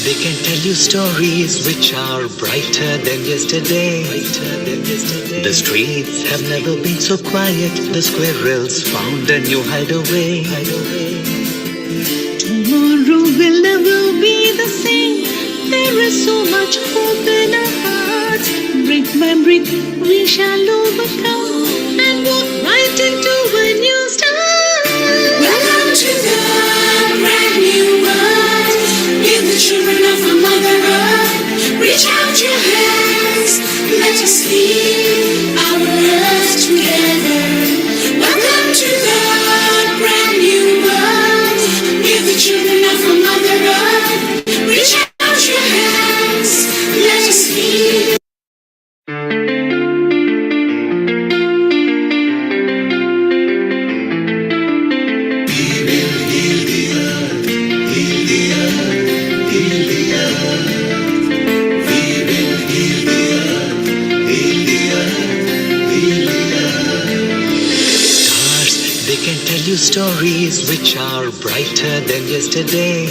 they can tell you stories which are brighter than yesterday. The streets have never been so quiet. The squirrels found a new hideaway. Tomorrow will never be the same. There is so much hope in our hearts. Brick by brick we shall overcome and walk right into a new start. Welcome to the brand new world. Give the children of our Mother Earth. Reach out your hands. Let us heal our earth together. Welcome to the brand new world. Give the children of our Mother Earth. Reach out your hands. Let us heal. Stories which are brighter than yesterday.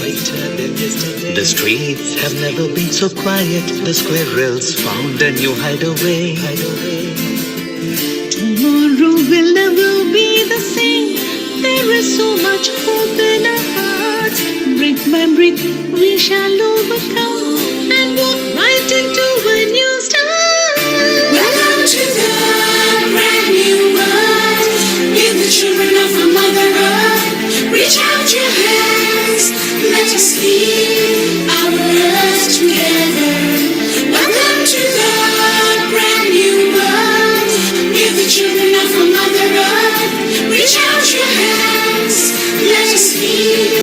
The streets have never been so quiet. The squirrels found a new hideaway. Tomorrow will never be the same. There is so much hope in our hearts. Brick by brick we shall overcome and walk right into a new start. Welcome to the brand new world. Give the children of our Mother Earth. Reach out your hands. Let us heal our earth together. Welcome to the brand new world. Give the children of our Mother Earth. Reach out your hands. Let us heal.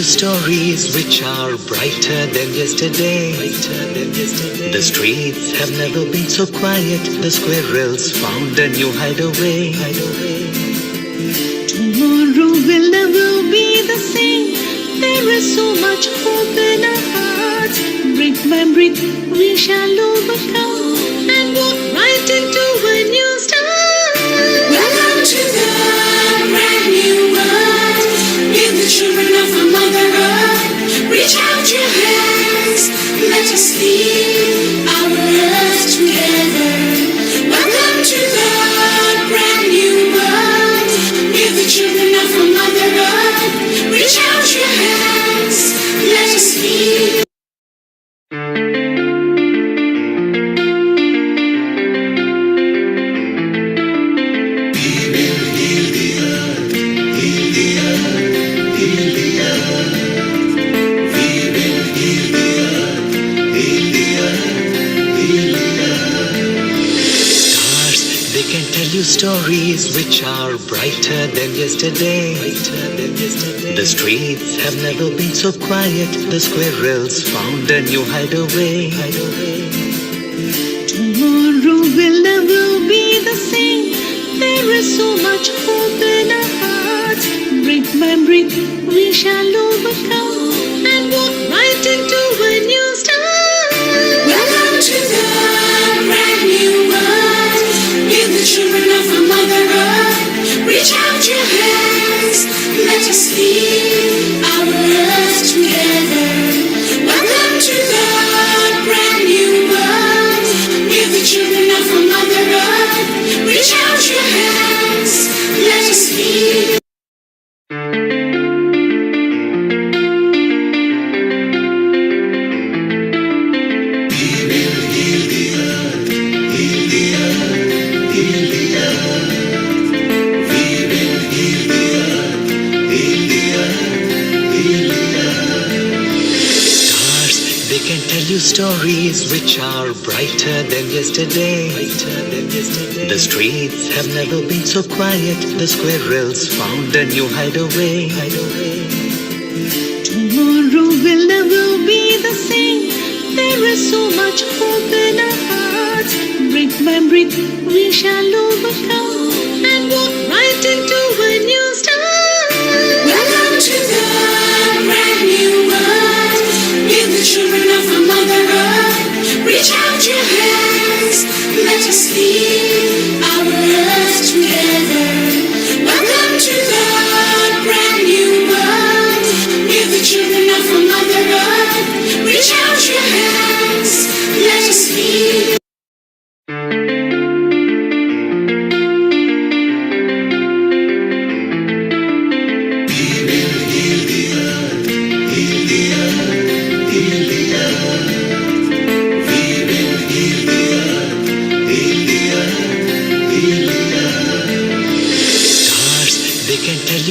Stories which are brighter than yesterday. The streets have never been so quiet. The squirrels found a new hideaway. Tomorrow will never be the same. There is so much hope in our hearts. Brick by brick we shall overcome and walk right into a new start. Welcome to the brand new world. Give the children of our Mother Earth. Reach out your hands. Let us heal our earth together. Welcome to the brand new world. Give the children of our Mother Earth. Reach out your hands. Let us heal. Stories which are brighter than yesterday. The streets have never been so quiet. The squirrels found a new hideaway. Tomorrow will never be the same. There is so much hope in our hearts. Brick by brick we shall overcome and walk right into a new start. Welcome to the brand new world. Give the children of our Mother Earth. Reach out your hands. Let us heal our earth together. Welcome to the brand new world. Give the children of our Mother Earth. Reach out your hands. Let us heal. Stories which are brighter than yesterday. The streets have never been so quiet. The squirrels found a new hideaway. Tomorrow will never be the same. There is so much hope in our hearts. Brick by brick we shall overcome and walk right into a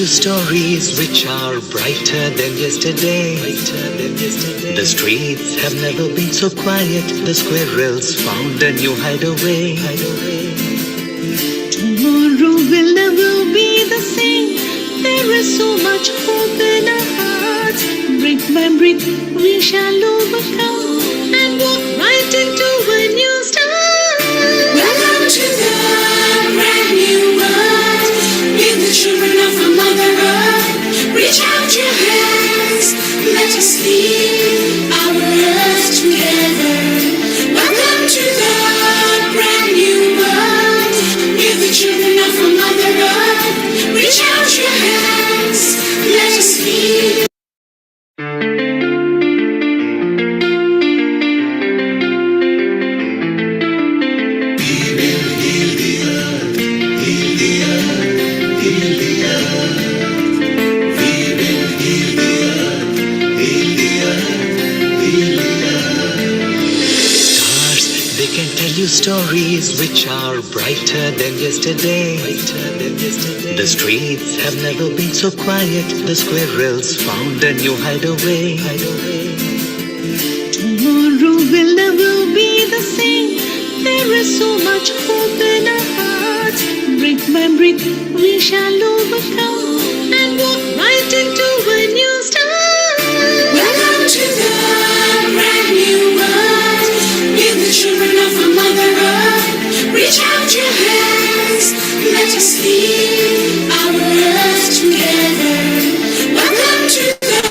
you stories which are brighter than yesterday. The streets have never been so quiet. The squirrels found a new hideaway. Tomorrow will never be the same. There is so much hope in our hearts. Brick by brick, we shall overcome and walk right into a new start. Welcome to the brand new world. With the children of our Mother Earth, reach out your hands. Let us lead our earth together. Welcome to the brand new world. With the children of our Mother Earth, reach out your hands. Let us lead. Stories which are brighter than yesterday. The streets have never been so quiet. The squirrels found a new hideaway. Tomorrow will never be the same. There is so much hope in our hearts. Brick by brick, we shall overcome and walk right into a new start. Welcome to the brand new world. With the children of our Mother Earth, reach out your hands. Let us lead our earth together. Welcome to the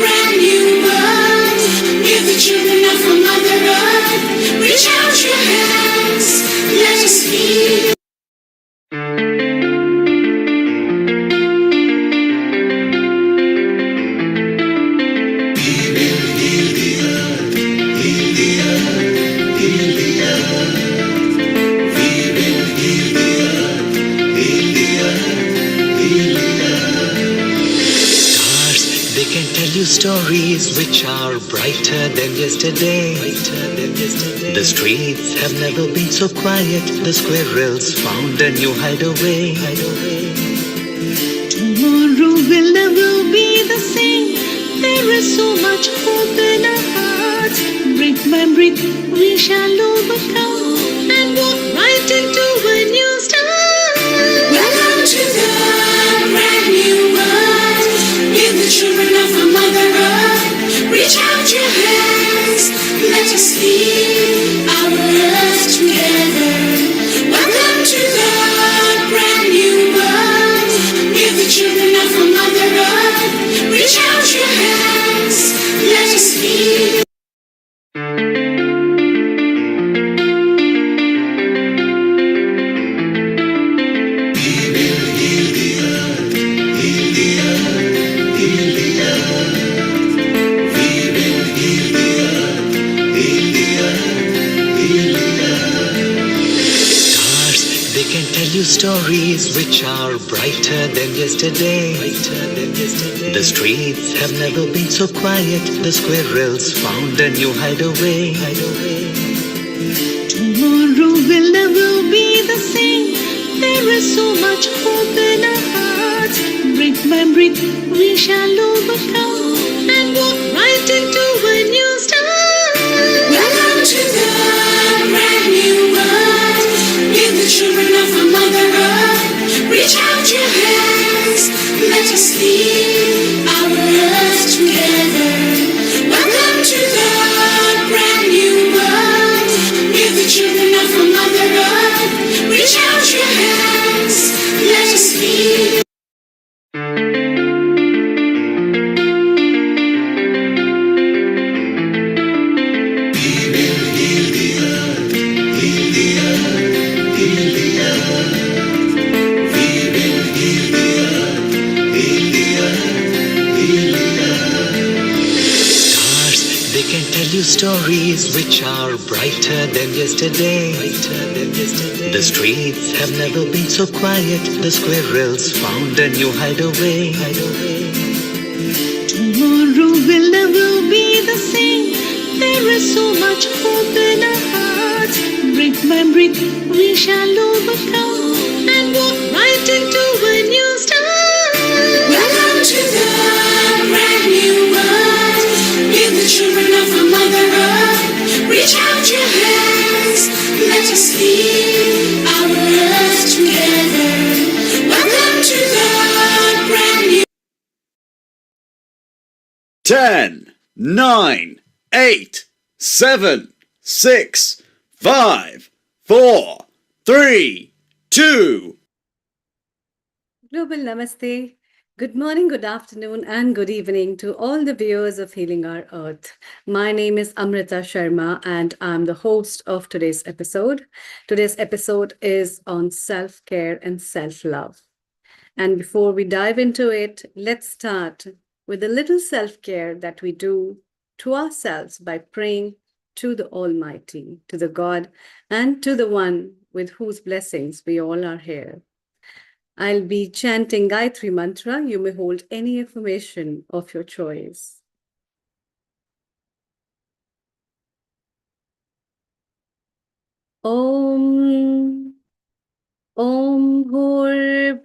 brand new world. With the children of our Mother Earth, reach out your hands. Let us lead. Stories which are brighter than yesterday. The streets have never been so quiet. The squirrels found a new hideaway. Tomorrow will never be the same. There is so much hope in our hearts. Brick by brick, we shall overcome and walk right into a new start. Welcome to the brand new world. With the children of our Mother Earth, reach out your hands. Let us lead our earth together. Welcome to the brand new world. With the children of our Mother Earth, reach out your hands. Let us lead. Stories which are brighter than yesterday. The streets have never been so quiet. The squirrels found a new hideaway. Tomorrow will never be the same. There is so much hope in our hearts. Brick by brick, we shall overcome and walk right into a new start. Welcome to the brand new world. With the children of our Mother Earth, reach out your hands. Let us lead our earth together. Welcome to the brand new world. With the children of our Mother Earth, reach out your hands. Let us lead. Stories which are brighter than yesterday. The streets have never been so quiet. The squirrels found a new hideaway. Tomorrow will never be the same. There is so much hope in our hearts. Brick by brick, we shall overcome and walk right into a new start. 10, 9, 8, 7, 6, 5, 4, 3, 2. Global Namaste. Good morning, good afternoon, and good evening to all the viewers of Healing Our Earth. My name is Amrita Sharma, and I'm the host of today's episode. Today's episode is on self-care and self-love. And before we dive into it, let's start with a little self-care that we do to ourselves by praying to the Almighty, to the God, and to the One with whose blessings we all are here. I'll be chanting Gayatri Mantra. You may hold any affirmation of your choice. Om Bhur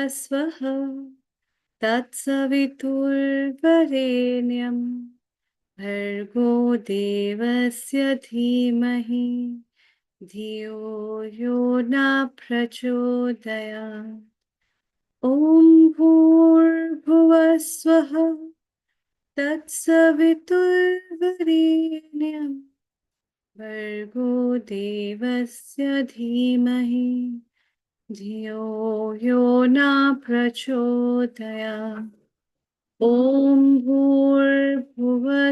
Swaha Tatsavitur Varenyam Bhargo Devasya Dhimahi Dhiyo Yo Na Prachodayat. Om Bhur Swaha Tatsaviturvarenyam Bhargo Devasya Dhimahi Dhiyo Yo Na Prachodayat. Om Bhur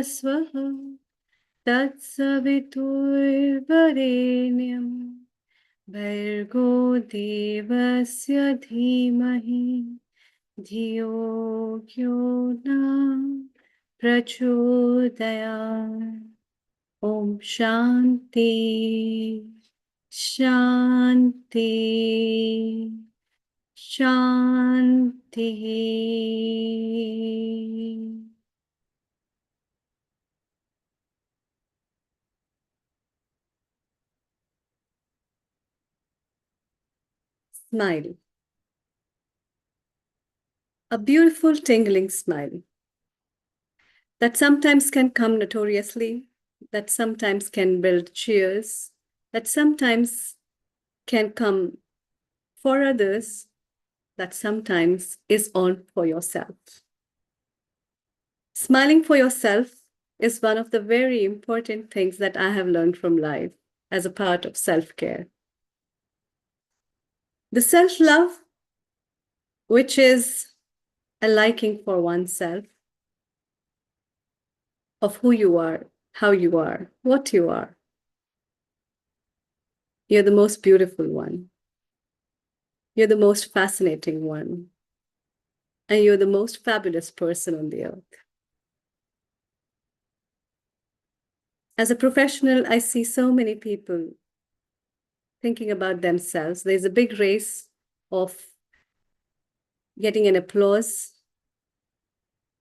Swaha Tatsaviturvarenyam Bhargo Devasya Dhimahi Dhiyo Yo Na Prachodayat. Om Shanti, Shanti, Shanti. Smile. A beautiful tingling smile that sometimes can come notoriously, that sometimes can build cheers, that sometimes can come for others, that sometimes is on for yourself. Smiling for yourself is one of the very important things that I have learned from life as a part of self-care. The self-love, which is a liking for oneself, of who you are, how you are, what you are. You're the most beautiful one. You're the most fascinating one. And you're the most fabulous person on the earth. As a professional, I see so many people thinking about themselves. There's a big race of getting an applause.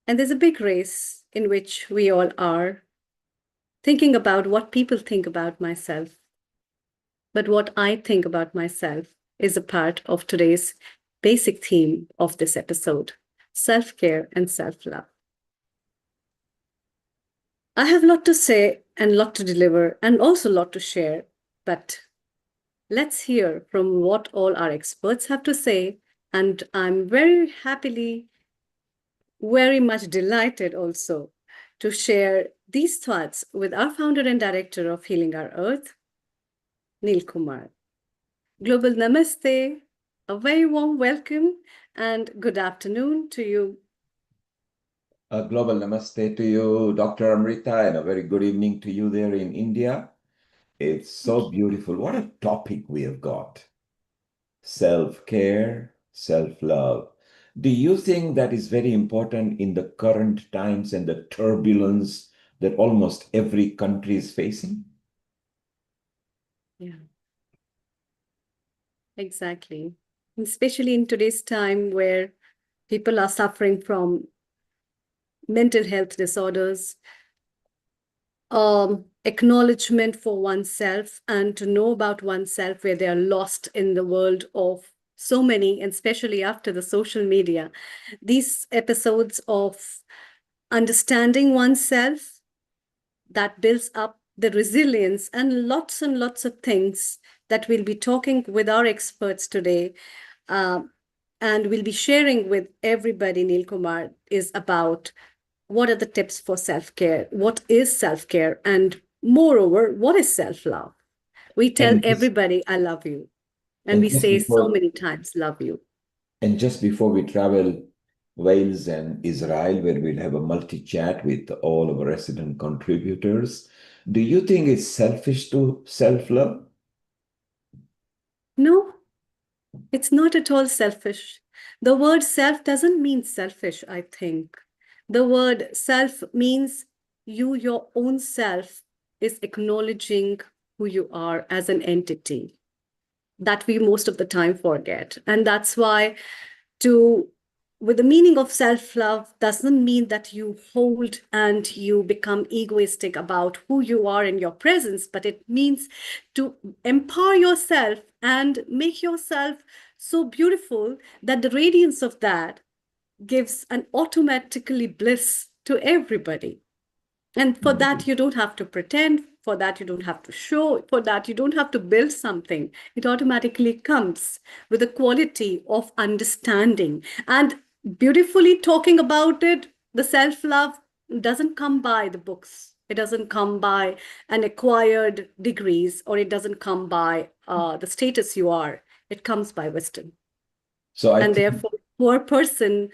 And there's a big race in which we all are thinking about what people think about myself. But what I think about myself is a part of today's basic theme of this episode, self-care and self-love. I have a lot to say and a lot to deliver and also a lot to share, but let's hear from what all our experts have to say. And I'm very much delighted also to share these thoughts with our founder and director of Healing Our Earth, Neil Kumar. Global Namaste, a very warm welcome and good afternoon to you. A global namaste to you, Dr. Amrita, and a very good evening to you there in India. It's so beautiful. What a topic we have got. Self-care, self-love. Do you think that is very important in the current times and the turbulence that almost every country is facing? Yeah, exactly. Especially in today's time where people are suffering from mental health disorders, acknowledgement for oneself and to know about oneself where they are lost in the world of so many, and especially after the social media. These episodes of understanding oneself that builds up the resilience and lots of things that we'll be talking with our experts today. And we'll be sharing with everybody, Neil Kumar, is about what are the tips for self-care? What is self-care? And moreover, what is self-love? We tell And just, everybody, I love you. And and we just say so before many times, love you. and just before we travel Wales and Israel, where we'll have a multi-chat with all of our resident contributors, do you think it's selfish to self-love? No, it's not at all selfish. The word self doesn't mean selfish, I think. The word self means you, your own self, is acknowledging who you are as an entity that we most of the time forget. And that's why to with the meaning of self-love doesn't mean that you hold and you become egoistic about who you are in your presence, but it means to empower yourself and make yourself so beautiful that the radiance of that gives an automatically bliss to everybody. And for that, you don't have to pretend. For that, you don't have to show. For that, you don't have to build something. It automatically comes with a quality of understanding. And beautifully talking about it, the self love doesn't come by the books. It doesn't come by an acquired degrees, or it doesn't come by the status you are. It comes by wisdom. So I And think therefore, poor person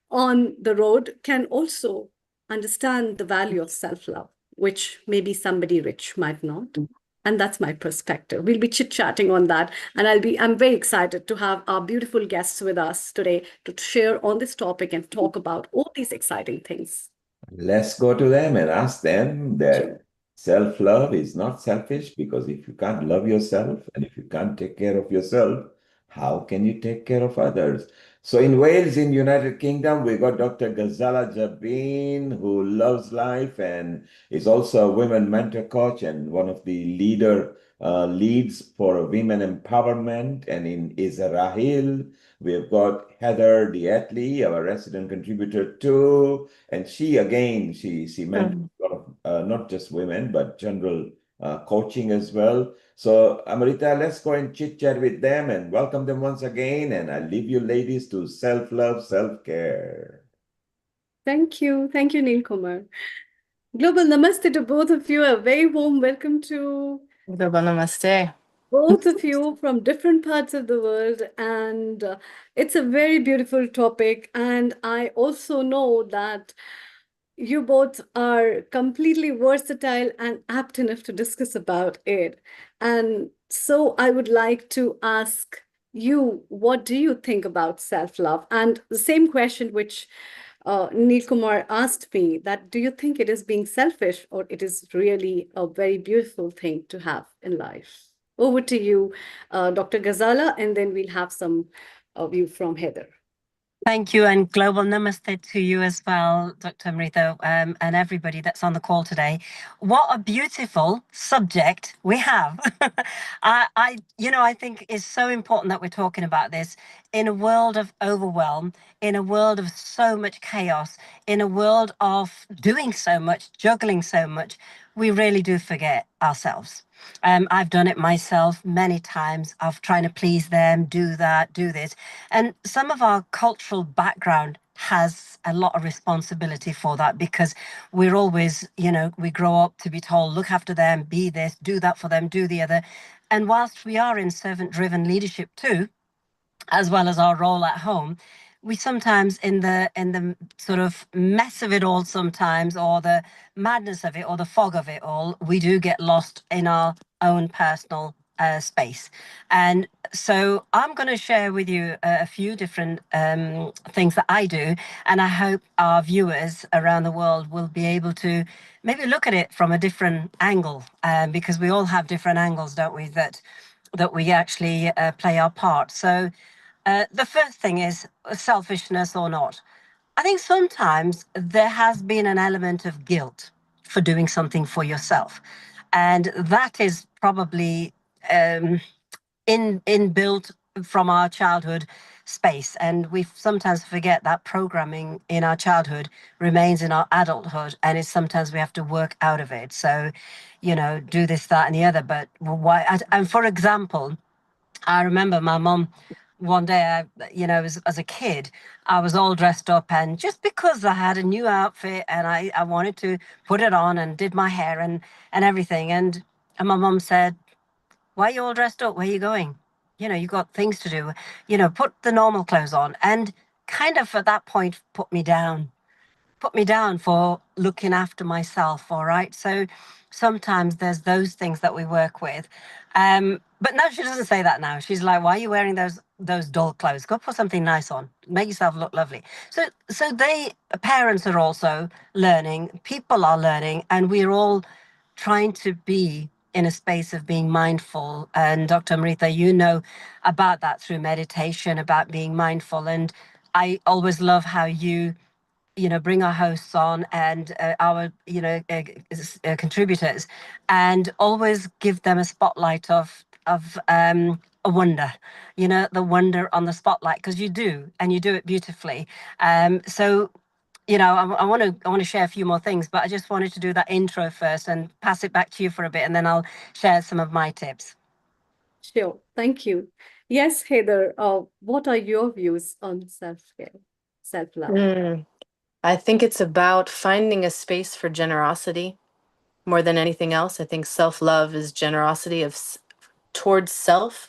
on the road can also understand the value of self-love, which maybe somebody rich might not. And that's my perspective. We'll be chit-chatting on that. And I'm very excited to have our beautiful guests with us today to share on this topic and talk about all these exciting things. let's go to them and ask them that self-love is not selfish, because if you can't love yourself and if you can't take care of yourself, how can you take care of others? So in Wales, in United Kingdom, we got Dr. Ghazala Jabin, who loves life and is also a women mentor coach and one of the leads for women empowerment. And in Israel, we've got Heather Dietley, our resident contributor too. And she, again, she mentors a lot of, not just women, but general coaching as well. So, Amrita, let's go and chit chat with them and welcome them once again. And I leave you ladies to self love, self care. Thank you. Thank you, Neil Kumar. Global Namaste to both of you. A very warm welcome to Global Namaste. both of you from different parts of the world. And it's a very beautiful topic. And I also know that you both are completely versatile and apt enough to discuss about it. And so I would like to ask you, what do you think about self-love? And the same question which Neil Kumar asked me, that do you think it is being selfish or it is really a very beautiful thing to have in life? Over to you, Dr. Ghazala, and then we'll have some view from Heather. Thank you, and global namaste to you as well, Dr. Amrita, and everybody that's on the call today. What a beautiful subject we have. I think it's so important that we're talking about this in a world of overwhelm, in a world of so much chaos, in a world of doing so much, juggling so much. We really do forget ourselves. I've done it myself many times of trying to please them, do that, do this. And some of our cultural background has a lot of responsibility for that, because we're always, we grow up to be told, look after them, be this, do that for them, do the other. And whilst we are in servant-driven leadership too, as well as our role at home, we sometimes in the sort of mess of it all sometimes, or the madness of it, or the fog of it all, we do get lost in our own personal space. And so I'm going to share with you a few different things that I do, and I hope our viewers around the world will be able to maybe look at it from a different angle, because we all have different angles, don't we, that we actually play our part. So the first thing is selfishness or not. I think sometimes there has been an element of guilt for doing something for yourself. And that is probably inbuilt from our childhood space. And we sometimes forget that programming in our childhood remains in our adulthood, and it's sometimes we have to work out of it. So, do this, that, and the other. But why? And for example, I remember my mom one day, as a kid, I was all dressed up, and just because I had a new outfit and I wanted to put it on and did my hair and everything, and my mum said, "Why are you all dressed up? Where are you going? You've got things to do. Put the normal clothes on." And kind of at that point put me down for looking after myself. All right. So sometimes there's those things that we work with. But no, she doesn't say that now. She's like, "Why are you wearing those dull clothes? Go put something nice on. Make yourself look lovely." So parents are also learning, people are learning, and we're all trying to be in a space of being mindful. And Dr. Amrita, you know about that through meditation, about being mindful. And I always love how you bring our hosts on and our contributors, and always give them a spotlight of a wonder, the wonder on the spotlight, because you do, and you do it beautifully. So I want to share a few more things, but I just wanted to do that intro first and pass it back to you for a bit, and then I'll share some of my tips. Sure. Thank you. Yes, Heather, what are your views on self-care, self-love? I think it's about finding a space for generosity more than anything else. I think self-love is generosity towards self,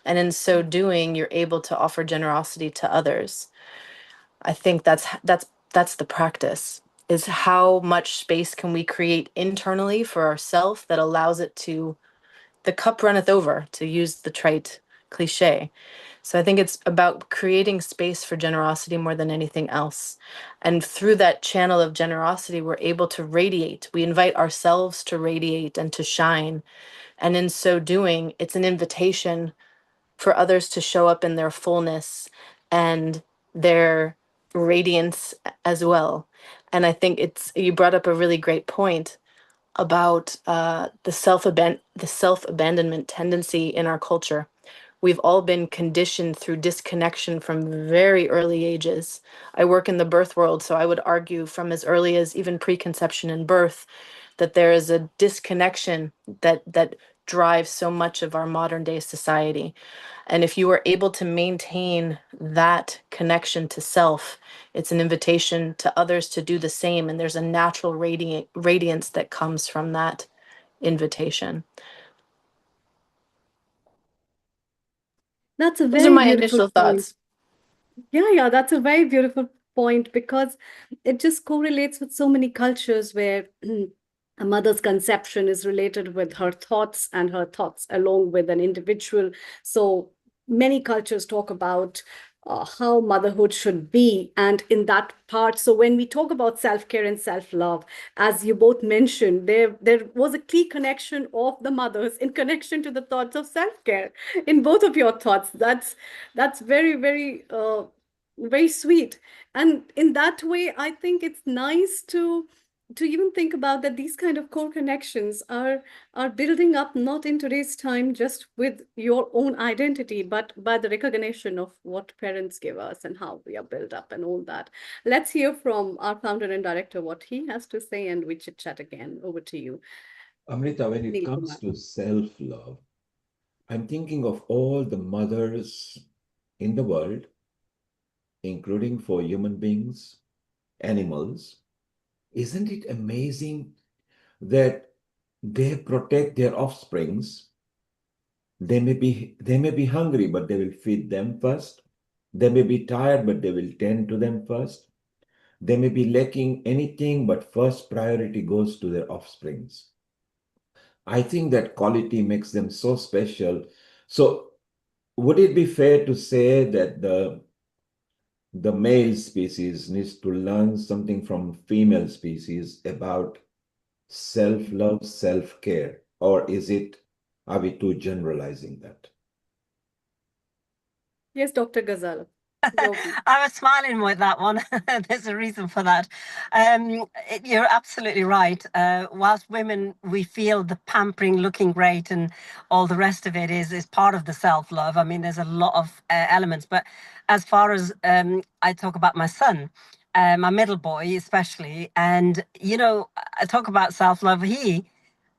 and in so doing, you're able to offer generosity to others. I think that's the practice, is how much space can we create internally for ourselves that allows it to, the cup runneth over, to use the trite cliche. So I think it's about creating space for generosity more than anything else. And through that channel of generosity, we're able to radiate. We invite ourselves to radiate and to shine. And in so doing, it's an invitation for others to show up in their fullness and their radiance as well. And I think you brought up a really great point about the self abandonment tendency in our culture. We've all been conditioned through disconnection from very early ages. I work in the birth world, so I would argue from as early as even preconception and birth that there is a disconnection that drives so much of our modern day society. And if you are able to maintain that connection to self, it's an invitation to others to do the same. And there's a natural radiance that comes from that invitation. That's a Those are very my beautiful initial point. thoughts. Yeah, that's a very beautiful point because it just correlates with so many cultures where a mother's conception is related with her thoughts and her thoughts along with an individual. So many cultures talk about how motherhood should be. And in that part, so when we talk about self-care and self-love, as you both mentioned, there was a key connection of the mothers in connection to the thoughts of self-care in both of your thoughts. That's very, very sweet. And in that way, I think it's nice to even think about that these kind of core connections are building up not in today's time just with your own identity, but by the recognition of what parents give us and how we are built up and all that. Let's hear from our founder and director what he has to say, and we chit chat again. Over to you. Amrita, when it Neil comes Kumar. to self-love, I'm thinking of all the mothers in the world, including for human beings, animals. Isn't it amazing that they protect their offsprings? They may be hungry, but they will feed them first. They may be tired, but they will tend to them first. They may be lacking anything, but first priority goes to their offsprings. I think that quality makes them so special. So, would it be fair to say that the male species needs to learn something from female species about self-love, self-care, or are we too generalizing that? Yes, Dr. Ghazal, your view. I was smiling with that one. There's a reason for that. You're absolutely right. Whilst women, we feel the pampering, looking great, and all the rest of it is part of the self-love. I mean, there's a lot of elements. But as far as I talk about my son, my middle boy especially, and I talk about self-love.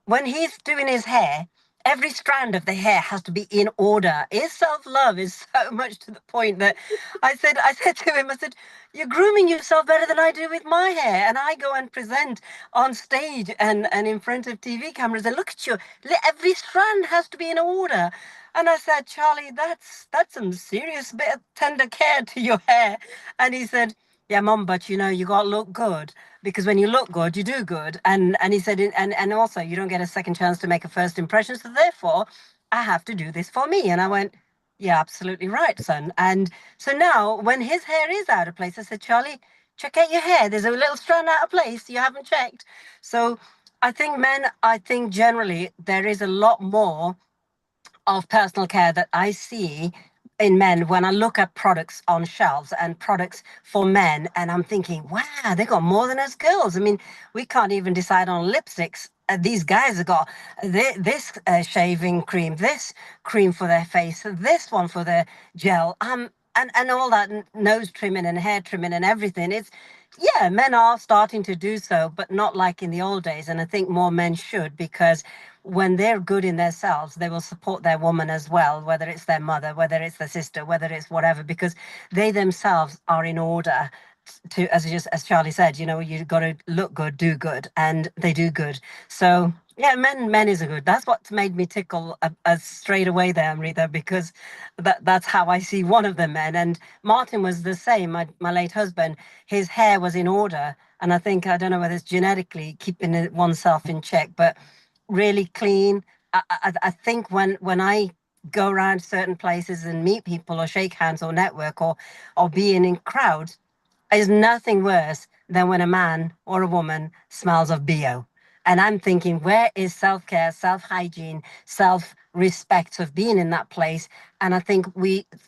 When he's doing his hair, every strand of the hair has to be in order. His self-love is so much to the point that I said to him, I said, you're grooming yourself better than I do with my hair. And I go and present on stage and in front of TV cameras and look at you. Every strand has to be in order. And I said, Charlie, that's some serious bit of tender care to your hair. And he said, yeah, Mum, but you know, you got to look good, because when you look good, you do good. And he said, and also you don't get a second chance to make a first impression. So therefore, I have to do this for me. And I went, yeah, absolutely right, son. And so now when his hair is out of place, I said, Charlie, check out your hair. There's a little strand out of place. You haven't checked. So I think generally there is a lot more of personal care that I see in men when I look at products on shelves and products for men, and I'm thinking, wow, they got more than us girls. I mean, we can't even decide on lipsticks. These guys have got this shaving cream, this cream for their face, this one for their gel, and all that nose trimming and hair trimming and everything. It's, yeah, men are starting to do so, but not like in the old days. And I think more men should, because when they're good in themselves, they will support their woman as well, whether it's their mother, whether it's their sister, whether it's whatever, because they themselves are in order to, as Charlie said, you know, you've got to look good, do good, and they do good. So yeah, men is a good. That's what's made me tickle straight away there, Amrita, because that's how I see one of the men. And Martin was the same. My late husband, his hair was in order, and I don't know whether it's genetically keeping oneself in check, but really clean. I think when I go around certain places and meet people or shake hands or network or be in crowds, there's nothing worse than when a man or a woman smells of BO. And I'm thinking, where is self-care, self-hygiene, self-respect of being in that place? And I think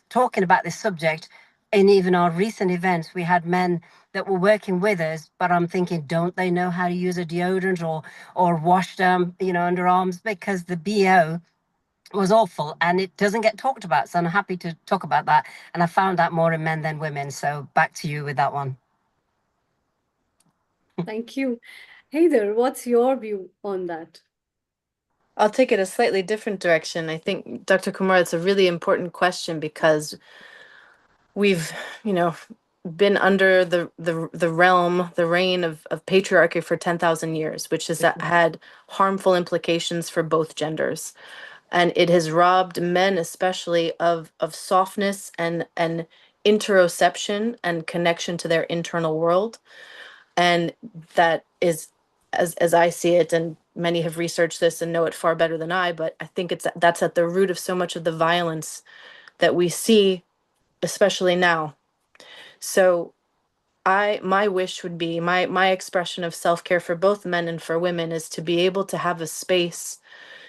talking about this subject, in even our recent events, we had men that were working with us, but I'm thinking, don't they know how to use a deodorant or wash them, underarms? Because the BO was awful and it doesn't get talked about. So I'm happy to talk about that. And I found that more in men than women. So back to you with that one. Thank you. Heather, what's your view on that? I'll take it a slightly different direction. I think, Dr. Kumar, it's a really important question because we've, been under the realm, the reign of patriarchy for 10,000 years, which has had harmful implications for both genders. And it has robbed men especially of softness and interoception and connection to their internal world. And that is, as I see it, and many have researched this and know it far better than I, but I think that's at the root of so much of the violence that we see, especially now. So my wish would be, my expression of self-care for both men and for women is to be able to have a space,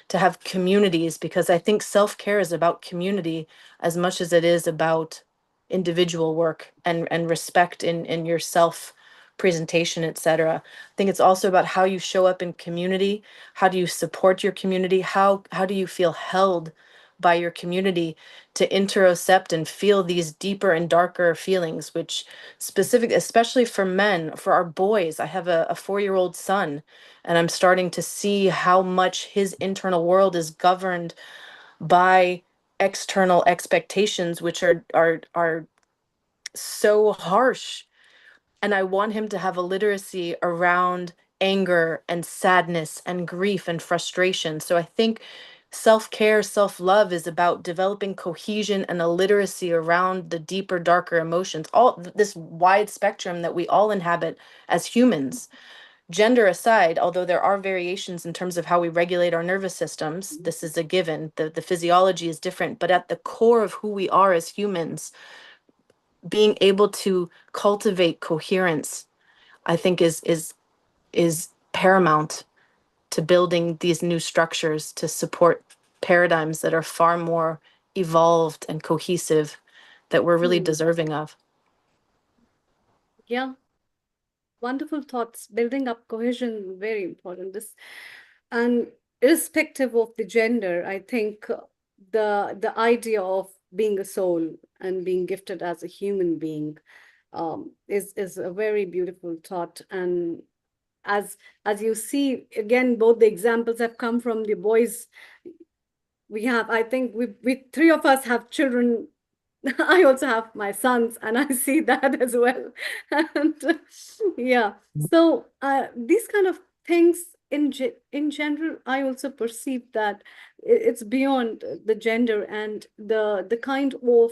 to have communities, because I think self-care is about community as much as it is about individual work and respect in your self presentation, etc. I think it's also about how you show up in community. How do you support your community? How do you feel held by your community to interocept and feel these deeper and darker feelings, which specific, especially for men, for our boys. I have a 4-year-old son, and I'm starting to see how much his internal world is governed by external expectations, which are so harsh. And I want him to have a literacy around anger and sadness and grief and frustration. So I think self-care, self-love is about developing cohesion and a literacy around the deeper, darker emotions, all this wide spectrum that we all inhabit as humans. Gender aside, although there are variations in terms of how we regulate our nervous systems, this is a given. The physiology is different, but at the core of who we are as humans, being able to cultivate coherence, I think is paramount to building these new structures to support paradigms that are far more evolved and cohesive that we're really deserving of. Yeah, wonderful thoughts. Building up cohesion, very important. And irrespective of the gender, I think the idea of being a soul and being gifted as a human being is a very beautiful thought. And as you see, again, both the examples have come from the boys I think we three of us have children. I also have my sons, and I see that as well. And yeah, so these kind of things in general, I also perceive that it's beyond the gender and the kind of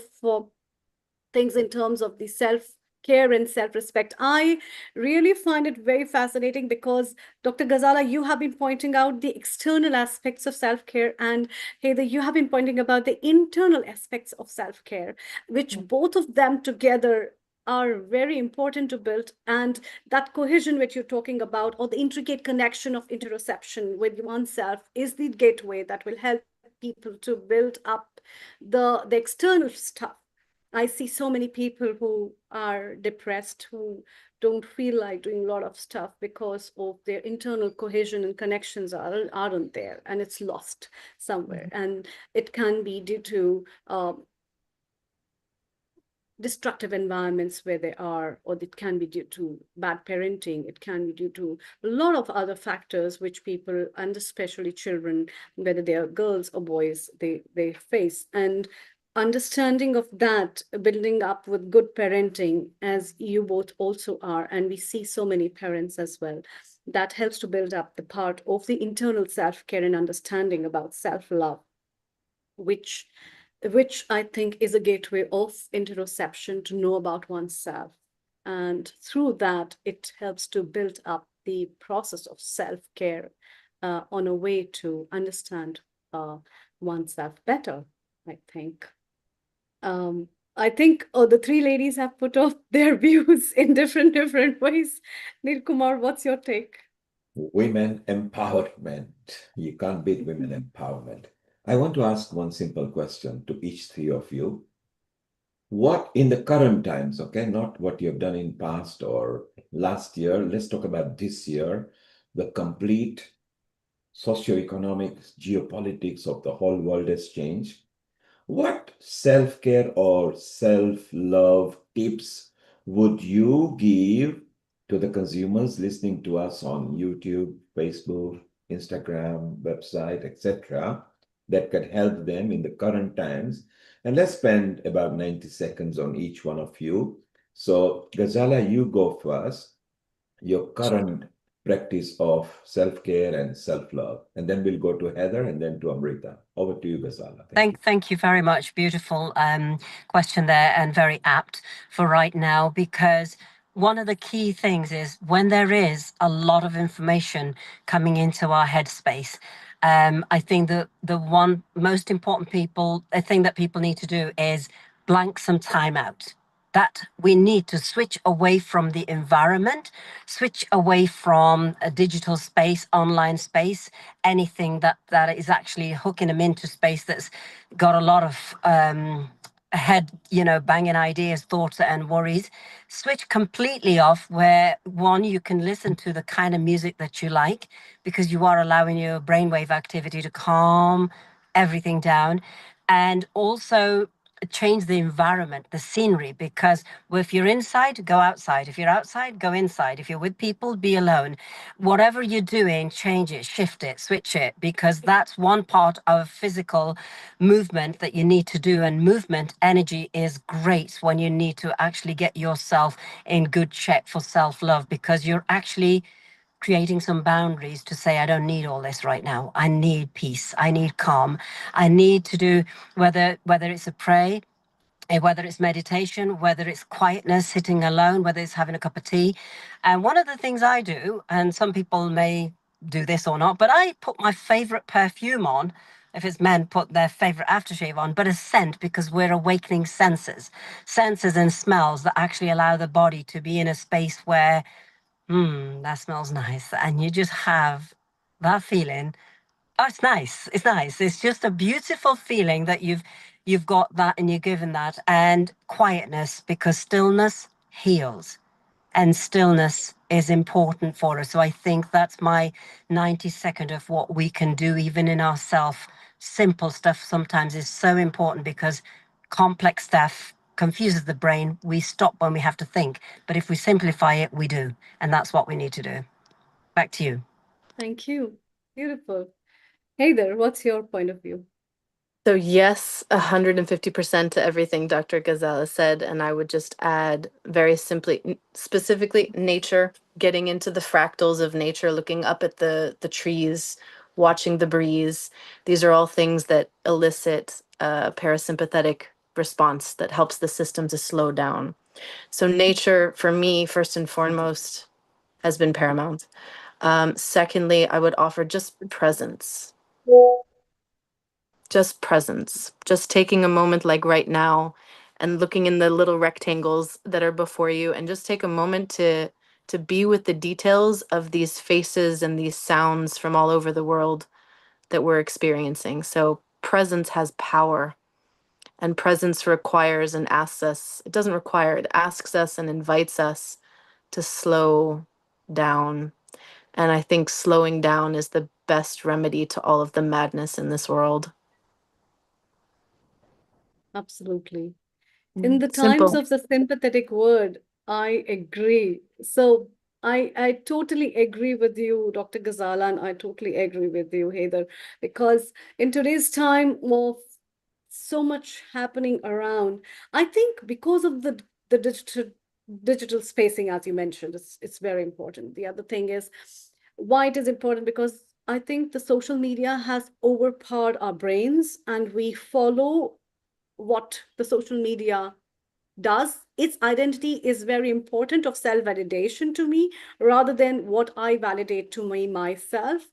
things in terms of the self care and self-respect. I really find it very fascinating because Dr. Ghazala, you have been pointing out the external aspects of self-care, and Heather, you have been pointing about the internal aspects of self-care, which both of them together are very important to build. And that cohesion which you're talking about, or the intricate connection of interoception with oneself, is the gateway that will help people to build up the external stuff. I see so many people who are depressed, who don't feel like doing a lot of stuff because of their internal cohesion and connections aren't there, and it's lost somewhere. And it can be due to destructive environments where they are, or it can be due to bad parenting. It can be due to a lot of other factors which people, and especially children, whether they are girls or boys, they face. And understanding of that, building up with good parenting, as you both also are, and we see so many parents as well, that helps to build up the part of the internal self-care and understanding about self-love, which I think is a gateway of interoception to know about oneself. And through that, it helps to build up the process of self-care on a way to understand oneself better, I think. I think the three ladies have put off their views in different ways. Neil Kumar, what's your take? Women empowerment. You can't beat women empowerment. I want to ask one simple question to each three of you. What in the current times, okay, not what you've done in past or last year, let's talk about this year, the complete socioeconomic geopolitics of the whole world has changed. What self-care or self-love tips would you give to the consumers listening to us on YouTube, Facebook, Instagram, website, etc., that could help them in the current times? And let's spend about 90 seconds on each one of you. So, Ghazala, you go first. Your current practice of self-care and self-love. And then we'll go to Heather and then to Amrita. Over to you, Ghazala. Thank you very much. Beautiful question there, and very apt for right now, because one of the key things is when there is a lot of information coming into our headspace, I think that the one most important thing that people need to do is blank some time out. That we need to switch away from the environment, switch away from a digital space, online space, anything that is actually hooking them into space that's got a lot of head, banging ideas, thoughts, and worries. Switch completely off, where one, you can listen to the kind of music that you like, because you are allowing your brainwave activity to calm everything down. And also change the environment, the scenery, because if you're inside, go outside. If you're outside, go inside. If you're with people, be alone. Whatever you're doing, change it, shift it, switch it, because that's one part of physical movement that you need to do. And movement energy is great when you need to actually get yourself in good check for self-love, because you're actually creating some boundaries to say, I don't need all this right now. I need peace. I need calm. I need to do, whether it's a pray, whether it's meditation, whether it's quietness, sitting alone, whether it's having a cup of tea. And one of the things I do, and some people may do this or not, but I put my favorite perfume on. If it's men, put their favorite aftershave on, but a scent, because we're awakening senses and smells that actually allow the body to be in a space where, that smells nice. And you just have that feeling. Oh, it's nice. It's nice. It's just a beautiful feeling that you've got that and you're given that. And quietness, because stillness heals. And stillness is important for us. So I think that's my 90-second of what we can do, even in ourself. Simple stuff sometimes is so important, because complex stuff confuses the brain. We stop when we have to think. But if we simplify it, we do. And that's what we need to do. Back to you. Thank you. Beautiful. Heather, what's your point of view? So yes, 150% to everything Dr. Ghazala said, and I would just add very simply, specifically nature, getting into the fractals of nature, looking up at the trees, watching the breeze. These are all things that elicit a parasympathetic response that helps the system to slow down. So nature, for me, first and foremost, has been paramount. Secondly, I would offer just presence, just taking a moment like right now and looking in the little rectangles that are before you and just take a moment to be with the details of these faces and these sounds from all over the world that we're experiencing. So presence has power, and presence requires and asks us, it doesn't require, it asks us and invites us to slow down. And I think slowing down is the best remedy to all of the madness in this world. Absolutely. In the times Simple. of the sympathetic word, I agree. So I totally agree with you, Dr. Ghazala, and I totally agree with you, Heather, because in today's time of so much happening around, I think because of the digital spacing, as you mentioned, it's very important. The other thing is why it is important, because I think the social media has overpowered our brains and we follow what the social media does. Its identity is very important of self-validation to me rather than what I validate to me myself.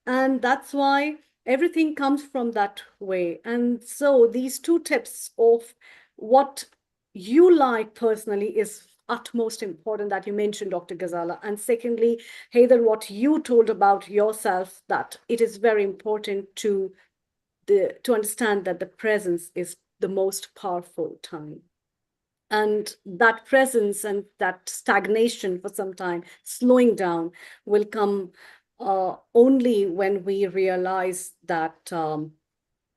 And that's why everything comes from that way. And so these two tips of what you like personally is utmost important that you mentioned, Dr. Ghazala. And secondly, Heather, what you told about yourself, that it is very important to understand that the presence is the most powerful time. And that presence and that stagnation for some time, slowing down, will come only when we realize that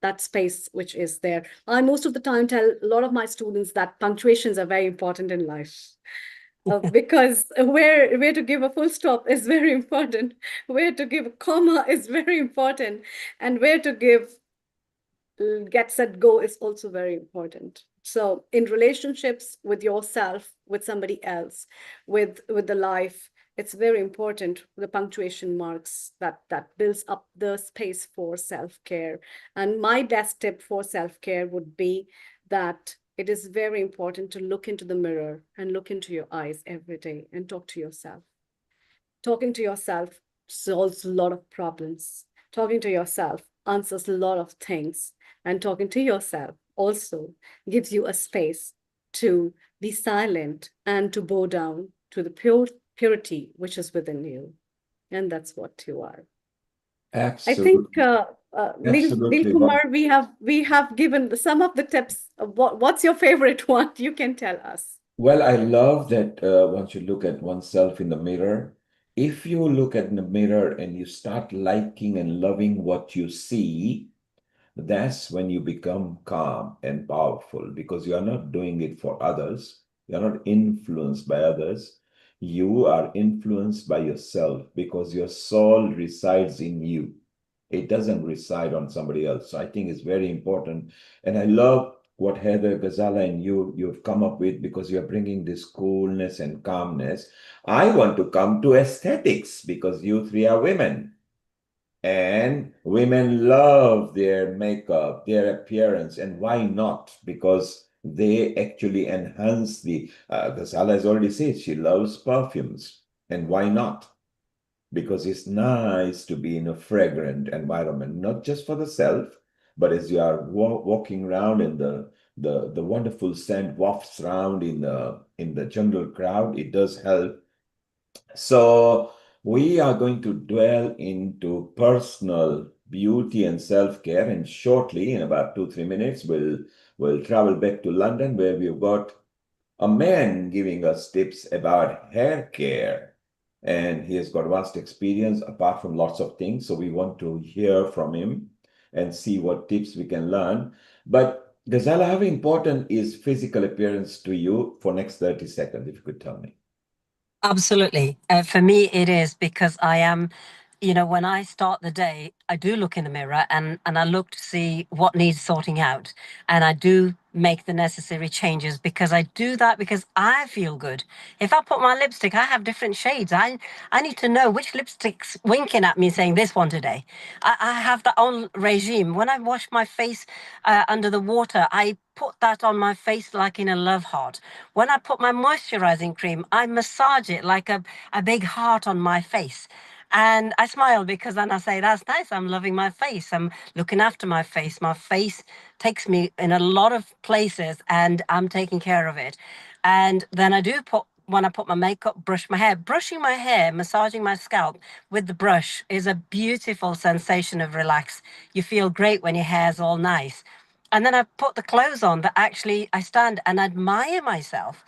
that space which is there. I most of the time tell a lot of my students that punctuations are very important in life. Because where to give a full stop is very important, where to give a comma is very important, and where to give get set go is also very important. So in relationships with yourself, with somebody else, with the life, it's very important, the punctuation marks that builds up the space for self-care. And my best tip for self-care would be that it is very important to look into the mirror and look into your eyes every day and talk to yourself. Talking to yourself solves a lot of problems. Talking to yourself answers a lot of things. And talking to yourself also gives you a space to be silent and to bow down to the purity which is within you. And that's what you are. I think Absolutely. Neil Absolutely. Kumar, we have given some of the tips. What's your favorite one? You can tell us. Well, I love that once you look at oneself in the mirror, if you look at the mirror and you start liking and loving what you see, that's when you become calm and powerful because you are not doing it for others. You're not influenced by others. You are influenced by yourself because your soul resides in you. It doesn't reside on somebody else. So I think it's very important. And I love what Heather Ghazala and you've come up with because you're bringing this coolness and calmness. I want to come to aesthetics because you three are women. And women love their makeup, their appearance, and why not? Because they actually enhance Ghazala has already said she loves perfumes. And why not? Because it's nice to be in a fragrant environment, not just for the self, but as you are walking around and the wonderful scent wafts around in the jungle crowd, it does help. So we are going to dwell into personal beauty and self-care, and shortly, in about 2-3 minutes, we'll travel back to London where we've got a man giving us tips about hair care. And he has got vast experience apart from lots of things. So we want to hear from him and see what tips we can learn. But Ghazala, how important is physical appearance to you for next 30 seconds, if you could tell me? Absolutely. For me, it is because I am, when I start the day, I do look in the mirror and I look to see what needs sorting out. And I do make the necessary changes because I do that because I feel good. If I put my lipstick, I have different shades. I need to know which lipstick's winking at me saying this one today. I have that own regime. When I wash my face under the water, I put that on my face like in a love heart. When I put my moisturizing cream, I massage it like a big heart on my face. And I smile because then I say, that's nice. I'm loving my face. I'm looking after my face. My face takes me in a lot of places and I'm taking care of it. And then I do when I put my makeup, brush my hair. Brushing my hair, massaging my scalp with the brush is a beautiful sensation of relax. You feel great when your hair's all nice. And then I put the clothes on that actually I stand and admire myself.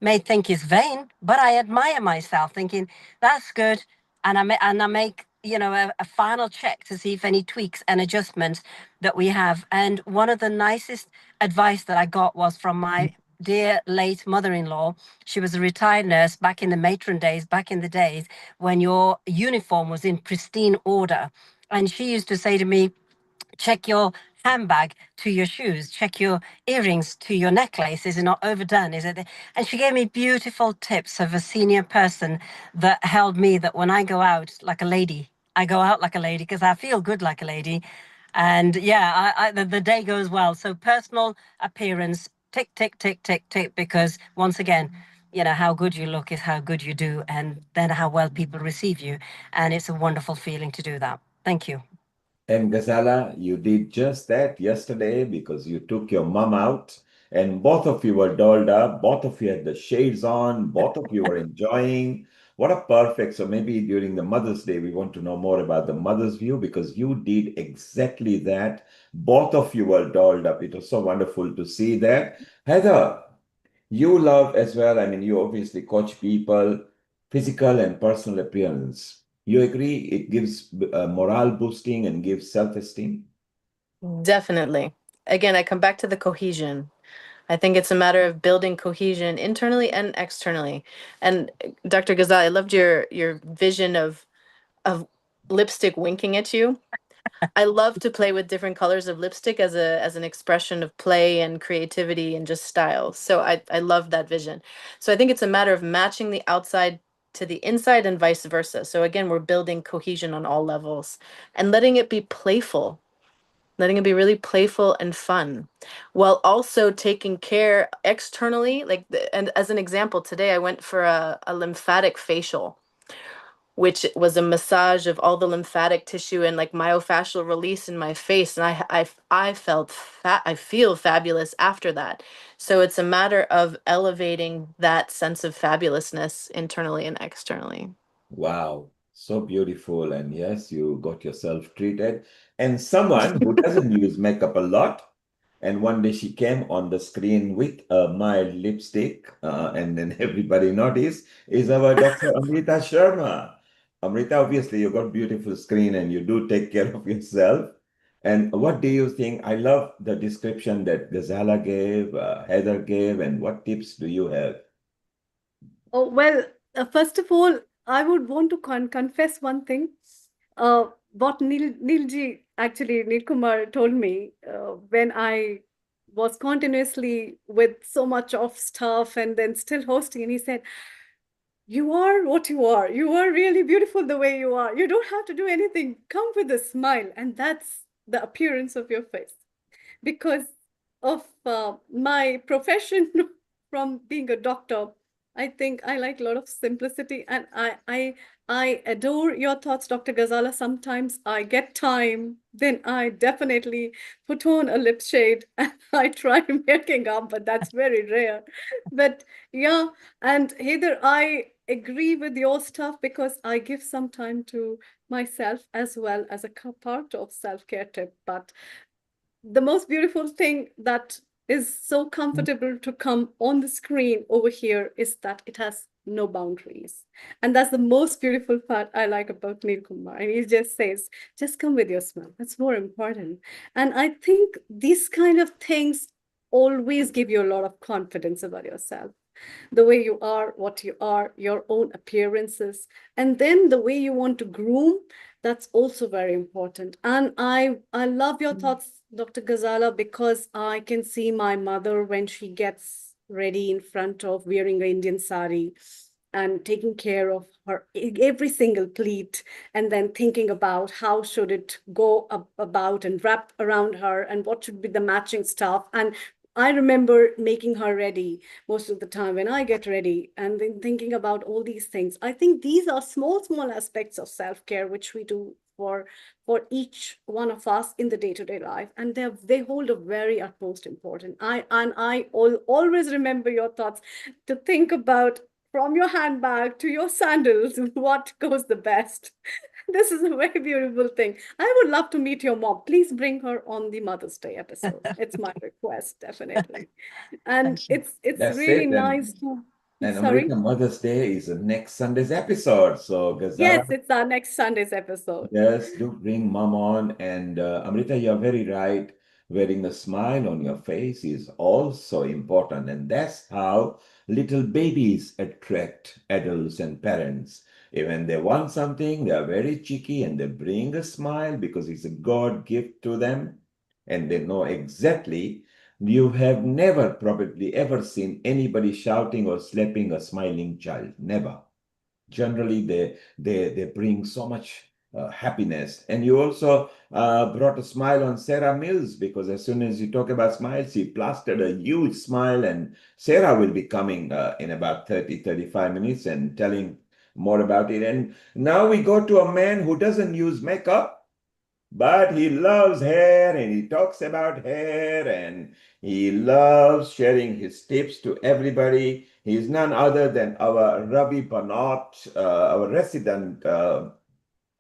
May think is vain, but I admire myself, thinking that's good, and I make a final check to see if any tweaks and adjustments that we have. And one of the nicest advice that I got was from my dear late mother-in-law. She was a retired nurse back in the matron days, back in the days when your uniform was in pristine order, and she used to say to me, check your handbag to your shoes, check your earrings to your necklace. Is it not overdone? Is it? And she gave me beautiful tips of a senior person that held me that when I go out like a lady, I go out like a lady because I feel good like a lady. And yeah, the day goes well. So personal appearance, tick, tick, tick, tick, tick, because once again, how good you look is how good you do, and then how well people receive you. And it's a wonderful feeling to do that. Thank you. And Gazala, you did just that yesterday because you took your mom out and both of you were dolled up, both of you had the shades on, both of you were enjoying. What a perfect. So maybe during the Mother's Day, we want to know more about the mother's view because you did exactly that. Both of you were dolled up. It was so wonderful to see that. Heather, you love as well. I mean, you obviously coach people, physical and personal appearance. You agree it gives morale boosting and gives self-esteem? Definitely. Again, I come back to the cohesion. I think it's a matter of building cohesion internally and externally. And Dr. Ghazal, I loved your vision of lipstick winking at you. I love to play with different colors of lipstick as an expression of play and creativity and just style. So I love that vision. So I think it's a matter of matching the outside to the inside and vice versa. So again, we're building cohesion on all levels and letting it be playful, letting it be really playful and fun, while also taking care externally. And as an example, today I went for a lymphatic facial, which was a massage of all the lymphatic tissue and like myofascial release in my face. And I felt I feel fabulous after that. So it's a matter of elevating that sense of fabulousness internally and externally. Wow, so beautiful. And yes, you got yourself treated. And someone who doesn't use makeup a lot, and one day she came on the screen with a mild lipstick, and then everybody noticed, is our Dr. Amrita Sharma. Amrita, obviously, you got beautiful screen and you do take care of yourself. And what do you think? I love the description that Gazala gave, Heather gave, and what tips do you have? Oh, well, first of all, I would want to confess one thing. What Neilji, actually, Neil Kumar told me when I was continuously with so much of stuff and then still hosting, and he said, you are what you are. You are really beautiful the way you are. You don't have to do anything. Come with a smile. And that's the appearance of your face. Because of my profession from being a doctor, I think I like a lot of simplicity, and I adore your thoughts, Dr. Ghazala. Sometimes I get time, then I definitely put on a lip shade and I try making up, but that's very rare. But yeah, and Heather, I agree with your stuff because I give some time to myself as well as a part of self-care tip. But the most beautiful thing that is so comfortable to come on the screen over here is that it has no boundaries. And that's the most beautiful part I like about Neil Kumar. And he just says, just come with your smile. That's more important. And I think these kind of things always give you a lot of confidence about yourself. the way you are, what you are, your own appearances, and then the way you want to groom, that's also very important. And I love your thoughts, Dr. Ghazala, because I can see my mother when she gets ready in front of wearing an Indian sari and taking care of her every single pleat, and then thinking about how should it go about and wrap around her and what should be the matching stuff. And I remember making her ready most of the time when I get ready, and then thinking about all these things. I think these are small aspects of self-care which we do for each one of us in the day-to-day life, and they hold a very utmost important. I always remember your thoughts to think about, from your handbag to your sandals, what goes the best. This is a very beautiful thing. I would love to meet your mom. Please bring her on the Mother's Day episode. It's my request, definitely. And Thank you. it's That's really it. nice to. And Sorry. Amrita, Mother's Day is the next Sunday's episode. So, Gazara, Yes, it's our next Sunday's episode. yes, do bring mom on. And Amrita, you're very right. Wearing a smile on your face is also important. And that's how little babies attract adults and parents. When they want something, they are very cheeky and they bring a smile because it's a God gift to them. And they know exactly. You have never probably ever seen anybody shouting or slapping a smiling child. Never. Generally they bring so much happiness. And you also brought a smile on Sarah Mills, because as soon as you talk about smiles, she plastered a huge smile, and Sarah will be coming in about 35 minutes and telling more about it. And now we go to a man who doesn't use makeup, but he loves hair and he talks about hair and he loves sharing his tips to everybody. He is none other than our Ravi Banot, our resident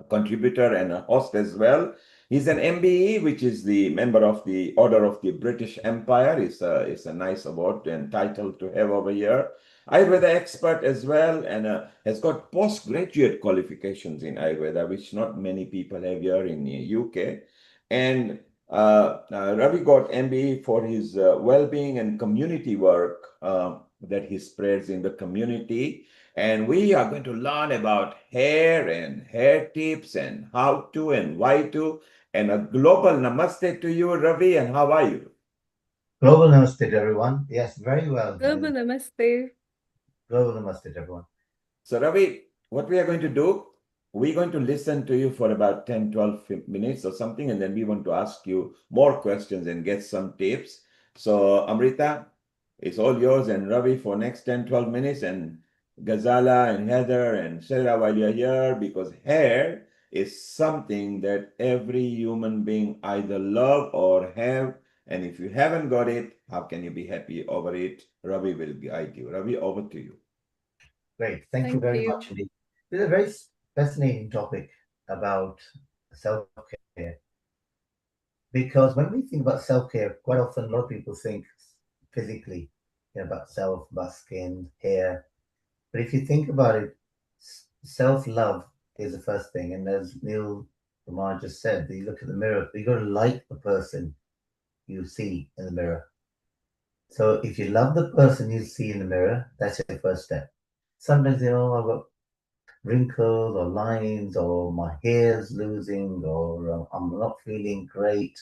contributor and a host as well. He's an MBE, which is the member of the Order of the British Empire. It's a nice award and title to have over here. Ayurveda expert as well, and has got postgraduate qualifications in Ayurveda, which not many people have here in the UK. And Ravi got MBE for his well-being and community work that he spreads in the community. And we are going to learn about hair and hair tips and how to and why to. And a global namaste to you, Ravi. And how are you? Global namaste to everyone. Yes, very well. Global namaste. Global namaste to everyone. So, Ravi, what we are going to do, we're going to listen to you for about 10, 12 minutes or something, and then we want to ask you more questions and get some tips. So, Amrita, it's all yours, and Ravi for next 10, 12 minutes, and Ghazala and Heather and Sarah while you're here, because hair is something that every human being either love or have. And if you haven't got it, how can you be happy over it? Ravi will guide you. Ravi, over to you. Great. Thank you Thank very you. much indeed. This is a very fascinating topic about self-care. Because when we think about self-care, quite often a lot of people think physically, about self, about skin, hair. But if you think about it, self-love is the first thing. And as Neil Kumar just said, you look at the mirror, you got to like the person you see in the mirror. So if you love the person you see in the mirror, that's your first step. Sometimes, I've got wrinkles or lines, or my hair's losing, or I'm not feeling great.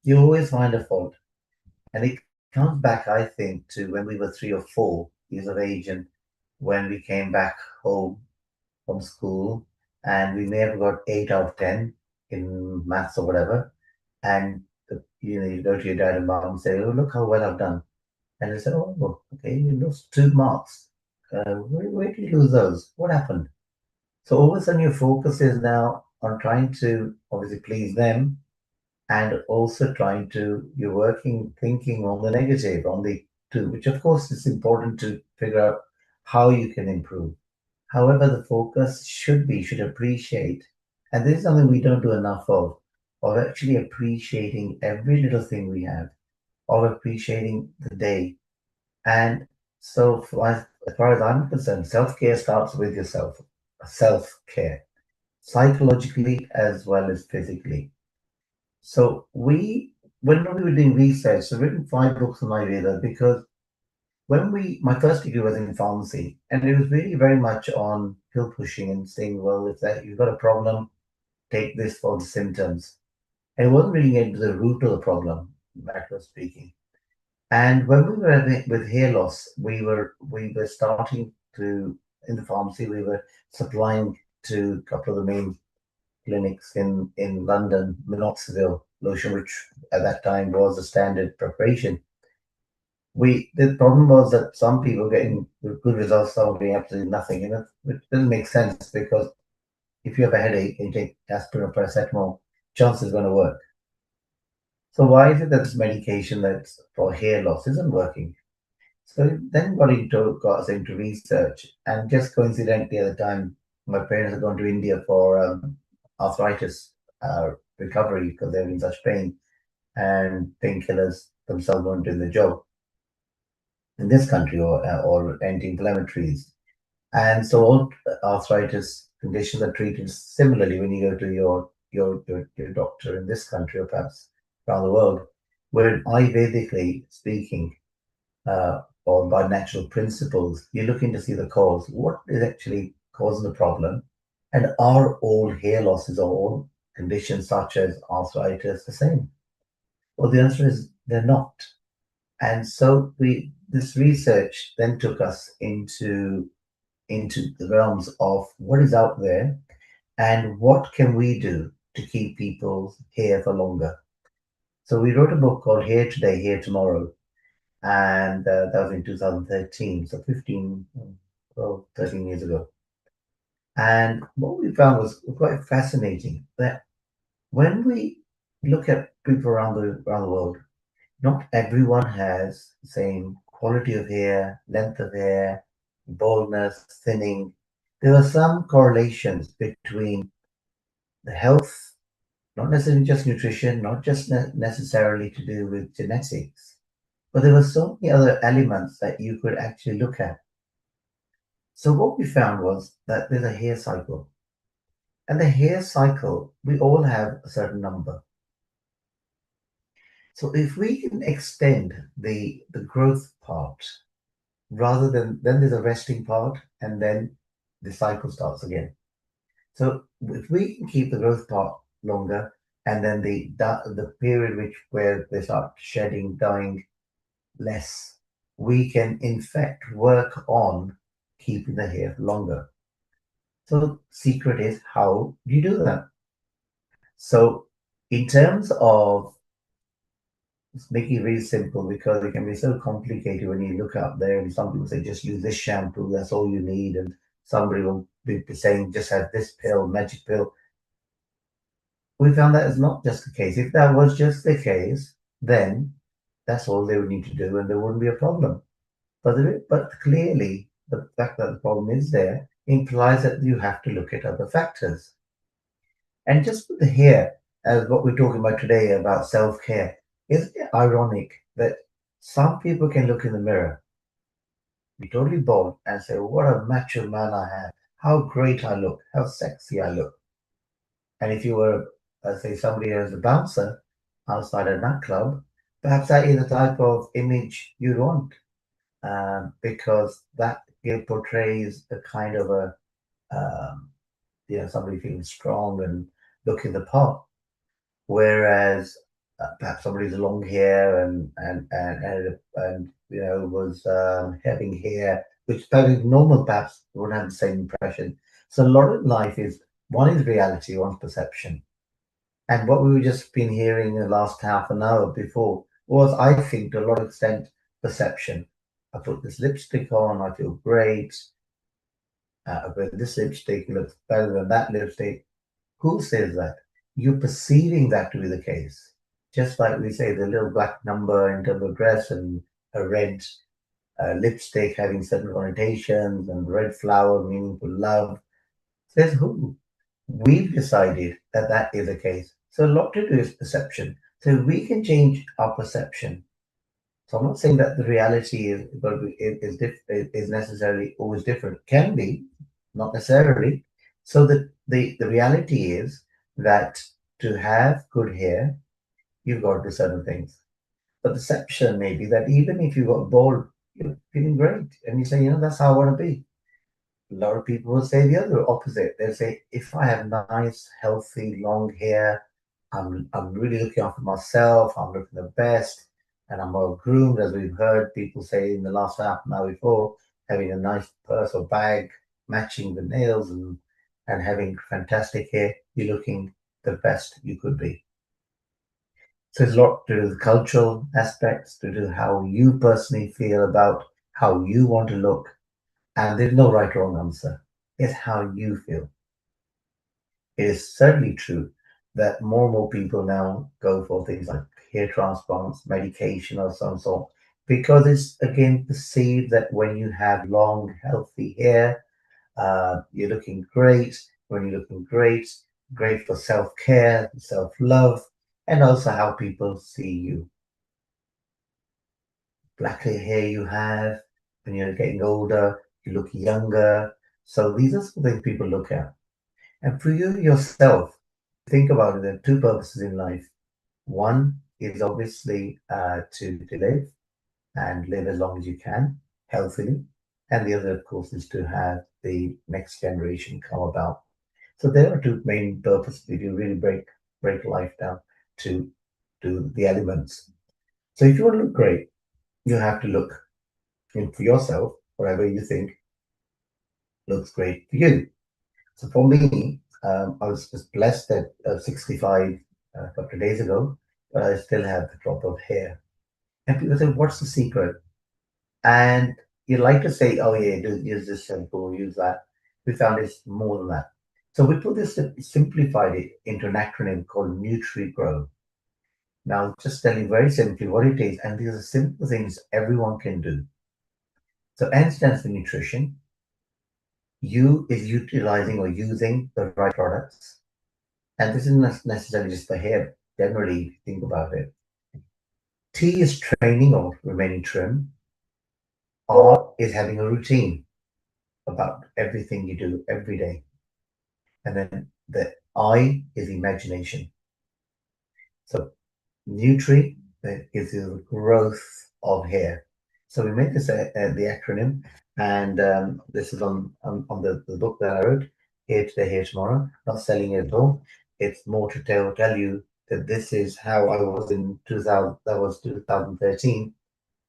You always find a fault. And it comes back, I think, to when we were 3 or 4 years of age, and when we came back home from school, and we may have got 8 out of 10 in maths or whatever. And you go to your dad and mom and say, "Oh, look how well I've done." And they say, "Oh, okay, you lost 2 marks. Where did you lose those? What happened?" So all of a sudden your focus is now on trying to obviously please them, and also you're thinking on the negative, on the two, which of course is important to figure out how you can improve. However, the focus should appreciate, and this is something we don't do enough of actually appreciating every little thing we have, of appreciating the day. And so, as far as I'm concerned, self-care starts with yourself, self-care, psychologically as well as physically. So when we were doing research, I've written 5 books on Ayurveda because my first degree was in pharmacy, and it was really very much on pill pushing and saying, well, if that you've got a problem, take this for the symptoms. And it wasn't really getting to the root of the problem, macro speaking. And when we were with hair loss, we were starting to in the pharmacy. We were supplying to a couple of the main clinics in London, minoxidil lotion, which at that time was a standard preparation. The problem was that some people getting good results, some getting absolutely nothing. It doesn't make sense because if you have a headache and you take aspirin or paracetamol, chances going to work. So why is it that this medication that's for hair loss isn't working? So then got us into research, and just coincidentally at the time, my parents had gone to India for arthritis recovery because they were in such pain, and painkillers themselves weren't doing the job in this country, or anti-inflammatories. And so all arthritis conditions are treated similarly when you go to your doctor in this country or perhaps around the world, where Ayurvedically speaking, or by natural principles, you're looking to see the cause. What is actually causing the problem? And are all hair losses or all conditions such as arthritis the same? Well, the answer is they're not. And so this research then took us into the realms of what is out there and what can we do to keep people's hair for longer. So we wrote a book called Hair Today, Hair Tomorrow, and that was in 2013, so 13 years ago. And what we found was quite fascinating that when we look at people around the world, not everyone has the same quality of hair, length of hair, baldness, thinning. There are some correlations between the health, not necessarily just nutrition, not just necessarily to do with genetics, but there were so many other elements that you could actually look at. So what we found was that there's a hair cycle. And the hair cycle, we all have a certain number. So if we can extend the growth part, rather than then there's a resting part, and then the cycle starts again. So if we can keep the growth part longer, and then the period where they start shedding, dying less, we can in fact work on keeping the hair longer. So secret is, how do you do that? So in terms of making it really simple, because it can be so complicated when you look out there and some people say just use this shampoo, that's all you need, and somebody will be saying just have this pill, magic pill. We found that is not just the case. If that was just the case, then that's all they would need to do and there wouldn't be a problem. But clearly the fact that the problem is there implies that you have to look at other factors. And just with the hair, as what we're talking about today about self-care, isn't it ironic that some people can look in the mirror, be totally bald, and say, what a macho man I have, how great I look, how sexy I look. And if you were, say, somebody as a bouncer outside a nightclub, perhaps that is the type of image you'd want, because that portrays a kind of somebody feeling strong and looking the part. Whereas perhaps somebody's long hair and was having hair which perhaps normal perhaps wouldn't have the same impression. So a lot of life is, one is reality, one's perception. And what we were just been hearing in the last half an hour before was, I think, to a lot of extent, perception. I put this lipstick on, I feel great. I wear this lipstick, looks better than that lipstick. Who says that? You're perceiving that to be the case. Just like we say the little black number in terms of dress, and a red lipstick having certain connotations, and red flower meaning for love. Says who? We've decided that that is the case. So a lot to do is perception. So we can change our perception. So I'm not saying that the reality is necessarily always different. Can be, not necessarily. So the reality is that to have good hair, you've got to do certain things. The perception may be that even if you've got bald, you're feeling great. And you say, that's how I want to be. A lot of people will say the other opposite. They'll say, if I have nice, healthy, long hair, I'm really looking after myself, I'm looking the best, and I'm well groomed, as we've heard people say in the last half an hour before, having a nice purse or bag, matching the nails and having fantastic hair, you're looking the best you could be. So it's a lot to do with cultural aspects, to do how you personally feel about how you want to look. And there's no right or wrong answer. It's how you feel. It is certainly true that more and more people now go for things like hair transplants, medication of some sort, because it's again perceived that when you have long, healthy hair, you're looking great. When you're looking great, great for self care, self love, and also how people see you. Blacker hair you have, when you're getting older, you look younger. So these are some things people look at. And for you yourself, think about it. There are two purposes in life. One is obviously to live and live as long as you can, healthily. And the other, of course, is to have the next generation come about. So there are two main purposes if you really break life down to the elements. So if you want to look great, you have to look for yourself, whatever you think looks great for you. So for me, I was just blessed that 65 a couple of days ago, but I still have the drop of hair. And people say, what's the secret? And you like to say, oh yeah, use this shampoo, use that. We found it's more than that. So we put this, simplified it into an acronym called NutriGrow. Now, just telling very simply what it is, and these are simple things everyone can do. So N stands for nutrition. U is utilizing or using the right products. And this isn't necessarily just for hair, generally, if you think about it. T is training or remaining trim. R is having a routine about everything you do every day. And then the I is imagination. So Nutri, that gives you the growth of hair. So we made this the acronym, and this is on the book that I wrote, Here Today, Here Tomorrow. Not selling it at all. It's more to tell you that this is how I was in 2000. That was 2013,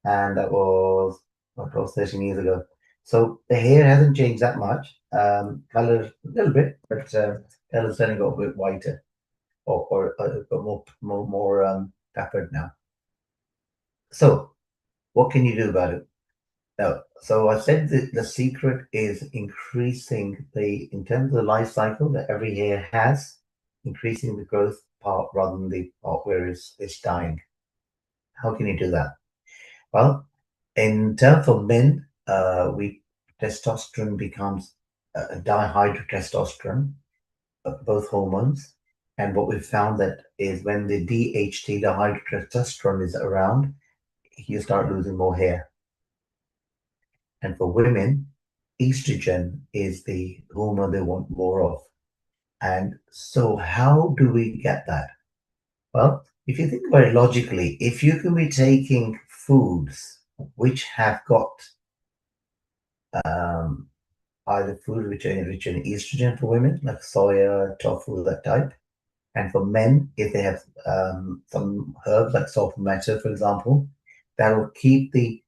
and that was what was 13 years ago. So the hair hasn't changed that much. Color a little bit, but color's certainly got a bit whiter or more peppered now. So what can you do about it? Now, so I said that the secret is increasing in terms of the life cycle that every hair has, increasing the growth part rather than the part where it's dying. How can you do that? Well, in terms of men, testosterone becomes dihydrotestosterone, both hormones. And what we've found that is when the DHT, dihydrotestosterone, is around, you start losing more hair. And for women, estrogen is the hormone they want more of. And so, how do we get that? Well, if you think about it logically, if you can be taking foods which have got either food which are rich in estrogen for women, like soya, tofu, that type, and for men, if they have some herbs like sulfur, for example, that will keep the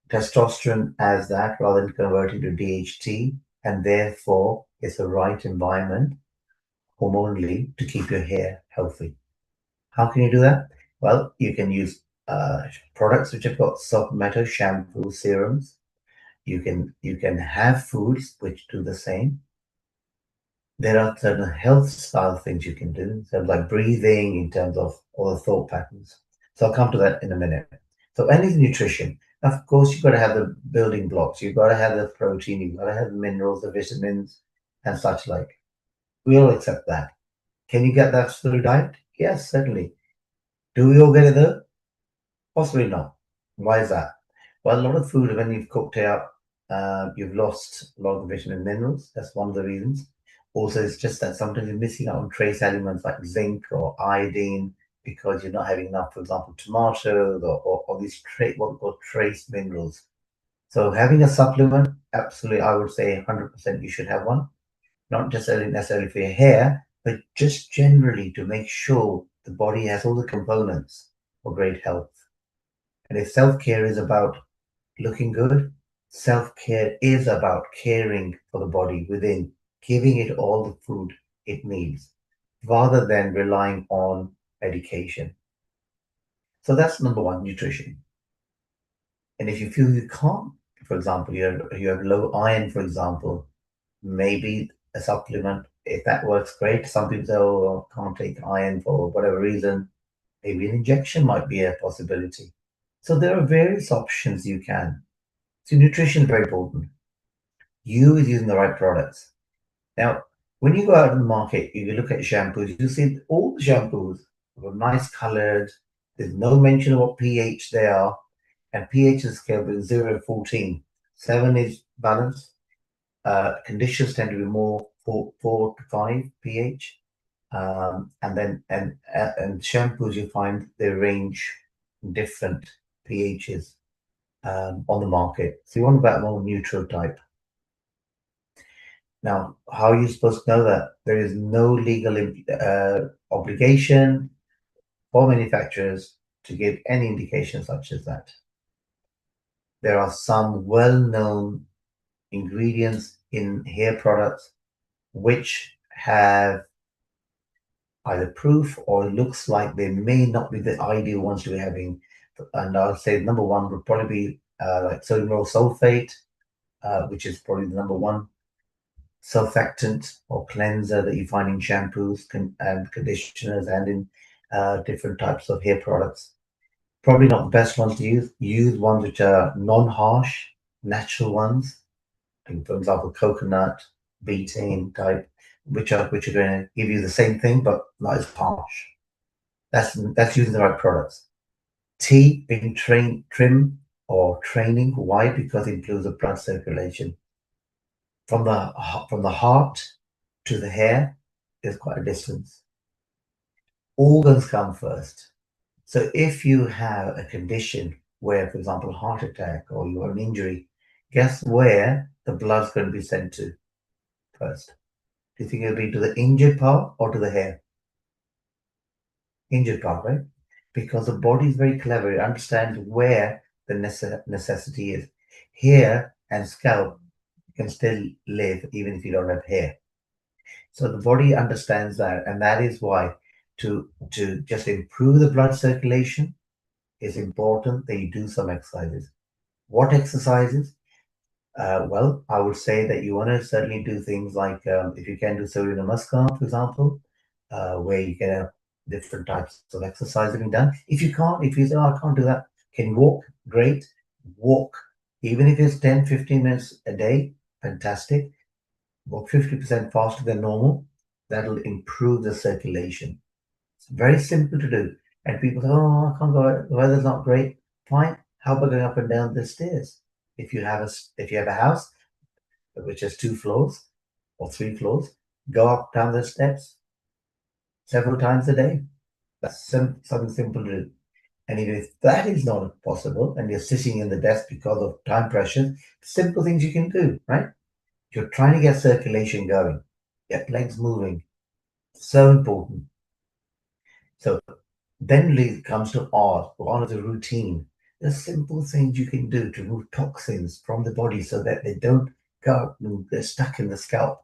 testosterone as that rather than converting to DHT, and therefore it's the right environment hormonally to keep your hair healthy. How can you do that? Well, you can use products which have got sulfur shampoo, serums. You can have foods which do the same. There are certain health style things you can do, so like breathing, in terms of all the thought patterns. So I'll come to that in a minute. So any nutrition, of course, you've got to have the building blocks. You've got to have the protein. You've got to have the minerals, the vitamins, and such like. We all accept that. Can you get that through diet? Yes, certainly. Do we all get it though? Possibly not. Why is that? Well, a lot of food, when you've cooked it up, you've lost a lot of the vitamin and minerals. That's one of the reasons. Also, it's just that sometimes you're missing out on trace elements like zinc or iodine because you're not having enough, for example, tomatoes or these what we call trace minerals. So having a supplement, absolutely, I would say 100% you should have one. Not necessarily for your hair, but just generally to make sure the body has all the components for great health. And if self-care is about looking good, self-care is about caring for the body within, giving it all the food it needs, rather than relying on medication. So that's number one, nutrition. And if you feel you can't, for example, you have low iron, for example, maybe a supplement, if that works, great. Some people say, oh, I can't take iron for whatever reason. Maybe an injection might be a possibility. So there are various options you can. So nutrition is very important. You is using the right products. Now, when you go out in the market, you look at shampoos, you see all the shampoos are nice colored. There's no mention of what pH they are. And pH is scale between 0 and 14. 7 is balanced. Conditions tend to be more 4 to 5 pH. And shampoos, you find they range different pHs on the market. So you want about more neutral type. Now, how are you supposed to know that? There is no legal obligation for manufacturers to give any indication such as that. There are some well-known ingredients in hair products which have either proof or looks like they may not be the ideal ones to be having. And I'll say number one would probably be like sodium lauryl sulfate, which is probably the number one surfactant or cleanser that you find in shampoos and conditioners and in different types of hair products. Probably not the best ones to use. Use ones which are non-harsh, natural ones. For example, coconut, betaine type, which are going to give you the same thing but not as harsh. That's using the right products. Tea being trim or training. Why? Because it improves the blood circulation. From the heart to the hair is quite a distance. Organs come first. So if you have a condition where, for example, heart attack or you have an injury, guess where the blood's going to be sent to first? Do you think it'll be to the injured part or to the hair? Injured part, right? Because the body is very clever. It understands where the necessity is. Hair and scalp can still live even if you don't have hair. So the body understands that, and that is why to just improve the blood circulation is important that you do some exercises. What exercises? Well, I would say that you want to certainly do things like if you can do Surya Namaskar, for example, where you can have different types of exercise being done. If you can't, if you say, oh, I can't do that, can you walk? Great. Walk. Even if it's 10, 15 minutes a day, fantastic. Walk 50% faster than normal. That'll improve the circulation. It's very simple to do. And people say, oh, I can't go, the weather's not great. Fine. How about going up and down the stairs? If you have a house which has 2 floors or 3 floors, go up down the steps several times a day. That's something simple to do. And if that is not possible and you're sitting in the desk because of time pressure, simple things you can do, right? You're trying to get circulation going, get legs moving. So important. So then it comes to R. R is a routine. There's simple things you can do to remove toxins from the body so that they don't go out and they're stuck in the scalp.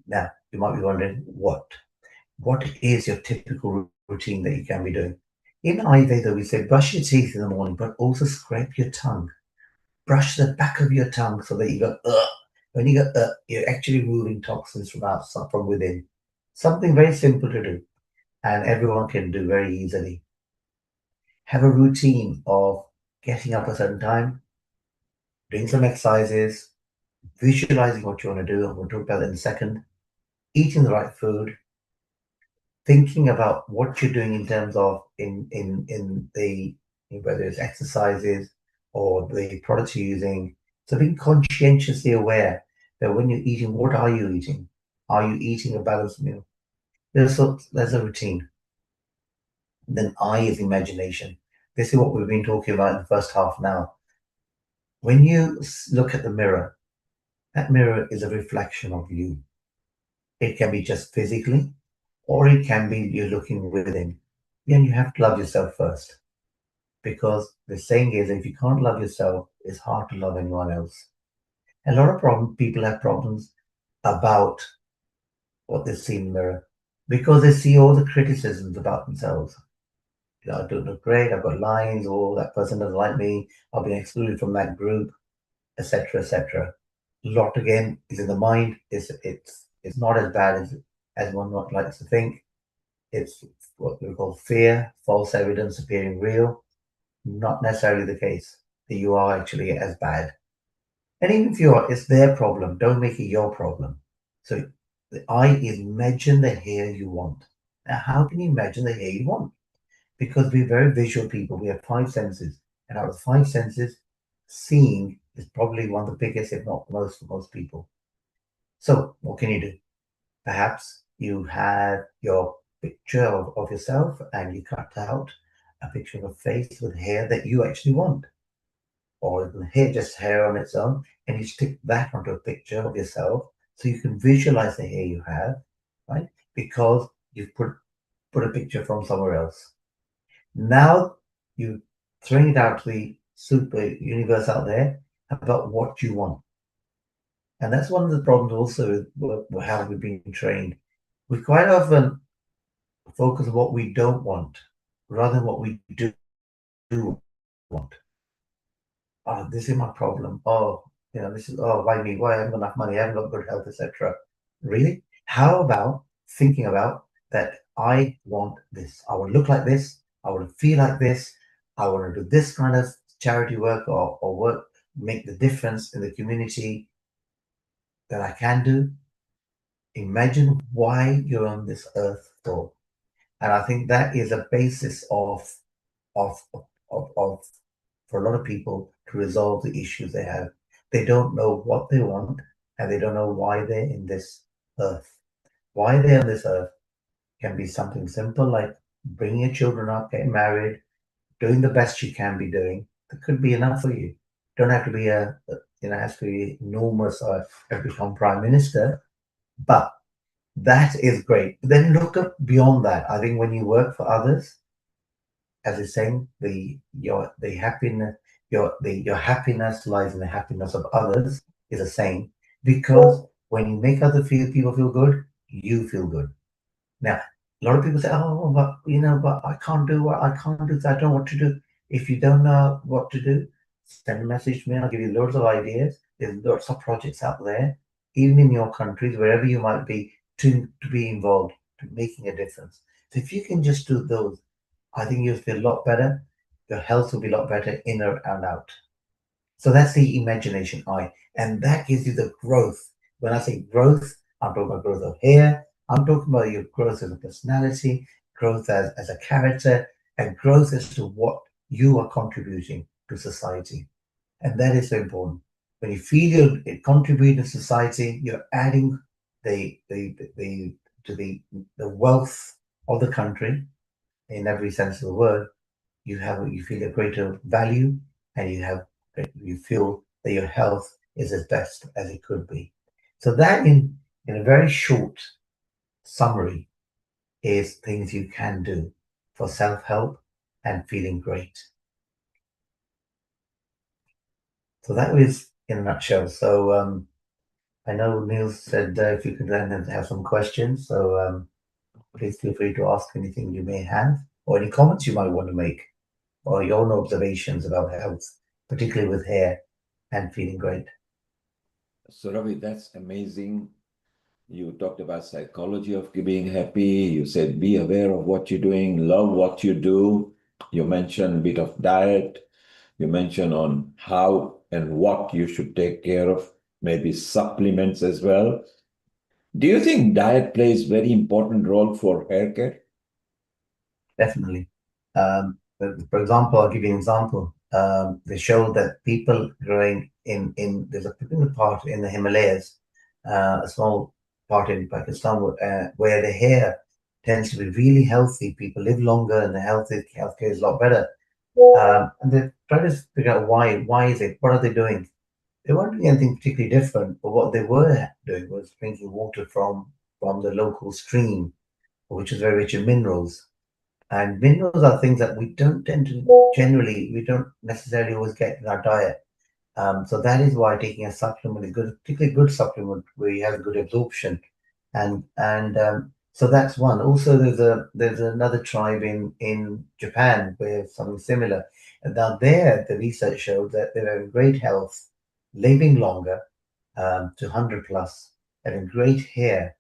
Now, you might be wondering, what is your typical routine that you can be doing? In Ayurveda, we say brush your teeth in the morning, but also scrape your tongue. Brush the back of your tongue so that you go, ugh. When you go, you're actually removing toxins from outside, from within. Something very simple to do, and everyone can do very easily. Have a routine of getting up a certain time, doing some exercises, visualizing what you want to do. I'm going to talk about that in a second. Eating the right food, thinking about what you're doing in terms of in the whether it's exercises or the products you're using. So being conscientiously aware that when you're eating, what are you eating? Are you eating a balanced meal? There's a routine. Then I is imagination. This is what we've been talking about in the first half now. When you look at the mirror, that mirror is a reflection of you. It can be just physically, or it can be you looking within. Then you have to love yourself first. Because the saying is, if you can't love yourself, it's hard to love anyone else. A lot of people have problems about what they see in the mirror because they see all the criticisms about themselves. I don't look great, I've got lines, or that person doesn't like me, I've been excluded from that group, etc., etc. A lot again is in the mind. It's not as bad as one might likes to think. It's what we call fear, false evidence appearing real. Not necessarily the case that you are actually as bad. And even if you are, it's their problem. Don't make it your problem. So the I is imagine the hair you want. Now, how can you imagine the hair you want? Because we're very visual people. We have five senses. And out of five senses, seeing is probably one of the biggest, if not most, for most people. So what can you do? Perhaps you have your picture of yourself and you cut out a picture of a face with hair that you actually want. Or hair, just hair on its own, and you stick that onto a picture of yourself so you can visualize the hair you have, right? Because you've put a picture from somewhere else. Now you throwing it out to the super universe out there about what you want. And that's one of the problems also with how we've been trained. We quite often focus on what we don't want rather than what we do want. Oh, this is my problem. Oh, this is, oh, why me? Why I haven't got enough money? I haven't got good health, etc. Really? How about thinking about that? I want this. I want to look like this. I want to feel like this. I want to do this kind of charity work or work, make the difference in the community that I can do. Imagine why you're on this earth for. And I think that is a basis of, of for a lot of people to resolve the issues they have. They don't know what they want and they don't know why they're in this earth. Why they're on this earth can be something simple like bringing your children up, getting married, doing the best you can be doing. That could be enough for you. Don't have to be has to be enormous or have to become prime minister, but that is great. But then look up beyond that. I think when you work for others, as it's saying, your happiness lies in the happiness of others is the same. Because when you make other people feel good, you feel good. Now, a lot of people say, "Oh, but I can't do what I can't do. I don't know what to do." If you don't know what to do, send a message to me. I'll give you loads of ideas. There's lots of projects out there, even in your countries, wherever you might be, to be involved, to making a difference. So if you can just do those, I think you'll feel a lot better. Your health will be a lot better inner and out. So that's the imagination eye. And that gives you the growth. When I say growth, I'm talking about growth of hair. I'm talking about your growth as a personality, growth as a character, and growth as to what you are contributing to society. And that is so important. When you feel you're contributing to society, you're adding the to the wealth of the country in every sense of the word. You feel a greater value, and you feel that your health is as best as it could be. So that in a very short summary is things you can do for self-help and feeling great. So that was in a nutshell. So I know Neil said if you could then have some questions. So please feel free to ask anything you may have or any comments you might want to make or your own observations about health, particularly with hair and feeling great. So Ravi, that's amazing. You talked about psychology of being happy. You said be aware of what you're doing, love what you do. You mentioned a bit of diet. You mentioned on how and what you should take care of, maybe supplements as well. Do you think diet plays very important role for hair care? Definitely. For example, I'll give you an example. They show that people growing in there's a particular part in the Himalayas, a small part in Pakistan, where the hair tends to be really healthy. People live longer, and the healthcare is a lot better. And they try to figure out why. Why is it? What are they doing? They weren't doing anything particularly different, but what they were doing was drinking water from the local stream, which is very rich in minerals. And minerals are things that we don't tend to generally, we don't necessarily always get in our diet. So that is why taking a supplement is good, particularly good supplement where you have a good absorption, and so that's one. Also, there's another tribe in Japan where something similar. And now there, the research showed that they're having great health, living longer, to 100 plus, having great hair.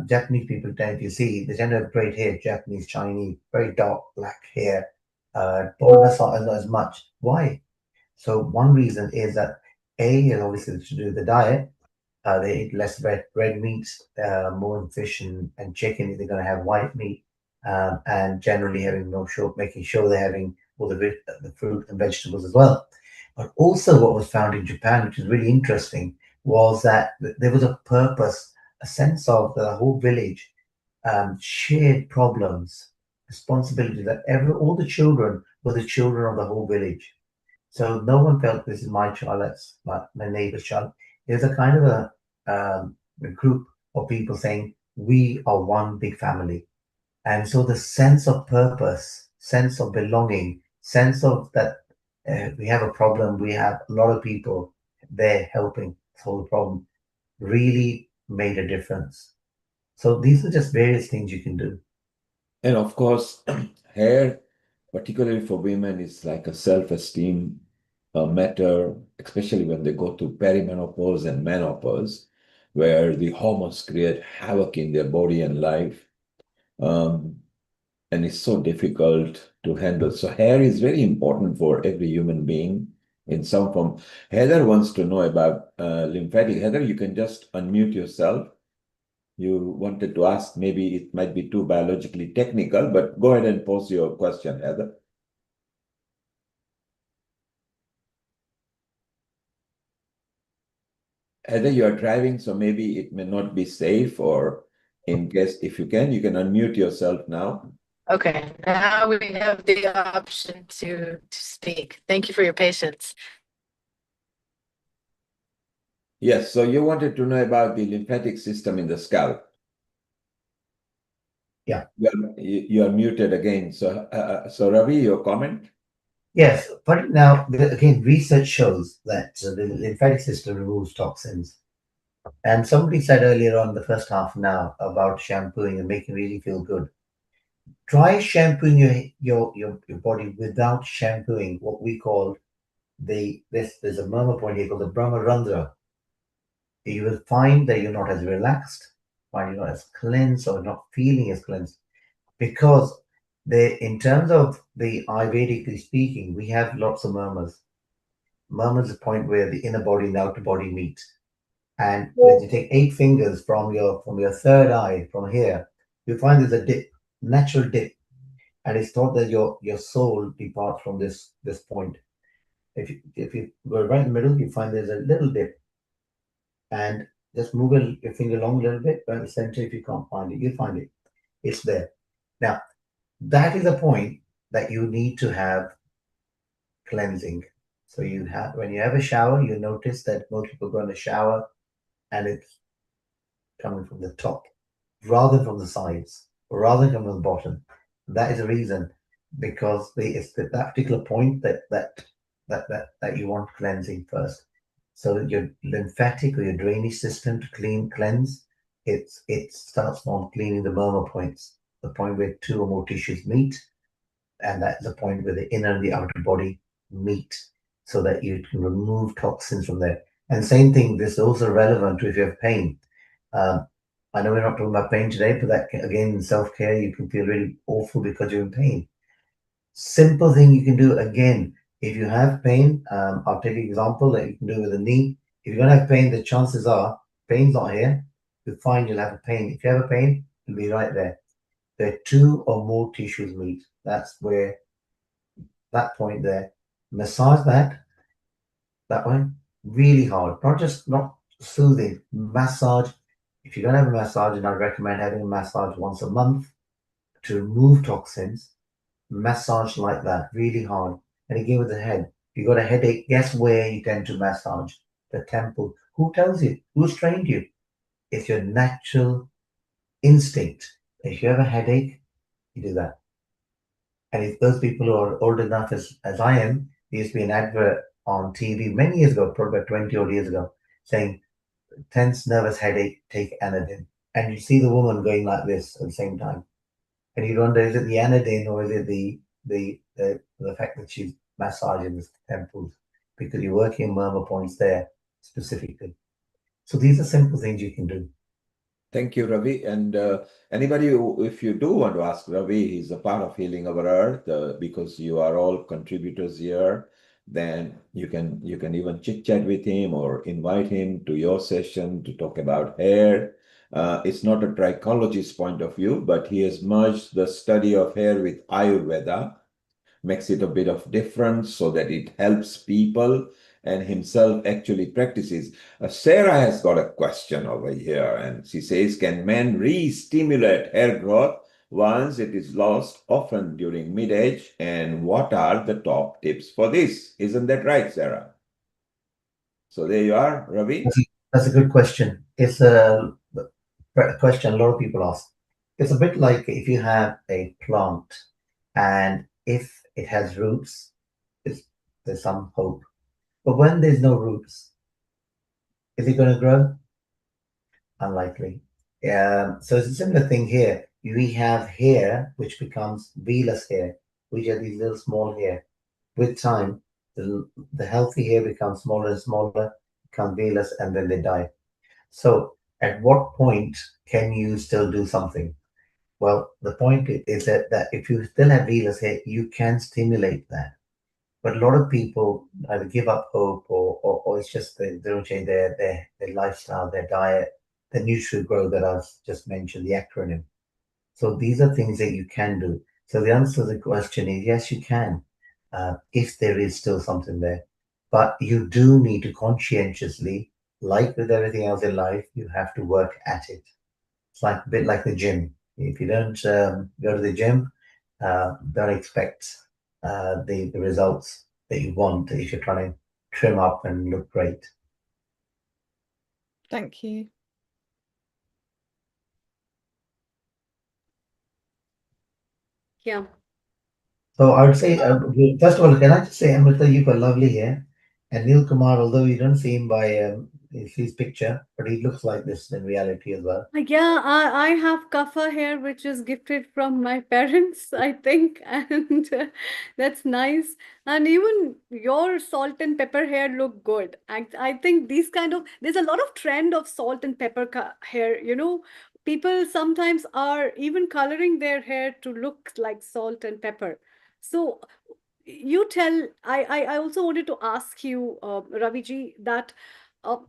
Japanese people tend, if you see, they tend to have great hair. Japanese, Chinese, very dark black hair. Baldness not as much. Why? So one reason is that A is obviously to do with the diet. They eat less red meats, more fish and chicken. If they're going to have white meat, and generally having no sure, making sure they're having all the fruit and vegetables as well. But also, what was found in Japan, which is really interesting, was that there was a purpose, a sense of the whole village shared problems, responsibility that all the children were the children of the whole village. So no one felt this is my child, that's my neighbor's child. There's a kind of a group of people saying, we are one big family. And so the sense of purpose, sense of belonging, sense of that we have a problem, we have a lot of people there helping solve the problem, really made a difference. So these are just various things you can do. And of course, hair, particularly for women, is like a self-esteem matter, especially when they go through perimenopause and menopause, where the hormones create havoc in their body and life. And it's so difficult to handle. So hair is very important for every human being in some form. Heather wants to know about lymphatic. Heather, you can just unmute yourself. You wanted to ask, maybe it might be too biologically technical, but go ahead and pose your question, Heather. Heather, you are driving, so maybe it may not be safe, or in case, if you can unmute yourself now. Okay, now we have the option to speak. Thank you for your patience. Yes, so you wanted to know about the lymphatic system in the scalp. Yeah. You are muted again. So, Ravi, your comment? Yes, but now again, research shows that the lymphatic system removes toxins. And somebody said earlier on the first half now about shampooing and making really feel good. Try shampooing your body without shampooing what we call there's a murmur point here called the Brahmarandra. You will find that you're not as relaxed, find you're not as cleansed or not feeling as cleansed. Because in terms of the Ayurvedically speaking, we have lots of murmurs. Murmurs is a point where the inner body and the outer body meet. And when you take 8 fingers from your third eye, from here, you find there's a dip, natural dip. And it's thought that your soul departs from this point. If you go right in the middle, you find there's a little dip. And just move your finger along a little bit, right in the center. If you can't find it, you'll find it. It's there. Now, that is a point that you need to have cleansing. So when you have a shower, you notice that most people go in the shower and it's coming from the top rather from the sides, rather than from the bottom. That is the reason, because it's that particular point that you want cleansing first. So your lymphatic or your drainage system to cleanse, it starts from cleaning the murmur points, the point where 2 or more tissues meet, and that's the point where the inner and the outer body meet, so that you can remove toxins from there. And same thing, this is also relevant to if you have pain. I know we're not talking about pain today, but that again, in self-care, you can feel really awful because you're in pain. Simple thing you can do again, if you have pain, I'll take an example that you can do with a knee. If you're gonna have pain, the chances are pain's not here. You'll find you'll have a pain. If you have a pain, it'll be right there. There are 2 or more tissues meet. That's where that point there. Massage that one really hard, not soothing. Massage. If you're gonna have a massage, and I recommend having a massage once a month, to remove toxins, massage like that really hard. And again with the head, if you got a headache, guess where you tend to massage? The temple. Who tells you? Who's trained you? It's your natural instinct. If you have a headache, you do that. And if those people who are old enough as I am, there used to be an advert on TV many years ago, probably about 20 odd years ago, saying, tense, nervous headache, take Anodin. And you see the woman going like this at the same time. And you wonder, is it the Anodin or is it the fact that she's massaging the temples? Because you're working murmur points there specifically. So these are simple things you can do. Thank you, Ravi. And anybody, if you do want to ask Ravi, he's a part of Healing Our Earth because you are all contributors here. Then you can even chit chat with him or invite him to your session to talk about hair. It's not a trichologist point of view, but he has merged the study of hair with Ayurveda, makes it a bit of difference so that it helps people and himself actually practices. Sarah has got a question over here, and she says, can men re-stimulate hair growth once it is lost, often during mid-age? And what are the top tips for this? Isn't that right, Sarah? So there you are, Ravi. That's a good question. It's a question a lot of people ask. It's a bit like if you have a plant and if it has roots, there's some hope. But when there's no roots, is it going to grow? Unlikely. So it's a similar thing here. We have hair which becomes vellus hair, which are these little small hair. With time, the healthy hair becomes smaller and smaller, become vellus, and then they die. So at what point can you still do something? Well, the point is that if you still have vellus hair, you can stimulate that. But a lot of people either give up hope or it's just they don't change their lifestyle, their diet, the nutrient growth that I've just mentioned, the acronym. So these are things that you can do. So the answer to the question is yes, you can, if there is still something there. But you do need to conscientiously, like with everything else in life, you have to work at it. It's like a bit like the gym. If you don't go to the gym, don't expect the results that you want if you're trying to trim up and look great. Thank you. Yeah. So I would say, first of all, can I just say, Amrita, you've got lovely hair. And Neil Kumar, although you don't see him by his picture, but he looks like this in reality as well. Yeah, I have kapha hair, which is gifted from my parents, I think, and that's nice. And even your salt and pepper hair look good. I think these kind of, there's a lot of trend of salt and pepper hair, you know. People sometimes are even coloring their hair to look like salt and pepper. So you tell, I also wanted to ask you, Raviji, that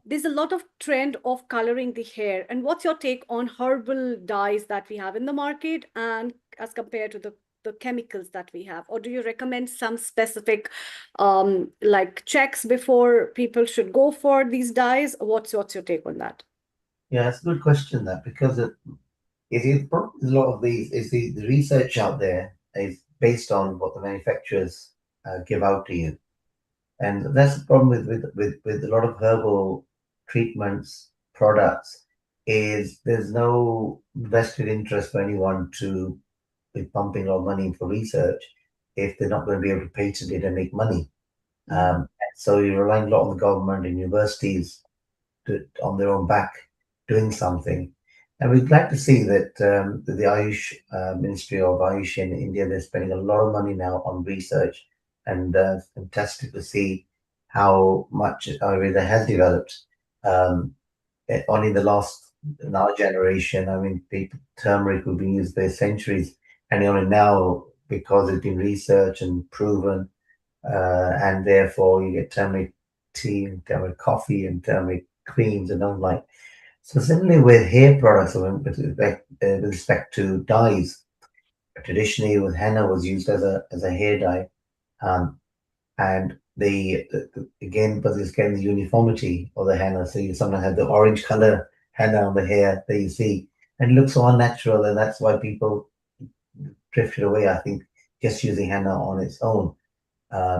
there's a lot of trend of coloring the hair. And what's your take on herbal dyes that we have in the market and as compared to the chemicals that we have? Or do you recommend some specific like checks before people should go for these dyes? What's your take on that? Yeah, it's a good question, that, because a lot of these is the research out there is based on what the manufacturers give out to you. And that's the problem with a lot of herbal treatments, products, is there's no vested interest for anyone to be pumping a lot of money for research if they're not going to be able to patent it and make money. So you're relying a lot on the government and universities on their own back doing something. And we're glad to see that the Ayush Ministry of Ayush in India, they're spending a lot of money now on research, and fantastic to see how much Ayurveda has developed. Only in our generation, I mean, turmeric has been used for centuries, and only now, because it's been researched and proven, and therefore you get turmeric tea and turmeric coffee and turmeric creams and all like. So similarly with hair products, with respect to dyes, traditionally with henna was used as a hair dye, and again, but it's getting the uniformity of the henna. So you sometimes have the orange color henna on the hair that you see, and it looks so unnatural, and that's why people drifted away. I think just using henna on its own,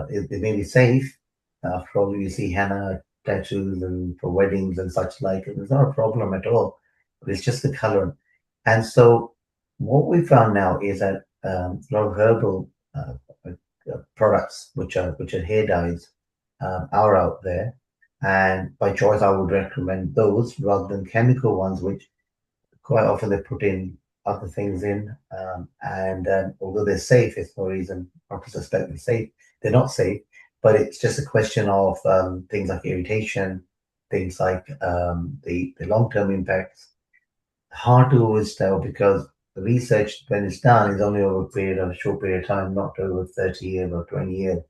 it may be safe. After all, you see henna tattoos and for weddings and such like, and it's not a problem at all. But it's just the color. And so, what we found now is that a lot of herbal products, which are hair dyes, are out there. And by choice, I would recommend those rather than chemical ones, which quite often they put in other things in. And although they're safe, it's no reason not to suspect they're safe. They're not safe, but it's just a question of things like irritation, things like the long term impacts. Hard to always tell because the research, when it's done, is only over a short period of time, not over 30 years or 20 years.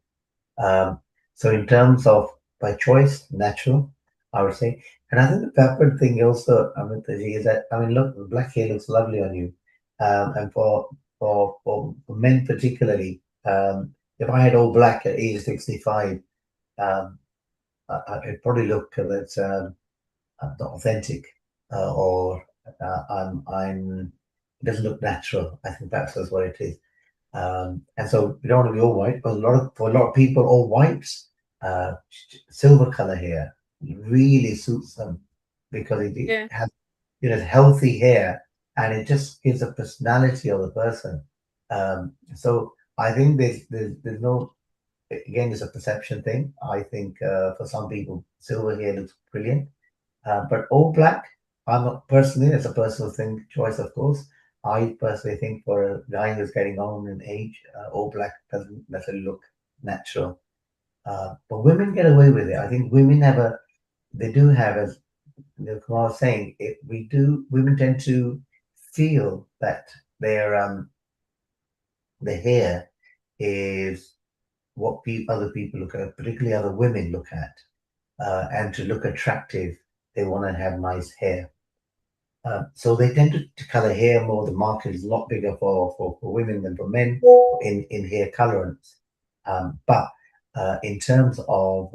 So in terms of by choice, natural, I would say. And I think the peppered thing also, Amritaji, is that look, the black hair looks lovely on you, and for men particularly, if I had all black at age 65, um, I'd probably look that's not authentic, or I'm it doesn't look natural. I think that's what it is. And so we don't want to be all white, but for a lot of people, all whites, silver color hair really suits them because it Yeah. has healthy hair and it just gives a personality of the person. So I think there's no, again, it's a perception thing. I think for some people, silver hair looks brilliant, but all black, I'm not personally, it's a personal thing, choice, of course. I personally think for a guy who's getting on in age, all black doesn't necessarily look natural. But women get away with it. I think women they do have, as Kumar was saying, women tend to feel that their hair is what other people look at, particularly other women look at. And to look attractive, they want to have nice hair. So they tend to color hair more. The market is a lot bigger for women than for men in hair colorants. But in terms of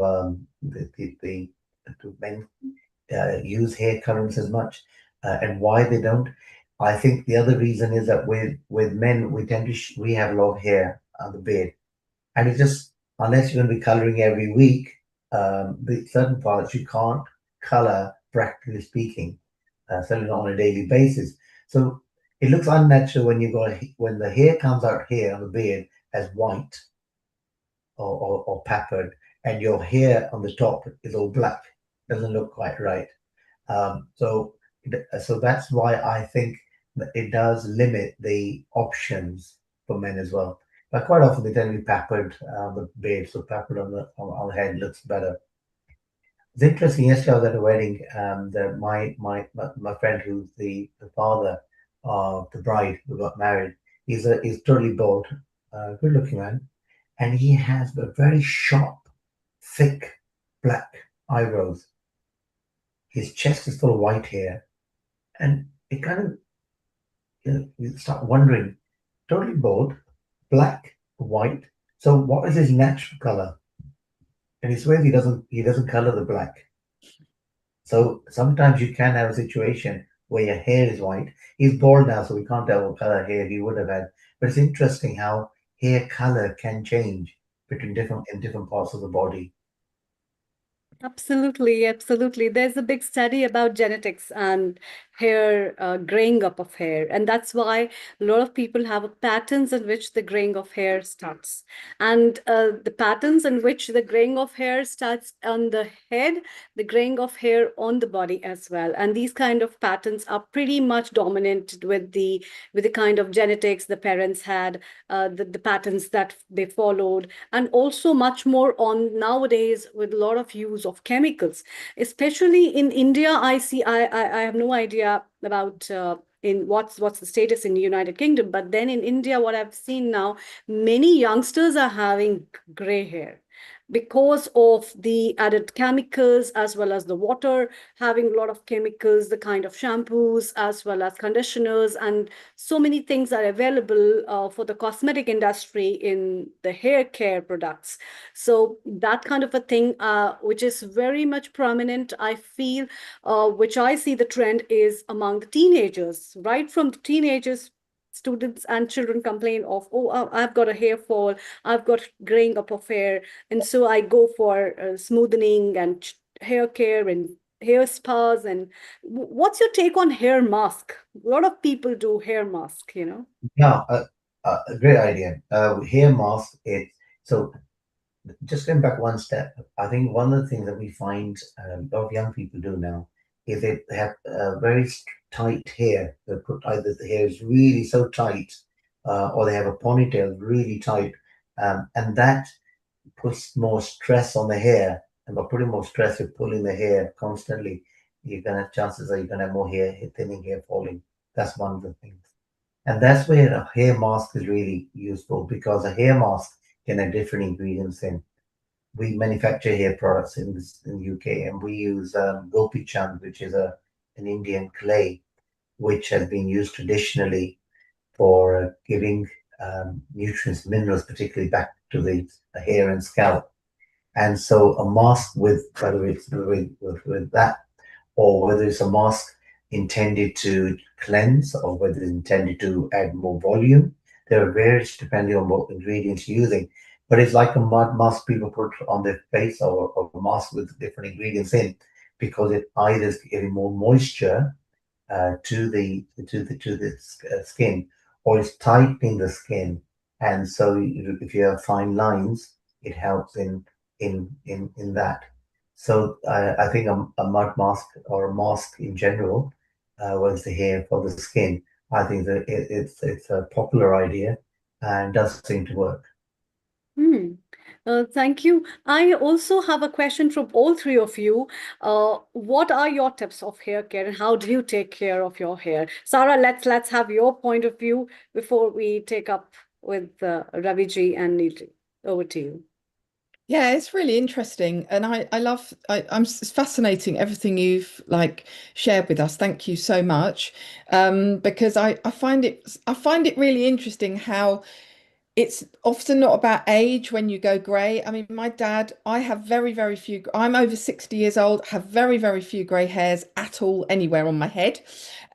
do men use hair colorants as much, and why they don't, I think the other reason is that with men we tend to we have a lot of hair on the beard, and it just, unless you're going to be coloring every week, the certain parts you can't color, practically speaking, certainly not on a daily basis. So it looks unnatural when the hair comes out here on the beard as white or peppered, and your hair on the top is all black. Doesn't look quite right. So that's why I think that it does limit the options for men as well. But quite often they tend to be peppered the beard, so peppered on the head looks better. It's interesting. Yesterday I was at a wedding. My friend, who's the father of the bride who got married, he's totally bald, good looking man, and he has a very sharp, thick black eyebrows. His chest is full of white hair, and it kind of, you start wondering, totally bald, black, white. So what is his natural color? And he swears he doesn't color the black. So sometimes you can have a situation where your hair is white. He's bald now, so we can't tell what color hair he would have had. But it's interesting how hair color can change between different parts of the body. Absolutely, absolutely. There's a big study about genetics and hair, graying up of hair. And that's why a lot of people have patterns in which the graying of hair starts. And the patterns in which the graying of hair starts on the head, the graying of hair on the body as well. And these kind of patterns are pretty much dominant with the kind of genetics the parents had, the patterns that they followed, and also much more on nowadays with a lot of use of chemicals, especially in India. I have no idea about in what's the status in the United Kingdom, but then in India, what I've seen now, many youngsters are having gray hair because of the added chemicals, as well as the water having a lot of chemicals, the kind of shampoos as well as conditioners, and so many things are available for the cosmetic industry in the hair care products. So that kind of a thing, which is very much prominent, I feel, which I see the trend is among the teenagers, right from the teenagers students and children complain of, oh, I've got a hair fall, I've got graying up of hair, and so I go for smoothing and hair care and hair spas. And what's your take on hair mask? A lot of people do hair mask, you know. Yeah, a great idea. Hair mask. So just going back one step. I think one of the things that we find a lot of young people do now is they have very tight hair. They put either the hair is really so tight, or they have a ponytail really tight, and that puts more stress on the hair. And by putting more stress, you're pulling the hair constantly. You're gonna chances are you're gonna have more hair, thinning hair falling. That's one of the things. And that's where a hair mask is really useful because a hair mask can have different ingredients in. We manufacture hair products in the UK, and we use gopi chand, which is an Indian clay, which has been used traditionally for giving nutrients, minerals, particularly back to the hair and scalp. And so a mask with whether it's with that, or whether it's a mask intended to cleanse, or whether it's intended to add more volume. There are various depending on what ingredients you're using. But it's like a mud mask people put on their face, or a mask with different ingredients in, because it either is giving more moisture to the skin, or it's tightening the skin. And so if you have fine lines, it helps in that. So I think a mud mask or a mask in general, was the hair for the skin. I think that it's a popular idea and does seem to work. Hmm. Thank you. I also have a question from all three of you. What are your tips of hair care, and how do you take care of your hair? Sarah, let's have your point of view before we take up with Raviji and Neelji. Over to you. Yeah, it's really interesting, and I love. It's fascinating everything you've like shared with us. Thank you so much, because I find it really interesting how it's often not about age when you go grey. I mean, my dad, I have very, very few, I'm over 60 years old, have very, very few grey hairs at all anywhere on my head.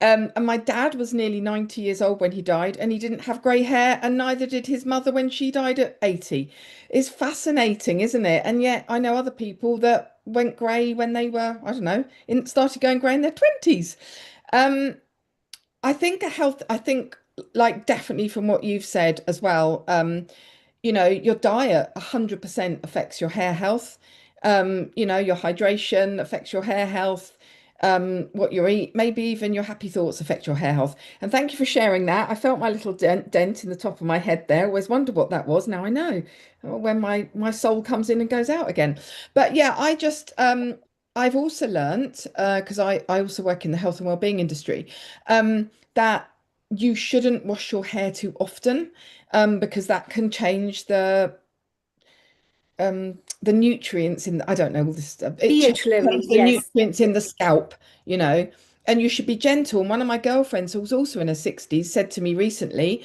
And my dad was nearly 90 years old when he died, and he didn't have grey hair, and neither did his mother when she died at 80. It's fascinating, isn't it? And yet I know other people that went grey when they were, I don't know, started going grey in their 20s. Um, I think like definitely from what you've said as well, you know, your diet 100% affects your hair health. You know, your hydration affects your hair health. What you eat, maybe even your happy thoughts affect your hair health. And thank you for sharing that. I felt my little dent in the top of my head there. Always wondered what that was. Now I know when my soul comes in and goes out again. But yeah, I've also learnt, because I also work in the health and wellbeing industry, that you shouldn't wash your hair too often, because that can change the nutrients in I don't know all this stuff. It pH level, changes the yes. nutrients in the scalp, you know, and you should be gentle. And one of my girlfriends, who was also in her 60s, said to me recently,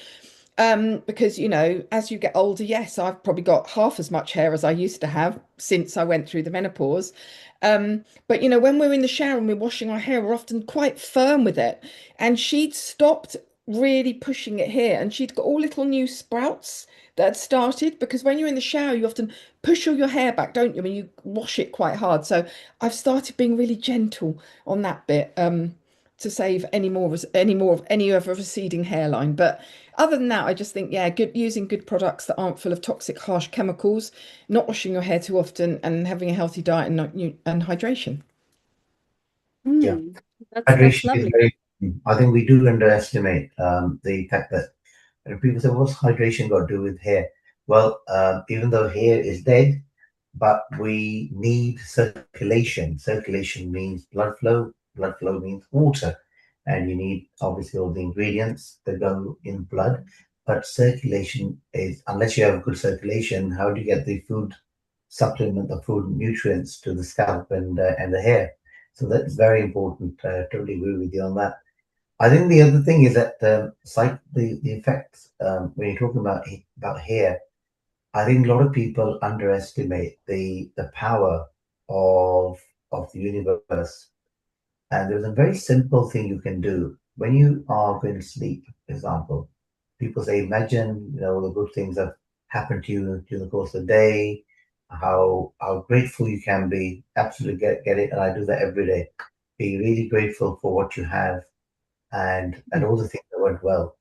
because you know, as you get older, yes, I've probably got half as much hair as I used to have since I went through the menopause. But you know, when we're in the shower and we're washing our hair, we're often quite firm with it. And she'd stopped really pushing it here, and she'd got all little new sprouts that had started, because when you're in the shower, you often push all your hair back, don't you? I mean, you wash it quite hard. So I've started being really gentle on that bit, to save any of a receding hairline. But other than that, I just think, yeah, good using good products that aren't full of toxic, harsh chemicals, not washing your hair too often, and having a healthy diet and hydration. Yeah, Hmm. That's hydration is lovely. very. I think we do underestimate the fact that people say, "What's hydration got to do with hair?" Well, even though hair is dead, but we need circulation. Circulation means blood flow. Blood flow means water, and you need obviously all the ingredients that go in blood. But circulation is, unless you have good circulation, how do you get the food supplement, the food nutrients to the scalp and the hair? So that's very important. Totally agree with you on that. I think the other thing is that the effects, when you're talking about hair, I think a lot of people underestimate the power of the universe. And there's a very simple thing you can do when you are going to sleep, for example. people say, imagine, the good things that happen to you during the course of the day, how grateful you can be. Absolutely get it, and I do that every day. Be really grateful for what you have, and all the things that went well.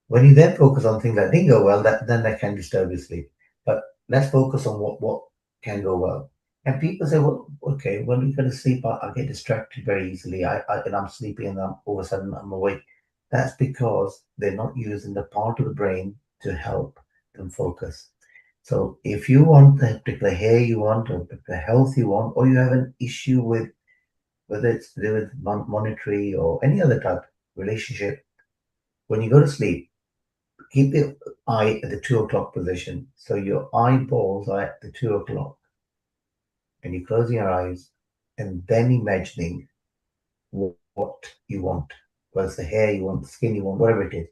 When you then focus on things that didn't go well, that can disturb your sleep. But let's focus on what can go well. And people say, well, okay, when we go to sleep, I get distracted very easily. And I'm sleeping, and all of a sudden I'm awake. That's because they're not using the part of the brain to help them focus. So if you want the particular hair you want, or the health you want, or you have an issue with whether it's to do with monetary or any other type of relationship, when you go to sleep, keep your eye at the 2 o'clock position. So your eyeballs are at the 2 o'clock, and you're closing your eyes and then imagining what you want, whether it's the hair you want, the skin you want, whatever it is,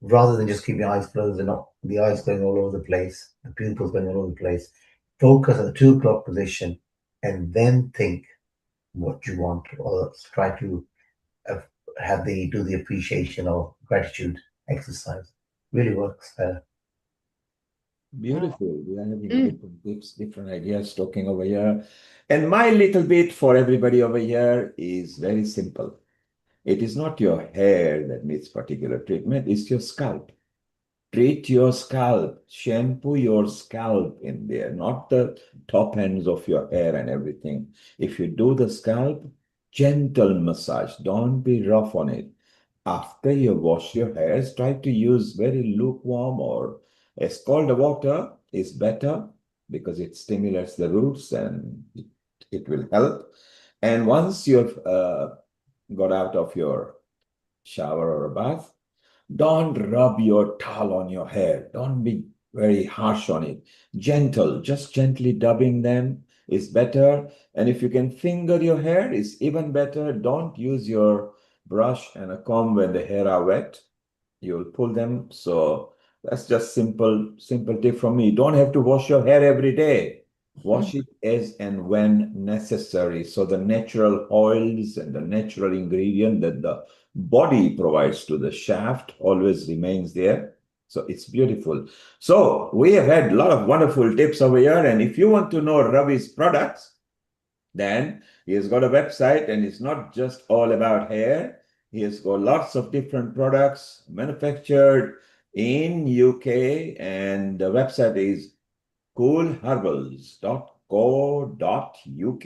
rather than just keep your eyes closed and not the eyes going all over the place, the pupils going all over the place. Focus on the 2 o'clock position and then think what you want, or try to uh, do the appreciation or gratitude exercise. Really works better. Beautiful. We are having different tips, different ideas talking over here. And my little bit for everybody over here is very simple. It is not your hair that needs particular treatment, it's your scalp. Treat your scalp, shampoo your scalp in there, not the top ends of your hair and everything. If you do the scalp, gentle massage, don't be rough on it. After you wash your hairs, try to use very lukewarm or scald water is better because it stimulates the roots and it will help. And once you've got out of your shower or a bath, don't rub your towel on your hair. Don't be very harsh on it. Gentle, just gently dubbing them is better. And if you can finger your hair, is even better. Don't use your brush and a comb when the hair are wet. You'll pull them. So that's just simple tip from me. You don't have to wash your hair every day. Wash it as and when necessary. So the natural oils and the natural ingredient that the body provides to the shaft always remains there. So it's beautiful. So we have had a lot of wonderful tips over here. And if you want to know Ravi's products, then he has got a website, and it's not just all about hair. He has got lots of different products manufactured in UK, and the website is coolherbals.co.uk.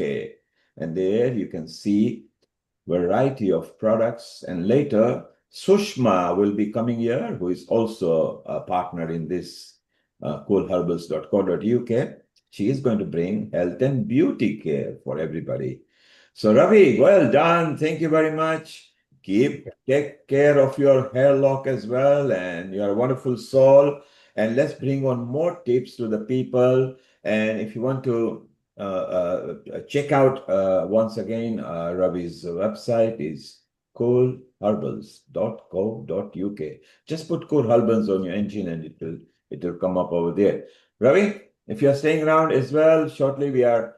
And there you can see variety of products. And later, Sushma will be coming here, who is also a partner in this coolherbals.co.uk. She is going to bring health and beauty care for everybody. So Ravi, well done. Thank you very much. Take care of your hair lock as well, and you're a wonderful soul. And let's bring on more tips to the people. And if you want to check out once again, Ravi's website is coolherbals.co.uk. Just put Cool Herbals on your engine and it will come up over there. Ravi, if you're staying around as well, shortly we are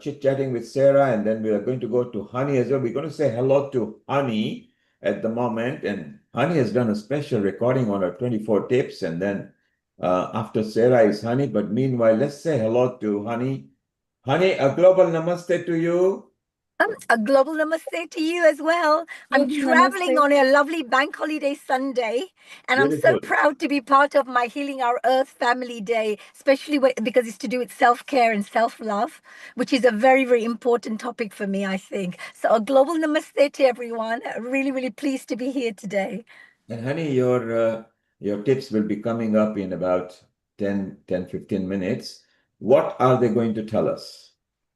chit-chatting with Sarah, and then we are going to go to Honey as well. We're going to say hello to Honey at the moment, and Honey has done a special recording on her 24 tips, and then after Sarah is Honey. But meanwhile, let's say hello to Honey. Honey, a global namaste to you. A global namaste to you as well. I'm Global traveling namaste. on a lovely bank holiday Sunday, and I'm so Beautiful. proud to be part of my Healing Our Earth Family Day, especially because it's to do with self-care and self-love, which is a very, very important topic for me, I think. So a global namaste to everyone. Really, really pleased to be here today. And Honey, your tips will be coming up in about 15 minutes. What are they going to tell us?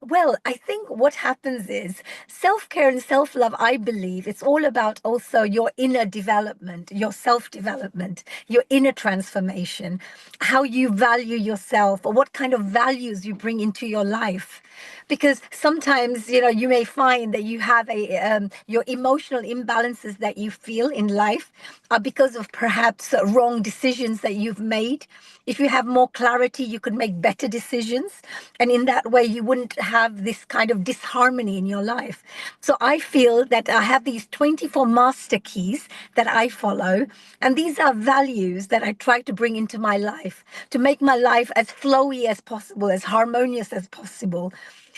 Well, I think what happens is self-care and self-love, I believe it's all about also your inner development, your self-development, your inner transformation, how you value yourself, or what kind of values you bring into your life. Because sometimes, you may find that you have your emotional imbalances that you feel in life are because of perhaps wrong decisions that you've made If you have more clarity, you could make better decisions. And in that way, you wouldn't have this kind of disharmony in your life. So I feel that I have these 24 master keys that I follow. And these are values that I try to bring into my life to make my life as flowy as possible, as harmonious as possible.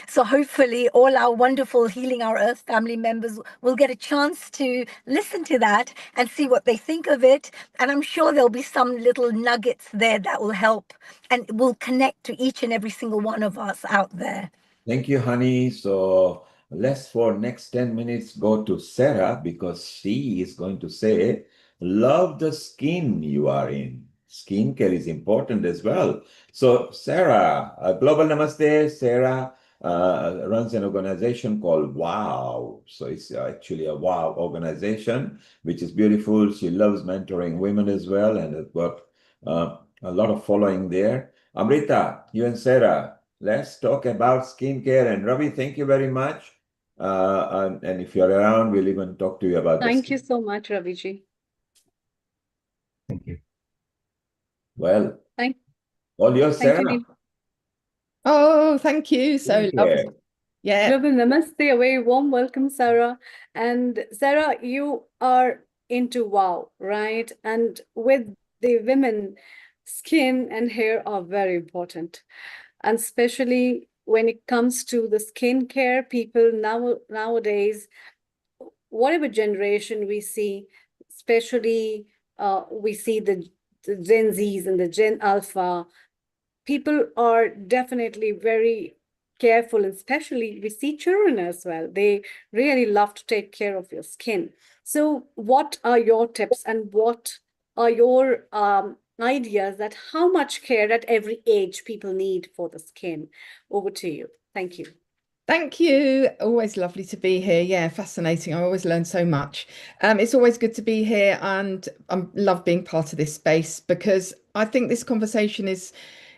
So hopefully all our wonderful Healing Our Earth family members will get a chance to listen to that and see what they think of it. And I'm sure there'll be some little nuggets there that will help and will connect to each and every single one of us out there. Thank you, honey. So let's for next 10 minutes go to Sarah because she is going to say, love the skin you are in. Skincare is important as well. So Sarah, Global Namaste, Sarah runs an organization called Wow. So it's actually a Wow organization, which is beautiful. She loves mentoring women as well and has got a lot of following there. Amrita, you and Sarah, let's talk about skincare. And Ravi, thank you very much. And if you're around, we'll even talk to you about the Thank you skin. so much, Raviji. Thank you. Well, Thank, all yours, thank you, Sarah. Neil. Oh, thank you. So lovely. Skincare. Yeah. Global Namaste, a very warm welcome, Sarah. And Sarah, you are into wow, right? And with the women, skin and hair are very important. And especially when it comes to the skincare, people nowadays, whatever generation we see, especially we see the Gen Zs and the Gen Alpha, people are definitely very careful, and especially we see children as well. They really love to take care of your skin. So what are your tips and what are your ideas that how much care at every age people need for the skin? Over to you. Thank you. Thank you. Always lovely to be here. Yeah, fascinating. I always learn so much. It's always good to be here, and I love being part of this space because I think this conversation is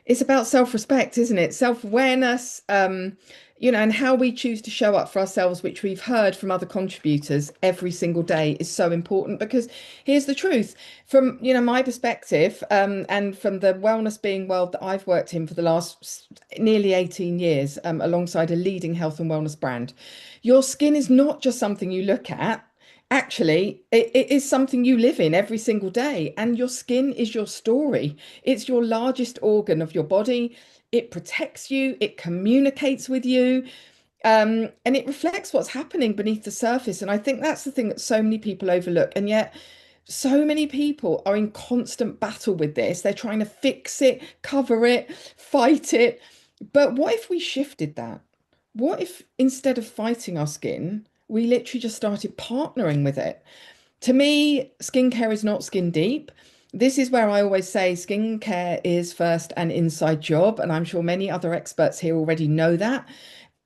it's about self-respect, isn't it? Self-awareness, and how we choose to show up for ourselves, which we've heard from other contributors every single day, is so important because here's the truth. From, my perspective, and from the wellness being world that I've worked in for the last nearly 18 years, alongside a leading health and wellness brand, your skin is not just something you look at. Actually, it is something you live in every single day, and your skin is your story. It's your largest organ of your body. It protects you, it communicates with you, and it reflects what's happening beneath the surface. And I think that's the thing that so many people overlook. And yet, so many people are in constant battle with this. They're trying to fix it, cover it, fight it. But what if we shifted that? What if instead of fighting our skin, we literally just started partnering with it? To me, skincare is not skin deep. This is where I always say skincare is first an inside job. And I'm sure many other experts here already know that.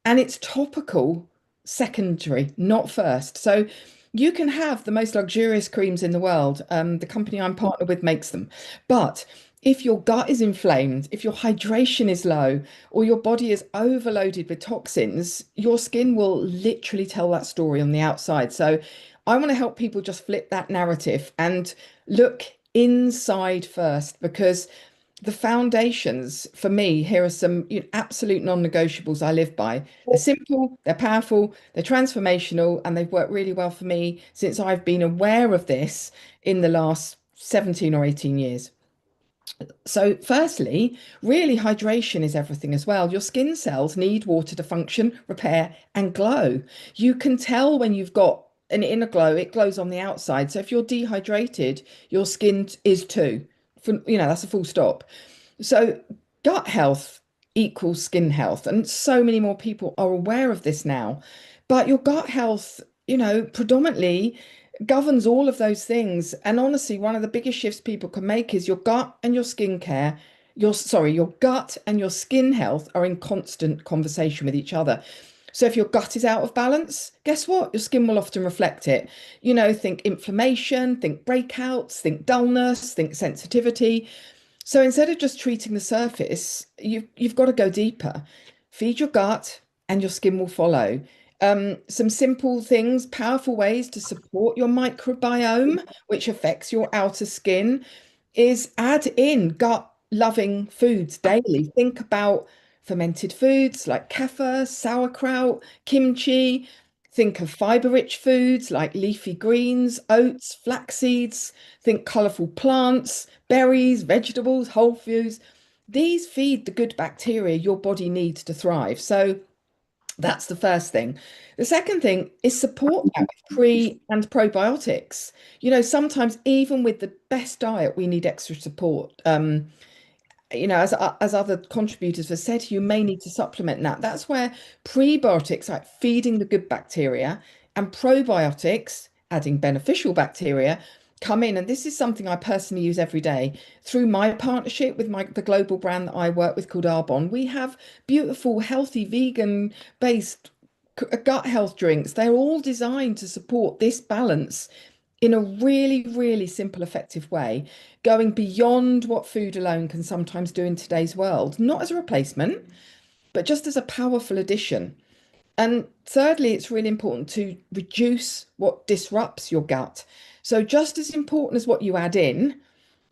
And it's topical secondary, not first. So you can have the most luxurious creams in the world. The company I'm partnered with makes them. But if your gut is inflamed, if your hydration is low, or your body is overloaded with toxins, your skin will literally tell that story on the outside. So I want to help people just flip that narrative and look inside first, because the foundations for me here are some absolute non-negotiables I live by. They're simple, they're powerful, they're transformational, and they've worked really well for me since I've been aware of this in the last 17 or 18 years. So, firstly, really hydration is everything as well. Your skin cells need water to function, repair, and glow. You can tell when you've got an inner glow, it glows on the outside. So, if you're dehydrated, your skin is too. That's a full stop. So, gut health equals skin health. And so many more people are aware of this now. But your gut health, predominantly governs all of those things. And honestly, one of the biggest shifts people can make is your gut and your skincare. Your gut and your skin health are in constant conversation with each other. So if your gut is out of balance, guess what? Your skin will often reflect it. Think inflammation, think breakouts, think dullness, think sensitivity. So instead of just treating the surface, you've got to go deeper. Feed your gut and your skin will follow. Some simple things, powerful ways to support your microbiome, which affects your outer skin, is add in gut loving foods daily. Think about fermented foods like kefir, sauerkraut, kimchi. Think of fiber-rich foods like leafy greens, oats, flax seeds. Think colorful plants, berries, vegetables, whole foods. These feed the good bacteria your body needs to thrive. So that's the first thing. The second thing is support that with pre and probiotics. Sometimes even with the best diet, we need extra support. As other contributors have said, you may need to supplement that. That's where prebiotics, like feeding the good bacteria, and probiotics, adding beneficial bacteria, come in. And this is something I personally use every day through my partnership with the global brand that I work with called Arbonne. We have beautiful, healthy, vegan-based gut health drinks. They're all designed to support this balance in a really, really simple, effective way, going beyond what food alone can sometimes do in today's world, not as a replacement, but just as a powerful addition. And thirdly, it's really important to reduce what disrupts your gut. So, just as important as what you add in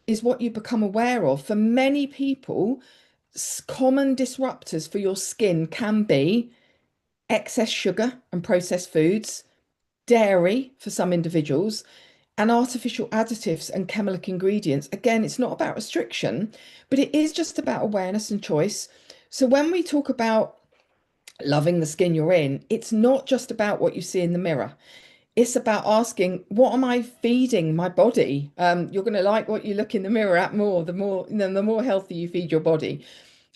is what you become aware of. For many people, common disruptors for your skin can be excess sugar and processed foods, dairy for some individuals, and artificial additives and chemical ingredients. Again, it's not about restriction, but it is just about awareness and choice. So when we talk about loving the skin you're in, it's not just about what you see in the mirror. It's about asking, what am I feeding my body? You're going to like what you look in the mirror at more, the more healthy you feed your body.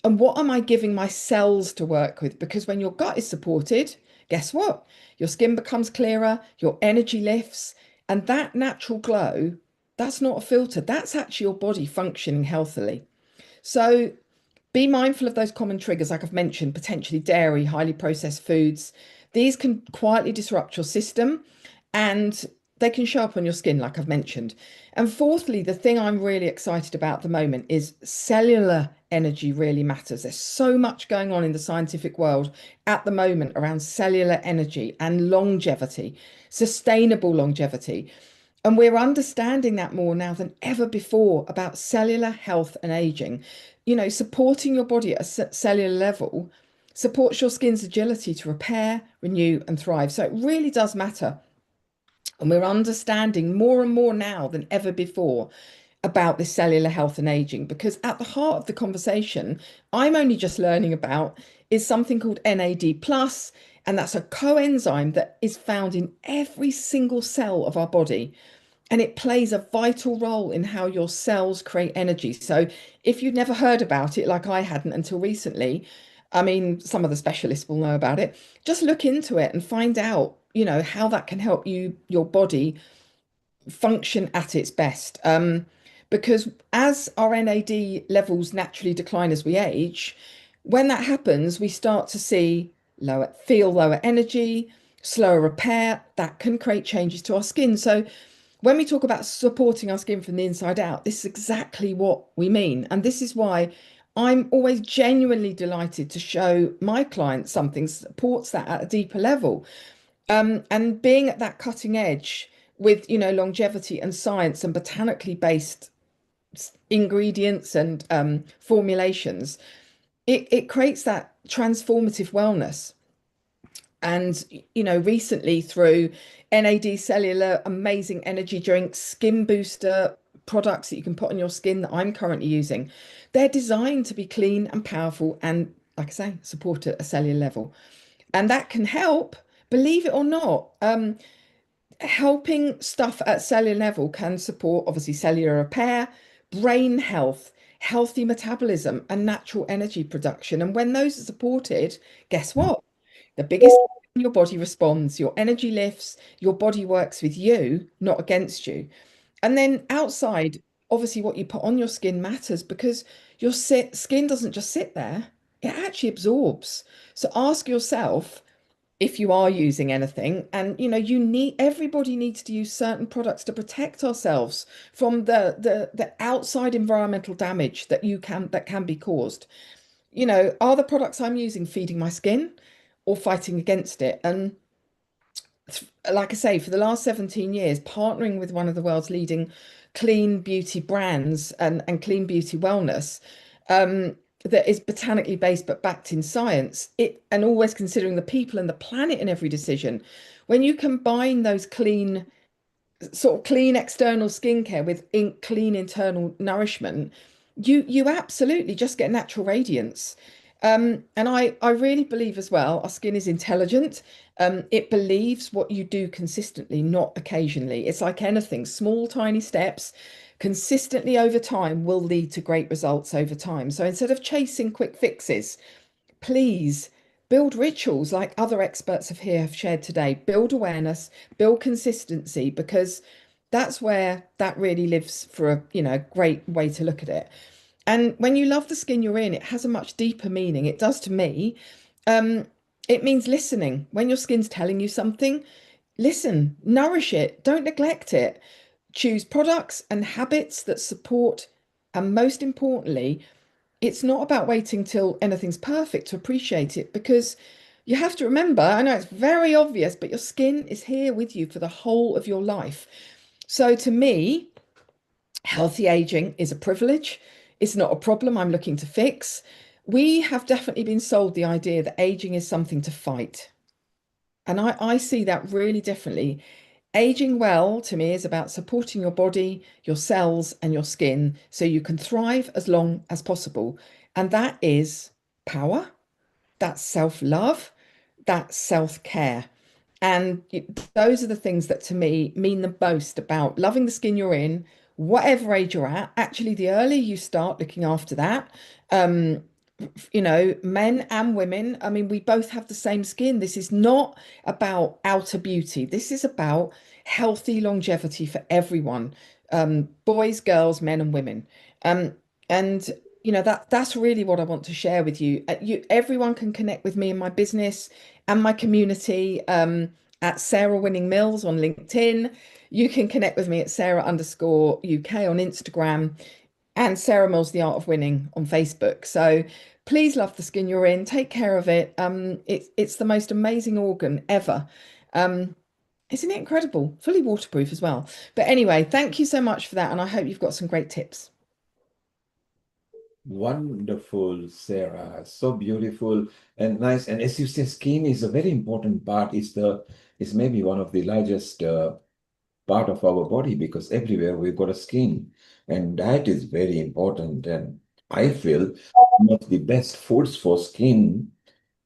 And what am I giving my cells to work with? Because when your gut is supported, guess what? Your skin becomes clearer, your energy lifts, and that natural glow, that's not a filter. That's actually your body functioning healthily. So be mindful of those common triggers, like I've mentioned, potentially dairy, highly processed foods. These can quietly disrupt your system and they can show up on your skin, like I've mentioned. And fourthly, the thing I'm really excited about at the moment is cellular energy really matters. There's so much going on in the scientific world at the moment around cellular energy and longevity, sustainable longevity. And we're understanding that more now than ever before about cellular health and aging. Supporting your body at a cellular level supports your skin's agility to repair, renew, and thrive. So it really does matter. And we're understanding more and more now than ever before about this cellular health and aging, because at the heart of the conversation, I'm only just learning about is something called NAD+, and that's a coenzyme that is found in every single cell of our body. And it plays a vital role in how your cells create energy. So if you've never heard about it, like I hadn't until recently, I mean, some of the specialists will know about it. Just look into it and find out, how that can help your body function at its best. Because as our NAD levels naturally decline as we age, when that happens, we start to feel lower energy, slower repair. That can create changes to our skin. So when we talk about supporting our skin from the inside out, this is exactly what we mean. And this is why I'm always genuinely delighted to show my clients something that supports that at a deeper level. And being at that cutting edge with, longevity and science and botanically based ingredients and formulations, it creates that transformative wellness. And, recently through NAD Cellular, amazing energy drinks, skin booster products that you can put on your skin that I'm currently using, they're designed to be clean and powerful and, like I say, support at a cellular level. And that can help, believe it or not, helping stuff at cellular level can support obviously cellular repair, brain health, healthy metabolism, and natural energy production. And when those are supported, guess what? The biggest your body responds, your energy lifts, your body works with you, not against you. And then outside, obviously, what you put on your skin matters because your skin doesn't just sit there, it actually absorbs. So ask yourself if you are using anything, and everybody needs to use certain products to protect ourselves from the outside environmental damage that can be caused. Are the products I'm using feeding my skin or fighting against it? And like I say, for the last 17 years, partnering with one of the world's leading clean beauty brands and clean beauty wellness that is botanically based but backed in science, and always considering the people and the planet in every decision. When you combine those clean external skincare with clean internal nourishment, you absolutely just get natural radiance. And I really believe as well, our skin is intelligent. It believes what you do consistently, not occasionally. It's like anything, small, tiny steps consistently over time will lead to great results over time. So instead of chasing quick fixes, please build rituals like other experts have shared today. Build awareness, build consistency, because that's where that really lives for a great way to look at it. And when you love the skin you're in, it has a much deeper meaning. It does to me. It means listening. When your skin's telling you something, listen, nourish it, don't neglect it. Choose products and habits that support, and most importantly, it's not about waiting till anything's perfect to appreciate it, because you have to remember, I know it's very obvious, but your skin is here with you for the whole of your life. So to me, healthy aging is a privilege. It's not a problem I'm looking to fix. We have definitely been sold the idea that aging is something to fight. And I see that really differently. Aging well to me is about supporting your body, your cells, and your skin so you can thrive as long as possible. And that is power, that's self-love, that's self-care. And those are the things that to me mean the most about loving the skin you're in, whatever age you're at. Actually, the earlier you start looking after that, men and women, I mean, we both have the same skin. This is not about outer beauty. This is about healthy longevity for everyone, boys, girls, men, and women. And that's really what I want to share with you. Everyone can connect with me in my business and my community at Sarah Winning Mills on LinkedIn. You can connect with me at Sarah_UK on Instagram, and Sarah Mills The Art of Winning on Facebook. So please love the skin you're in. Take care of it. It's the most amazing organ ever. Isn't it incredible? Fully waterproof as well. But anyway, thank you so much for that, and I hope you've got some great tips. Wonderful, Sarah. So beautiful and nice. And as you say, skin is a very important part. It's maybe one of the largest part of our body, because everywhere we've got a skin, and diet is very important. And I feel one of the best foods for skin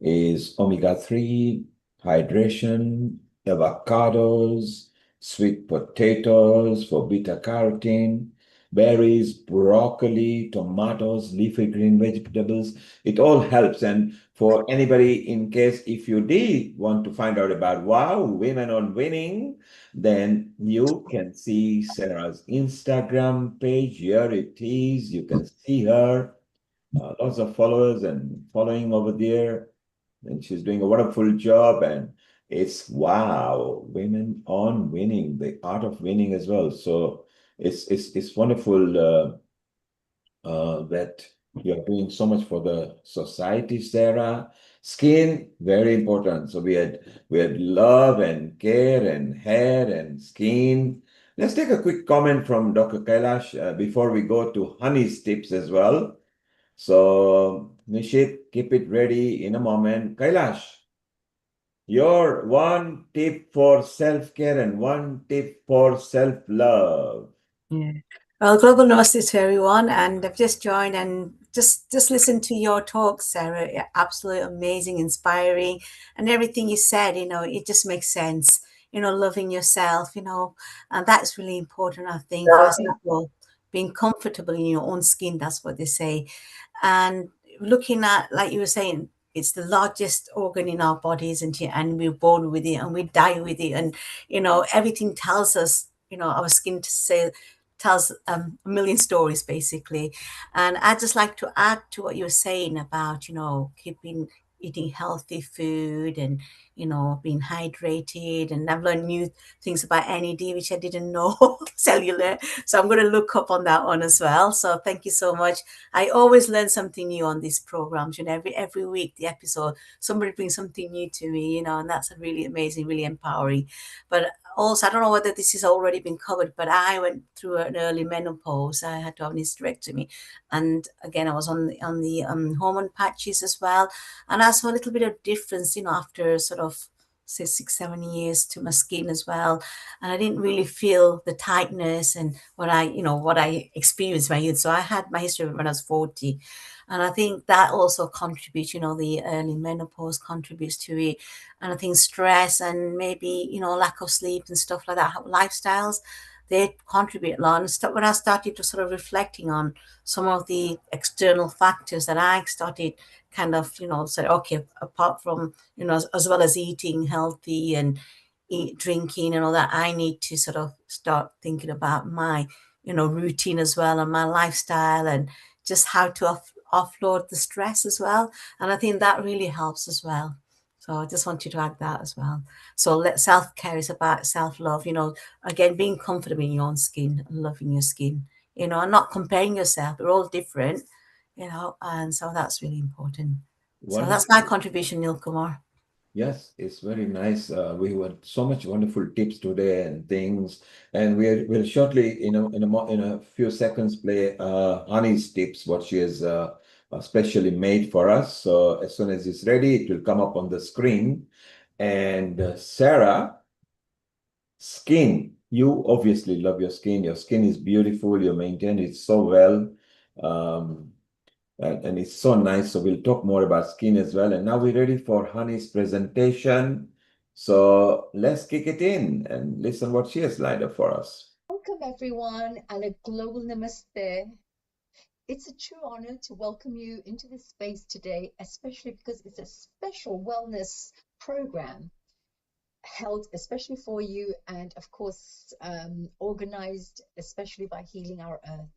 is omega-3, hydration, avocados, sweet potatoes for beta carotene, berries, broccoli, tomatoes, leafy green vegetables. It all helps. And for anybody, in case if you did want to find out about Women on Winning, then you can see Sarah's Instagram page. Here it is. You can see her. Lots of followers and following over there. And she's doing a wonderful job. And it's Women on Winning, the art of winning as well. So it's wonderful that you're doing so much for the society, Sarah. Skin, very important. So we had love and care and hair and skin. Let's take a quick comment from Dr. Kailash before we go to Honey's tips as well. So Nishit, keep it ready in a moment. Kailash, your one tip for self-care and one tip for self-love. Yeah. Well, global namaste to everyone, and I've just joined and just listened to your talk, Sarah. Yeah, absolutely amazing, inspiring, and everything you said. It just makes sense. Loving yourself. And that's really important. I think first of all, being comfortable in your own skin. That's what they say, and looking at, like you were saying, it's the largest organ in our body, isn't it? And we're born with it and we die with it. And, everything tells us, our skin to say, tells a million stories basically. And I'd just like to add to what you were saying about, eating healthy food and, being hydrated. And I've learned new things about NED, which I didn't know, cellular. So I'm going to look up on that one as well. So thank you so much. I always learn something new on these programs. Every week, the episode, somebody brings something new to me, and that's really amazing, really empowering. But also, I don't know whether this has already been covered, but I went through an early menopause. I had to have an hysterectomy, and again, I was on the hormone patches as well, and I saw a little bit of difference, after sort of say 6-7 years to my skin as well, and I didn't really feel the tightness and what I experienced in my youth. So I had my history when I was 40, and I think that also contributes. The early menopause contributes to it, and I think stress and maybe lack of sleep and stuff like that, lifestyles, they contribute a lot. And when I started to sort of reflecting on some of the external factors, that I started kind of say, okay, apart from as well as eating healthy and drinking and all that, I need to sort of start thinking about my routine as well, and my lifestyle, and just how to offload the stress as well. And I think that really helps as well. So I just wanted to add that as well. So self-care is about self-love, again, being comfortable in your own skin and loving your skin, and not comparing yourself. We're all different, and so that's really important. So that's my contribution, Neil Kumar. Yes, it's very nice. We had so much wonderful tips today and things, and we'll shortly, in a few seconds, play Honey's tips, what she has specially made for us. So as soon as it's ready, it will come up on the screen. And Sarah, skin. You obviously love your skin. Your skin is beautiful. You maintain it so well. Um, and it's so nice. So we'll talk more about skin as well. And now we're ready for Honey's presentation. So let's kick it in and listen what she has lined up for us. Welcome everyone, and a global namaste. It's a true honor to welcome you into this space today, especially because it's a special wellness program held especially for you, and of course organized especially by Healing Our Earth.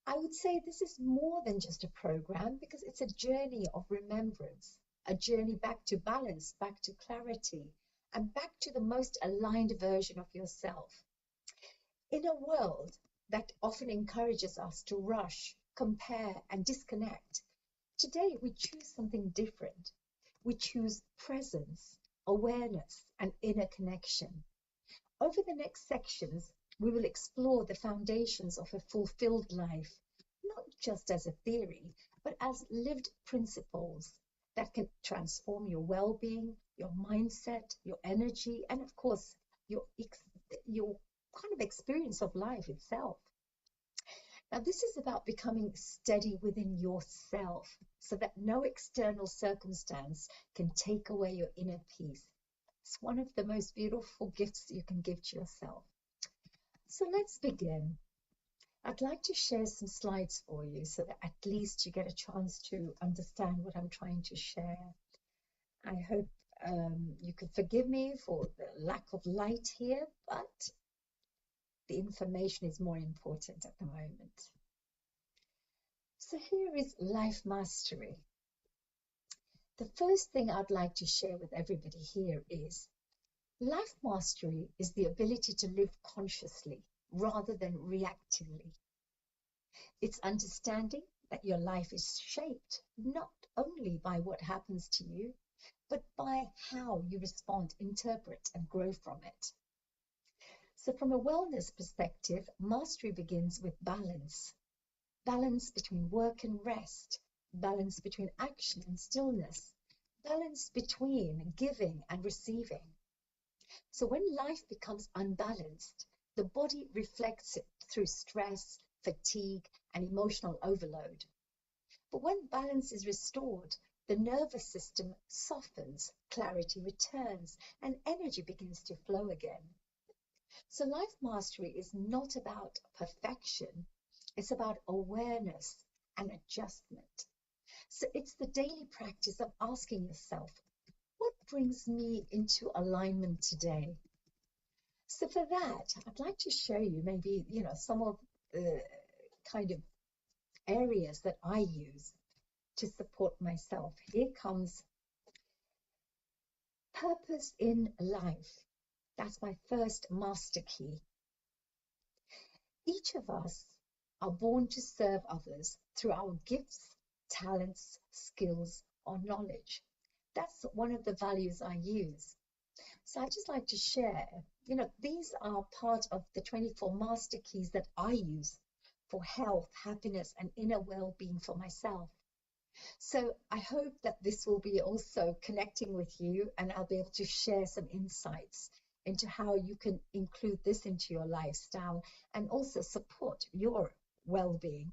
I would say this is more than just a program, because it's a journey of remembrance, a journey back to balance, back to clarity, and back to the most aligned version of yourself. In a world that often encourages us to rush, compare, and disconnect, today we choose something different. We choose presence, awareness, and inner connection. Over the next sections, we will explore the foundations of a fulfilled life, not just as a theory, but as lived principles that can transform your well-being, your mindset, your energy, and of course, your kind of experience of life itself. Now, this is about becoming steady within yourself so that no external circumstance can take away your inner peace. It's one of the most beautiful gifts you can give to yourself. So let's begin. I'd like to share some slides for you so that at least you get a chance to understand what I'm trying to share. I hope you can forgive me for the lack of light here, but the information is more important at the moment. So here is life mastery. The first thing I'd like to share with everybody here is life mastery is the ability to live consciously rather than reactively. It's understanding that your life is shaped not only by what happens to you, but by how you respond, interpret, and grow from it. So from a wellness perspective, mastery begins with balance. Balance between work and rest, balance between action and stillness, balance between giving and receiving. So when life becomes unbalanced, the body reflects it through stress, fatigue, and emotional overload. But when balance is restored, the nervous system softens, clarity returns, and energy begins to flow again. So life mastery is not about perfection. It's about awareness and adjustment. So it's the daily practice of asking yourself, what brings me into alignment today? So for that, I'd like to show you maybe, some of the kind of areas that I use to support myself. Here comes purpose in life. That's my first master key. Each of us are born to serve others through our gifts, talents, skills, or knowledge. That's one of the values I use. So I'd just like to share, these are part of the 24 master keys that I use for health, happiness, and inner well-being for myself. So I hope that this will be also connecting with you, and I'll be able to share some insights into how you can include this into your lifestyle and also support your well-being.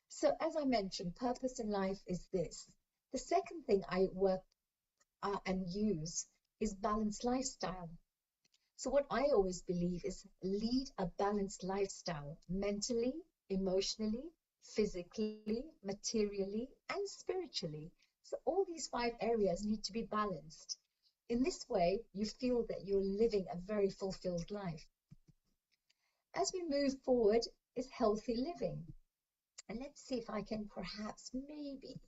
So as I mentioned, purpose in life is this. The second thing I work and use is balanced lifestyle. So what I always believe is lead a balanced lifestyle mentally, emotionally, physically, materially, and spiritually. So all these 5 areas need to be balanced. In this way, you feel that you're living a very fulfilled life. As we move forward is healthy living. And let's see if I can perhaps maybe,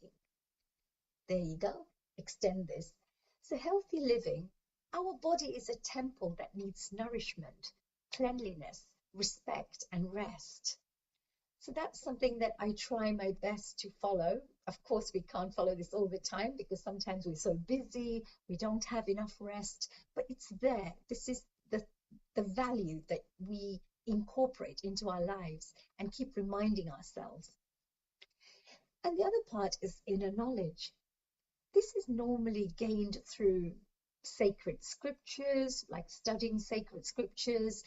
there you go, extend this. So healthy living, our body is a temple that needs nourishment, cleanliness, respect, and rest. So that's something that I try my best to follow. Of course, we can't follow this all the time because sometimes we're so busy, we don't have enough rest, but it's there. This is the value that we incorporate into our lives and keep reminding ourselves. And the other part is inner knowledge. This is normally gained through sacred scriptures, like studying sacred scriptures,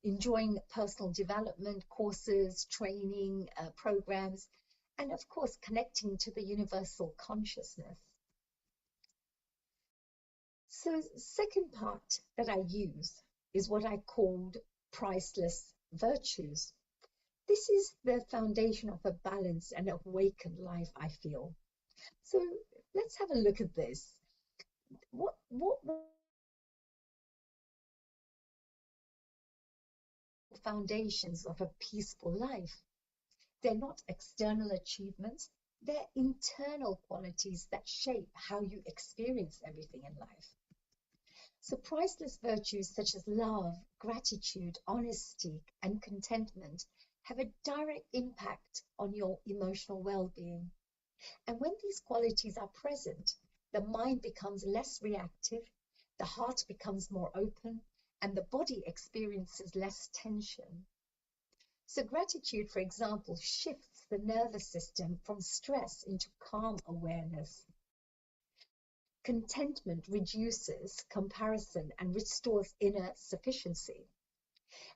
enjoying personal development courses, training programs, and of course, connecting to the universal consciousness. So second part that I use is what I called priceless virtues. This is the foundation of a balanced and awakened life, I feel. So let's have a look at this. What foundations of a peaceful life? They're not external achievements, they're internal qualities that shape how you experience everything in life. So priceless virtues such as love, gratitude, honesty, and contentment have a direct impact on your emotional well-being. And when these qualities are present, the mind becomes less reactive, the heart becomes more open, and the body experiences less tension. So gratitude, for example, shifts the nervous system from stress into calm awareness. Contentment reduces comparison and restores inner sufficiency.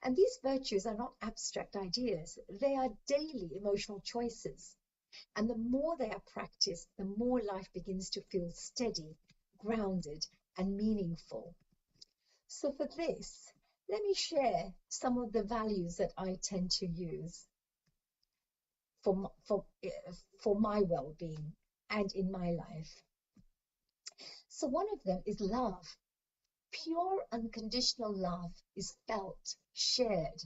And these virtues are not abstract ideas, they are daily emotional choices. And the more they are practiced, the more life begins to feel steady, grounded, and meaningful. So for this, let me share some of the values that I tend to use for my well-being and in my life. So one of them is love. Pure unconditional love is felt, shared,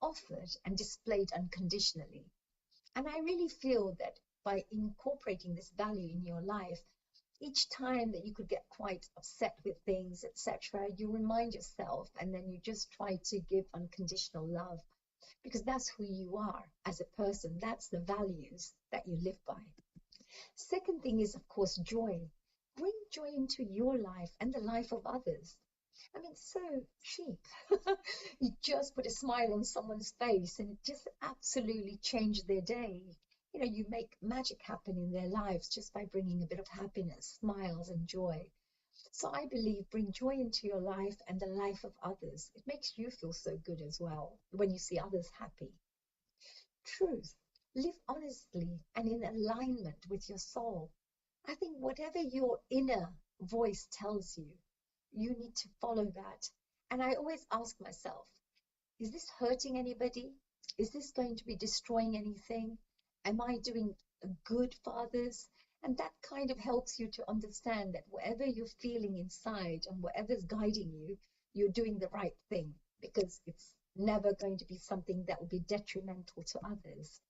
offered, and displayed unconditionally. And I really feel that by incorporating this value in your life, each time that you could get quite upset with things, etc., you remind yourself and then you just try to give unconditional love because that's who you are as a person. That's the values that you live by. Second thing is, of course, joy. Bring joy into your life and the life of others. I mean, so cheap. You just put a smile on someone's face and it just absolutely changed their day. You make magic happen in their lives just by bringing a bit of happiness, smiles, and joy. So I believe bring joy into your life and the life of others. It makes you feel so good as well when you see others happy. Truth. Live honestly and in alignment with your soul. I think whatever your inner voice tells you, you need to follow that. And I always ask myself, is this hurting anybody? Is this going to be destroying anything? Am I doing good for others? And that kind of helps you to understand that whatever you're feeling inside and whatever's guiding you, you're doing the right thing because it's never going to be something that will be detrimental to others.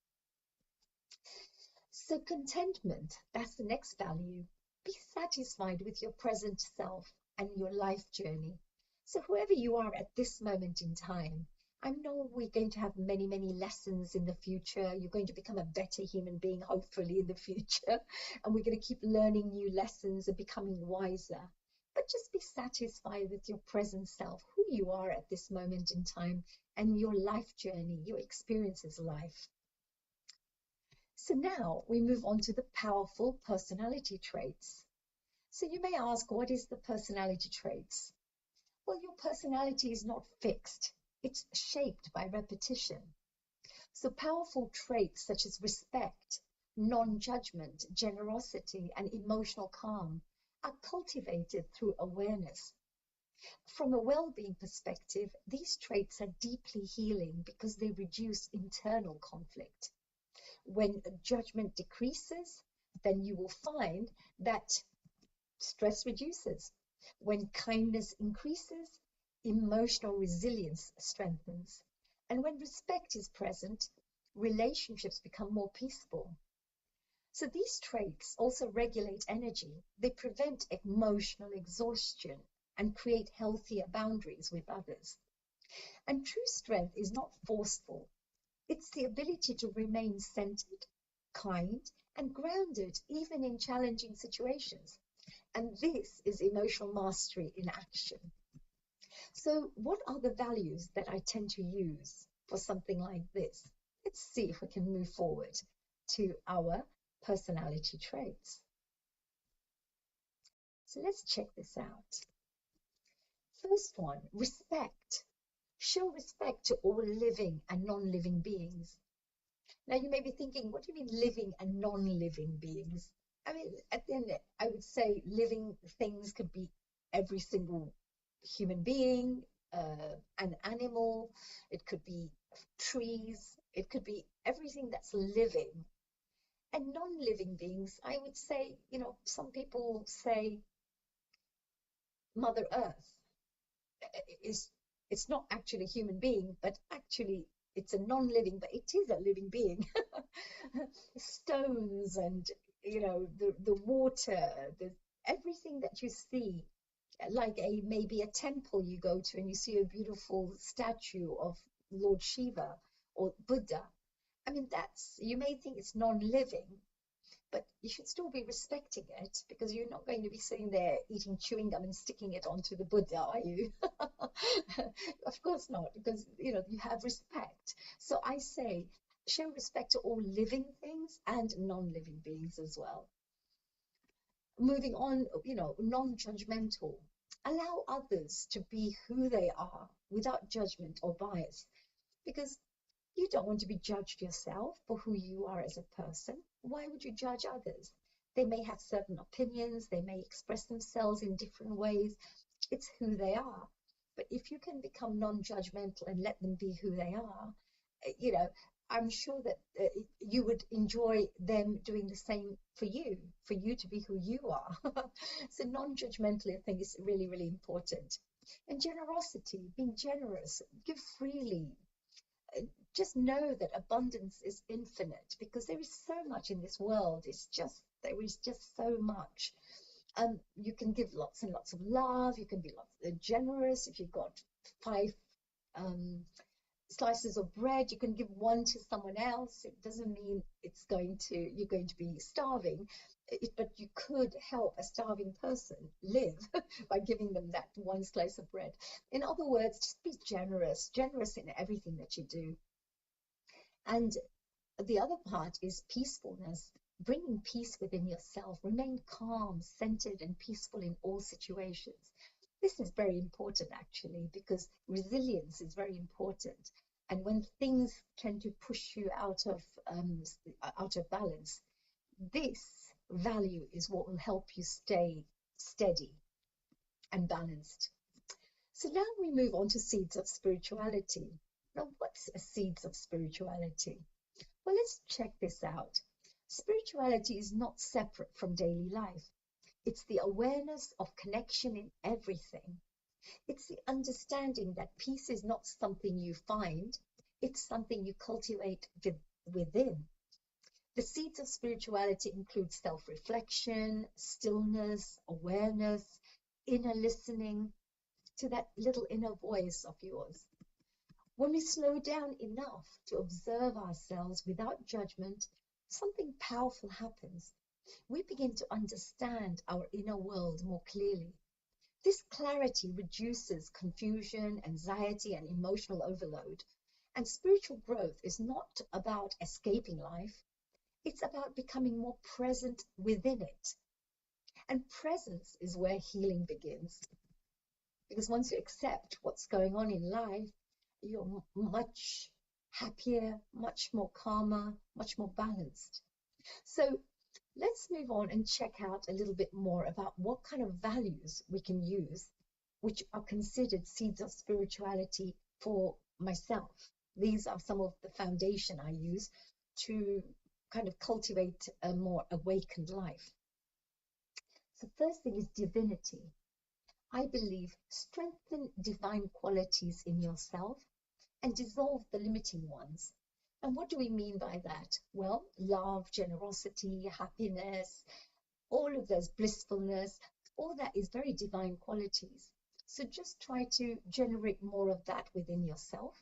So contentment, that's the next value. Be satisfied with your present self and your life journey. So whoever you are at this moment in time, I know we're going to have many, many lessons in the future. You're going to become a better human being, hopefully, in the future. And we're going to keep learning new lessons and becoming wiser. But just be satisfied with your present self, who you are at this moment in time, and your life journey, your experiences of life. So now we move on to the powerful personality traits. So you may ask, what is the personality traits? Well, your personality is not fixed. It's shaped by repetition. So powerful traits such as respect, non-judgment, generosity, and emotional calm are cultivated through awareness. From a well-being perspective, these traits are deeply healing because they reduce internal conflict. When judgment decreases, then you will find that stress reduces. When kindness increases, emotional resilience strengthens. And when respect is present, relationships become more peaceful. So these traits also regulate energy. They prevent emotional exhaustion and create healthier boundaries with others. And true strength is not forceful. It's the ability to remain centered, kind, and grounded even in challenging situations. And this is emotional mastery in action. So what are the values that I tend to use for something like this? Let's see if we can move forward to our personality traits. So let's check this out. First one, respect. Show respect to all living and non-living beings. Now you may be thinking, what do you mean living and non-living beings? I mean, at the end, I would say living things could be every single human being, an animal, it could be trees, it could be everything that's living. And non-living beings, I would say, some people say Mother Earth is, it's not actually a human being, but actually it's a non-living, but it is a living being. Stones and, the water, everything that you see, like maybe a temple you go to and you see a beautiful statue of Lord Shiva or Buddha. I mean, you may think it's non-living, but you should still be respecting it, because you're not going to be sitting there eating chewing gum and sticking it onto the Buddha, are you? Of course not, because you have respect. So I say show respect to all living things and non-living beings as well. Moving on, non-judgmental. Allow others to be who they are without judgment or bias, because you don't want to be judged yourself for who you are as a person. Why would you judge others? They may have certain opinions, they may express themselves in different ways. It's who they are. But if you can become non-judgmental and let them be who they are, I'm sure that you would enjoy them doing the same for you to be who you are. So non-judgmental, I think, is really, really important. And generosity, being generous, give freely. Just know that abundance is infinite, because there is so much in this world. There is just so much. You can give lots and lots of love. You can be generous. If you've got 5 slices of bread, you can give 1 to someone else. It doesn't mean you're going to be starving, but you could help a starving person live by giving them that 1 slice of bread. In other words, just be generous in everything that you do. And the other part is peacefulness, bringing peace within yourself. Remain calm, centered, and peaceful in all situations. This is very important, actually, because resilience is very important. And when things tend to push you out of balance, this value is what will help you stay steady and balanced. So now we move on to seeds of spirituality. Now, what's a seeds of spirituality? Well, let's check this out. Spirituality is not separate from daily life. It's the awareness of connection in everything. It's the understanding that peace is not something you find, it's something you cultivate within. The seeds of spirituality include self-reflection, stillness, awareness, inner listening to that little inner voice of yours. When we slow down enough to observe ourselves without judgment, something powerful happens. We begin to understand our inner world more clearly. This clarity reduces confusion, anxiety, and emotional overload. And spiritual growth is not about escaping life, it's about becoming more present within it. And presence is where healing begins. Because once you accept what's going on in life, you're much happier, much more calmer, much more balanced. So let's move on and check out a little bit more about what kind of values we can use, which are considered seeds of spirituality for myself. These are some of the foundation I use to kind of cultivate a more awakened life. So first thing is divinity. I believe strengthen divine qualities in yourself and dissolve the limiting ones. And what do we mean by that? Well, love, generosity, happiness, all of those blissfulness, all that is very divine qualities. So just try to generate more of that within yourself.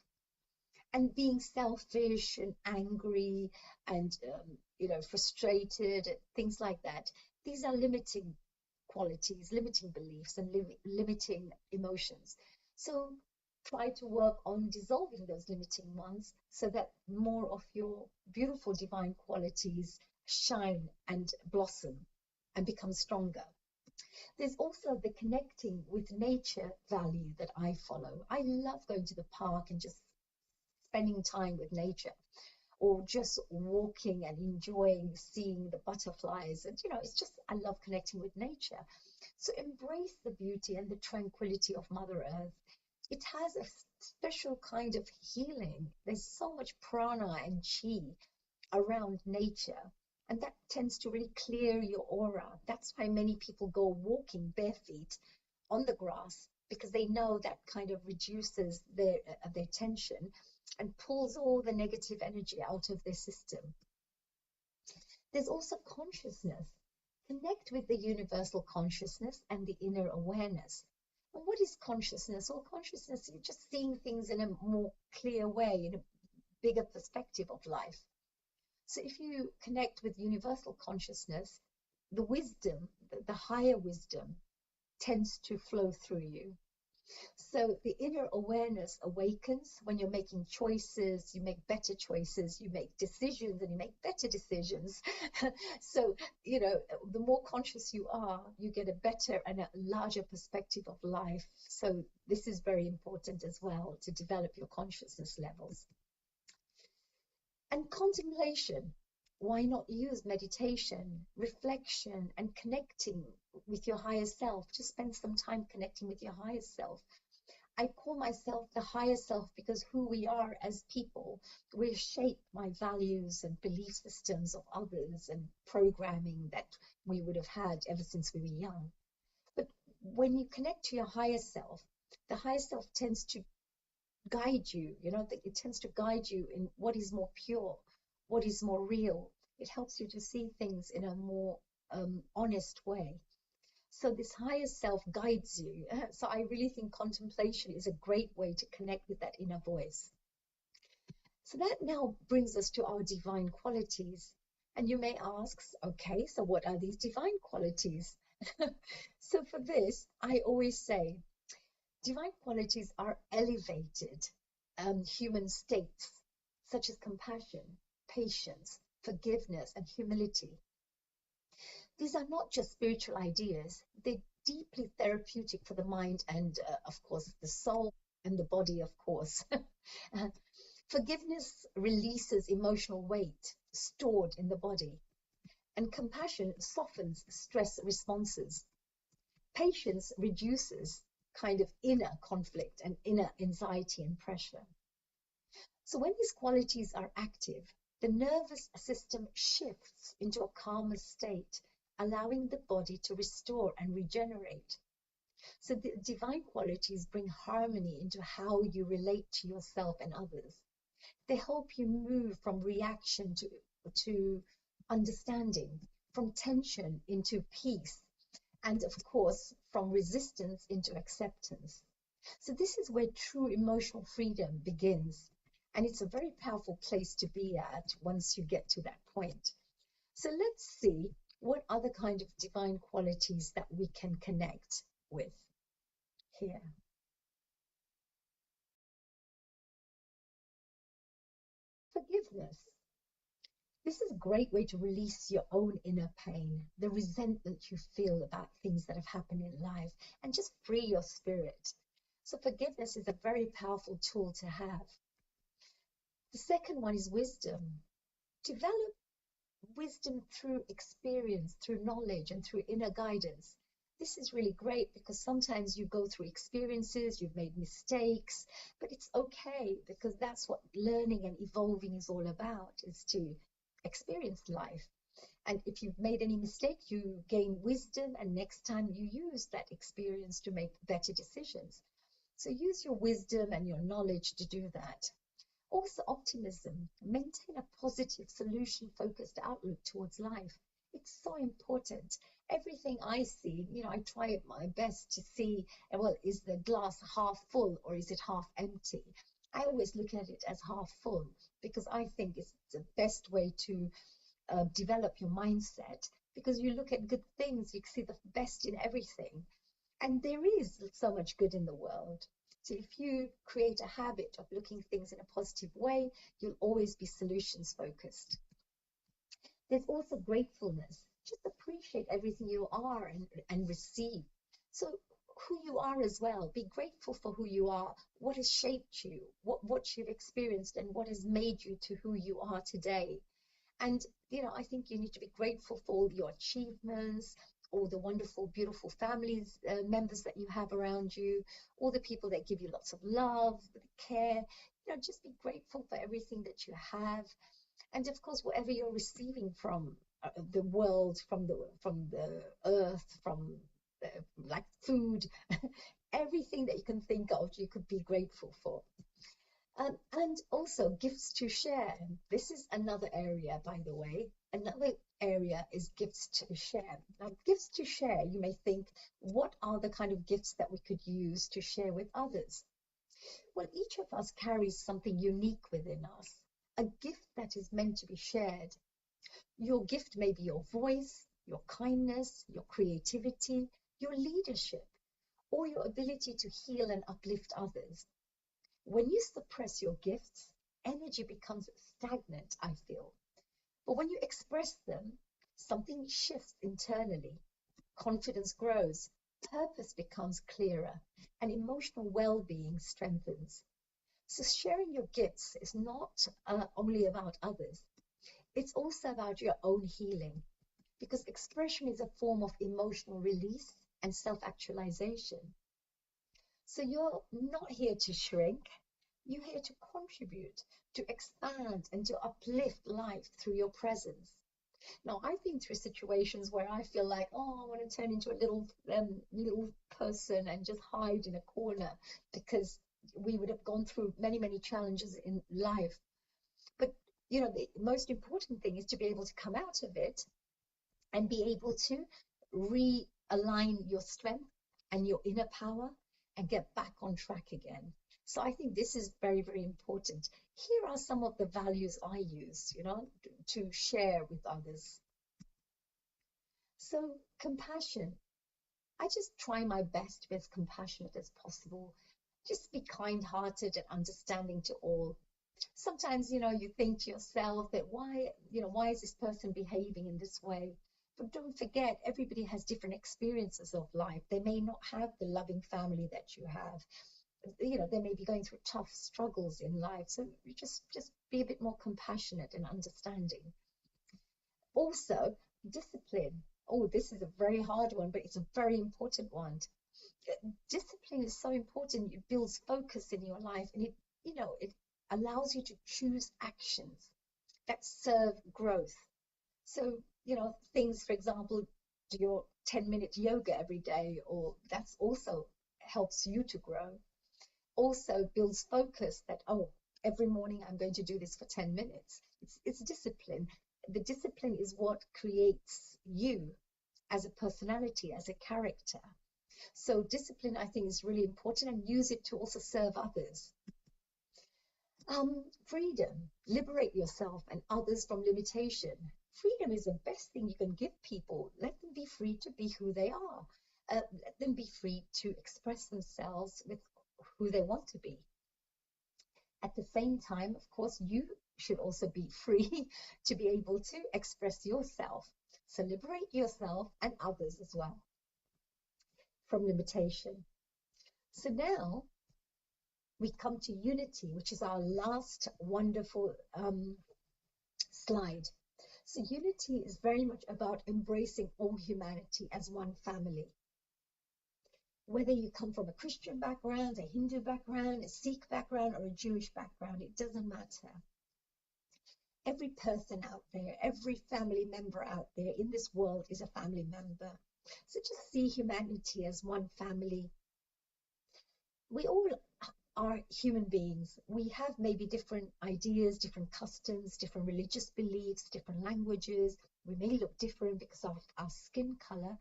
And being selfish and angry and frustrated, things like that, these are limiting qualities, limiting beliefs, and limiting emotions. So try to work on dissolving those limiting ones so that more of your beautiful divine qualities shine and blossom and become stronger. There's also the connecting with nature value that I follow. I love going to the park and just spending time with nature, or just walking and enjoying seeing the butterflies. And it's just, I love connecting with nature. So embrace the beauty and the tranquility of Mother Earth. It has a special kind of healing. There's so much prana and chi around nature, and that tends to really clear your aura. That's why many people go walking bare feet on the grass, because they know that kind of reduces their tension and pulls all the negative energy out of their system. There's also consciousness. Connect with the universal consciousness and the inner awareness. And what is consciousness? Well, consciousness, you're just seeing things in a more clear way, in a bigger perspective of life. So if you connect with universal consciousness, the wisdom, the higher wisdom, tends to flow through you. So the inner awareness awakens when you're making choices, you make better choices, you make decisions, and you make better decisions. So, the more conscious you are, you get a better and a larger perspective of life. So this is very important as well, to develop your consciousness levels. And contemplation. Why not use meditation, reflection, and connecting with your higher self? Just spend some time connecting with your higher self. I call myself the higher self because who we are as people, we're shaped by values and belief systems of others and programming that we would have had ever since we were young. But when you connect to your higher self, the higher self tends to guide you, it tends to guide you in what is more pure, what is more real. It helps you to see things in a more honest way. So this higher self guides you. So I really think contemplation is a great way to connect with that inner voice. So that now brings us to our divine qualities. And you may ask, okay, so what are these divine qualities? So for this, I always say, divine qualities are elevated human states, such as compassion, patience, forgiveness, and humility. These are not just spiritual ideas, they're deeply therapeutic for the mind and, of course, the soul and the body, of course. Forgiveness releases emotional weight stored in the body, and compassion softens stress responses. Patience reduces kind of inner conflict and inner anxiety and pressure. So when these qualities are active, the nervous system shifts into a calmer state, allowing the body to restore and regenerate. So the divine qualities bring harmony into how you relate to yourself and others. They help you move from reaction to understanding, from tension into peace, and of course, from resistance into acceptance. So this is where true emotional freedom begins. And it's a very powerful place to be at once you get to that point. So let's see what other kind of divine qualities that we can connect with here. Forgiveness. This is a great way to release your own inner pain, the resentment you feel about things that have happened in life, and just free your spirit. So forgiveness is a very powerful tool to have. The second one is wisdom. Develop wisdom through experience, through knowledge, and through inner guidance. This is really great because sometimes you go through experiences, you've made mistakes, but it's okay because that's what learning and evolving is all about, is to experience life. And if you've made any mistake, you gain wisdom, and next time you use that experience to make better decisions. So use your wisdom and your knowledge to do that. Also, optimism. Maintain a positive, solution-focused outlook towards life. It's so important. Everything I see, I try my best to see, well, is the glass half full or is it half empty? I always look at it as half full because I think it's the best way to develop your mindset, because you look at good things, you see the best in everything. And there is so much good in the world. So if you create a habit of looking things in a positive way, you'll always be solutions focused. There's also gratefulness. Just appreciate everything you are and receive. So who you are as well. Be grateful for who you are, what has shaped you, what you've experienced, and what has made you to who you are today. And, I think you need to be grateful for all your achievements, all the wonderful, beautiful families, members that you have around you, all the people that give you lots of love, care. Just be grateful for everything that you have. And of course, whatever you're receiving from the world, from the earth, from like food, everything that you can think of, you could be grateful for. And also gifts to share. This is another area, by the way. Another area is gifts to share. Now, gifts to share, you may think, what are the kind of gifts that we could use to share with others? Well, each of us carries something unique within us, a gift that is meant to be shared. Your gift may be your voice, your kindness, your creativity, your leadership, or your ability to heal and uplift others. When you suppress your gifts, energy becomes stagnant, I feel. But when you express them, something shifts internally. Confidence grows, purpose becomes clearer, and emotional well-being strengthens. So sharing your gifts is not only about others. It's also about your own healing, because expression is a form of emotional release and self-actualization. So you're not here to shrink. You're here to contribute, to expand, and to uplift life through your presence. Now, I've been through situations where I feel like, I want to turn into a little person and just hide in a corner, because we would have gone through many, many challenges in life. But, the most important thing is to be able to come out of it and be able to realign your strength and your inner power and get back on track again. So I think this is very, very important. Here are some of the values I use, to share with others. So compassion. I just try my best to be as compassionate as possible. Just be kind-hearted and understanding to all. Sometimes, you think to yourself that why is this person behaving in this way? But don't forget, everybody has different experiences of life. They may not have the loving family that you have. They may be going through tough struggles in life. So you just be a bit more compassionate and understanding. Also, discipline. Oh, this is a very hard one, but it's a very important one. Discipline is so important. It builds focus in your life, and it allows you to choose actions that serve growth. So, things, for example, do your 10-minute yoga every day, or that's also helps you to grow. Also builds focus that, every morning I'm going to do this for 10 minutes. It's discipline. The discipline is what creates you as a personality, as a character. So discipline, I think, is really important, and use it to also serve others. Freedom, liberate yourself and others from limitation. Freedom is the best thing you can give people. Let them be free to be who they are. Let them be free to express themselves with who they want to be. At the same time, of course, you should also be free to be able to express yourself. So liberate yourself and others as well from limitation. So now we come to unity, which is our last wonderful slide. So unity is very much about embracing all humanity as one family. Whether you come from a Christian background, a Hindu background, a Sikh background, or a Jewish background, it doesn't matter. Every person out there, every family member out there in this world is a family member. So just see humanity as one family. We all are human beings. We have maybe different ideas, different customs, different religious beliefs, different languages. We may look different because of our skin color,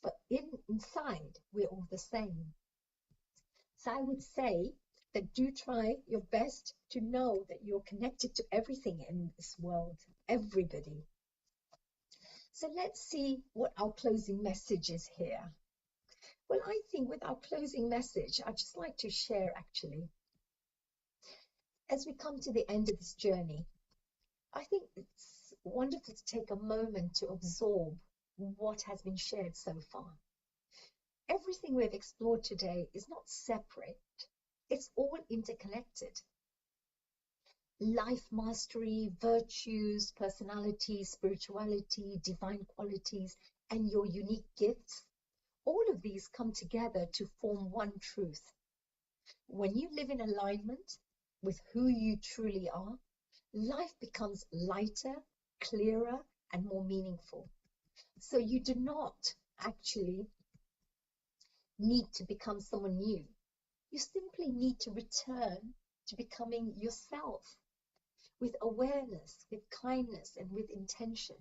but inside we're all the same. So I would say that do try your best to know that you're connected to everything in this world, everybody. So let's see what our closing message is here. Well, I think with our closing message, I'd just like to share actually, as we come to the end of this journey, I think it's wonderful to take a moment to absorb what has been shared so far. Everything we've explored today is not separate. It's all interconnected. Life mastery, virtues, personality, spirituality, divine qualities, and your unique gifts, all of these come together to form one truth. When you live in alignment with who you truly are, life becomes lighter, clearer, and more meaningful. So you do not actually need to become someone new. You simply need to return to becoming yourself with awareness, with kindness, and with intention.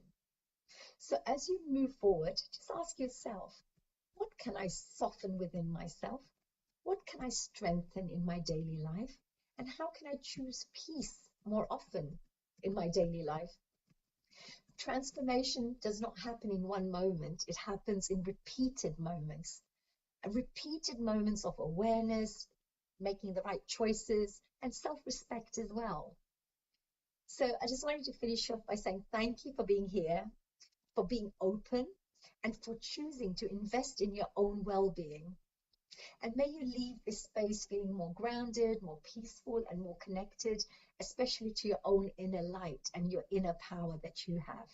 So as you move forward, just ask yourself, what can I soften within myself? What can I strengthen in my daily life? And how can I choose peace more often in my daily life? Transformation does not happen in one moment. It happens in repeated moments. Repeated moments of awareness, making the right choices, and self-respect as well. So I just wanted to finish off by saying thank you for being here, for being open, and for choosing to invest in your own well-being. And may you leave this space feeling more grounded, more peaceful, and more connected, especially to your own inner light and your inner power that you have.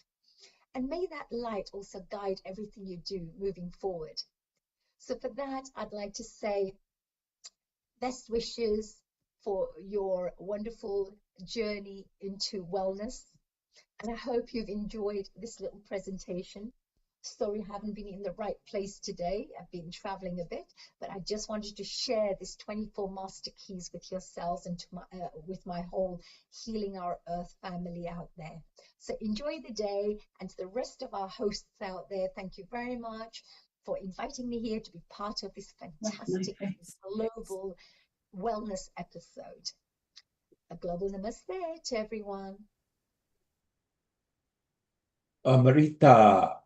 And may that light also guide everything you do moving forward. So for that, I'd like to say best wishes for your wonderful journey into wellness. And I hope you've enjoyed this little presentation. Sorry I haven't been in the right place today. I've been traveling a bit, but I just wanted to share this 24 master keys with yourselves and with my whole Healing Our Earth family out there. So enjoy the day, and to the rest of our hosts out there, thank you very much for inviting me here to be part of this fantastic global wellness episode. A global namaste to everyone. Marita,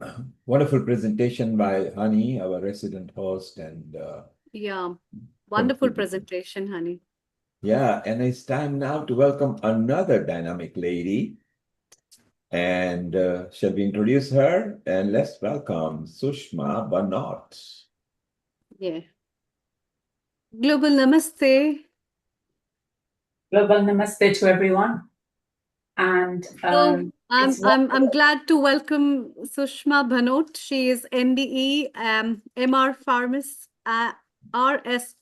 wonderful presentation by Honey, our resident host, and Yeah, wonderful presentation, honey. yeah, and it's time now to welcome another dynamic lady. And shall we introduce her? And let's welcome Sushma Banot. Yeah. Global namaste. Global namaste to everyone. And So I'm glad to welcome Sushma Bhanot. She is MBE, MR Pharmacist, RS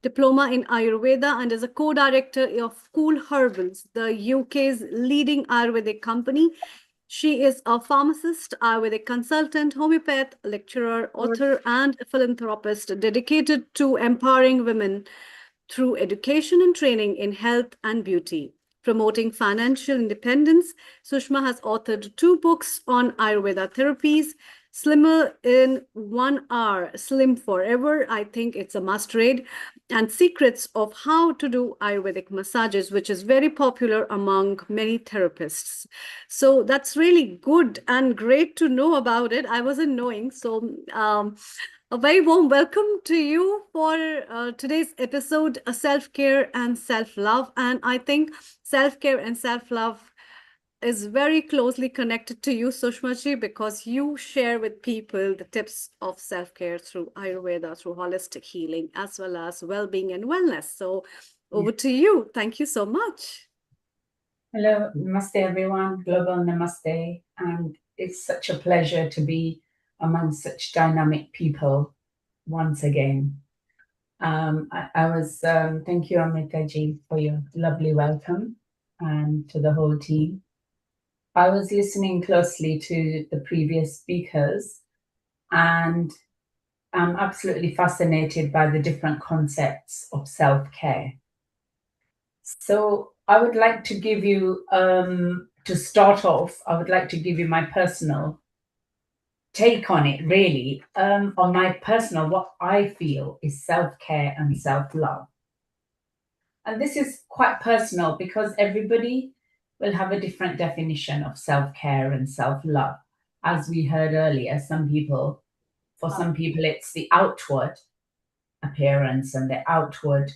Diploma in Ayurveda, and is a co-director of Cool Herbals, the UK's leading Ayurvedic company. She is a pharmacist, Ayurvedic consultant, homeopath, lecturer, author, and a philanthropist dedicated to empowering women through education and training in health and beauty. Promoting financial independence, Sushma has authored 2 books on Ayurveda therapies, Slimmer in 1 hour, Slim Forever. I think it's a must read. And Secrets of How to Do Ayurvedic Massages, which is very popular among many therapists. So that's really good and great to know about it. I wasn't knowing. So, a very warm welcome to you for today's episode, Self Care and Self Love. And I think self care and self love is very closely connected to you, Sushmaji, because you share with people the tips of self-care through Ayurveda, through holistic healing, as well as well-being and wellness. So over to you. Thank you so much. Hello, Namaste everyone, Global Namaste. And it's such a pleasure to be among such dynamic people once again. Thank you, Amritaji, for your lovely welcome and to the whole team. I was listening closely to the previous speakers, and I'm absolutely fascinated by the different concepts of self-care. So I would like to give you, to start off, I would like to give you my personal take on it, really, on my personal, what I feel is self-care and self-love. And this is quite personal because everybody will have a different definition of self-care and self-love. As we heard earlier, for some people, it's the outward appearance and the outward,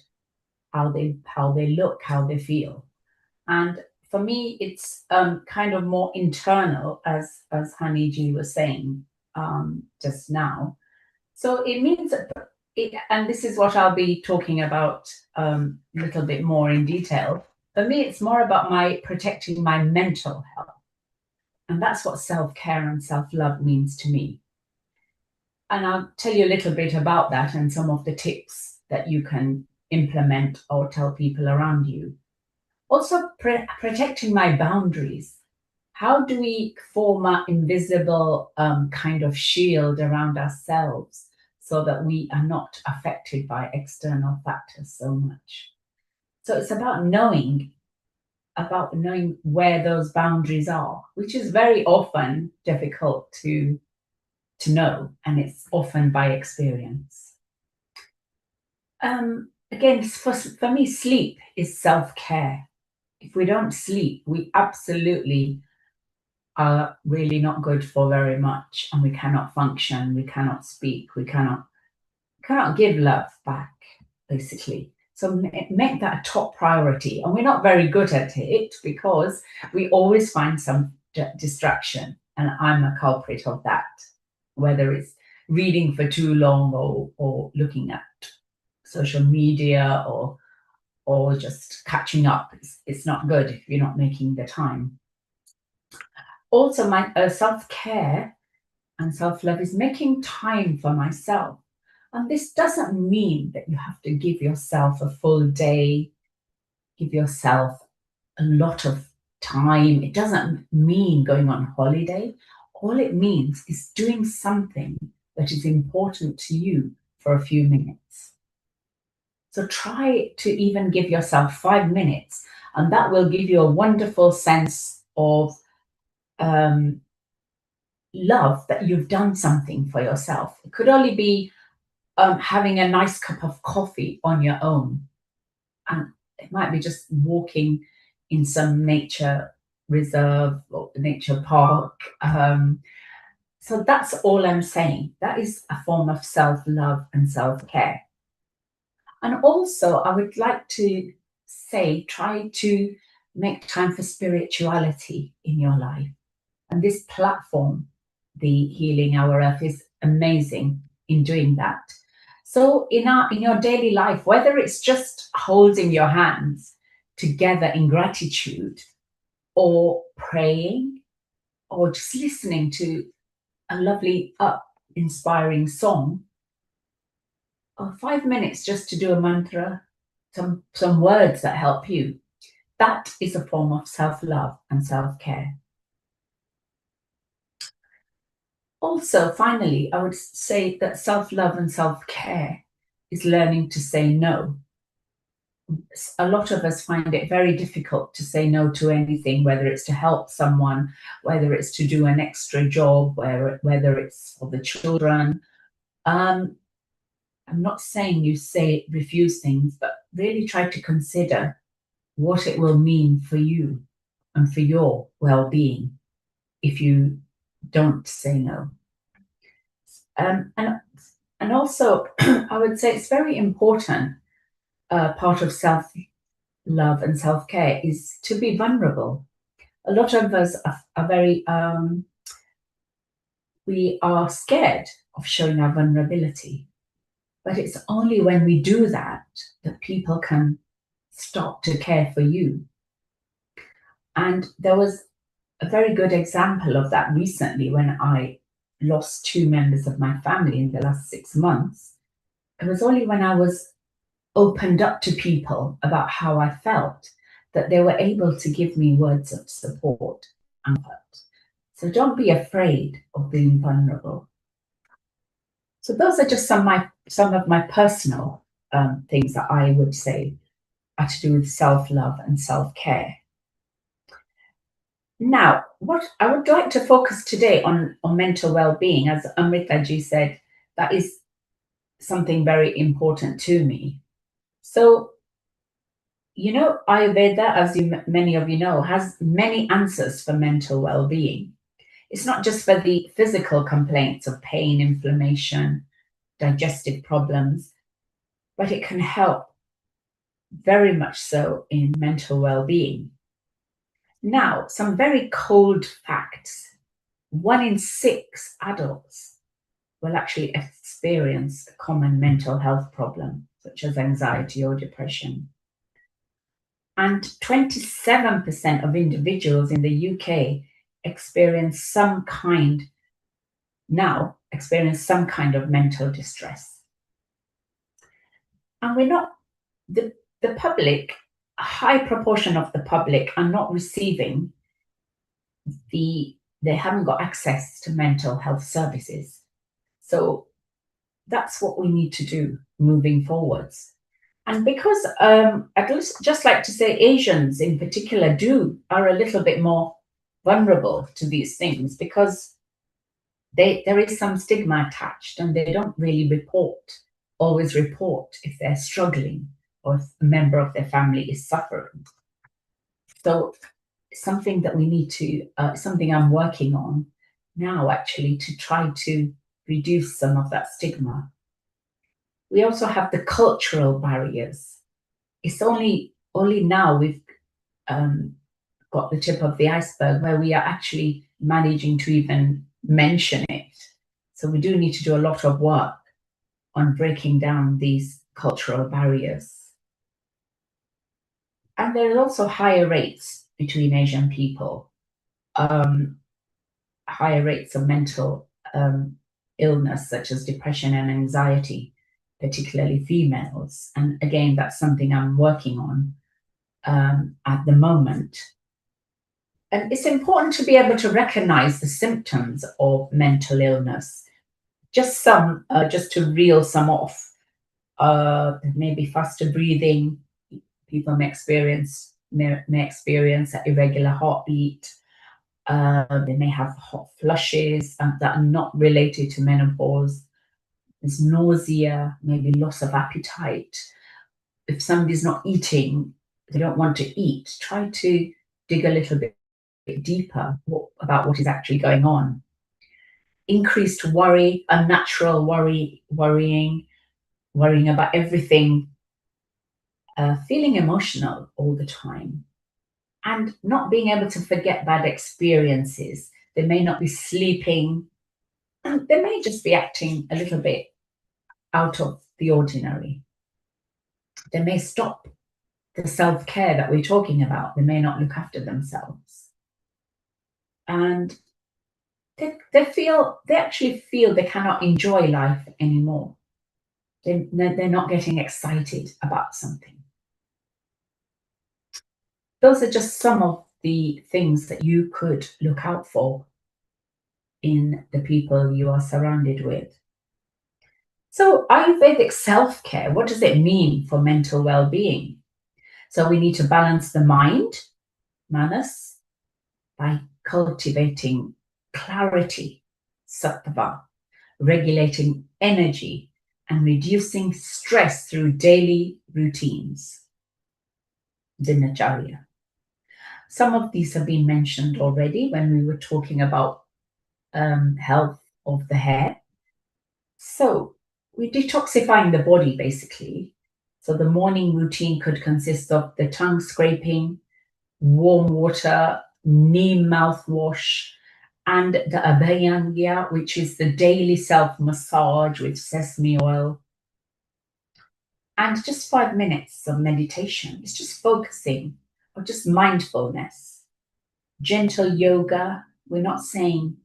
how they look, how they feel. And for me, it's kind of more internal, as Haniji was saying just now. So it means that and this is what I'll be talking about a little bit more in detail. For me, it's more about protecting my mental health. And that's what self-care and self-love means to me. And I'll tell you a little bit about that and some of the tips that you can implement or tell people around you. Also, protecting my boundaries. How do we form an invisible kind of shield around ourselves so that we are not affected by external factors so much? So it's about knowing where those boundaries are, which is very often difficult to know, and it's often by experience. Again, for me, sleep is self-care. If we don't sleep, we absolutely are really not good for very much, and we cannot function, we cannot speak, we cannot give love back, basically. So make that a top priority. And we're not very good at it because we always find some distraction, and I'm a culprit of that, whether it's reading for too long or looking at social media or just catching up. It's not good if you're not making the time. Also, my self-care and self-love is making time for myself. And this doesn't mean that you have to give yourself a full day, give yourself a lot of time. It doesn't mean going on holiday. All it means is doing something that is important to you for a few minutes. So try to even give yourself 5 minutes, and that will give you a wonderful sense of love that you've done something for yourself. It could only be having a nice cup of coffee on your own. And it might be just walking in some nature reserve or nature park. So that's all I'm saying. That is a form of self-love and self-care. And also, I would like to say, try to make time for spirituality in your life. And this platform, the Healing Our Earth, is amazing in doing that. So in your daily life, whether it's just holding your hands together in gratitude, or praying, or just listening to a lovely, inspiring song, or 5 minutes just to do a mantra, some words that help you, that is a form of self-love and self-care. Also, finally, I would say that self-love and self-care is learning to say no. a lot of us find it very difficult to say no to anything, whether it's to help someone, whether it's to do an extra job, whether it's for the children. I'm not saying you say refuse things, but really try to consider what it will mean for you and for your well-being if you don't say no. And also, I would say it's very important. Part of self-love and self-care is to be vulnerable. A lot of us are very we are scared of showing our vulnerability, but it's only when we do that that people can start to care for you. And there was a very good example of that recently when I lost 2 members of my family in the last 6 months. It was only when I was opened up to people about how I felt that they were able to give me words of support and comfort. So don't be afraid of being vulnerable. So those are just some of my personal things that I would say are to do with self-love and self-care. Now, what I would like to focus today on mental well-being, as Amritaji said, that is something very important to me. So, Ayurveda, as many of you know, has many answers for mental well-being. It's not just for the physical complaints of pain, inflammation, digestive problems, but it can help very much so in mental well-being. Now, some very cold facts. 1 in 6 adults will actually experience a common mental health problem, such as anxiety or depression. And 27% of individuals in the UK experience some kind of mental distress. And we're not, the public, a high proportion of the public are not receiving they haven't got access to mental health services. So that's what we need to do moving forwards. And because I'd just like to say Asians in particular are a little bit more vulnerable to these things because there is some stigma attached and they don't really always report if they're struggling or if a member of their family is suffering. So something that we need to, something I'm working on now actually to try to reduce some of that stigma. We also have the cultural barriers. It's only now we've got the tip of the iceberg where we are actually managing to even mention it. So we do need to do a lot of work on breaking down these cultural barriers. And there are also higher rates between Asian people, higher rates of mental illness such as depression and anxiety, particularly females. And again, that's something I'm working on at the moment. And it's important to be able to recognize the symptoms of mental illness. Just to reel some off. Maybe faster breathing. People may experience irregular heartbeat. They may have hot flushes that are not related to menopause. There's nausea, maybe loss of appetite. If somebody's not eating, they don't want to eat, try to dig a little bit deeper about what is actually going on. Increased worry, unnatural worrying about everything, feeling emotional all the time, and not being able to forget bad experiences. They may not be sleeping, and they may just be acting a little bit out of the ordinary. They may stop the self-care that we're talking about. They may not look after themselves. And they actually feel they cannot enjoy life anymore. They're not getting excited about something. Those are just some of the things that you could look out for in the people you are surrounded with. So Ayurvedic self-care, what does it mean for mental well-being? So we need to balance the mind, manas, by cultivating clarity, sattva, regulating energy, and reducing stress through daily routines, dinacharya. Some of these have been mentioned already when we were talking about health of the hair. So we're detoxifying the body basically. So the morning routine could consist of the tongue scraping, warm water, neem mouthwash, and the abhyanga, which is the daily self massage with sesame oil. And just 5 minutes of meditation. It's just focusing or just mindfulness. Gentle yoga. We're not saying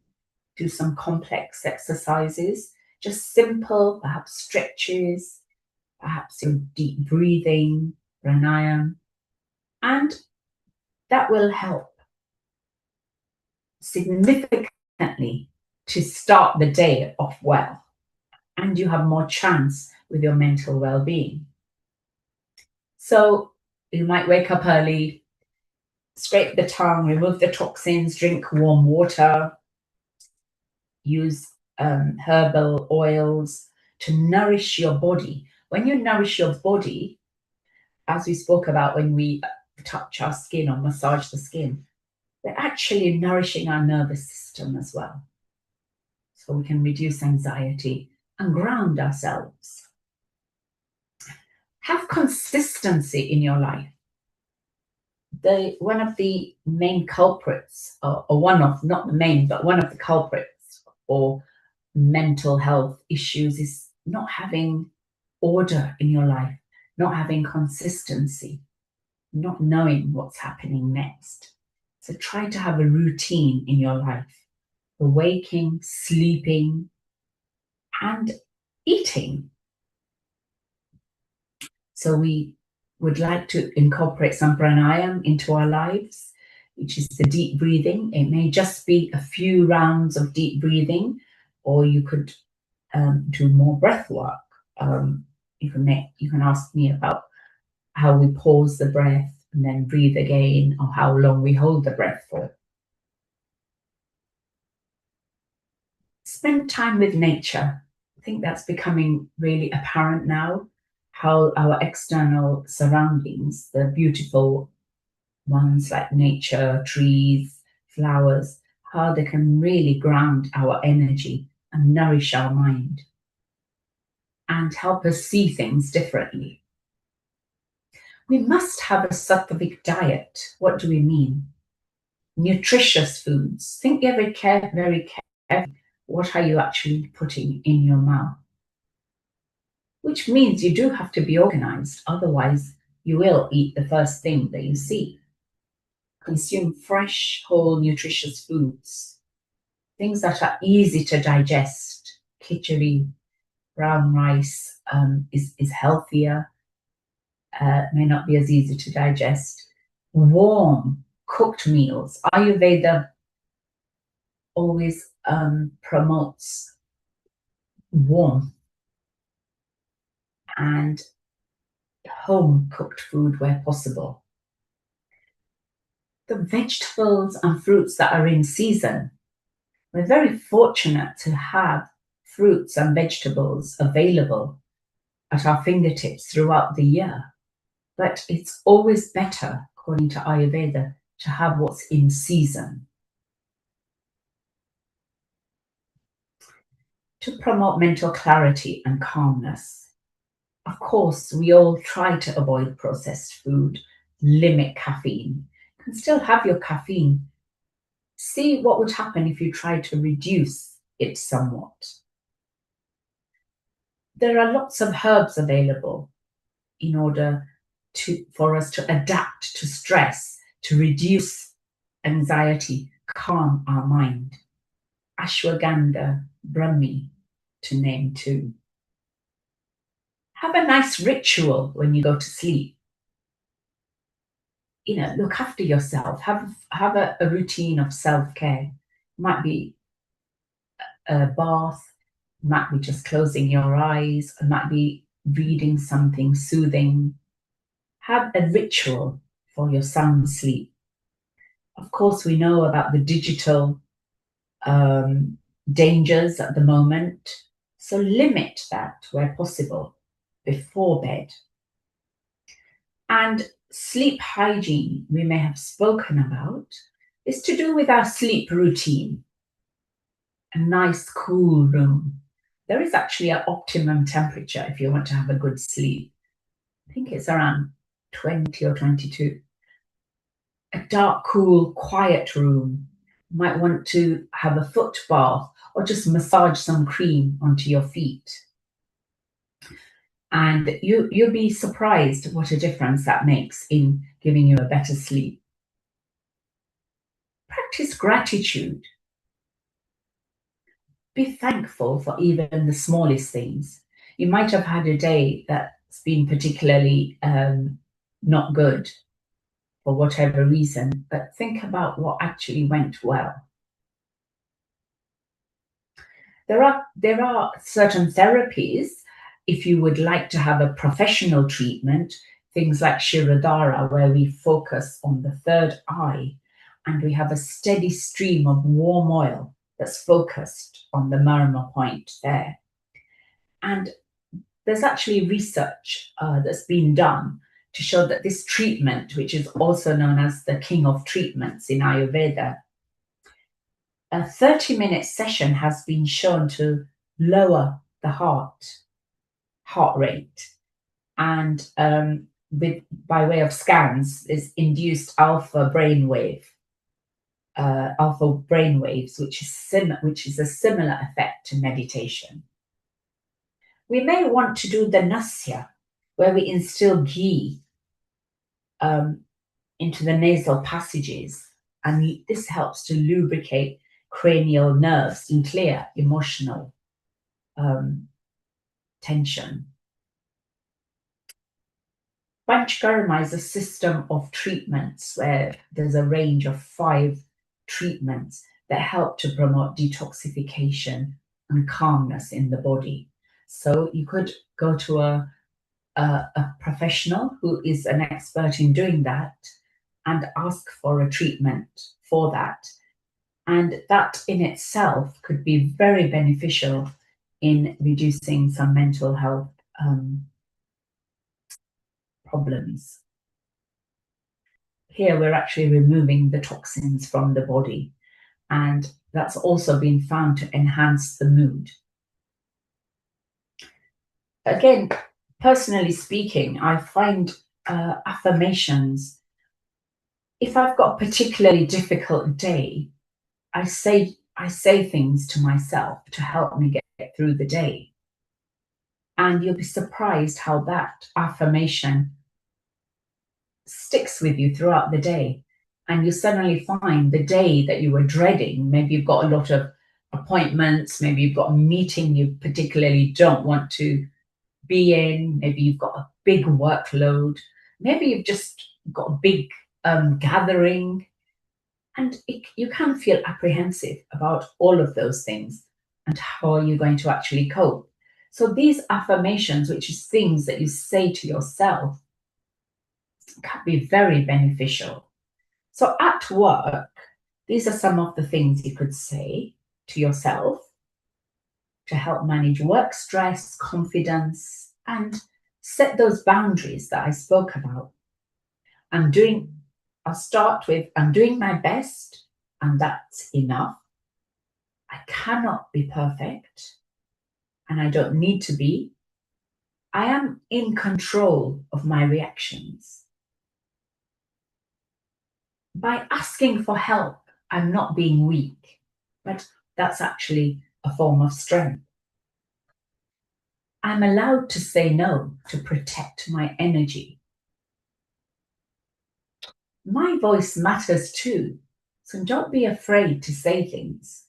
do some complex exercises, just simple, perhaps stretches, perhaps your deep breathing, pranayama, and that will help significantly to start the day off well, and you have more chance with your mental well-being. So you might wake up early, scrape the tongue, remove the toxins, drink warm water, use herbal oils to nourish your body. When you nourish your body, as we spoke about when we touch our skin or massage the skin, we're actually nourishing our nervous system as well. So we can reduce anxiety and ground ourselves. Have consistency in your life. One of the main culprits, or one of, not the main, but one of the culprits for mental health issues is not having order in your life, not having consistency, not knowing what's happening next. So try to have a routine in your life, waking, sleeping, and eating. So we would like to incorporate some pranayama into our lives, which is the deep breathing. It may just be a few rounds of deep breathing, or you could do more breath work. You can ask me about how we pause the breath and then breathe again, or how long we hold the breath for. Spend time with nature. I think that's becoming really apparent now, how our external surroundings, the beautiful ones like nature, trees, flowers, how they can really ground our energy and nourish our mind and help us see things differently. We must have a sattvic diet. What do we mean? Nutritious foods. Think very carefully, what are you actually putting in your mouth? Which means you do have to be organized, otherwise you will eat the first thing that you see. Consume fresh, whole, nutritious foods. Things that are easy to digest. Khichdi, brown rice is healthier, may not be as easy to digest. Warm, cooked meals. Ayurveda always promotes warmth and home cooked food where possible. The vegetables and fruits that are in season. We're very fortunate to have fruits and vegetables available at our fingertips throughout the year. But it's always better, according to Ayurveda, to have what's in season. To promote mental clarity and calmness. Of course, we all try to avoid processed food, limit caffeine. You can still have your caffeine. See what would happen if you try to reduce it somewhat. There are lots of herbs available in order for us to adapt to stress, to reduce anxiety, calm our mind. Ashwagandha, Brahmi, to name two. Have a nice ritual when you go to sleep. Look after yourself. Have a routine of self-care. Might be a bath, might be just closing your eyes, it might be reading something soothing. have a ritual for your sound sleep. Of course, we know about the digital dangers at the moment, so limit that where possible before bed. And sleep hygiene, we may have spoken about, is to do with our sleep routine. A nice, cool room. There is actually an optimum temperature if you want to have a good sleep. I think it's around 20 or 22. A dark, cool, quiet room. You might want to have a foot bath or just massage some cream onto your feet. And you'll be surprised what a difference that makes in giving you a better sleep. Practice gratitude. Be thankful for even the smallest things. You might have had a day that's been particularly not good for whatever reason, but think about what actually went well. There are certain therapies, if you would like to have a professional treatment, things like Shirodhara, where we focus on the third eye and we have a steady stream of warm oil that's focused on the marma point there. And there's actually research that's been done to show that this treatment, which is also known as the king of treatments in Ayurveda, a 30-minute session has been shown to lower the heart rate, and by way of scans is induced alpha brainwaves, which is a similar effect to meditation. We may want to do the nasya, where we instill ghee into the nasal passages, and this helps to lubricate cranial nerves and clear emotional tension. Panchakarma is a system of treatments where there's a range of 5 treatments that help to promote detoxification and calmness in the body. So you could go to a professional who is an expert in doing that and ask for a treatment for that. And that in itself could be very beneficial in reducing some mental health problems. Here we're actually removing the toxins from the body, and that's also been found to enhance the mood. Again, personally speaking, I find affirmations, if I've got a particularly difficult day, I say things to myself to help me get through the day. And you'll be surprised how that affirmation sticks with you throughout the day. And you suddenly find the day that you were dreading, maybe you've got a lot of appointments, maybe you've got a meeting you particularly don't want to be in, maybe you've got a big workload, maybe you've just got a big gathering, and you can feel apprehensive about all of those things and how are you going to actually cope. So these affirmations, which is things that you say to yourself, can be very beneficial. So at work, these are some of the things you could say to yourself to help manage work stress, confidence, and set those boundaries that I spoke about. I'll start with, I'm doing my best, and that's enough. I cannot be perfect, and I don't need to be. I am in control of my reactions. By asking for help, I'm not being weak, but that's actually a form of strength. I'm allowed to say no to protect my energy. My voice matters too, so don't be afraid to say things.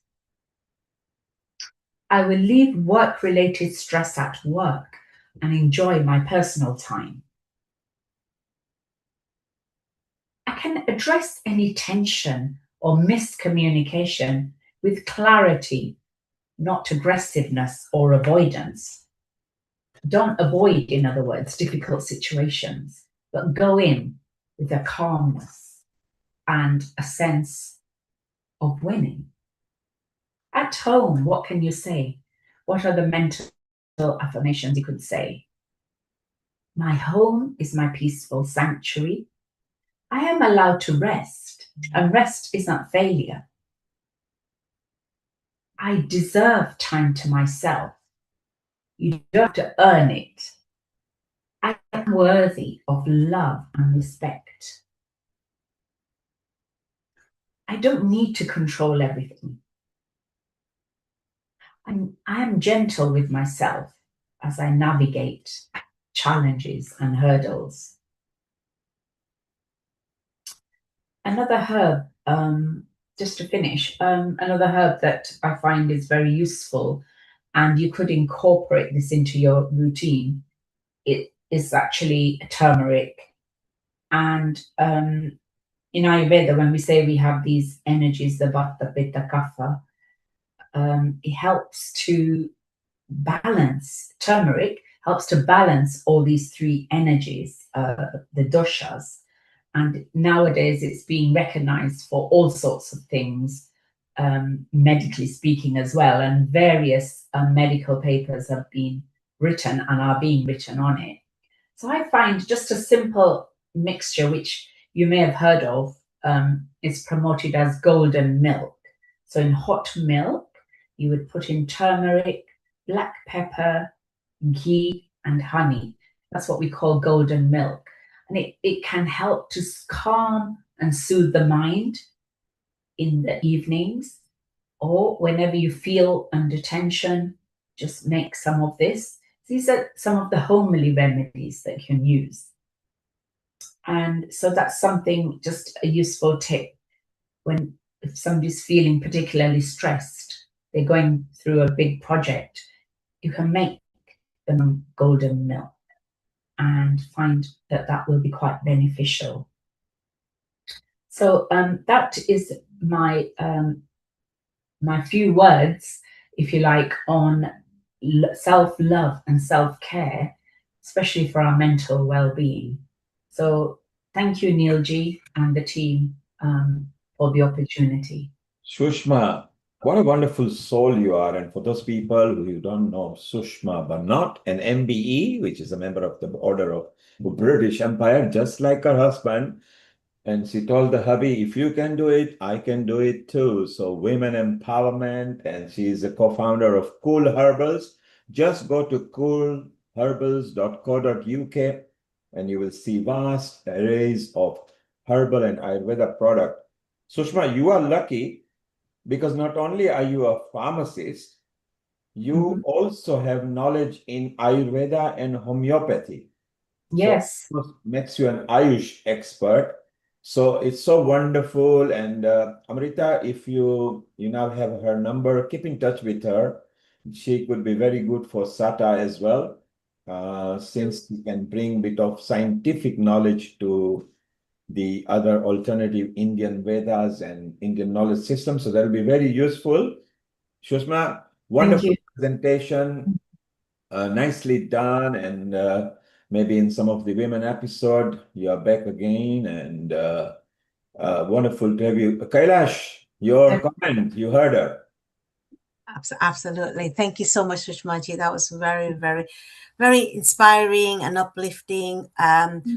I will leave work-related stress at work and enjoy my personal time. I can address any tension or miscommunication with clarity, not aggressiveness or avoidance. Don't avoid, in other words, difficult situations. but go in with a calmness and a sense of winning. At home, what can you say? What are the mental affirmations you could say? My home is my peaceful sanctuary. I am allowed to rest, and rest is not failure. I deserve time to myself. You don't have to earn it. I am worthy of love and respect. I don't need to control everything. I am gentle with myself as I navigate challenges and hurdles. Another herb, just to finish, another herb that I find is very useful, and you could incorporate this into your routine, it is actually turmeric. And in Ayurveda, when we say we have these energies, the Vata, Pitta, Kapha, it helps to balance, turmeric helps to balance all these three energies, the doshas. And nowadays it's being recognized for all sorts of things, medically speaking as well. And various medical papers have been written and are being written on it. So I find just a simple mixture, which you may have heard of, is promoted as golden milk. So in hot milk, you would put in turmeric, black pepper, ghee, and honey. That's what we call golden milk. And it can help to calm and soothe the mind in the evenings, or whenever you feel under tension, just make some of this. These are some of the homely remedies that you can use. And so that's something, just a useful tip when if somebody's feeling particularly stressed, they're going through a big project, you can make them golden milk and find that that will be quite beneficial. So that is my my few words, if you like, on self-love and self-care, especially for our mental well-being. So thank you, Neilji, and the team for the opportunity. Sushma, what a wonderful soul you are. And for those people who don't know Sushma Banat, an MBE, which is a member of the Order of the British Empire, just like her husband. And she told the hubby, if you can do it, I can do it too. So women empowerment, and she is a co-founder of Cool Herbals. Just go to coolherbals.co.uk and you will see vast arrays of herbal and Ayurveda product. Sushma, you are lucky because not only are you a pharmacist, you also have knowledge in Ayurveda and homeopathy. Yes. So makes you an Ayush expert. So it's so wonderful. And Amrita, if you now have her number, keep in touch with her. She could be very good for SATA as well, since she can bring a bit of scientific knowledge to the other alternative Indian Vedas and Indian knowledge system. So that'll be very useful. Shushma, wonderful presentation, nicely done. And maybe in some of the women episode, you are back again, and wonderful to have you. Kailash, your comment, you heard her. Absolutely. Thank you so much, Sushmaji. That was very, very, very inspiring and uplifting.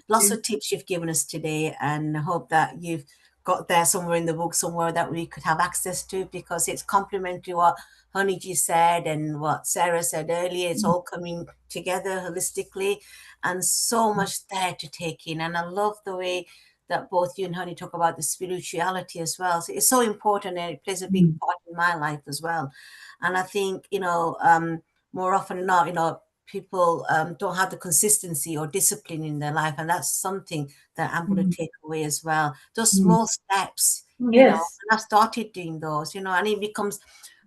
Lots of tips you've given us today, and I hope that you've got there somewhere in the book somewhere that we could have access to, because it's complementary what Honeyji said and what Sarah said earlier. It's all coming together holistically, and so much there to take in. And I love the way that both you and Honey talk about the spirituality as well. So it's so important, and it plays a big part in my life as well. And I think, more often than not, people don't have the consistency or discipline in their life. And that's something that I'm going to take away as well. Those small steps, and I've started doing those, and it becomes,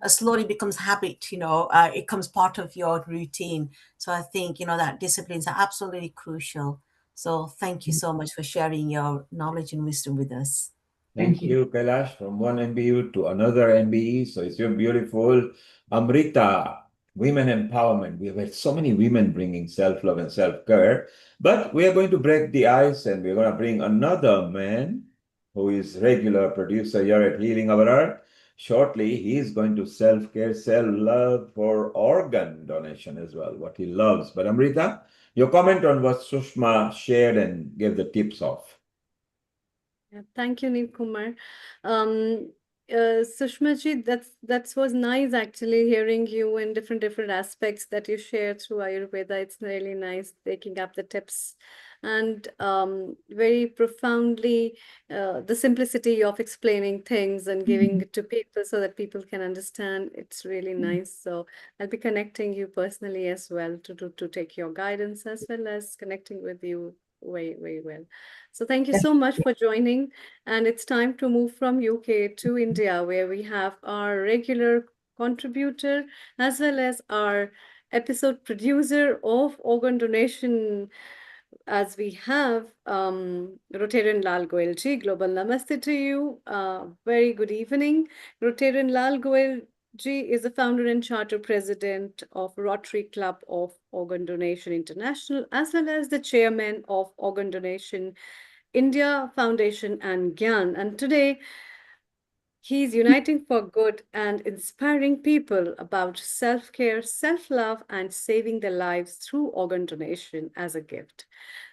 slowly becomes habit, it becomes part of your routine. So I think, that disciplines are absolutely crucial. So thank you so much for sharing your knowledge and wisdom with us. Thank you, Kailash, from one MBU to another MBE. So it's your beautiful Amrita. women empowerment. We have had so many women bringing self-love and self-care, but we are going to break the ice and we're going to bring another man who is regular producer here at Healing Our Earth. Shortly, he is going to self-care, self-love for organ donation as well, what he loves. But Amrita, your comment on what Sushma shared and gave the tips of. Yeah, thank you, Neil Kumar. Sushma ji, that was nice actually hearing you in different aspects that you share through Ayurveda. It's really nice taking up the tips and very profoundly the simplicity of explaining things and giving it to people so that people can understand. It's really nice. So I'll be connecting you personally as well to take your guidance as well as connecting with you very well. So thank you so much for joining. And it's time to move from UK to India, where we have our regular contributor as well as our episode producer of organ donation, as we have Rotarian Lal Goel ji. Global Namaste to you. Very good evening. Rotarian Lal Goel ji is the founder and charter president of Rotary Club of Organ Donation International, as well as the chairman of Organ Donation India Foundation and Gyan. And today, he's uniting for good and inspiring people about self-care, self-love, and saving their lives through organ donation as a gift.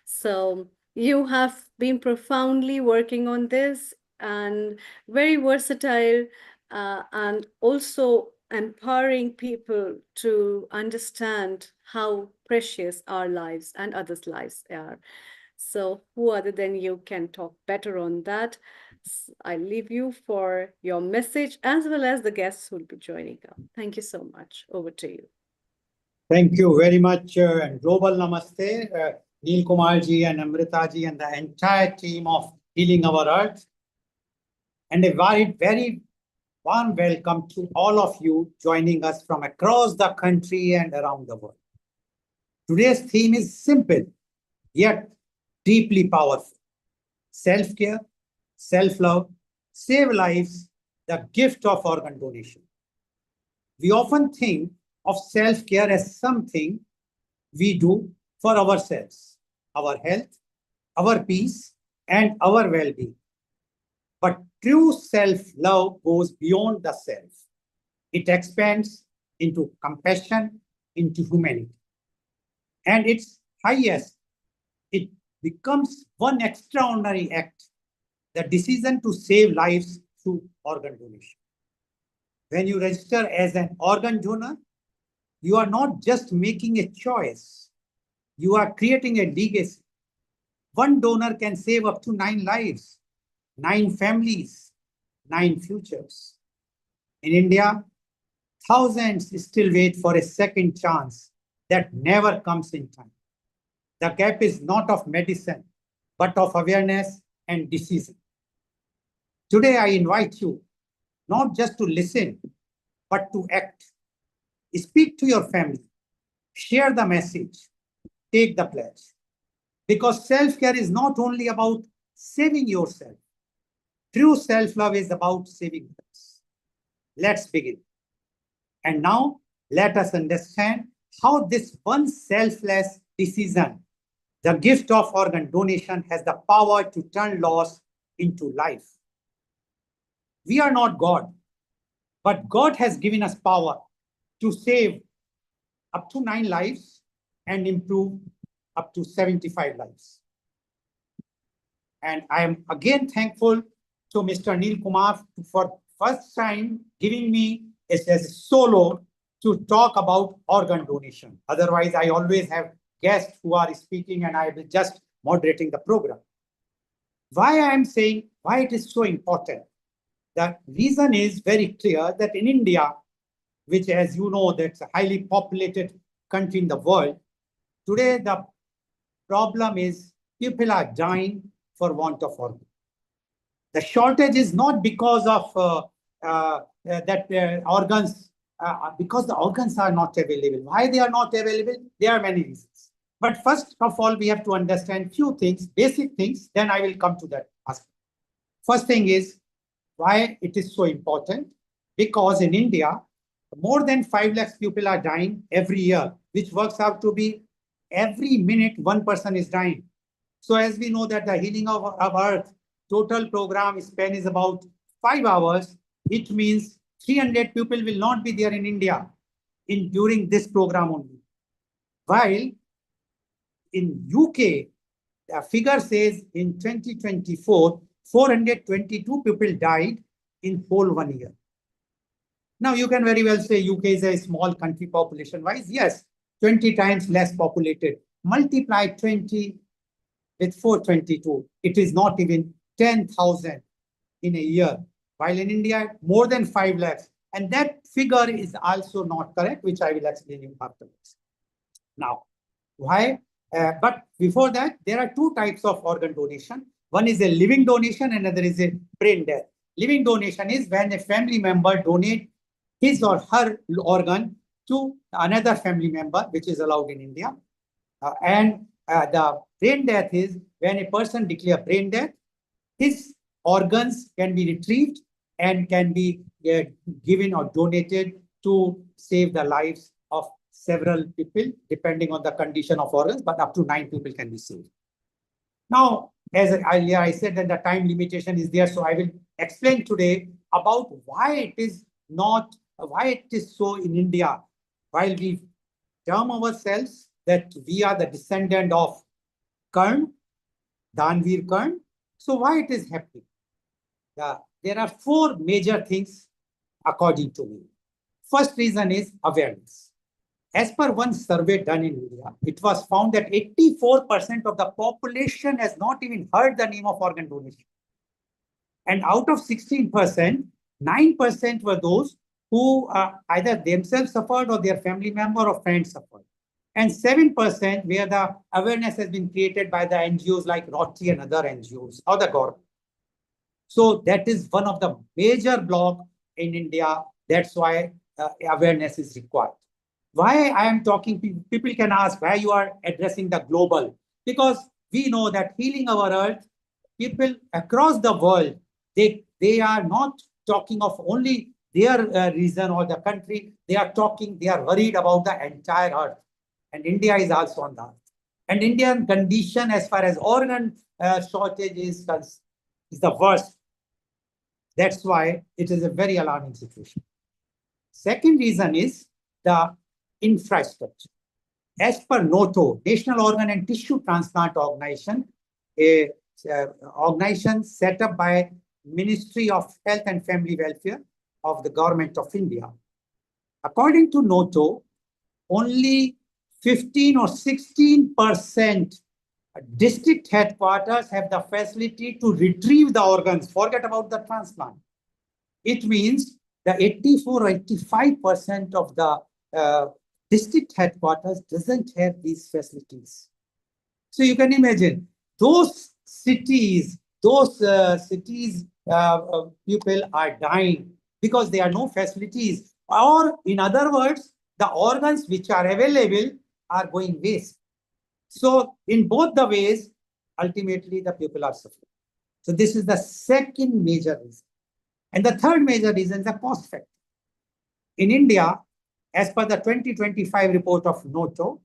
So you have been profoundly working on this and very versatile and also empowering people to understand how precious our lives and others' lives are. So who other than you can talk better on that? I leave you for your message as well as the guests who will be joining up. Thank you so much. Over to you. Thank you very much, and global namaste, Neil Kumar ji and Amrita ji and the entire team of Healing Our Earth. And a very warm welcome to all of you joining us from across the country and around the world. Today's theme is simple, yet deeply powerful. Self-care, self-love, save lives, the gift of organ donation. We often think of self-care as something we do for ourselves, our health, our peace, and our well-being. But true self-love goes beyond the self. It expands into compassion, into humanity. And its highest, it becomes one extraordinary act, the decision to save lives through organ donation. When you register as an organ donor, you are not just making a choice, you are creating a legacy. One donor can save up to 9 lives, 9 families, 9 futures. In India, thousands still wait for a second chance that never comes in time. The gap is not of medicine, but of awareness and decision. Today, I invite you not just to listen, but to act. Speak to your family, share the message, take the pledge. Because self-care is not only about saving yourself. True self-love is about saving others. Let's begin. And now, let us understand how this one selfless decision, the gift of organ donation, has the power to turn loss into life. We are not God, but God has given us power to save up to 9 lives and improve up to 75 lives. And I am again thankful to Mr. Neil Kumar for first time giving me as a solo to talk about organ donation. Otherwise, I always have guests who are speaking and I will just moderating the program. Why I am saying why it is so important? The reason is very clear that in India, which, as you know, that's a highly populated country in the world, today the problem is people are dying for want of organ. The shortage is not because of organs, because the organs are not available. Why they are not available? There are many reasons. But first of all, we have to understand few things, basic things, then I will come to that aspect. First thing is why it is so important. Because in India, more than 5 lakhs people are dying every year, which works out to be every minute one person is dying. So as we know that the healing of Earth total program span is about 5 hours, it means 300 people will not be there in India during this program only. While in UK, the figure says in 2024, 422 people died in whole 1 year. Now you can very well say UK is a small country population-wise. Yes, 20 times less populated. Multiply 20 with 422. It is not even 10,000 in a year. While in India, more than 5 lakhs. And that figure is also not correct, which I will explain you afterwards. Now, why? But before that, there are two types of organ donation. One is a living donation, and another is a brain death. Living donation is when a family member donates his or her organ to another family member, which is allowed in India. And the brain death is when a person declares brain death, his organs can be retrieved and can be given or donated to save the lives of several people, depending on the condition of organs, but up to 9 people can be saved. Now, as earlier I said that the time limitation is there, so I will explain today about why it is so in India. While we term ourselves that we are the descendant of Karn, Danveer Karn, so why it is happening? There are 4 major things according to me. First reason is awareness. As per one survey done in India, it was found that 84% of the population has not even heard the name of organ donation. And out of 16%, 9% were those who either themselves suffered or their family member or friends suffered. And 7% where the awareness has been created by the NGOs like Rotary and other NGOs or the government. So that is one of the major blocks in India. That's why awareness is required. Why I am talking, people can ask why you are addressing the global. Because we know that healing our earth, people across the world, they are not talking of only their region or the country. They are worried about the entire earth. And India is also on that. And Indian condition as far as organ shortage is the worst. That's why it is a very alarming situation. Second reason is the infrastructure. As per NATO, National Organ and Tissue Transplant Organization, a organization set up by Ministry of Health and Family Welfare of the Government of India. According to NATO, only 15 or 16% district headquarters have the facility to retrieve the organs. Forget about the transplant. It means the 84 or 85% of the district headquarters doesn't have these facilities. So you can imagine those cities, people are dying because there are no facilities. Or in other words, the organs which are available are going waste. So in both the ways, ultimately the people are suffering. So this is the second major reason. And the third major reason is the cost factor. In India, as per the 2025 report of NATO,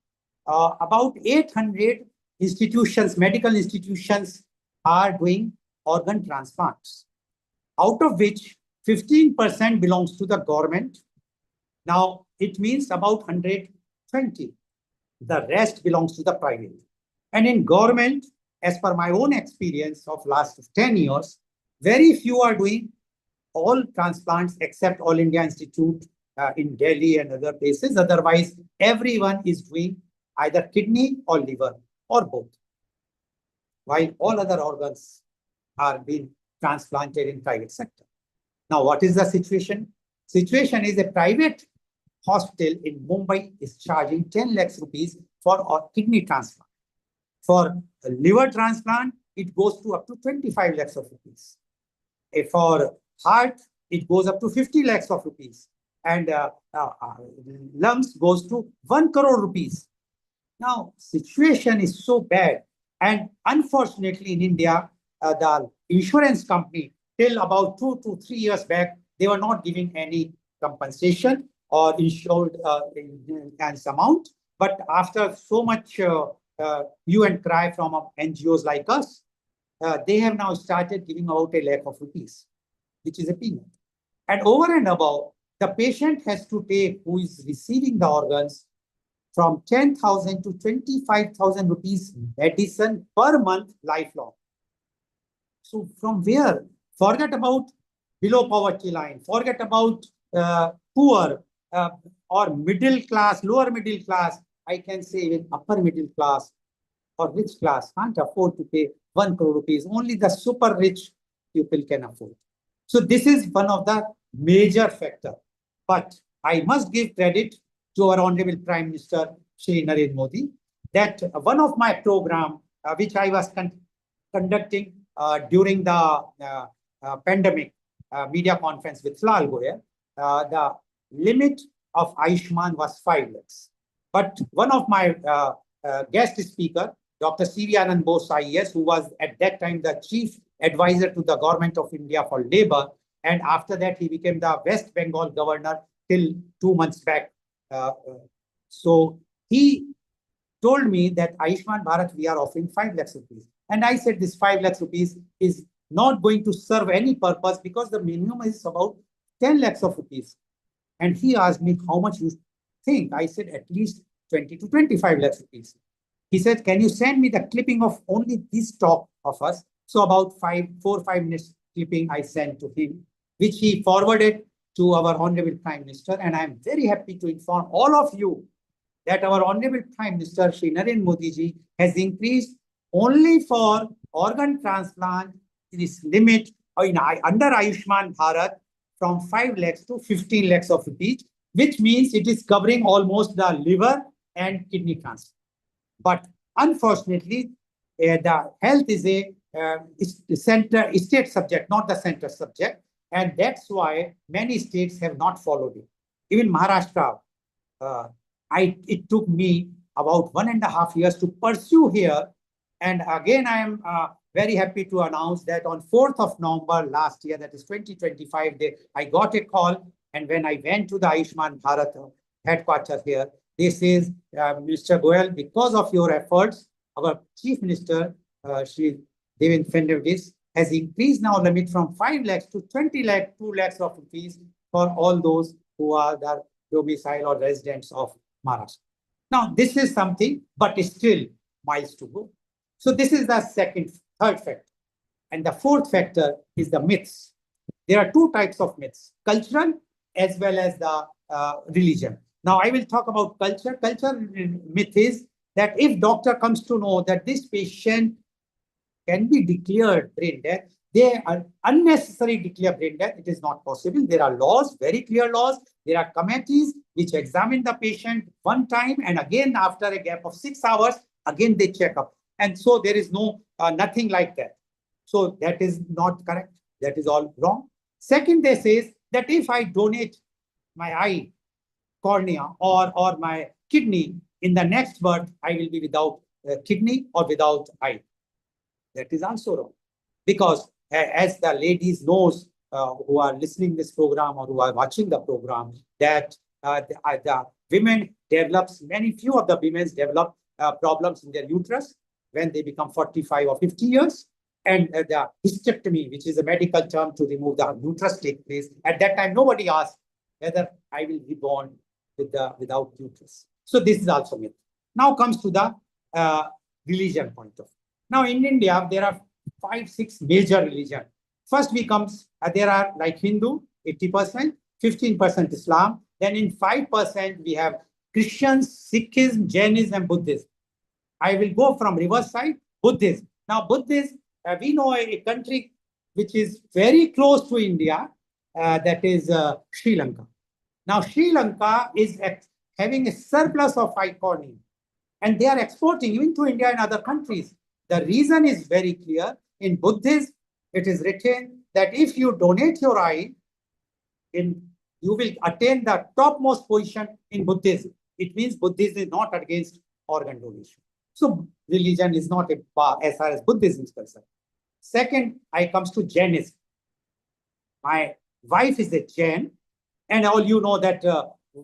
about 800 institutions, medical institutions are doing organ transplants, out of which 15% belongs to the government. Now, it means about 120. The rest belongs to the private. And in government, as per my own experience of last 10 years, very few are doing all transplants except All India Institute in Delhi and other places. Otherwise, everyone is doing either kidney or liver or both, while all other organs are being transplanted in private sector. Now, what is the situation? Situation is a private hospital in Mumbai is charging 10 lakhs rupees for a kidney transplant. For a liver transplant, it goes to up to 25 lakhs of rupees. For heart, it goes up to 50 lakhs of rupees. And lungs goes to 1 crore rupees. Now, situation is so bad. And unfortunately, in India, the insurance company, till about 2 to 3 years back, they were not giving any compensation. or insured in this amount. But after so much hue and cry from NGOs like us, they have now started giving out a lakh of rupees, which is a peanut. And over and above, the patient has to take, who is receiving the organs, from 10,000 to 25,000 rupees medicine per month lifelong. So from where? Forget about below poverty line, forget about poor or middle class, lower middle class, I can say even upper middle class or rich class can't afford to pay 1 crore rupees. Only the super rich people can afford. So this is one of the major factor. But I must give credit to our Honorable Prime Minister, Shri Narendra Modi, that one of my program, which I was conducting during the pandemic media conference with Lal Goya, the limit of Ayushman was 5 lakhs. But one of my guest speaker, Dr. C.V. Anand Bose IAS, who was at that time the chief advisor to the government of India for labor, and after that he became the West Bengal governor till 2 months back. So he told me that Ayushman Bharat, we are offering 5 lakhs rupees. And I said this 5 lakhs rupees is not going to serve any purpose because the minimum is about 10 lakhs of rupees. And he asked me how much you think. I said at least 20 to 25 lakhs rupees. He said, can you send me the clipping of only this talk of us? So about 4 or 5 minutes clipping I sent to him, which he forwarded to our Honorable Prime Minister. And I'm very happy to inform all of you that our Honorable Prime Minister, Shri Narendra Modi ji, has increased only for organ transplant this limit under Ayushman Bharat from 5 lakhs to 15 lakhs of rupees, which means it is covering almost the liver and kidney transplant. But unfortunately, the health is a state subject, not the center subject. And that's why many states have not followed it. Even Maharashtra, it took me about 1.5 years to pursue here. And again, I am very happy to announce that on 4th of November last year, that is 2025, I got a call. And when I went to the Ayushman Bharat headquarters here, they says, Mr. Goyal, because of your efforts, our Chief Minister, Shri Devendra Fadnavis, has increased now limit from 5 lakhs to 20 lakhs, 2 lakhs of rupees for all those who are the domicile or residents of Maharashtra. Now, this is something, but it's still miles to go. So this is the third factor. And the fourth factor is the myths. There are 2 types of myths, cultural as well as the religion. Now, I will talk about culture. Culture myth is that if doctor comes to know that this patient can be declared brain death, they are unnecessarily declare brain death. It is not possible. There are laws, very clear laws. There are committees which examine the patient one time and again after a gap of 6 hours, again they check up. And so there is no nothing like that. So that is not correct. That is all wrong. Second, they say that if I donate my eye, cornea or my kidney, in the next birth, I will be without kidney or without eye. That is also wrong. Because as the ladies knows who are listening this program or who are watching the program, that the women develops, few of the women develop problems in their uterus when they become 45 or 50 years. And the hysterectomy, which is a medical term to remove the uterus, take place. At that time, nobody asked whether I will be born without uterus. So this is also myth. Now comes to the religion point of view. Now in India, there are 5-6 major religions. First there are like Hindu, 80%, 15% Islam. Then in 5% we have Christians, Sikhism, Jainism, and Buddhism. I will go from reverse side, Buddhism. Now Buddhism, we know a country which is very close to India, that is Sri Lanka. Now Sri Lanka is having a surplus of eye cornea, and they are exporting even to India and other countries. The reason is very clear. In Buddhism, it is written that if you donate your eye, you will attain the topmost position in Buddhism. It means Buddhism is not against organ donation. So religion is not a bar as far as Buddhism is concerned. Second, I comes to Jainism. My wife is a Jain, and all you know that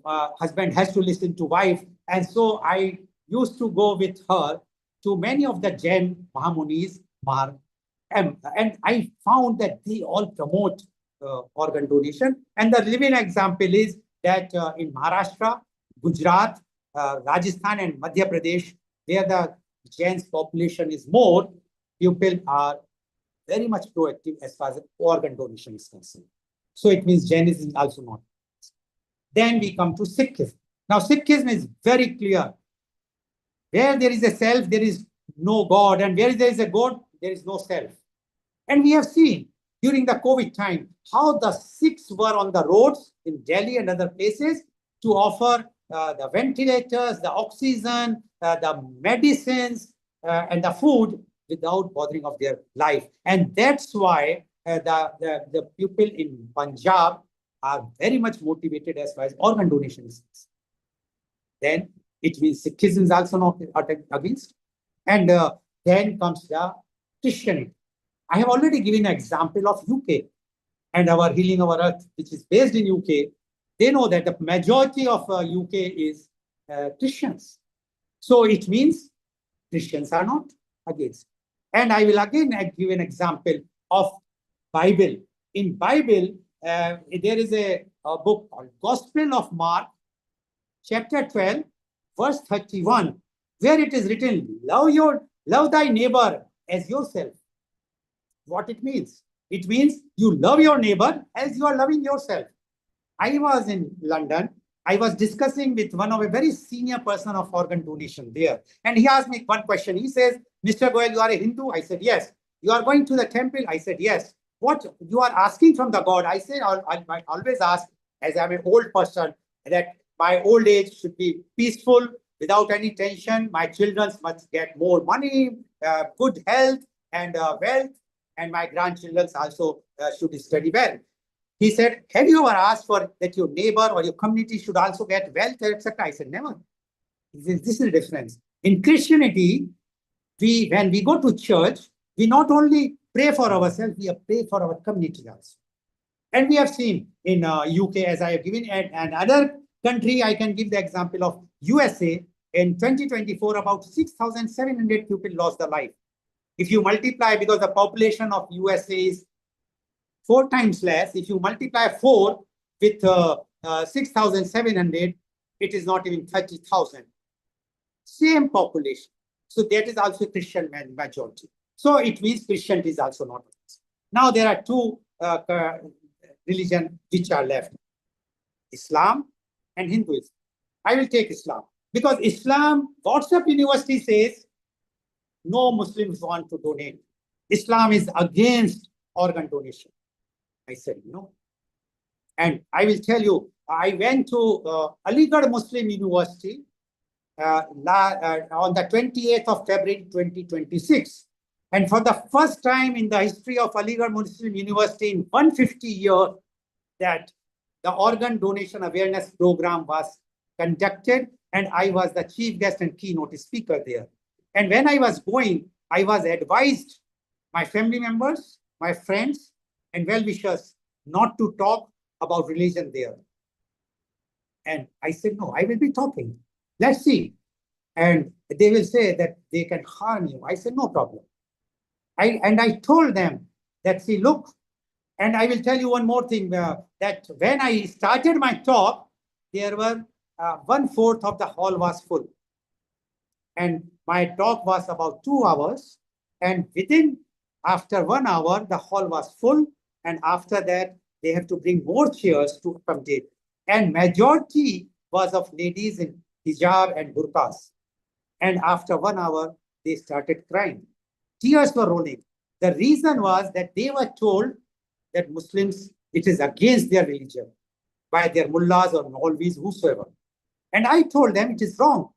husband has to listen to wife. And so I used to go with her to many of the Jain Mahamunis, and I found that they all promote organ donation. And the living example is that in Maharashtra, Gujarat, Rajasthan, and Madhya Pradesh, where the Jain's population is more, people are very much proactive as far as organ donation is concerned. So it means Jainism is also not. Then we come to Sikhism. Now, Sikhism is very clear. Where there is a self, there is no God. And where there is a God, there is no self. And we have seen during the COVID time how the Sikhs were on the roads in Delhi and other places to offer the ventilators, the oxygen, the medicines, and the food without bothering of their life. And that's why the people in Punjab are very much motivated as far as organ donation is concerned. Then it means Sikhism is also not against. And then comes the Christianity. I have already given an example of UK and our Healing Our Earth, which is based in UK. They know that the majority of UK is Christians. So it means Christians are not against. And I will again give an example of Bible. In Bible, there is a book called Gospel of Mark, chapter 12, verse 31, where it is written, love thy neighbor as yourself. What it means? It means you love your neighbor as you are loving yourself. I was in London. I was discussing with one of a very senior person of organ donation there. And he asked me one question. He says, Mr. Goel, you are a Hindu? I said, yes. You are going to the temple? I said, yes. What you are asking from the God? I said, I always ask, as I'm an old person, that my old age should be peaceful, without any tension. My children must get more money, good health, and wealth. And my grandchildren also should study well. He said, have you ever asked for that your neighbor or your community should also get wealth, etc.? I said, never. This is the difference. In Christianity, when we go to church, we not only pray for ourselves, we pray for our community also. And we have seen in UK, as I have given, and other country, I can give the example of USA. In 2024, about 6,700 people lost their life. If you multiply, because the population of USA is 4 times less, if you multiply 4 with 6,700, it is not even 30,000. Same population. So that is also Christian majority. So it means Christianity is also not. Now there are 2 religions which are left, Islam and Hinduism. I will take Islam. Because Islam, WhatsApp University says, no Muslims want to donate. Islam is against organ donation. I said, no. And I will tell you, I went to Aligarh Muslim University on the 28th of February 2026. And for the first time in the history of Aligarh Muslim University in 150 years, that the organ donation awareness program was conducted, and I was the chief guest and keynote speaker there. And when I was going, I was advised my family members, my friends, and well-wishers not to talk about religion there. And I said, no, I will be talking. Let's see. And they will say that they can harm you. I said, no problem. I told them that, see, look, and I will tell you one more thing, that when I started my talk, there were 1/4 of the hall was full. And my talk was about 2 hours. And after 1 hour, the hall was full. And after that, they have to bring more chairs to accommodate. And majority was of ladies in hijab and burqas. And after 1 hour, they started crying. Tears were rolling. The reason was that they were told that Muslims, it is against their religion by their mullahs or Maulvis, whosoever. And I told them it is wrong.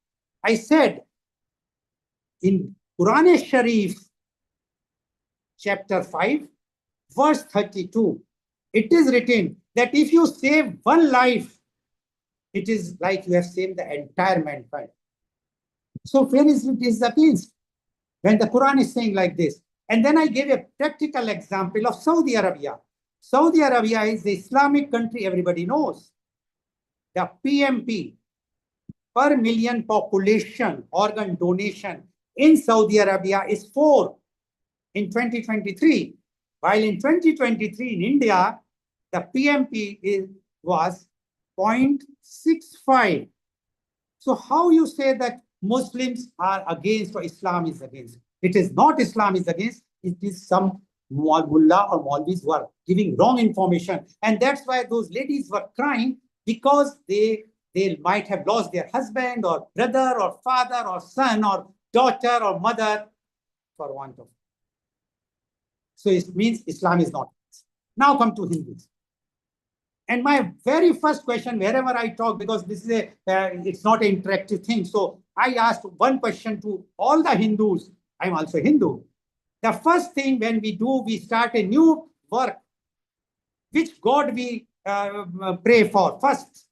I said, in Quran Sharif, chapter 5, verse 32, it is written that if you save one life, it is like you have saved the entire mankind. So where is it is against? When the Quran is saying like this. And then I gave a practical example of Saudi Arabia. Saudi Arabia is the Islamic country everybody knows. the PMP, per million population organ donation in Saudi Arabia is 4 in 2023, while in 2023 in India, the PMP was 0.65. So how you say that Muslims are against or Islam is against? It is not Islam is against, it is some mullah or Maulvis who are giving wrong information. And that's why those ladies were crying, because they might have lost their husband or brother or father or son or daughter or mother for want of. So it means Islam is not. Now come to Hindus. And my very first question, wherever I talk, because this is it's not an interactive thing. So I asked one question to all the Hindus. I'm also Hindu. The first thing when we start a new work, which God we pray for first?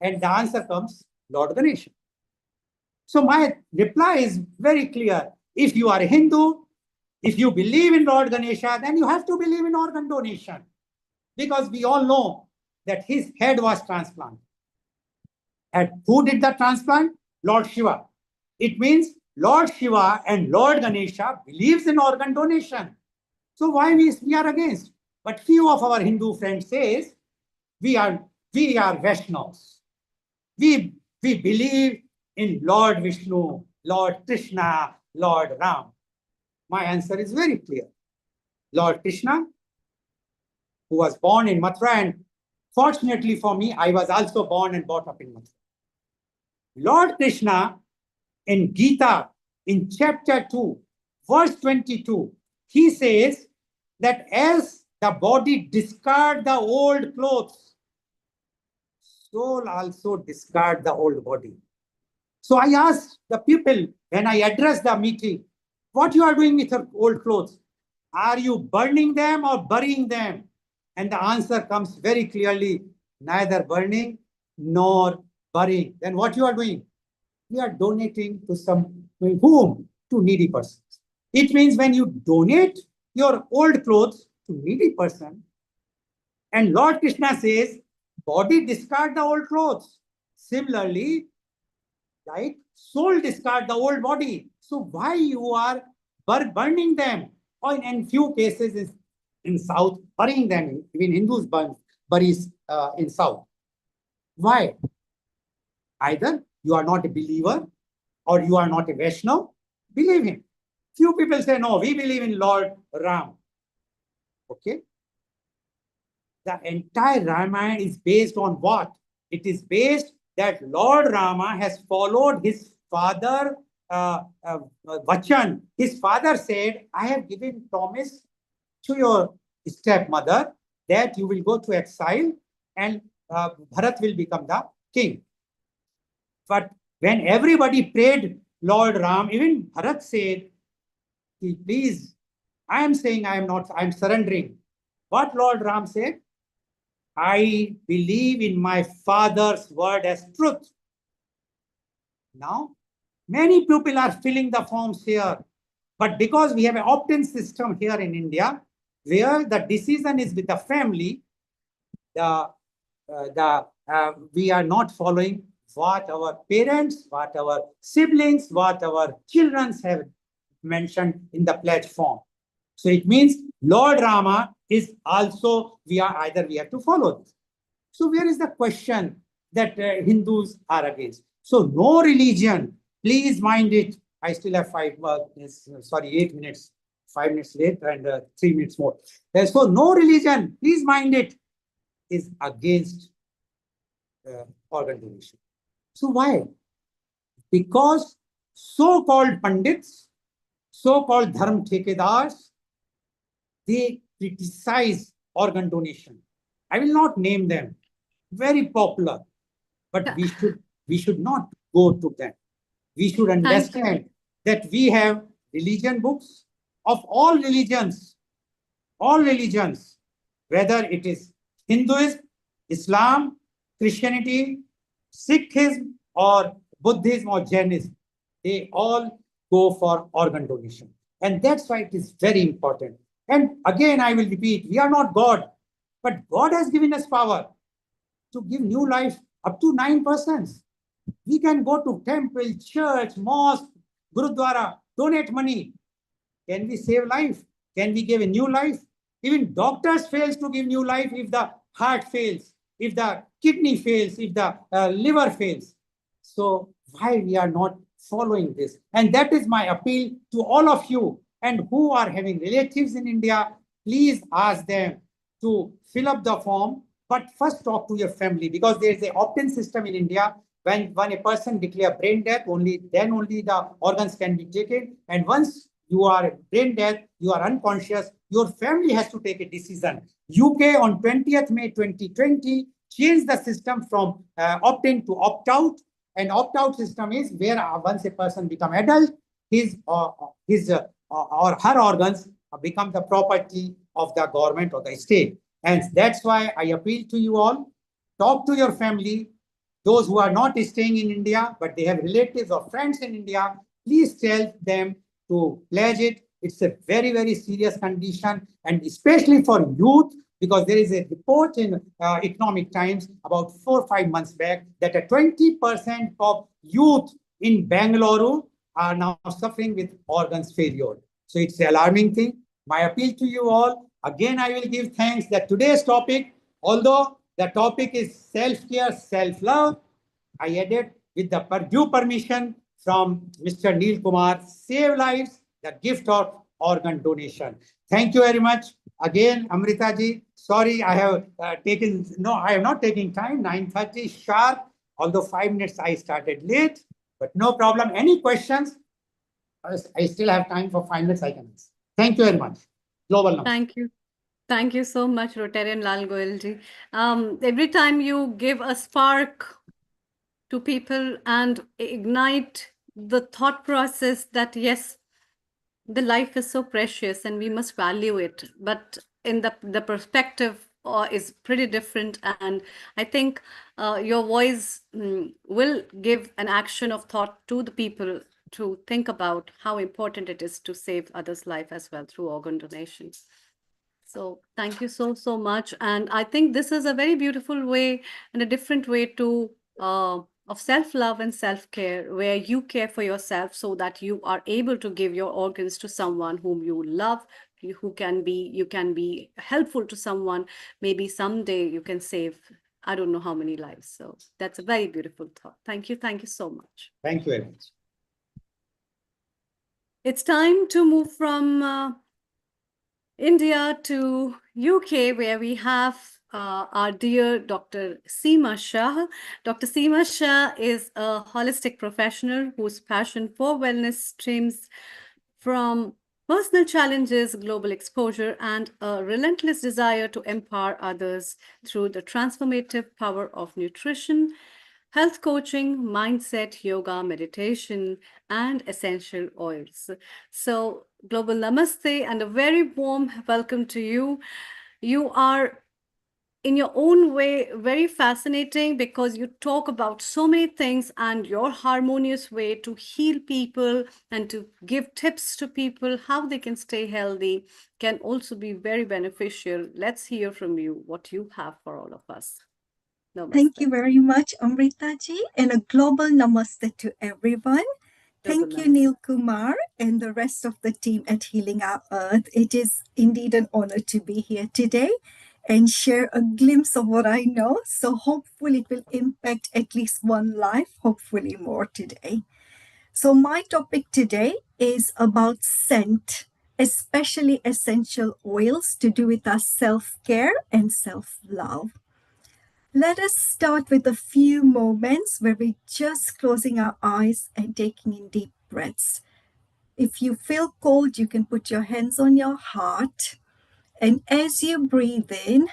And the answer comes, Lord Ganesha. So my reply is very clear. If you are a Hindu, if you believe in Lord Ganesha, then you have to believe in organ donation. Because we all know that his head was transplanted. And who did the transplant? Lord Shiva. It means Lord Shiva and Lord Ganesha believes in organ donation. So why we are against? But few of our Hindu friends says, we are Vaishnavas. We believe in Lord Vishnu, Lord Krishna, Lord Ram. My answer is very clear. Lord Krishna, who was born in Mathura, and fortunately for me, I was also born and brought up in Mathura. Lord Krishna in Gita, in chapter 2, verse 22, he says that as the body discards the old clothes, soul also discard the old body. So I asked the people when I addressed the meeting, what you are doing with your old clothes? Are you burning them or burying them? And the answer comes very clearly, neither burning nor burying. Then what you are doing? You are donating to whom? To needy persons. It means when you donate your old clothes to needy person, and Lord Krishna says, body discard the old clothes. Similarly, like soul discard the old body. So why you are burning them? Or in few cases in South, burying them. Even Hindus buries in South. Why? Either you are not a believer or you are not a Vaishnava. Believe him. Few people say, no, we believe in Lord Ram. Okay. The entire Ramayana is based on what? It is based that Lord Rama has followed his father Vachan. His father said, I have given promise to your stepmother that you will go to exile and Bharat will become the king. But when everybody prayed Lord Ram, even Bharat said, please, I am saying I am surrendering. What Lord Ram said? I believe in my father's word as truth. Now, many people are filling the forms here. But because we have an opt-in system here in India, where the decision is with the family, we are not following what our parents, what our siblings, what our children have mentioned in the pledge form. So it means Lord Rama is also, we have to follow this. So where is the question that Hindus are against? So no religion, please mind it. I still have 8 minutes, 5 minutes late and 3 minutes more. So no religion, please mind it, is against organ donation. So why? Because so-called Pandits, so-called Dharm Thekedars, they criticize organ donation. I will not name them. Very popular. But we should not go to them. We should understand that we have religion books of all religions, whether it is Hinduism, Islam, Christianity, Sikhism, or Buddhism or Jainism. They all go for organ donation. And that's why it is very important. And again, I will repeat, we are not God, but God has given us power to give new life up to 9%. We can go to temple, church, mosque, gurudwara, donate money. Can we save life? Can we give a new life? Even doctors fails to give new life if the heart fails, if the kidney fails, if the liver fails. So why we are not following this? And that is my appeal to all of you. And who are having relatives in India, please ask them to fill up the form, but first talk to your family, because there is an opt-in system in India. When a person declare brain death, then only the organs can be taken. And once you are brain dead, you are unconscious, your family has to take a decision. UK on 20th May 2020 changed the system from opt-in to opt-out. And opt-out system is where once a person become adult, his or her organs become the property of the government or the state. And that's why I appeal to you all, talk to your family, those who are not staying in India, but they have relatives or friends in India, please tell them to pledge it. It's a very, very serious condition, and especially for youth, because there is a report in Economic Times about 4 or 5 months back that 20% of youth in Bangalore are now suffering with organs failure. So it's an alarming thing. My appeal to you all, again, I will give thanks that today's topic, although the topic is self-care, self-love, I added with the due permission from Mr. Neil Kumar, Save Lives, the gift of organ donation. Thank you very much. Again, Amrita ji, sorry, I have I am not taking time, 9:30 sharp, although 5 minutes I started late, but no problem. Any questions? I still have time for 5 minutes I can answer. Thank you very much. Global Namaste. Thank you. Thank you so much, Rotarian Lal Goyalji. Every time you give a spark to people and ignite the thought process that yes, the life is so precious and we must value it, but in the perspective is pretty different. And I think your voice will give an action of thought to the people to think about how important it is to save others' life as well through organ donation. So thank you so much. And I think this is a very beautiful way and a different way to of self-love and self-care, where you care for yourself so that you are able to give your organs to someone whom you love, you can be helpful to someone. Maybe someday you can save, I don't know how many lives. So that's a very beautiful thought. Thank you so much. Thank you very much. It's time to move from India to UK, where we have our dear Dr. Seema Shah. Dr. Seema Shah is a holistic professional whose passion for wellness stems from personal challenges, global exposure, and a relentless desire to empower others through the transformative power of nutrition, health coaching, mindset, yoga, meditation, and essential oils. So, Global Namaste and a very warm welcome to you. You are, in your own way, very fascinating because you talk about so many things, and your harmonious way to heal people and to give tips to people how they can stay healthy can also be very beneficial. Let's hear from you what you have for all of us. Namaste. Thank you very much, Amrita ji, and a global namaste to everyone. Thank you, Neil Kumar, and the rest of the team at Healing Our Earth. It is indeed an honor to be here today and share a glimpse of what I know. So hopefully it will impact at least one life, hopefully more today. So my topic today is about scent, especially essential oils to do with our self-care and self-love. Let us start with a few moments where we're just closing our eyes and taking in deep breaths. If you feel cold, you can put your hands on your heart. And as you breathe in,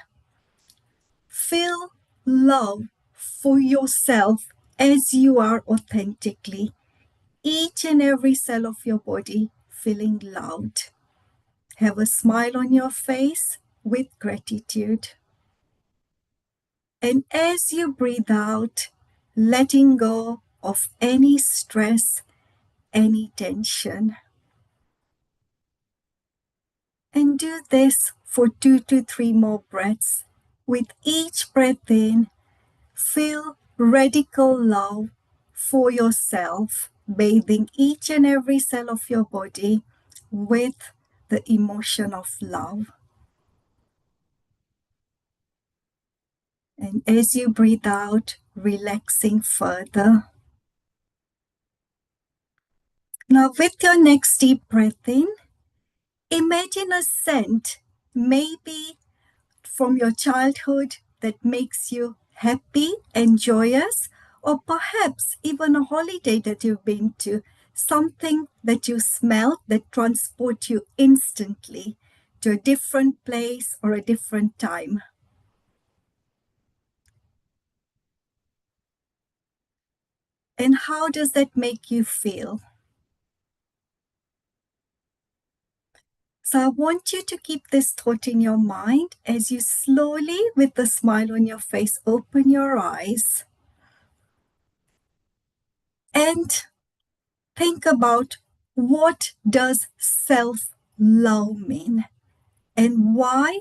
feel love for yourself as you are authentically. Each and every cell of your body feeling loved. Have a smile on your face with gratitude. And as you breathe out, letting go of any stress, any tension. And do this for 2 to 3 more breaths. With each breath in, feel radical love for yourself, bathing each and every cell of your body with the emotion of love. And as you breathe out, relaxing further. Now, with your next deep breath in, imagine a scent, maybe from your childhood, that makes you happy and joyous, or perhaps even a holiday that you've been to, something that you smell that transport you instantly to a different place or a different time. And how does that make you feel? So I want you to keep this thought in your mind as you slowly, with a smile on your face, open your eyes and think about, what does self-love mean? And why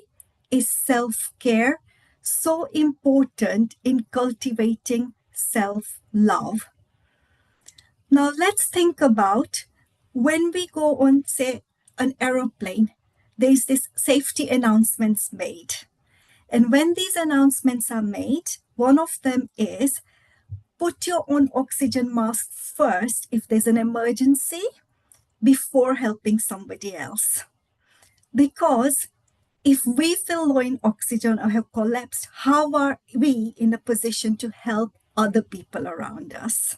is self-care so important in cultivating self-love? Now let's think about when we go on, say, an aeroplane, there's this safety announcements made. And when these announcements are made, one of them is, put your own oxygen mask first if there's an emergency before helping somebody else. Because if we feel low in oxygen or have collapsed, how are we in a position to help other people around us?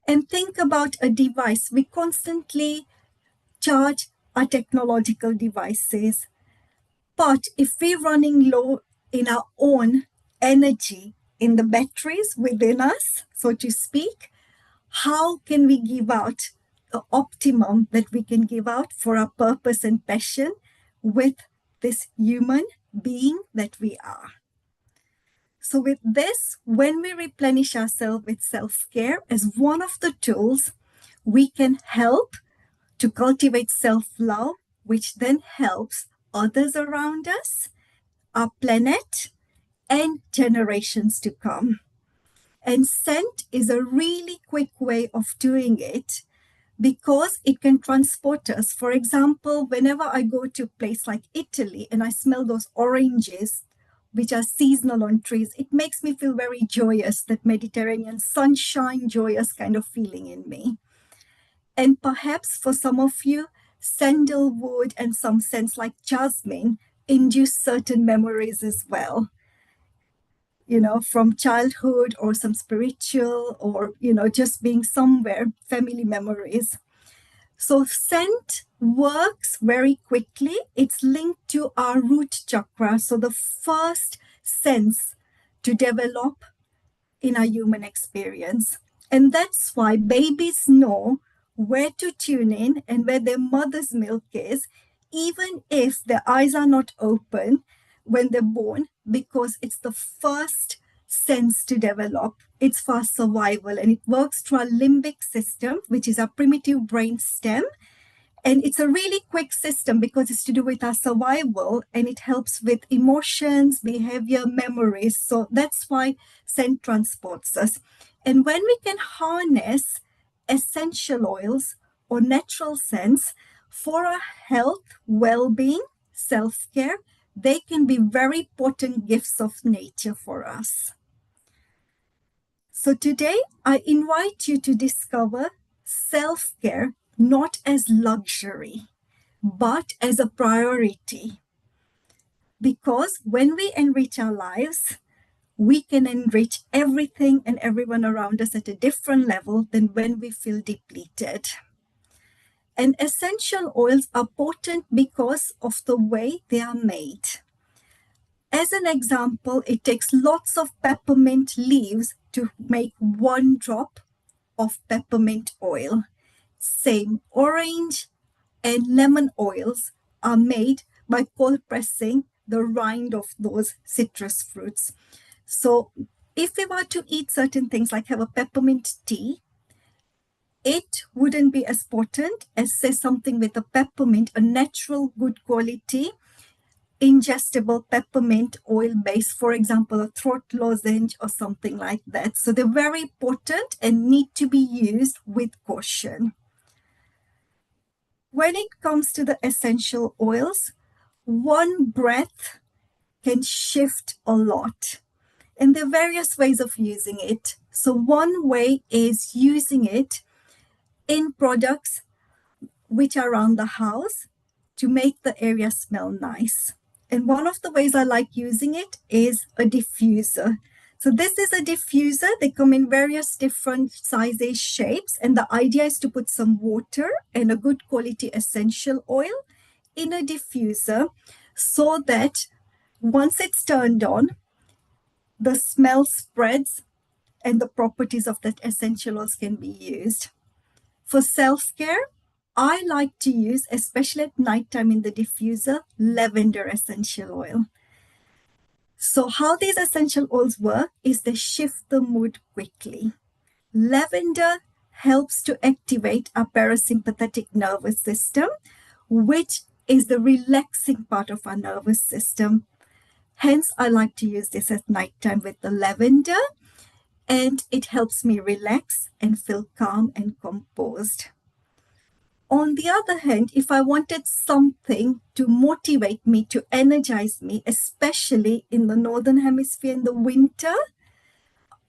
And think about a device. We constantly charge our technological devices, but if we're running low in our own energy, in the batteries within us, so to speak, how can we give out the optimum that we can give out for our purpose and passion with this human being that we are? So with this, when we replenish ourselves with self-care as one of the tools, we can help to cultivate self-love, which then helps others around us, our planet, and generations to come. And scent is a really quick way of doing it because it can transport us. For example, whenever I go to a place like Italy and I smell those oranges, which are seasonal on trees, it makes me feel very joyous, that Mediterranean sunshine, joyous kind of feeling in me. And perhaps for some of you, sandalwood and some scents like jasmine induce certain memories as well, from childhood or some spiritual or, just being somewhere, family memories. So scent works very quickly. It's linked to our root chakra. So the first sense to develop in our human experience. And that's why babies know where to tune in and where their mother's milk is, even if their eyes are not open when they're born, because it's the first sense to develop. It's for survival, and it works through our limbic system, which is our primitive brain stem. And it's a really quick system because it's to do with our survival, and it helps with emotions, behavior, memories. So that's why scent transports us. And when we can harness essential oils or natural scents for our health, well-being, self-care, they can be very potent gifts of nature for us. So today, I invite you to discover self-care not as luxury, but as a priority. Because when we enrich our lives, we can enrich everything and everyone around us at a different level than when we feel depleted. And essential oils are potent because of the way they are made. As an example, it takes lots of peppermint leaves to make 1 drop of peppermint oil. Same, orange and lemon oils are made by cold pressing the rind of those citrus fruits. So if we were to eat certain things like have a peppermint tea, it wouldn't be as potent as, say, something with a peppermint, a natural good quality ingestible peppermint oil base, for example, a throat lozenge or something like that. So they're very potent and need to be used with caution. When it comes to the essential oils, one breath can shift a lot. And there are various ways of using it. So one way is using it in products which are around the house to make the area smell nice. And one of the ways I like using it is a diffuser. So this is a diffuser. They come in various different sizes, shapes. And the idea is to put some water and a good quality essential oil in a diffuser so that once it's turned on, the smell spreads and the properties of that essential oils can be used. For self-care, I like to use, especially at nighttime in the diffuser, lavender essential oil. So how these essential oils work is they shift the mood quickly. Lavender helps to activate our parasympathetic nervous system, which is the relaxing part of our nervous system. Hence, I like to use this at nighttime with the lavender, and it helps me relax and feel calm and composed. On the other hand, if I wanted something to motivate me, to energize me, especially in the Northern Hemisphere in the winter,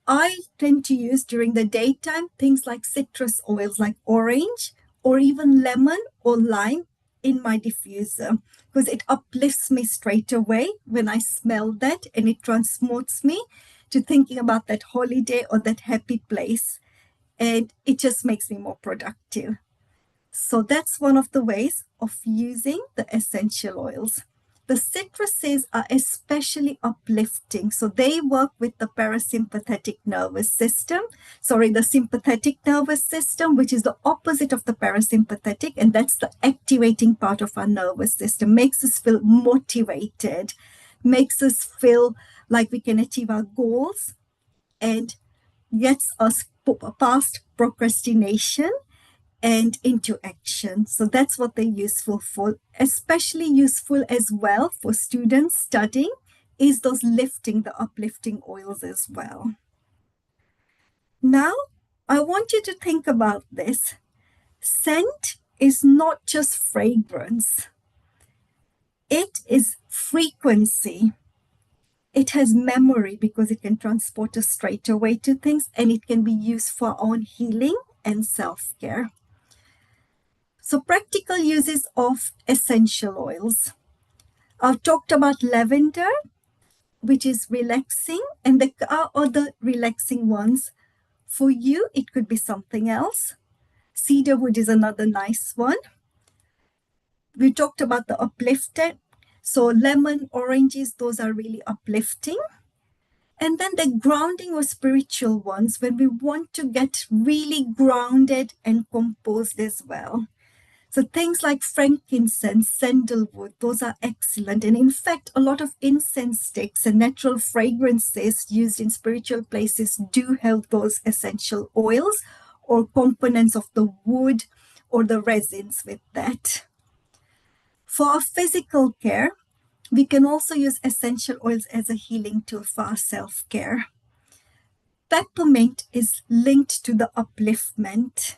I tend to use during the daytime things like citrus oils like orange or even lemon or lime in my diffuser because it uplifts me straight away when I smell that, and it transports me to thinking about that holiday or that happy place, and it just makes me more productive. So that's one of the ways of using the essential oils. The citruses are especially uplifting. So they work with the parasympathetic nervous system, the sympathetic nervous system, which is the opposite of the parasympathetic. And that's the activating part of our nervous system, makes us feel motivated, makes us feel like we can achieve our goals, and gets us past procrastination and into action. So that's what they're useful for. Especially useful as well for students studying is those the uplifting oils as well. Now, I want you to think about this. Scent is not just fragrance. It is frequency. It has memory because it can transport us straight away to things, and it can be used for our own healing and self-care. So practical uses of essential oils. I've talked about lavender, which is relaxing, and there are other relaxing ones. For you, it could be something else. Cedarwood is another nice one. We talked about the uplifted. So lemon, oranges, those are really uplifting. And then the grounding or spiritual ones when we want to get really grounded and composed as well. So things like frankincense, sandalwood, those are excellent. And in fact, a lot of incense sticks and natural fragrances used in spiritual places do have those essential oils or components of the wood or the resins with that. For our physical care, we can also use essential oils as a healing tool for our self-care. Peppermint is linked to the upliftment.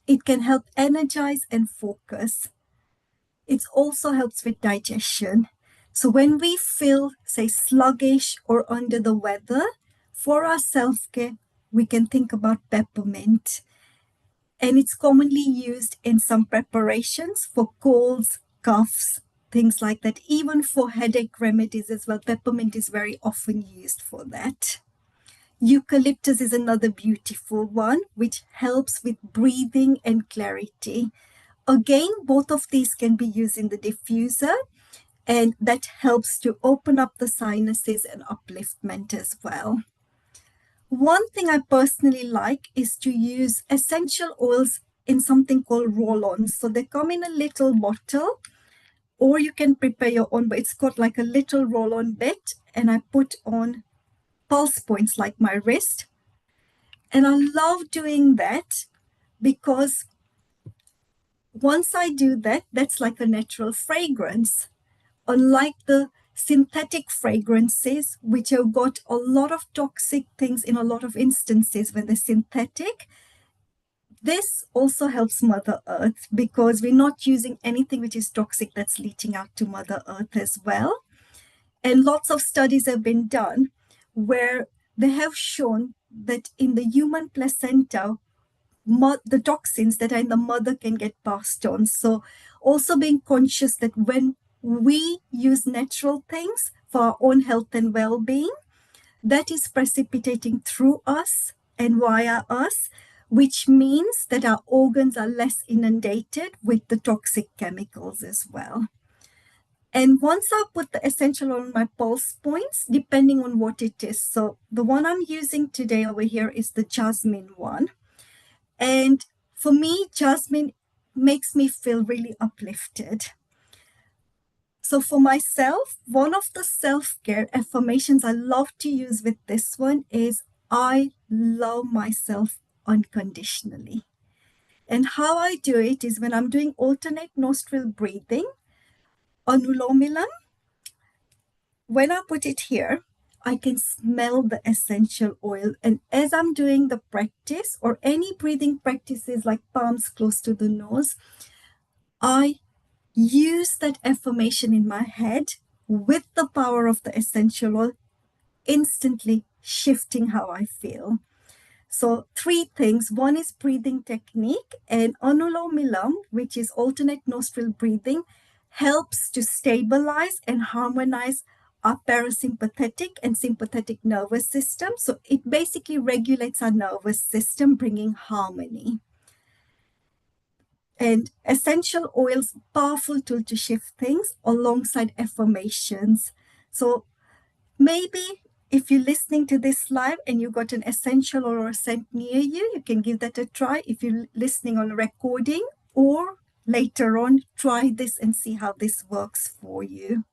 It can help energize and focus. It also helps with digestion. So when we feel, say, sluggish or under the weather, for our self-care, we can think about peppermint. And it's commonly used in some preparations for colds, coughs, things like that. Even for headache remedies as well, peppermint is very often used for that. Eucalyptus is another beautiful one, which helps with breathing and clarity. Again, both of these can be used in the diffuser, and that helps to open up the sinuses and upliftment as well. One thing I personally like is to use essential oils in something called roll-ons. So they come in a little bottle, or you can prepare your own, but it's got like a little roll-on bit, and I put on pulse points like my wrist. And I love doing that because once I do that, that's like a natural fragrance. unlike the synthetic fragrances, which have got a lot of toxic things in a lot of instances when they're synthetic, this also helps Mother Earth because we're not using anything which is toxic that's leaching out to Mother Earth as well. And lots of studies have been done where they have shown that in the human placenta, the toxins that are in the mother can get passed on. So also being conscious that when we use natural things for our own health and well-being, that is precipitating through us and via us, which means that our organs are less inundated with the toxic chemicals as well. And once I put the essential oil on my pulse points, depending on what it is. So the one I'm using today over here is the jasmine one. And for me, jasmine makes me feel really uplifted. So for myself, one of the self-care affirmations I love to use with this one is I love myself unconditionally. And how I do it is when I'm doing alternate nostril breathing, anulomilam, when I put it here, I can smell the essential oil. And as I'm doing the practice or any breathing practices like palms close to the nose, I use that affirmation in my head with the power of the essential oil, instantly shifting how I feel. So 3 things. One is breathing technique, and anulomilam, which is alternate nostril breathing, helps to stabilize and harmonize our parasympathetic and sympathetic nervous system. So it basically regulates our nervous system, bringing harmony. And essential oils, powerful tool to shift things alongside affirmations. So maybe if you're listening to this live and you got an essential or a scent near you, you can give that a try. If you're listening on a recording or later on, try this and see how this works for you.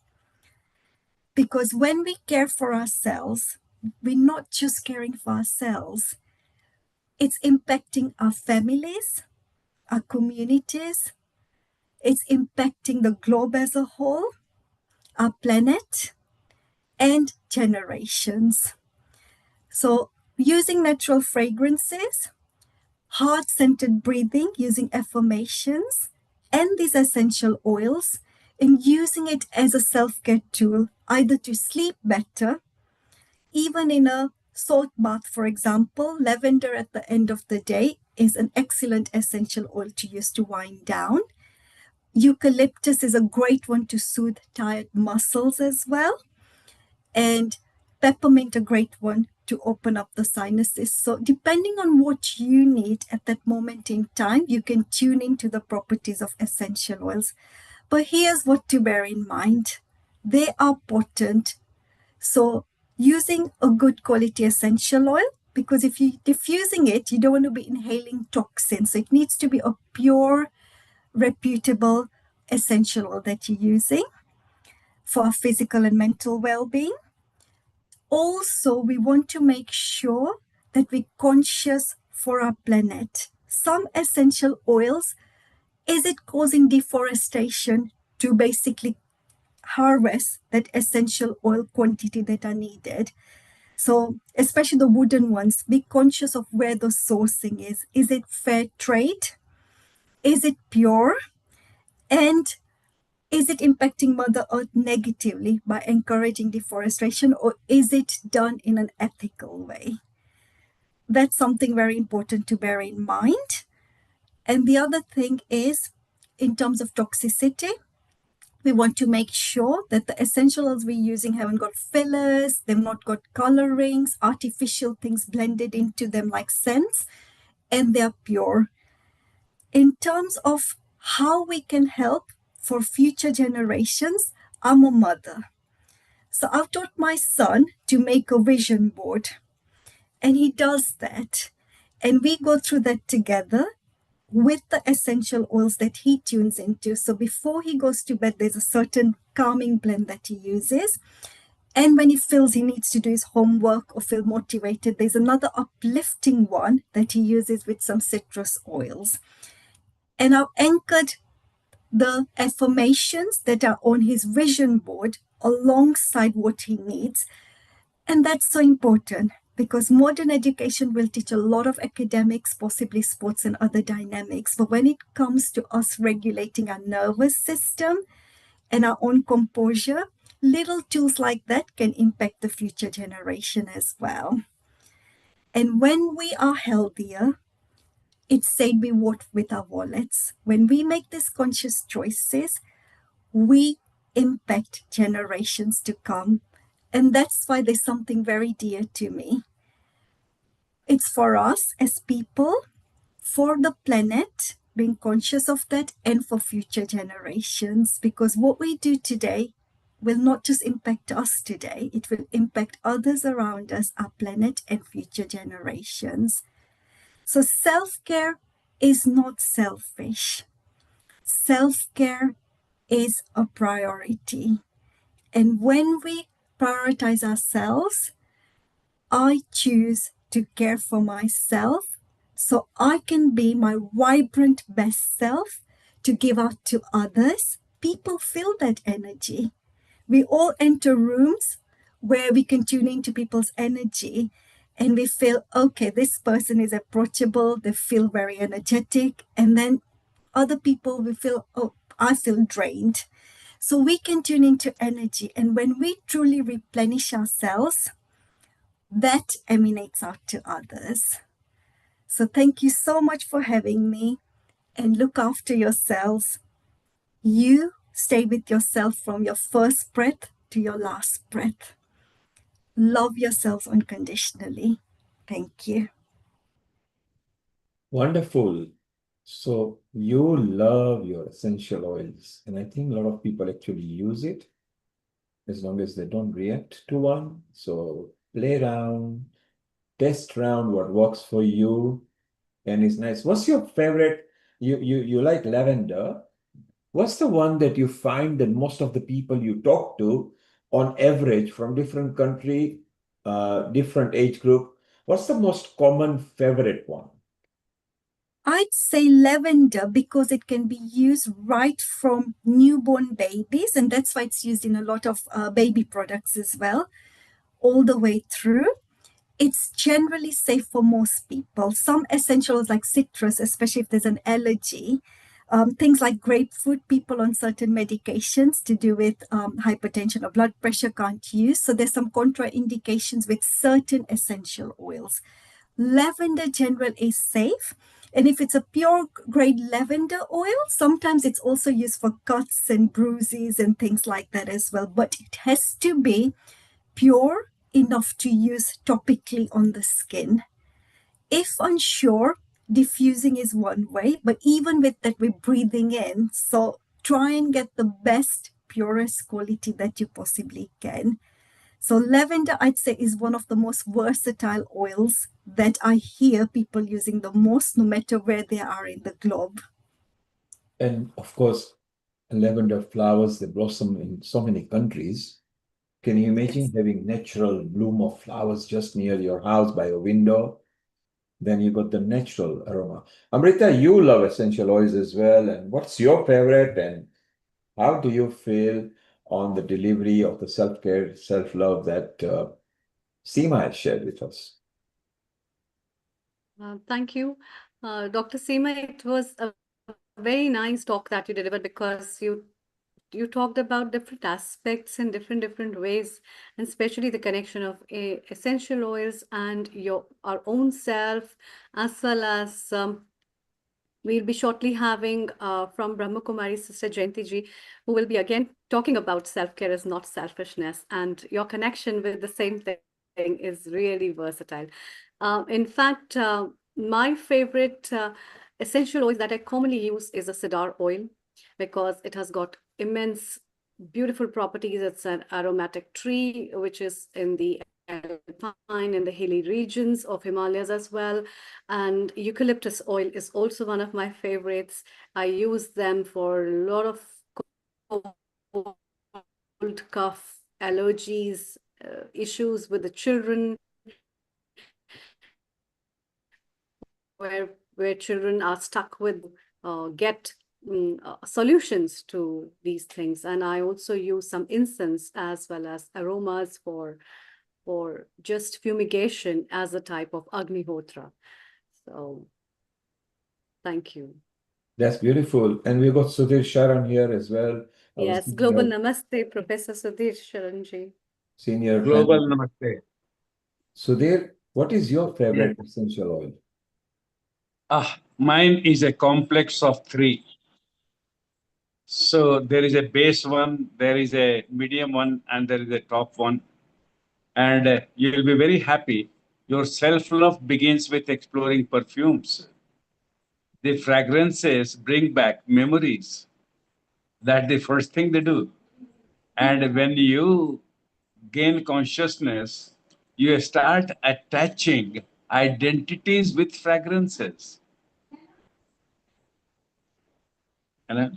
Because when we care for ourselves, we're not just caring for ourselves. It's impacting our families, our communities. It's impacting the globe as a whole, our planet, and generations. So using natural fragrances, heart-centered breathing, using affirmations, and these essential oils, and using it as a self-care tool, either to sleep better, even in a salt bath, for example. Lavender at the end of the day is an excellent essential oil to use to wind down. Eucalyptus is a great one to soothe tired muscles as well. And peppermint, a great one to open up the sinuses. So depending on what you need at that moment in time, you can tune into the properties of essential oils. But here's what to bear in mind. They are potent. So using a good quality essential oil, because if you're diffusing it, you don't want to be inhaling toxins. So it needs to be a pure, reputable essential oil that you're using for our physical and mental well-being. Also, we want to make sure that we're conscious for our planet. Some essential oils, is it causing deforestation to basically harvest that essential oil quantity that are needed? So especially the wooden ones, be conscious of where the sourcing is. Is it fair trade? Is it pure? And is it impacting Mother Earth negatively by encouraging deforestation, or is it done in an ethical way? That's something very important to bear in mind. And the other thing is, in terms of toxicity, we want to make sure that the essential oils we're using haven't got fillers, they've not got colorings, artificial things blended into them like scents, and they're pure. In terms of how we can help for future generations, I'm a mother. So I've taught my son to make a vision board, and he does that. And we go through that together with the essential oils that he tunes into. So before he goes to bed, there's a certain calming blend that he uses. And when he feels he needs to do his homework or feel motivated, there's another uplifting one that he uses with some citrus oils. And I've anchored the affirmations that are on his vision board alongside what he needs. And that's so important because modern education will teach a lot of academics, possibly sports and other dynamics. But when it comes to us regulating our nervous system and our own composure, little tools like that can impact the future generation as well. And when we are healthier, it's said we vote with our wallets. When we make these conscious choices, we impact generations to come. And that's why there's something very dear to me. It's for us as people, for the planet, being conscious of that, and for future generations. Because what we do today will not just impact us today, it will impact others around us, our planet, and future generations. So self care is not selfish. Self care is a priority. And when we prioritize ourselves, I choose to care for myself so I can be my vibrant best self to give out to others. People feel that energy. We all enter rooms where we can tune into people's energy and we feel, okay, this person is approachable, they feel very energetic. And then other people, we feel, oh, I feel drained. So we can tune into energy. And when we truly replenish ourselves, that emanates out to others. So thank you so much for having me and look after yourselves. You stay with yourself from your first breath to your last breath. Love yourselves unconditionally. Thank you. Wonderful. So you love your essential oils, and I think a lot of people actually use it as long as they don't react to one. So play around, test around what works for you, and it's nice. What's your favorite? You like lavender. What's the one that you find that most of the people you talk to, on average, from different country, different age group, what's the most common favorite one? I'd say lavender because it can be used right from newborn babies, and that's why it's used in a lot of baby products as well, all the way through. It's generally safe for most people. Some essentials like citrus, especially if there's an allergy, things like grapefruit, people on certain medications to do with hypertension or blood pressure can't use. So there's some contraindications with certain essential oils. Lavender general is safe. And if it's a pure grade lavender oil, sometimes it's also used for cuts and bruises and things like that as well. But it has to be pure enough to use topically on the skin. If unsure, diffusing is one way, but even with that, we're breathing in. So try and get the best, purest quality that you possibly can. So lavender, I'd say, is one of the most versatile oils that I hear people using the most, no matter where they are in the globe. And of course, lavender flowers, they blossom in so many countries. Can you imagine having natural bloom of flowers just near your house by a window? Then you got the natural aroma. Amrita, you love essential oils as well. And what's your favorite? And how do you feel on the delivery of the self-care, self-love that Seema has shared with us? Thank you, Dr. Seema. It was a very nice talk that you delivered because you talked about different aspects in different ways, and especially the connection of essential oils and our own self, as well as we'll be shortly having from Brahma Kumari Sister Jayanti ji, who will be again talking about self-care is not selfishness, and your connection with the same thing is really versatile. In fact, my favorite essential oils that I commonly use is a cedar oil because it has got immense beautiful properties. It's an aromatic tree, which is in the alpine and the hilly regions of Himalayas as well. And eucalyptus oil is also one of my favorites. I use them for a lot of cold, cough, allergies, issues with the children, where children are stuck with get solutions to these things. And I also use some incense as well as aromas for just fumigation as a type of Agnihotra. So thank you. That's beautiful. And we've got Sudhir Sharan here as well. Our Yes, Global Namaste, Professor Sudhir Sharanji. senior Global panel. Namaste. Sudhir, what is your Yes. favorite essential oil? Mine is a complex of three. So there is a base one, there is a medium one, and there is a top one. And you'll be very happy. Your self love begins with exploring perfumes. The fragrances bring back memories. That's the first thing they do. And when you gain consciousness, you start attaching identities with fragrances. You know?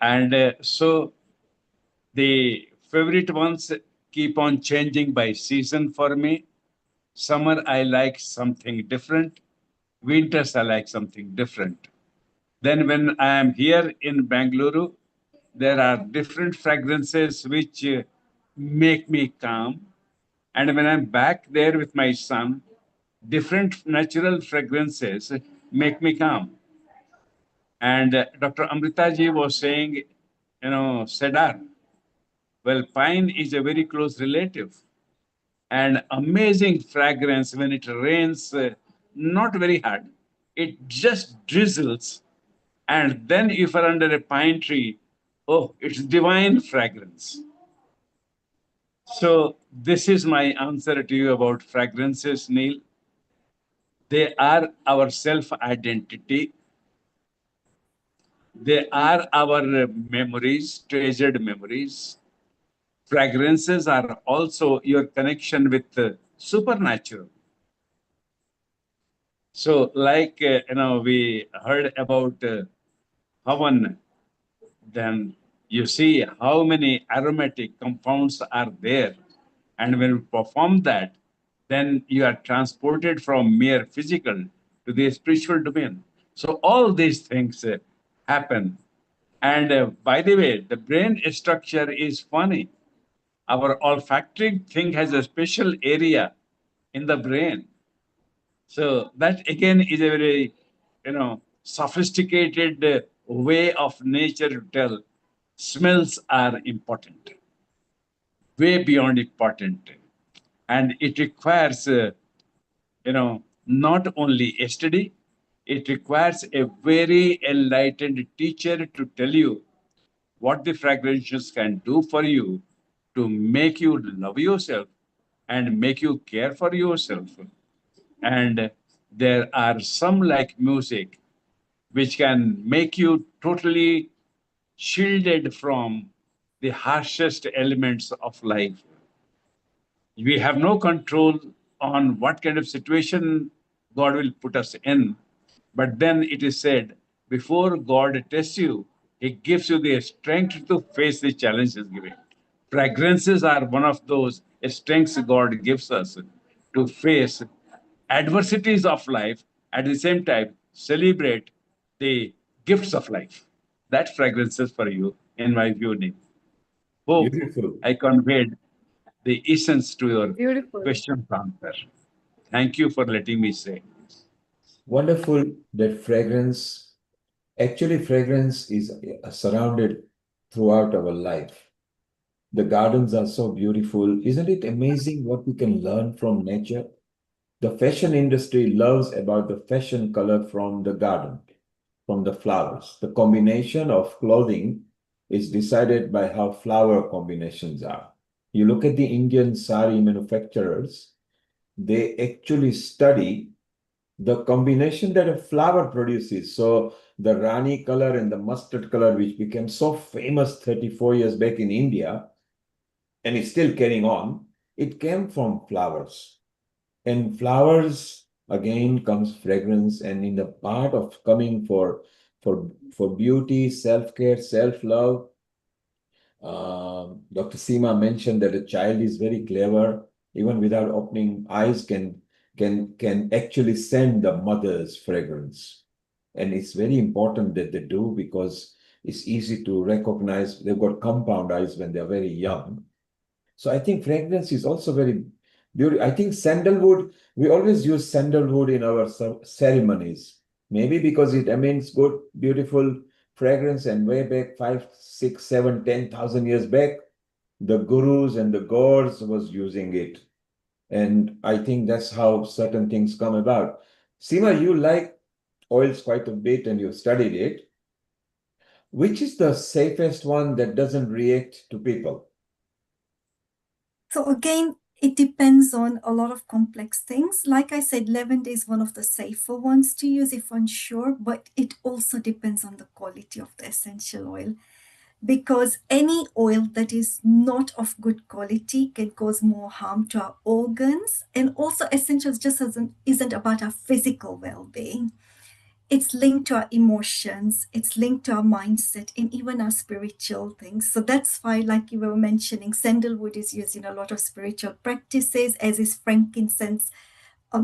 And so the favorite ones keep on changing by season for me. Summer, I like something different. Winters, I like something different. Then, when I am here in Bangalore, there are different fragrances which make me calm. And when I'm back there with my son, different natural fragrances make me calm. And Dr. Amritaji was saying, cedar. Well, pine is a very close relative. And amazing fragrance when it rains, not very hard. It just drizzles. And then if you're under a pine tree, oh, it's divine fragrance. So this is my answer to you about fragrances, Neil. They are our self-identity. They are our memories, treasured memories. Fragrances are also your connection with the supernatural. So, like we heard about Havan, then you see how many aromatic compounds are there, and when you perform that, then you are transported from mere physical to the spiritual domain. So all these things happen. And by the way, the brain structure is funny. Our olfactory thing has a special area in the brain. So that again is a very, sophisticated way of nature to tell smells are important, way beyond important, and it requires, not only a study, it requires a very enlightened teacher to tell you what the fragrances can do for you to make you love yourself and make you care for yourself. And there are some like music which can make you totally shielded from the harshest elements of life. We have no control on what kind of situation God will put us in. But then it is said, before God tests you, He gives you the strength to face the challenges given. Fragrances are one of those strengths God gives us to face adversities of life, at the same time celebrate the gifts of life. That fragrances for you, in my view, Neil. Hope Beautiful. I conveyed the essence to your Beautiful. question answer. Thank you for letting me say. Wonderful that fragrance, actually, fragrance is surrounded throughout our life. The gardens are so beautiful. Isn't it amazing what we can learn from nature? The fashion industry loves about the fashion color from the garden, from the flowers. The combination of clothing is decided by how flower combinations are. You look at the Indian sari manufacturers, they actually study the combination that a flower produces. So the Rani color and the mustard color, which became so famous 34 years back in India, and is still carrying on, it came from flowers. And flowers, again, comes fragrance. And in the part of coming for beauty, self-care, self-love, Dr. Seema mentioned that a child is very clever, even without opening eyes, can actually send the mother's fragrance. And it's very important that they do, because it's easy to recognize they've got compound eyes when they're very young. So I think fragrance is also very beautiful. I think sandalwood, we always use sandalwood in our ceremonies. Maybe because it emits good, beautiful fragrance, and way back 5, 6, 7, 10,000 years back, the gurus and the gods was using it. And I think that's how certain things come about. Seema, you like oils quite a bit and you've studied it. Which is the safest one that doesn't react to people? So again, it depends on a lot of complex things. Like I said, lavender is one of the safer ones to use if unsure, but it also depends on the quality of the essential oil. Because any oil that is not of good quality can cause more harm to our organs. And also essentials just isn't about our physical well-being. It's linked to our emotions, it's linked to our mindset, and even our spiritual things. So that's why, like you were mentioning, sandalwood is used in a lot of spiritual practices, as is frankincense,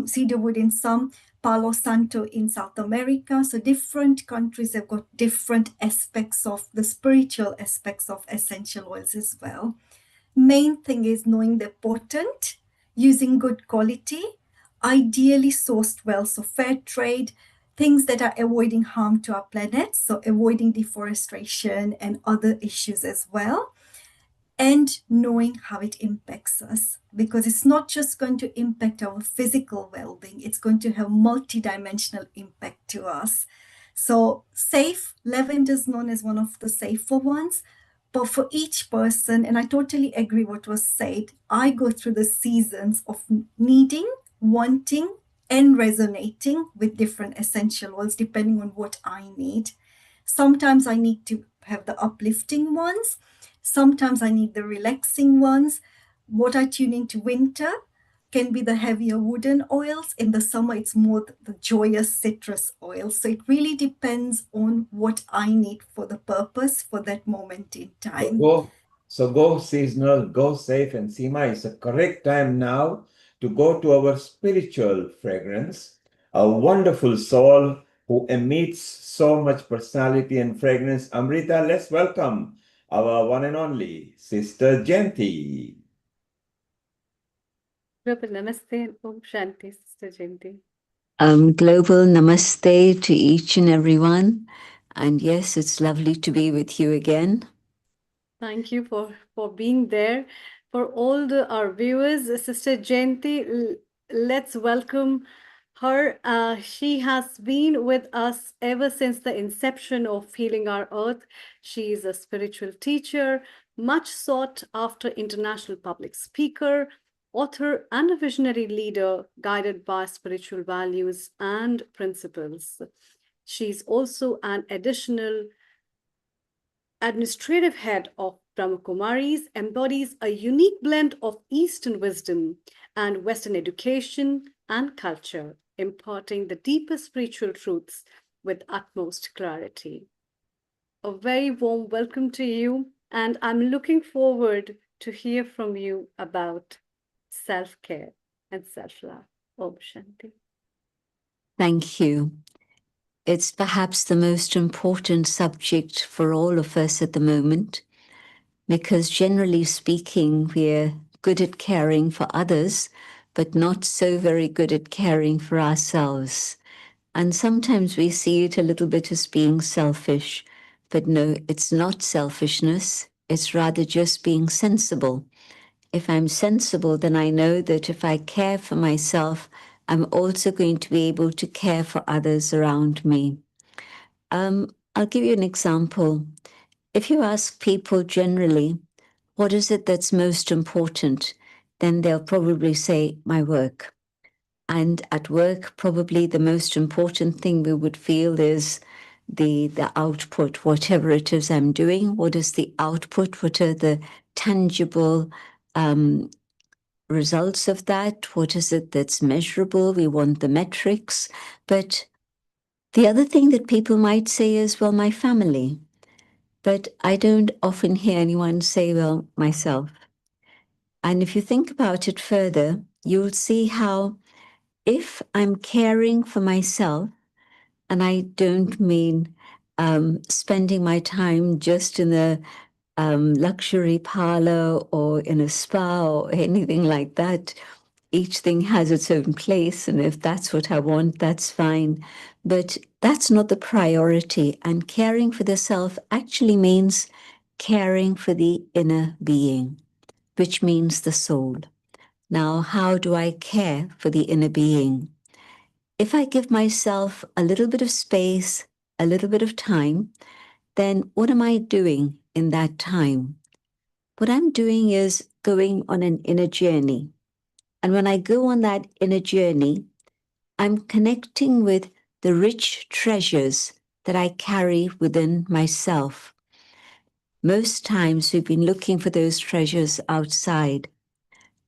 cedarwood in some, Palo Santo in South America. So different countries have got different aspects of the spiritual aspects of essential oils as well. Main thing is knowing they're potent, using good quality, ideally sourced well, so fair trade, things that are avoiding harm to our planet, so avoiding deforestation and other issues as well, and knowing how it impacts us, because it's not just going to impact our physical well-being, it's going to have multidimensional impact to us. So safe, lavender is known as one of the safer ones, but for each person, and I totally agree what was said, I go through the seasons of needing, wanting, and resonating with different essential oils depending on what I need. Sometimes I need to have the uplifting ones. Sometimes I need the relaxing ones. What I tune into winter can be the heavier wooden oils. In the summer, it's more the joyous citrus oils. So it really depends on what I need for the purpose for that moment in time. So go seasonal, go safe, and Seema, it's a correct time now to go to our spiritual fragrance, a wonderful soul who emits so much personality and fragrance. Amrita, let's welcome our one and only Sister Jayanti. Namaste and Om Shanti, Sister Jayanti. Global namaste to each and everyone. And yes, it's lovely to be with you again. Thank you for being there. For all our viewers, Sister Jayanti, let's welcome her. She has been with us ever since the inception of Healing Our Earth. She is a spiritual teacher, much sought after international public speaker, author, and a visionary leader guided by spiritual values and principles. She's also an additional administrative head of Brahmakumaris, embodies a unique blend of Eastern wisdom and Western education and culture, imparting the deepest spiritual truths with utmost clarity. A very warm welcome to you, and I'm looking forward to hear from you about self-care and self-love. Om Shanti. Thank you. It's perhaps the most important subject for all of us at the moment, because generally speaking, we're good at caring for others, but not so very good at caring for ourselves. And sometimes we see it a little bit as being selfish, but no, it's not selfishness. It's rather just being sensible. If I'm sensible, then I know that if I care for myself, I'm also going to be able to care for others around me. I'll give you an example. If you ask people generally, what is it that's most important? Then they'll probably say, my work. And at work, probably the most important thing we would feel is the output, whatever it is I'm doing. What is the output? What are the tangible results of that? What is it that's measurable? We want the metrics. But the other thing that people might say is, well, my family. But I don't often hear anyone say, well, myself. And if you think about it further, you'll see how if I'm caring for myself, And I don't mean spending my time just in a luxury parlor or in a spa or anything like that. Each thing has its own place, and if that's what I want, that's fine. But that's not the priority. And caring for the self actually means caring for the inner being, which means the soul. Now, how do I care for the inner being? If I give myself a little bit of space, a little bit of time, then what am I doing in that time? What I'm doing is going on an inner journey. And when I go on that inner journey, I'm connecting with the rich treasures that I carry within myself. Most times we've been looking for those treasures outside.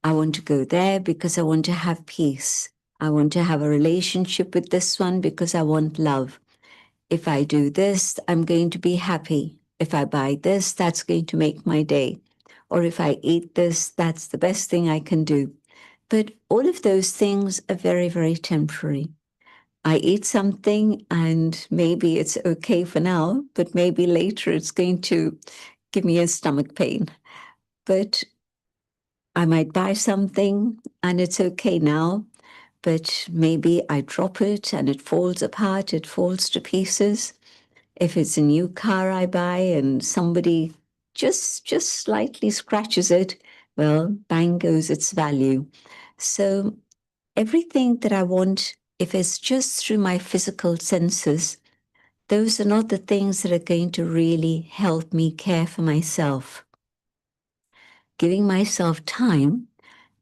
I want to go there because I want to have peace. I want to have a relationship with this one because I want love. If I do this, I'm going to be happy. If I buy this, that's going to make my day. Or if I eat this, that's the best thing I can do. But all of those things are very, very temporary. I eat something and maybe it's okay for now, but maybe later it's going to give me a stomach pain. But I might buy something and it's okay now, but maybe I drop it and it falls apart, it falls to pieces. If it's a new car I buy and somebody just slightly scratches it, well, bang goes its value. So everything that I want, if it's just through my physical senses, those are not the things that are going to really help me care for myself. Giving myself time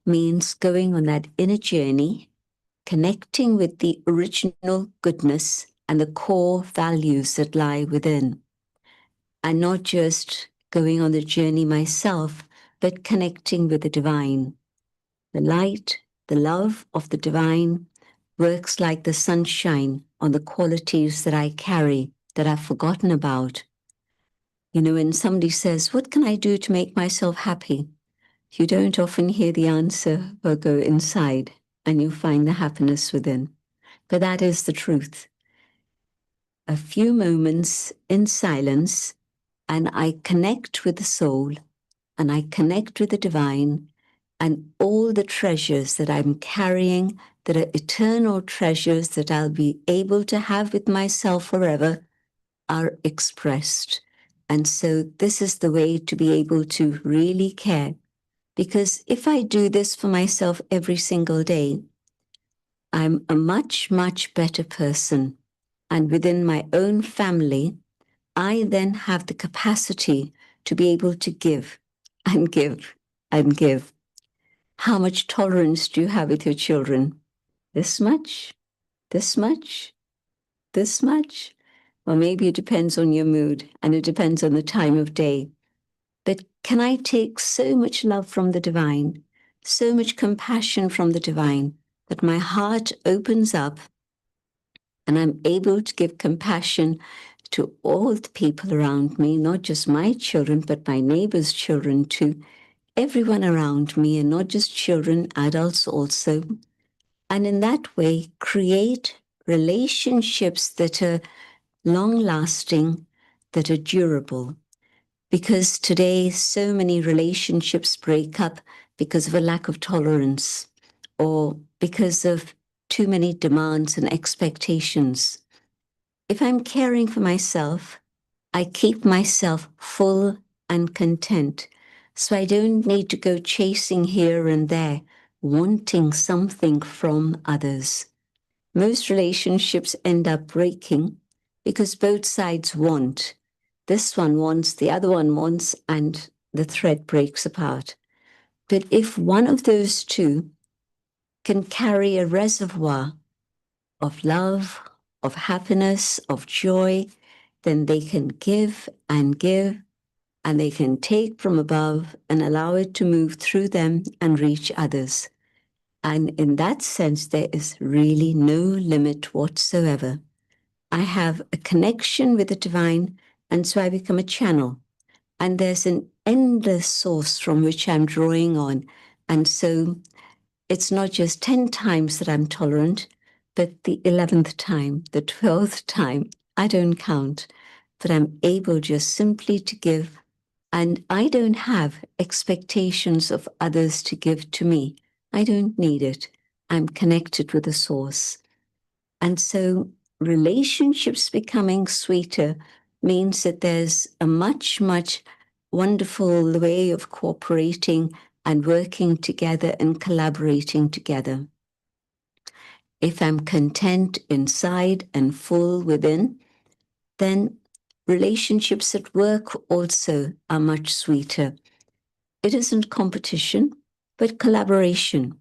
means going on that inner journey, connecting with the original goodness and the core values that lie within. And not just going on the journey myself, but connecting with the divine. The light, the love of the divine works like the sunshine on the qualities that I carry that I've forgotten about. You know, when somebody says, what can I do to make myself happy? You don't often hear the answer, or go inside and you find the happiness within. But that is the truth. A few moments in silence, and I connect with the soul, and I connect with the divine, and all the treasures that I'm carrying that are eternal treasures that I'll be able to have with myself forever are expressed. And so this is the way to be able to really care. Because if I do this for myself every single day, I'm a much, much better person. And within my own family, I then have the capacity to be able to give and give and give. How much tolerance do you have with your children? This much? This much? This much? Well, maybe it depends on your mood and it depends on the time of day. But can I take so much love from the divine, so much compassion from the divine, that my heart opens up and I'm able to give compassion to all the people around me, not just my children, but my neighbors' children too, everyone around me, and not just children, adults also. And in that way, create relationships that are long-lasting, that are durable. Because today, so many relationships break up because of a lack of tolerance or because of too many demands and expectations. If I'm caring for myself, I keep myself full and content. So I don't need to go chasing here and there, wanting something from others. Most relationships end up breaking because both sides want. This one wants, the other one wants, and the thread breaks apart. But if one of those two can carry a reservoir of love, of happiness, of joy, then they can give, and they can take from above and allow it to move through them and reach others. And in that sense, there is really no limit whatsoever. I have a connection with the divine, and so I become a channel. And there's an endless source from which I'm drawing on. And so it's not just 10 times that I'm tolerant, but the 11th time, the 12th time, I don't count, but I'm able just simply to give. And I don't have expectations of others to give to me. I don't need it. I'm connected with the source. And so relationships becoming sweeter means that there's a much, much wonderful way of cooperating and working together and collaborating together. If I'm content inside and full within, then relationships at work also are much sweeter. It isn't competition, but collaboration.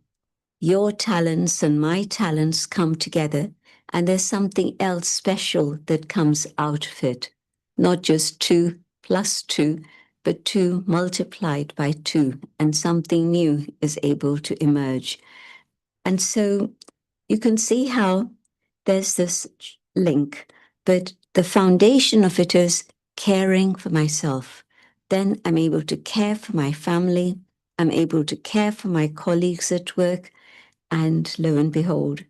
Your talents and my talents come together, and there's something else special that comes out of it. Not just 2 plus 2, but 2 multiplied by 2, and something new is able to emerge. And so you can see how there's this link, but the foundation of it is caring for myself. Then I'm able to care for my family. I'm able to care for my colleagues at work. And lo and behold,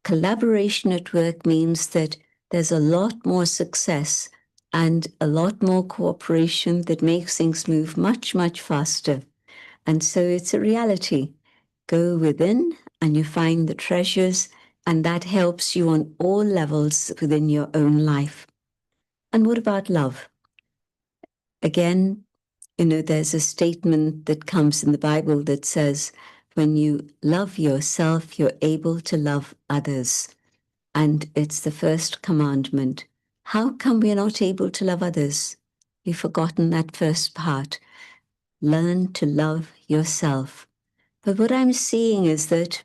collaboration at work means that there's a lot more success and a lot more cooperation that makes things move much, much faster. And so it's a reality. Go within and you find the treasures, and that helps you on all levels within your own life. And what about love? Again, there's a statement that comes in the Bible that says, when you love yourself, you're able to love others. And it's the first commandment. How come we're not able to love others? We've forgotten that first part. Learn to love yourself. But what I'm seeing is that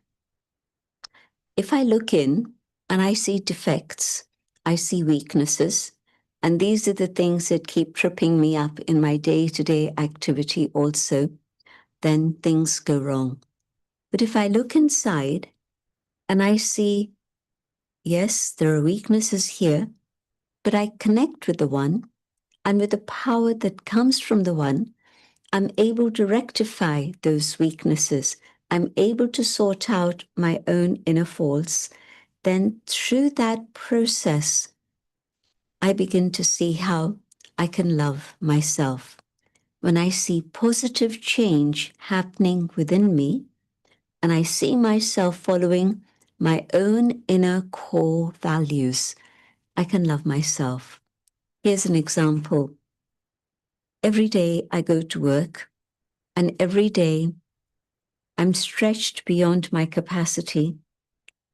if I look in and I see defects, I see weaknesses, and these are the things that keep tripping me up in my day-to-day activity also, then things go wrong. But if I look inside and I see, yes, there are weaknesses here, but I connect with the one, and with the power that comes from the one, I'm able to rectify those weaknesses. I'm able to sort out my own inner faults. Then through that process, I begin to see how I can love myself. When I see positive change happening within me, and I see myself following my own inner core values, I can love myself. Here's an example. Every day I go to work, and every day I'm stretched beyond my capacity,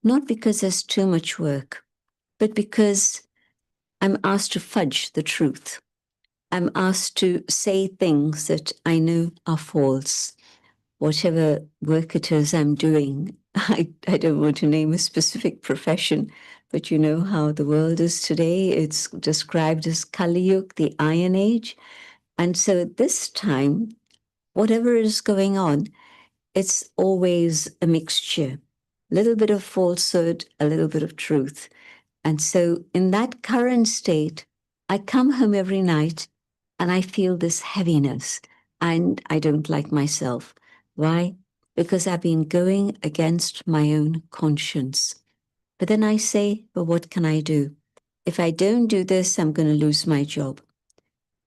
not because there's too much work, but because I'm asked to fudge the truth. I'm asked to say things that I know are false. Whatever work it is I'm doing, I don't want to name a specific profession, but you know how the world is today. It's described as Kali Yuga, the Iron Age. And so at this time, whatever is going on, it's always a mixture, a little bit of falsehood, a little bit of truth. And so in that current state, I come home every night and I feel this heaviness and I don't like myself. Why? Because I've been going against my own conscience. But then I say, but what can I do? If I don't do this, I'm going to lose my job.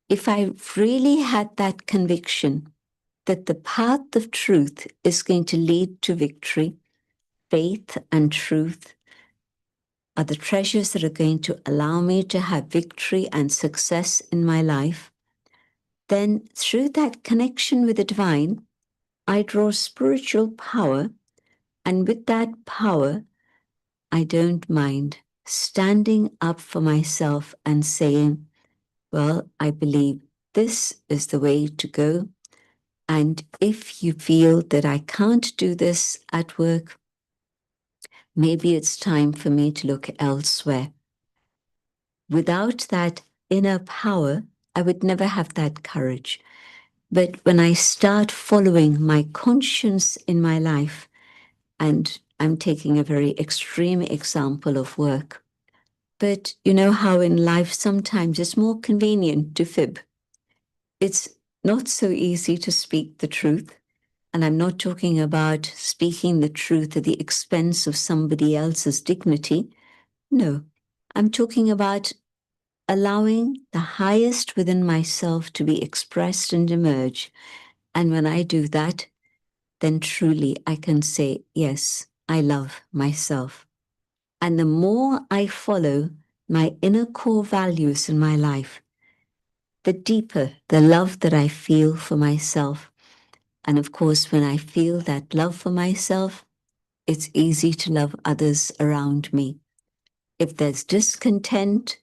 If I really had that conviction that the path of truth is going to lead to victory, faith and truth are the treasures that are going to allow me to have victory and success in my life, then through that connection with the divine, I draw spiritual power, and with that power, I don't mind standing up for myself and saying, well, I believe this is the way to go. And if you feel that I can't do this at work, maybe it's time for me to look elsewhere. Without that inner power, I would never have that courage. But when I start following my conscience in my life, and I'm taking a very extreme example of work, but you know how in life sometimes it's more convenient to fib. It's not so easy to speak the truth. And I'm not talking about speaking the truth at the expense of somebody else's dignity. No, I'm talking about allowing the highest within myself to be expressed and emerge. And when I do that, then truly I can say, yes, I love myself. And the more I follow my inner core values in my life, the deeper the love that I feel for myself. And of course, when I feel that love for myself, it's easy to love others around me. If there's discontent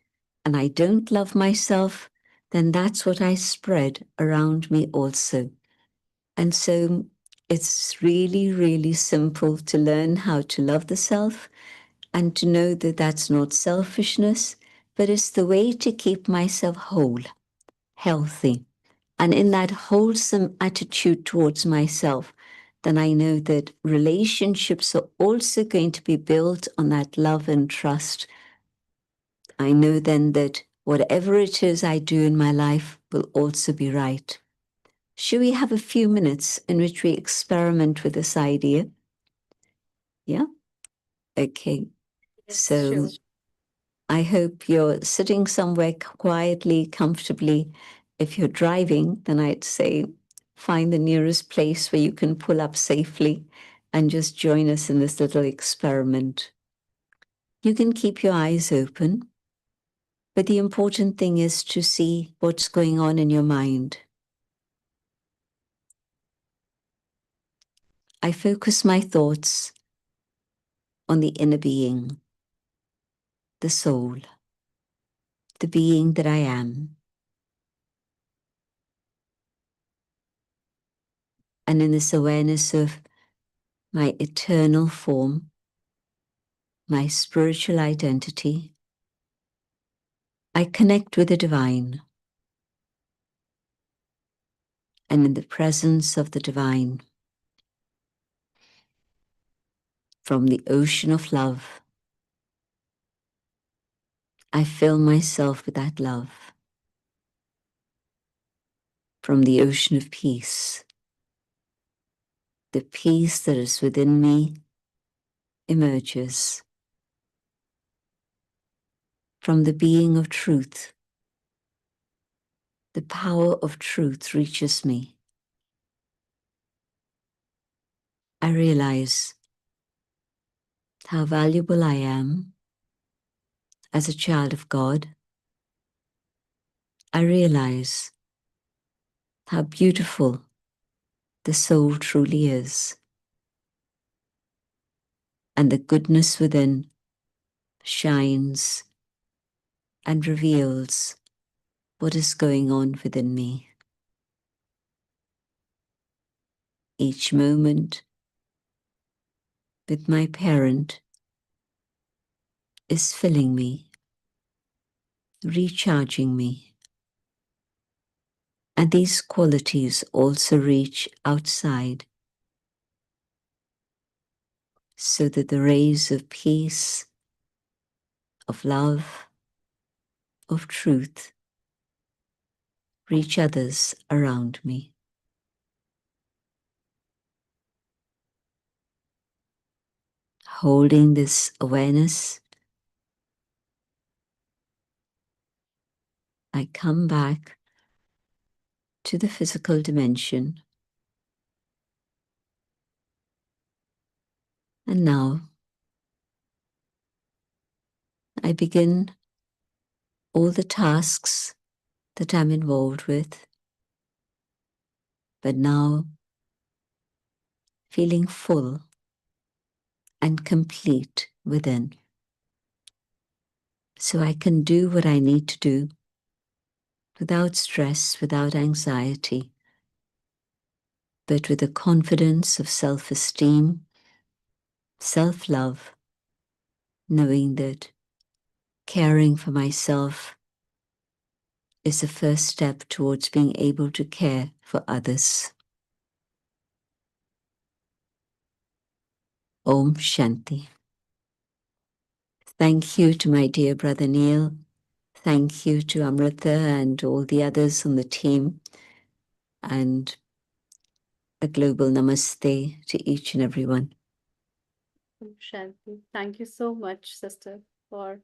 and I don't love myself, then that's what I spread around me also. And so it's really, really simple to learn how to love the self and to know that that's not selfishness, but it's the way to keep myself whole, healthy. And in that wholesome attitude towards myself, then I know that relationships are also going to be built on that love and trust. I know then that whatever it is I do in my life will also be right. Should we have a few minutes in which we experiment with this idea? Yeah? Okay. So I hope you're sitting somewhere quietly, comfortably. If you're driving, then I'd say find the nearest place where you can pull up safely and just join us in this little experiment. You can keep your eyes open, but the important thing is to see what's going on in your mind. I focus my thoughts on the inner being, the soul, the being that I am. And in this awareness of my eternal form, my spiritual identity, I connect with the divine. And in the presence of the divine, from the ocean of love, I fill myself with that love. From the ocean of peace, the peace that is within me emerges. From the being of truth, the power of truth reaches me. I realize how valuable I am as a child of God. I realize how beautiful the soul truly is, and the goodness within shines and reveals what is going on within me. Each moment with my parent is filling me, recharging me. And these qualities also reach outside, so that the rays of peace, of love, of truth reach others around me. Holding this awareness, I come back to the physical dimension. And now I begin all the tasks that I'm involved with, but now feeling full and complete within. So I can do what I need to do without stress, without anxiety, but with a confidence of self-esteem, self-love, knowing that caring for myself is the first step towards being able to care for others. Om Shanti. Thank you to my dear brother Neil. Thank you to Amrita and all the others on the team. And a global namaste to each and everyone. Shanti, thank you so much, sister, for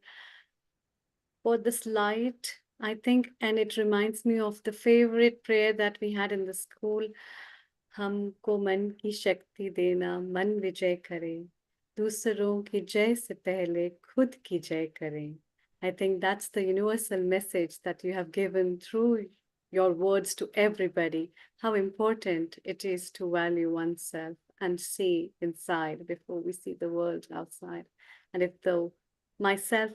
this light. I think, and it reminds me of the favorite prayer that we had in the school. हमको मन की शक्ति देना, मन विजय करे, दूसरों की जय से पहले खुद की जय करें. I think that's the universal message that you have given through your words to everybody, how important it is to value oneself and see inside before we see the world outside. And if the myself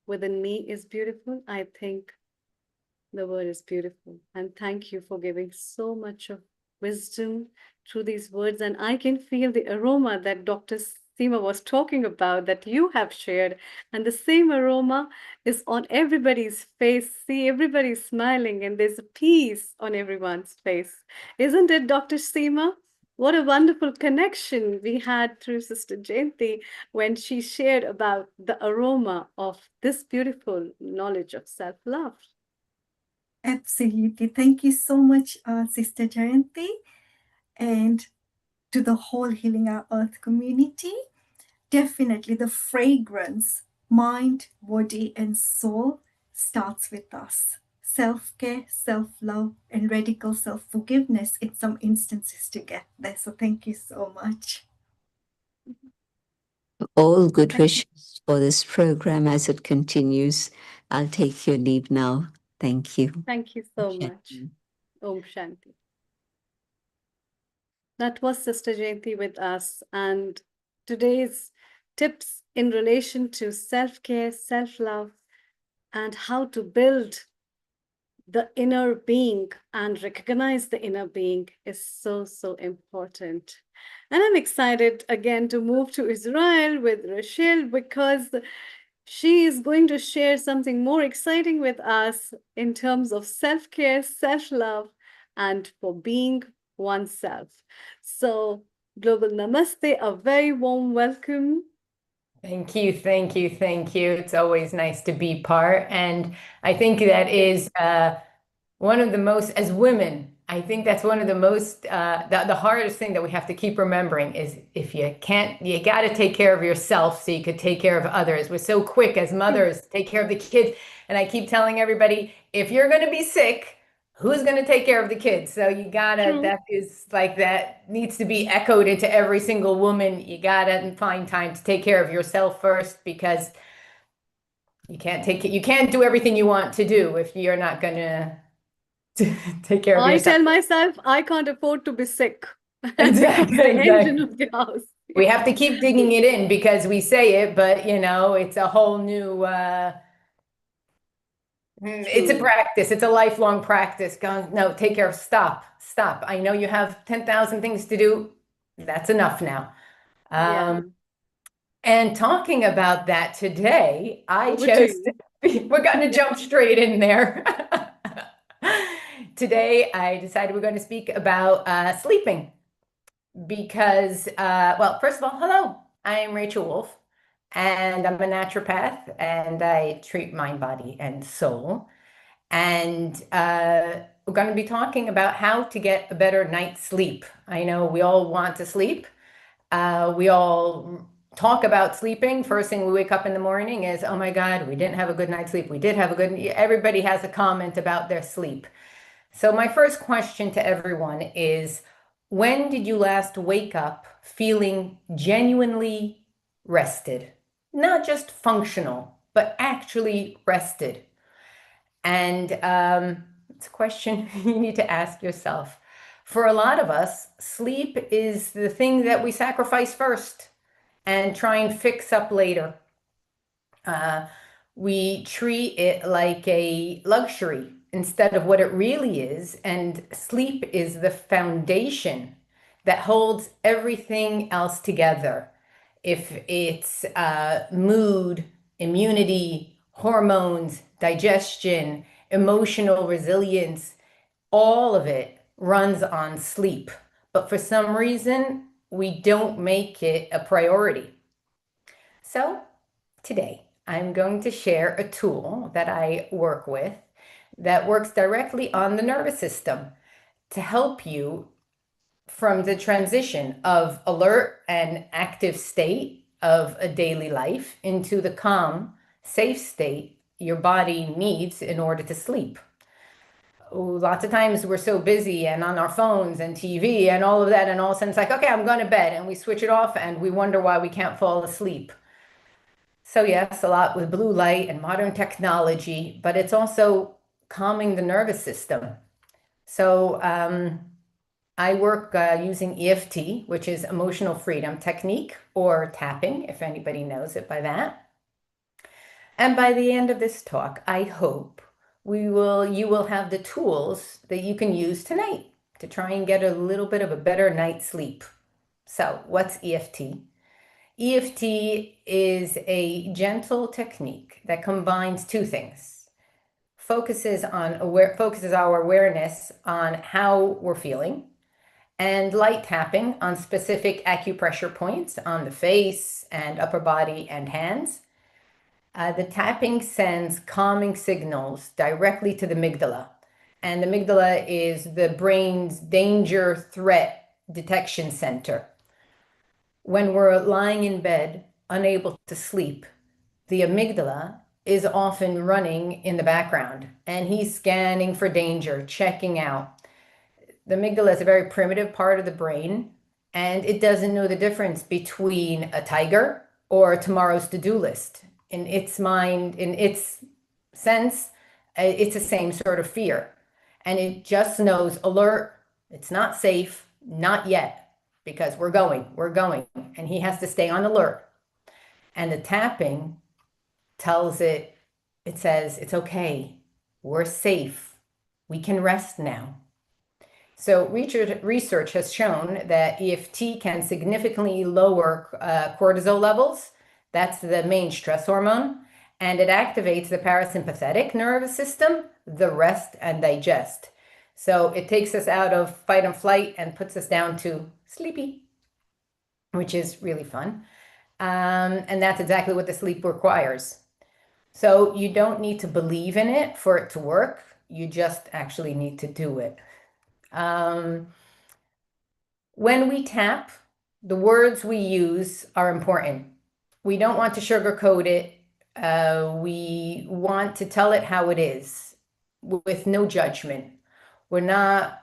within me is beautiful, I think the word is beautiful. And thank you for giving so much of wisdom through these words. And I can feel the aroma that Dr. Seema was talking about that you have shared. And the same aroma is on everybody's face. See, everybody's smiling and there's a peace on everyone's face. Isn't it, Dr. Seema? What a wonderful connection we had through Sister Jayanti when she shared about the aroma of this beautiful knowledge of self-love. Absolutely. Thank you so much, Sister Jayanti, and to the whole Healing Our Earth community. Definitely the fragrance, mind, body, and soul starts with us. Self-care, self-love, and radical self-forgiveness in some instances to get there. So thank you so much. All good wishes for this program as it continues. I'll take your leave now. Thank you. Thank you so much. Om Shanti. That was Sister Jayanti with us, and today's tips in relation to self-care, self-love, and how to build the inner being and recognize the inner being is so, so important. And I'm excited again to move to Israel with Rachel because she is going to share something more exciting with us in terms of self-care, self-love, and for being oneself. So, Global Namaste, a very warm welcome. Thank you, thank you, thank you. It's always nice to be part. And I think that is one of the most, as women, I think that's one of the most, the hardest thing that we have to keep remembering is if you can't, you got to take care of yourself so you could take care of others. We're so quick as mothers to take care of the kids. And I keep telling everybody, if you're going to be sick, who's going to take care of the kids? So you gotta, that is like, that needs to be echoed into every single woman. You gotta find time to take care of yourself first, because you can't do everything you want to do if you're not going to take care of yourself. I tell myself I can't afford to be sick. Exactly. The engine of the house. We have to keep digging it in because we say it, but you know, it's a whole new, it's a practice. It's a lifelong practice. No, take care of, stop. I know you have 10,000 things to do. That's enough now. And talking about that today, we're going to jump straight in there. Today, I decided we're going to speak about sleeping because, well, first of all, hello, I am Rachel Wolf, and I'm a naturopath, and I treat mind, body, and soul. And we're going to be talking about how to get a better night's sleep. I know we all want to sleep. We all talk about sleeping. First thing we wake up in the morning is, oh my God, we didn't have a good night's sleep. We did have a good, everybody has a comment about their sleep. So my first question to everyone is, when did you last wake up feeling genuinely rested? Not just functional, but actually rested. And it's a question you need to ask yourself. For a lot of us, sleep is the thing that we sacrifice first and try and fix up later. We treat it like a luxury instead of what it really is. And sleep is the foundation that holds everything else together. If it's mood, immunity, hormones, digestion, emotional resilience, all of it runs on sleep. But for some reason, we don't make it a priority. So today, I'm going to share a tool that I work with that works directly on the nervous system to help you from the transition of alert and active state of a daily life into the calm, safe state your body needs in order to sleep. Lots of times we're so busy and on our phones and TV and all of that, and all of a sudden it's like, okay, I'm going to bed, and we switch it off and we wonder why we can't fall asleep. So yes, a lot with blue light and modern technology, but it's also calming the nervous system. So I work using EFT, which is emotional freedom technique, or tapping, if anybody knows it by that. And by the end of this talk, I hope you will have the tools that you can use tonight to try and get a little bit of a better night's sleep. So what's EFT? EFT is a gentle technique that combines two things. Focuses our awareness on how we're feeling, and light tapping on specific acupressure points on the face and upper body and hands. The tapping sends calming signals directly to the amygdala. And the amygdala is the brain's danger threat detection center. When we're lying in bed, unable to sleep, the amygdala is often running in the background, and he's scanning for danger, checking out. The amygdala is a very primitive part of the brain, and it doesn't know the difference between a tiger or tomorrow's to-do list. In its mind, in its sense, it's the same sort of fear. And it just knows alert, it's not safe, not yet, because we're going, and he has to stay on alert. And the tapping tells it, it says, it's okay, we're safe, we can rest now. So research has shown that EFT can significantly lower cortisol levels. That's the main stress hormone. And it activates the parasympathetic nervous system, the rest and digest. So it takes us out of fight and flight and puts us down to sleepy, which is really fun. And that's exactly what the sleep requires. So you don't need to believe in it for it to work. You just actually need to do it. When we tap, the words we use are important. We don't want to sugarcoat it. We want to tell it how it is, with no judgment. We're not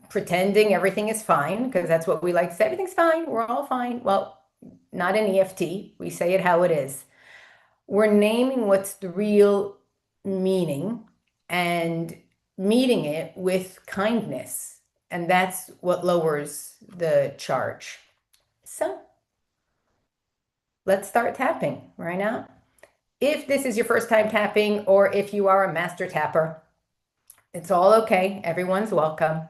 pretending everything is fine, because that's what we like to say. Everything's fine. We're all fine. Well, not in EFT. We say it how it is. We're naming what's the real meaning and meeting it with kindness. And that's what lowers the charge. So let's start tapping right now. If this is your first time tapping, or if you are a master tapper, it's all okay. Everyone's welcome.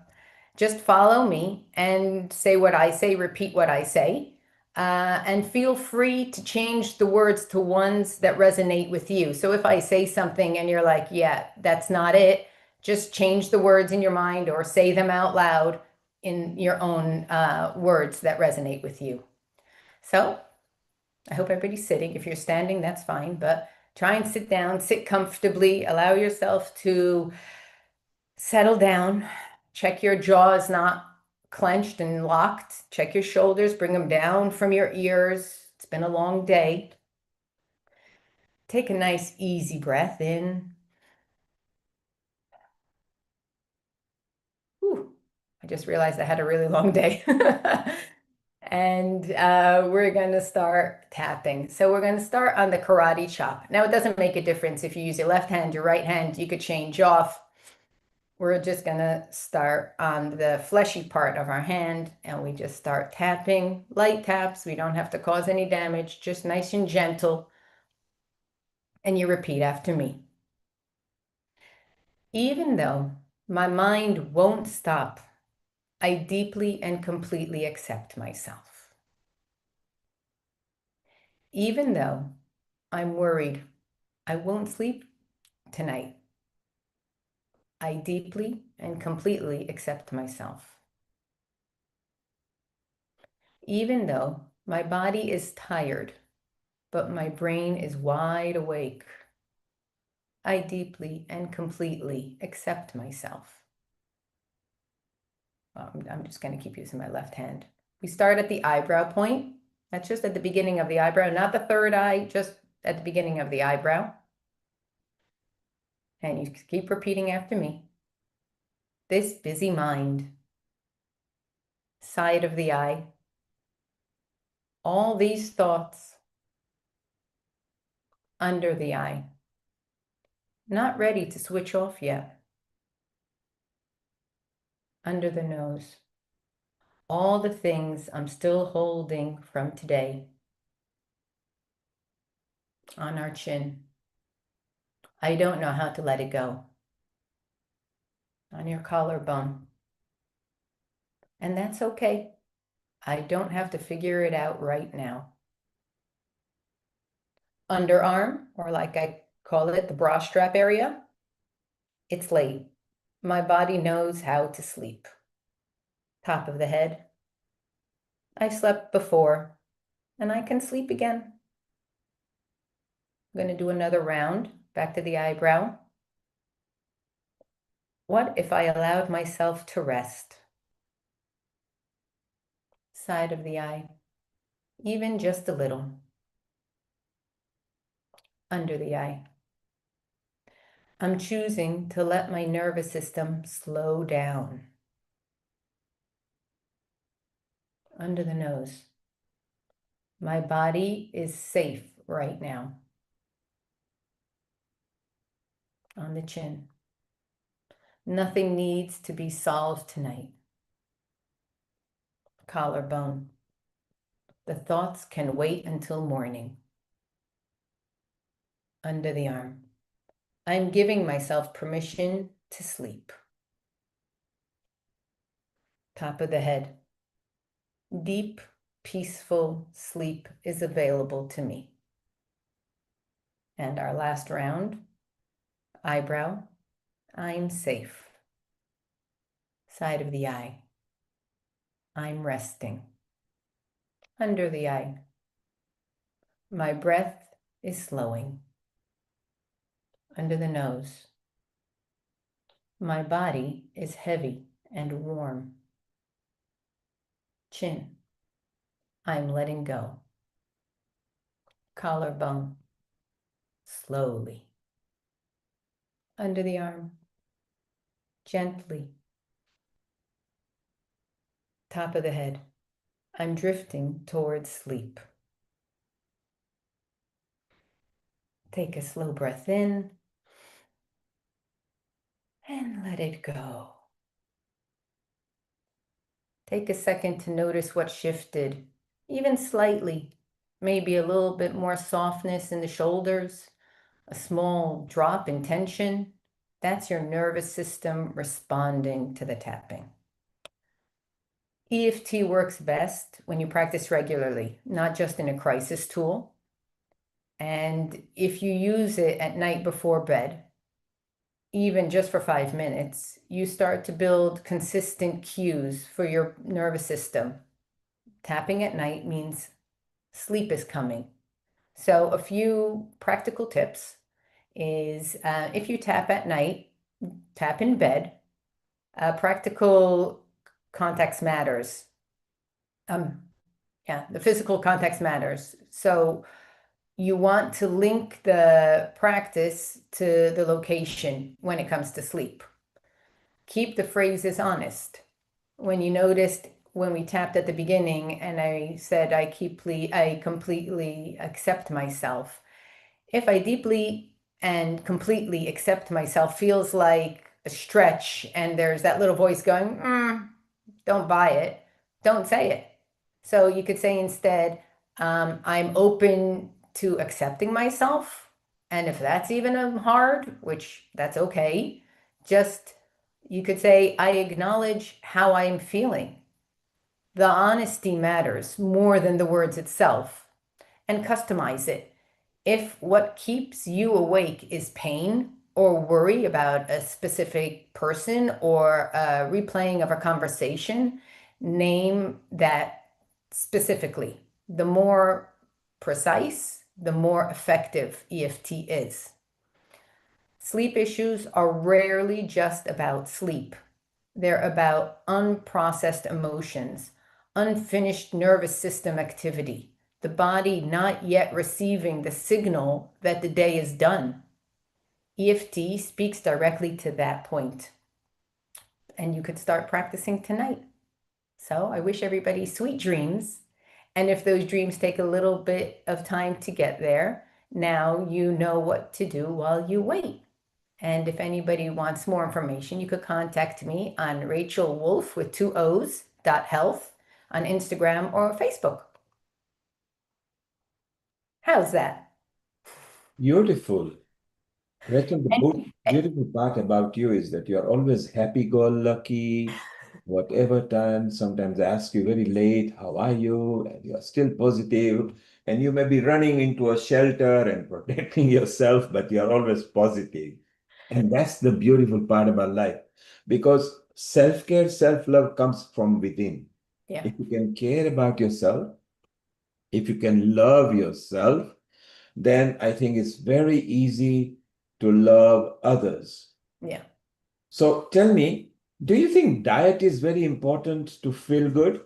Just follow me and say what I say, repeat what I say. And feel free to change the words to ones that resonate with you. So if I say something and you're like, yeah, that's not it, just change the words in your mind or say them out loud in your own words that resonate with you. So I hope everybody's sitting. If you're standing, that's fine, but try and sit down, sit comfortably, allow yourself to settle down, check your jaw is not clenched and locked. Check your shoulders, bring them down from your ears. It's been a long day. Take a nice easy breath in. Whew. I just realized I had a really long day. And we're going to start tapping. So we're going to start on the karate chop. Now, it doesn't make a difference if you use your left hand, your right hand, you could change off. We're just going to start on the fleshy part of our hand, and we just start tapping, light taps. We don't have to cause any damage, just nice and gentle. And you repeat after me. Even though my mind won't stop, I deeply and completely accept myself. Even though I'm worried I won't sleep tonight, I deeply and completely accept myself. Even though my body is tired, but my brain is wide awake, I deeply and completely accept myself. I'm just going to keep using my left hand. We start at the eyebrow point. That's just at the beginning of the eyebrow, not the third eye, just at the beginning of the eyebrow. And you keep repeating after me. This busy mind, side of the eye, all these thoughts, under the eye, not ready to switch off yet, under the nose, all the things I'm still holding from today, on our chin. I don't know how to let it go, on your collarbone. And that's okay. I don't have to figure it out right now. Underarm, or like I call it, the bra strap area. It's late. My body knows how to sleep. Top of the head. I slept before, and I can sleep again. I'm going to do another round, back to the eyebrow. What if I allowed myself to rest? Side of the eye, even just a little. Under the eye. I'm choosing to let my nervous system slow down. Under the nose. My body is safe right now. On the chin. Nothing needs to be solved tonight. Collarbone. The thoughts can wait until morning. Under the arm. I'm giving myself permission to sleep. Top of the head. Deep, peaceful sleep is available to me. And our last round, eyebrow, I'm safe. Side of the eye, I'm resting. Under the eye, my breath is slowing. Under the nose, my body is heavy and warm. Chin, I'm letting go. Collarbone, slowly. Under the arm, gently. Top of the head, I'm drifting towards sleep. Take a slow breath in and let it go. Take a second to notice what shifted, even slightly. Maybe a little bit more softness in the shoulders, a small drop in tension. That's your nervous system responding to the tapping. EFT works best when you practice regularly, not just in a crisis tool. And if you use it at night before bed, even just for 5 minutes, you start to build consistent cues for your nervous system. Tapping at night means sleep is coming. So a few practical tips is if you tap at night, tap in bed. Practical context matters. The physical context matters. So you want to link the practice to the location when it comes to sleep. Keep the phrases honest. When you noticed when we tapped at the beginning and I said, I completely accept myself. If I deeply and completely accept myself feels like a stretch and there's that little voice going, don't buy it, don't say it. So you could say instead, I'm open to accepting myself. And if that's even hard, which that's okay, just you could say, I acknowledge how I'm feeling. The honesty matters more than the words itself. And customize it. If what keeps you awake is pain or worry about a specific person or a replaying of a conversation, name that specifically. The more precise, the more effective EFT is. Sleep issues are rarely just about sleep. They're about unprocessed emotions, unfinished nervous system activity, the body not yet receiving the signal that the day is done. EFT speaks directly to that point. And you could start practicing tonight. So I wish everybody sweet dreams. And if those dreams take a little bit of time to get there, now you know what to do while you wait. And if anybody wants more information, you could contact me on Rachel Wolf with 2 O's .health on Instagram or Facebook. How's that? Beautiful. Rachel, the beautiful part about you is that you're always happy-go-lucky, whatever time. Sometimes I ask you very late, how are you? And you're still positive. And you may be running into a shelter and protecting yourself, but you're always positive. And that's the beautiful part about life. Because self-care, self-love comes from within. Yeah. If you can care about yourself, if you can love yourself, then I think it's very easy to love others. Yeah. So tell me, do you think diet is very important to feel good?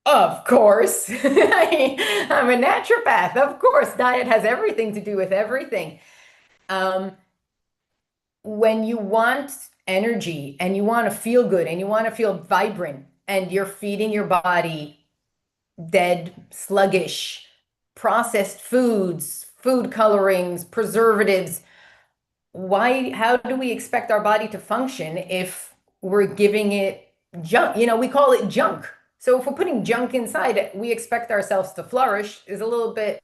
Of course. I'm a naturopath. Of course, diet has everything to do with everything. When you want energy and you want to feel good and you want to feel vibrant and you're feeding your body dead, sluggish, processed foods, food colorings, preservatives, how do we expect our body to function if we're giving it junk? We call it junk. So if we're putting junk inside it, we expect ourselves to flourish is a little bit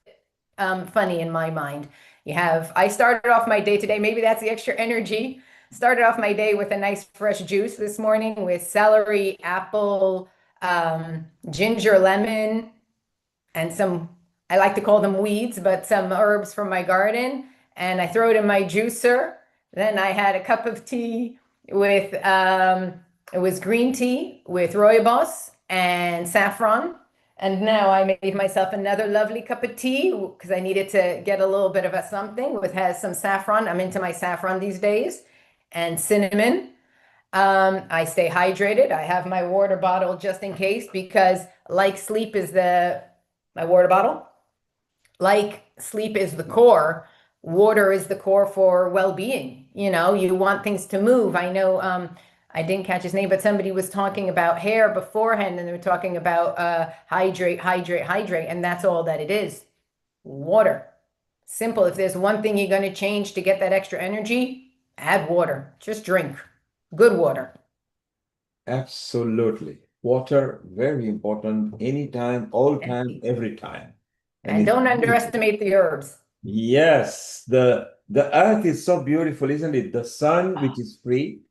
funny in my mind. I started off my day today, maybe that's the extra energy. Started off my day with a nice fresh juice this morning with celery, apple, ginger, lemon, and I like to call them weeds, but some herbs from my garden. And I throw it in my juicer. Then I had a cup of tea with, it was green tea with rooibos and saffron. And now I made myself another lovely cup of tea because I needed to get a little bit of a something has some saffron. I'm into my saffron these days, and cinnamon. I stay hydrated. I have my water bottle just in case because like sleep is my water bottle. Like sleep is the core, water is the core for well-being. You want things to move. I know I didn't catch his name, but somebody was talking about hair beforehand, and they were talking about hydrate, and that's all that it is. Water. Simple. If there's one thing you're going to change to get that extra energy, add water. Just drink. Good water. Absolutely. Water, very important, anytime, all time, every time. And don't underestimate the herbs. Yes, the earth is so beautiful, isn't it? The sun, which is free,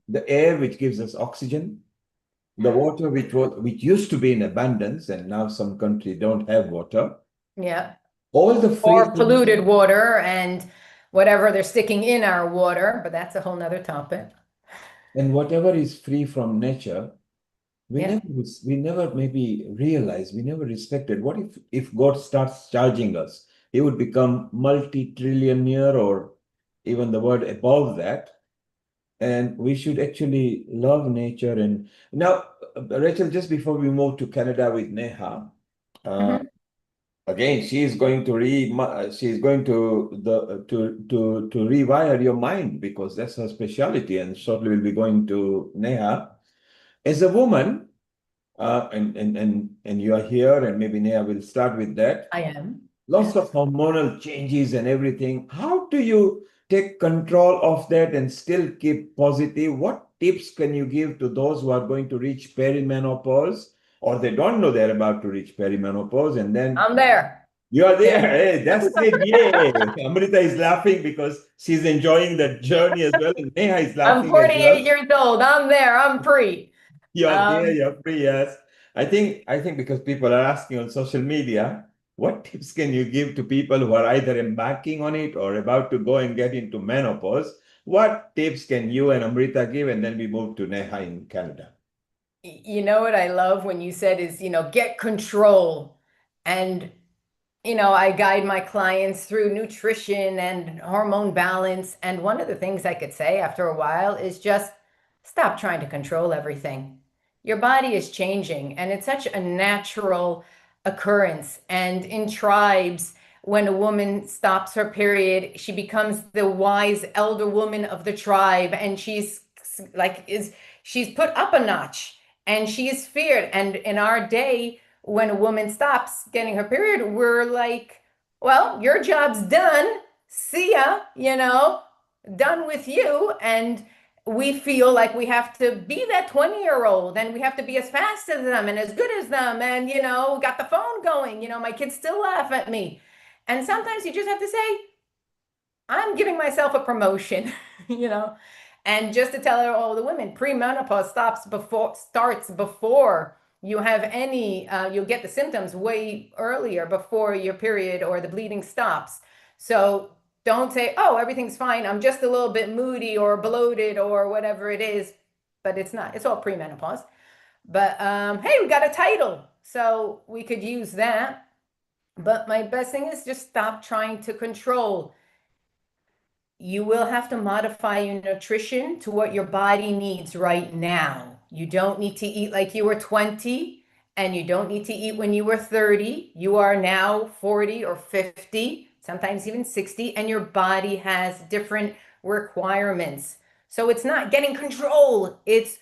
the air, which gives us oxygen, the water, which used to be in abundance, and now some countries don't have water. Yeah. All the free or polluted water and whatever they're sticking in our water, but that's a whole nother topic. And whatever is free from nature, we never maybe realize, we never respected. What if God starts charging us? He would become multi-trillionaire or even the word above that. And we should actually love nature. And now, Rachel, just before we move to Canada with Neha, again, she is going to rewire your mind because that's her specialty. And shortly we'll be going to Neha. As a woman, and you are here, and maybe Neha will start with that. I am. Lots of hormonal changes and everything. How do you take control of that and still keep positive? What tips can you give to those who are going to reach perimenopause, or they don't know they're about to reach perimenopause, and then I'm there. You are there. Hey, that's it. Yay. Amrita is laughing because she's enjoying the journey as well. And Neha is laughing. I'm 48 years old. I'm there. I'm free. You're there, you're free, yes. I think because people are asking on social media, what tips can you give to people who are either embarking on it or about to go and get into menopause? What tips can you and Amrita give? And then we move to Neha in Canada. You know what I love when you said is, get control. And, I guide my clients through nutrition and hormone balance. And one of the things I could say after a while is just stop trying to control everything. Your body is changing, and it's such a natural occurrence. And in tribes, when a woman stops her period, she becomes the wise elder woman of the tribe, and she's put up a notch, and she is feared. And in our day, when a woman stops getting her period, we're like, well, your job's done. See ya, done with you. And we feel like we have to be that 20-year-old, and we have to be as fast as them and as good as them, and got the phone going. My kids still laugh at me. And sometimes you just have to say, I'm giving myself a promotion, and just to tell all the women, premenopause starts before you have any, you'll get the symptoms way earlier, before your period or the bleeding stops. So don't say, oh, everything's fine, I'm just a little bit moody or bloated or whatever it is. But it's not, it's all premenopause. But hey, we got a title, so we could use that. But my best thing is just stop trying to control. You will have to modify your nutrition to what your body needs right now. You don't need to eat like you were 20, and you don't need to eat when you were 30. You are now 40 or 50, sometimes even 60, and your body has different requirements. So it's not getting control, it's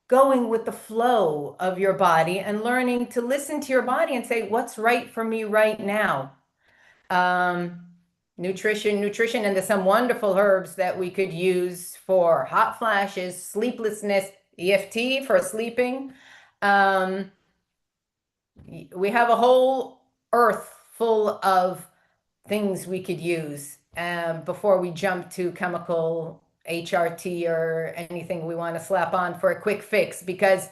going with the flow of your body and learning to listen to your body and say, what's right for me right now? Nutrition, and there's some wonderful herbs that we could use for hot flashes, sleeplessness, EFT for sleeping. We have a whole earth full of things we could use before we jump to chemical HRT or anything we want to slap on for a quick fix, because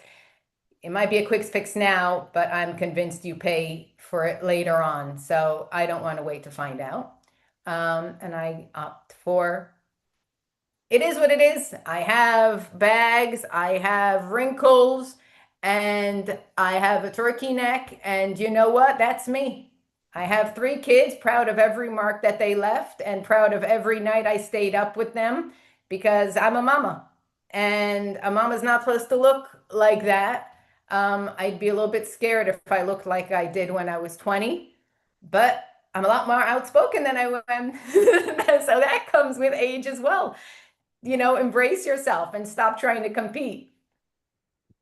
it might be a quick fix now, but I'm convinced you pay for it later on. So I don't want to wait to find out. And I opt for, it is what it is. I have bags, I have wrinkles, and I have a turkey neck. And you know what? That's me. I have 3 kids, proud of every mark that they left and proud of every night I stayed up with them, because I'm a mama. And a mama's not supposed to look like that. I'd be a little bit scared if I looked like I did when I was 20, but I'm a lot more outspoken than I am. So that comes with age as well. Embrace yourself and stop trying to compete.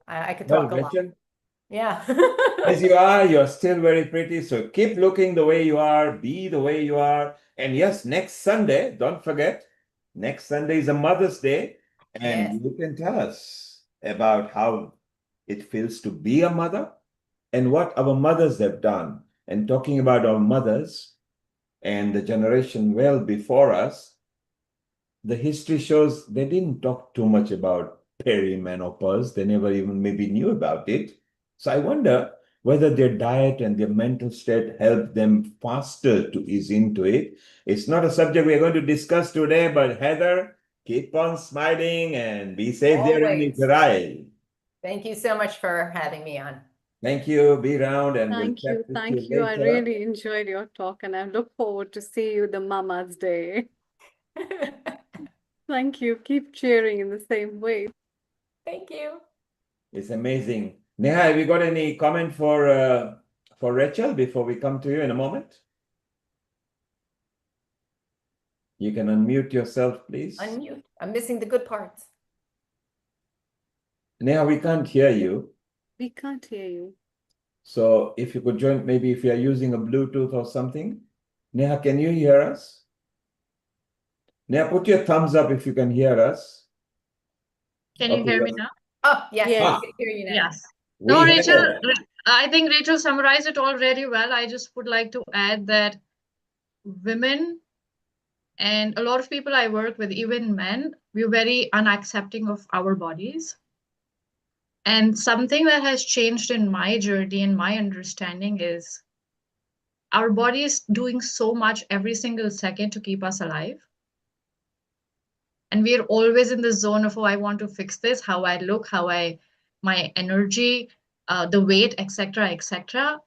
I could talk a lot. Rachel, Yeah. as you are, you're still very pretty. So keep looking the way you are, be the way you are. And yes, next Sunday, don't forget, next Sunday is a Mother's Day. And Yes. you can tell us about how it feels to be a mother and what our mothers have done. And talking about our mothers and the generation well before us, the history shows they didn't talk too much about perimenopause. They never even maybe knew about it. So I wonder whether their diet and their mental state helped them faster to ease into it. It's not a subject we're going to discuss today, but Heather, keep on smiling and be safe there in Always. Israel. Thank you so much for having me on. Thank you. Be around, and we'll Thank chat you. with Thank you you. I later. really enjoyed your talk, and I look forward to see you the Mama's Day. Thank you. Keep cheering in the same way. Thank you. It's amazing. Neha, have you got any comment for Rachel before we come to you in a moment? You can unmute yourself, please. Unmute. I'm missing the good parts. Neha, we can't hear you. We can't hear you. So if you could join, maybe if you are using a Bluetooth or something. Neha, can you hear us? Neha, put your thumbs up if you can hear us. Can you hear me now? Oh, yes, Yes. we can hear you now. Yes. We No, have. Rachel, I think Rachel summarized it all very well. I just would like to add that women and a lot of people I work with, even men, we're very unaccepting of our bodies. And something that has changed in my journey and my understanding is our body is doing so much every single second to keep us alive. And we're always in the zone of, oh, I want to fix this, how I look, my energy, the weight, etc., etc.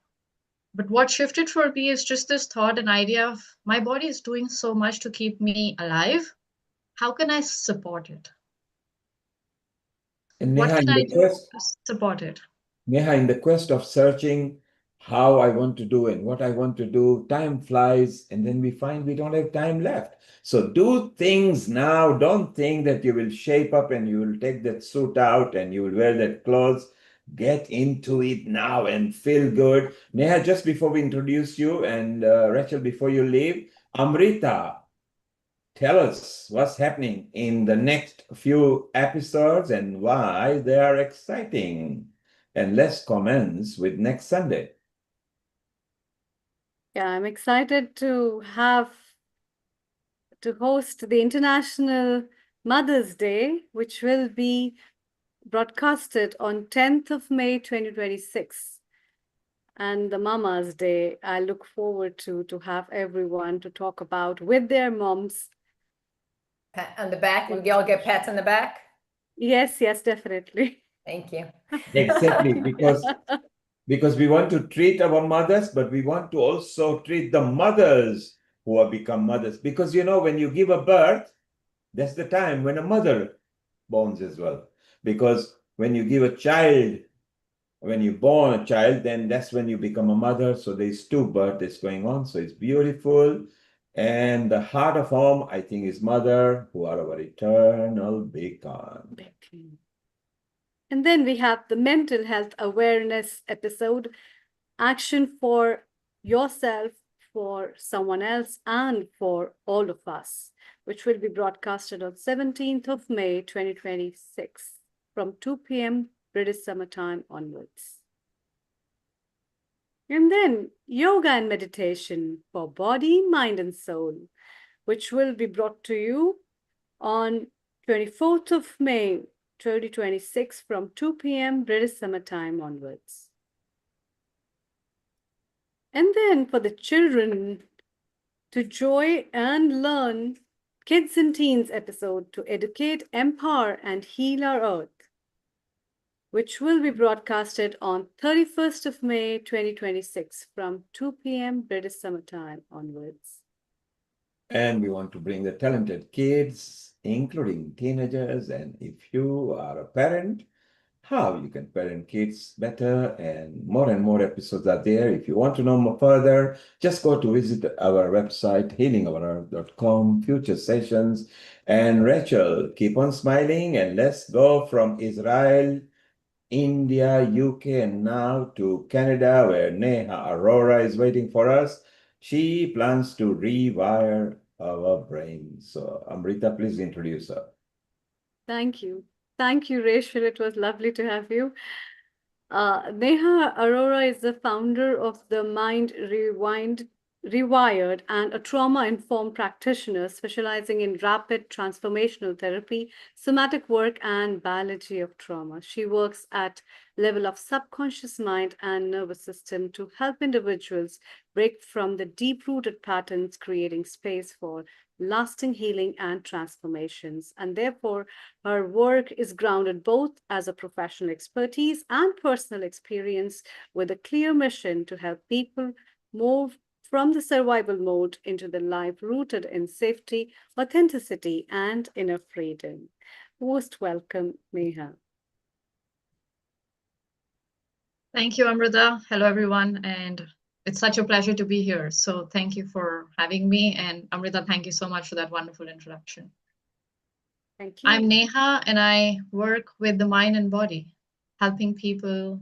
But what shifted for me is just this thought and idea of my body is doing so much to keep me alive. How can I support it? And What Neha, can in I the do quest, to support it? Neha, in the quest of searching how I want to do and what I want to do, time flies, and then we find we don't have time left. So do things now. Don't think that you will shape up and you will take that suit out and you will wear that clothes. Get into it now and feel good. Neha, just before we introduce you, and Rachel, before you leave, Amrita, tell us what's happening in the next few episodes and why they are exciting. And let's commence with next Sunday. Yeah, I'm excited to host the International Mother's Day, which will be broadcasted on 10th of May 2026. And the Mama's Day, I look forward to have everyone to talk about with their moms. Pat on the back. We all get pats on the back. Yes, definitely. Thank you. Exactly, because we want to treat our mothers, but we want to also treat the mothers who have become mothers. Because when you give a birth, that's the time when a mother borns as well. Because when you give a child, when you born a child, then that's when you become a mother. So there's two births going on. So it's beautiful. And the heart of home, I think, is mother, who are our eternal beacon. And then we have the mental health awareness episode, action for yourself, for someone else, and for all of us, which will be broadcasted on 17th of May 2026 from 2 p.m. British Summer Time onwards. And then yoga and meditation for body, mind, and soul, which will be brought to you on 24th of May 2026 from 2 p.m. British Summer Time onwards. And then for the children to joy and learn, Kids and Teens episode to educate, empower, and heal our earth, which will be broadcasted on 31st of May 2026 from 2 p.m. British Summer Time onwards. And we want to bring the talented kids, including teenagers. And if you are a parent, how you can parent kids better, and more episodes are there. If you want to know more further, just go to visit our website, healingourearth.com, future sessions. And Rachel, keep on smiling, and let's go from Israel, India, UK, and now to Canada, where Neha Aurora is waiting for us. She plans to rewire our brain. So, Amrita, please introduce her. Thank you. Thank you, Rachel. It was lovely to have you. Neha Arora is the founder of the Mind Rewired and a trauma-informed practitioner specializing in rapid transformational therapy, somatic work, and biology of trauma. She works at level of subconscious mind and nervous system to help individuals break from the deep-rooted patterns, creating space for lasting healing and transformations. And therefore, her work is grounded both as a professional expertise and personal experience, with a clear mission to help people move from the survival mode into the life rooted in safety, authenticity, and inner freedom. Most welcome, Neha. Thank you, Amrita. Hello, everyone. And it's such a pleasure to be here. So thank you for having me. And Amrita, thank you so much for that wonderful introduction. Thank you. I'm Neha, and I work with the mind and body, helping people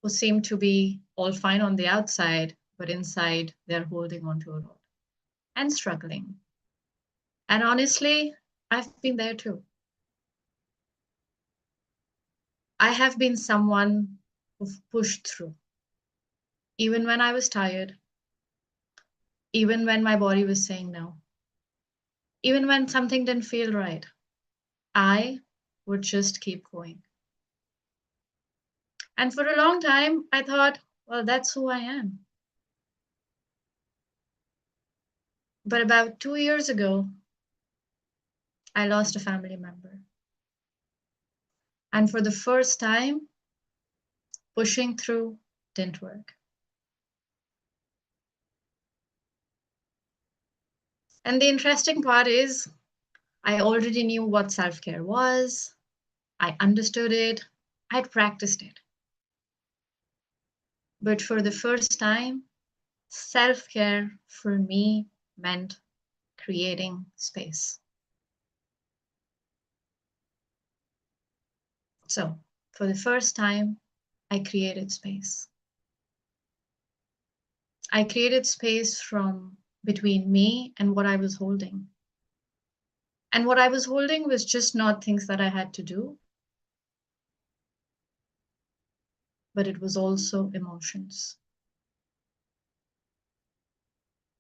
who seem to be all fine on the outside, but inside they're holding on to a lot and struggling. And honestly, I've been there too. I have been someone who've pushed through, even when I was tired, even when my body was saying no, even when something didn't feel right. I would just keep going. And for a long time, I thought, well, that's who I am. But about 2 years ago, I lost a family member. And for the first time, pushing through didn't work. And the interesting part is, I already knew what self-care was. I understood it. I'd practiced it. But for the first time, self-care for me meant creating space. So for the first time, I created space. I created space from between me and what I was holding. And what I was holding was just not things that I had to do, but it was also emotions.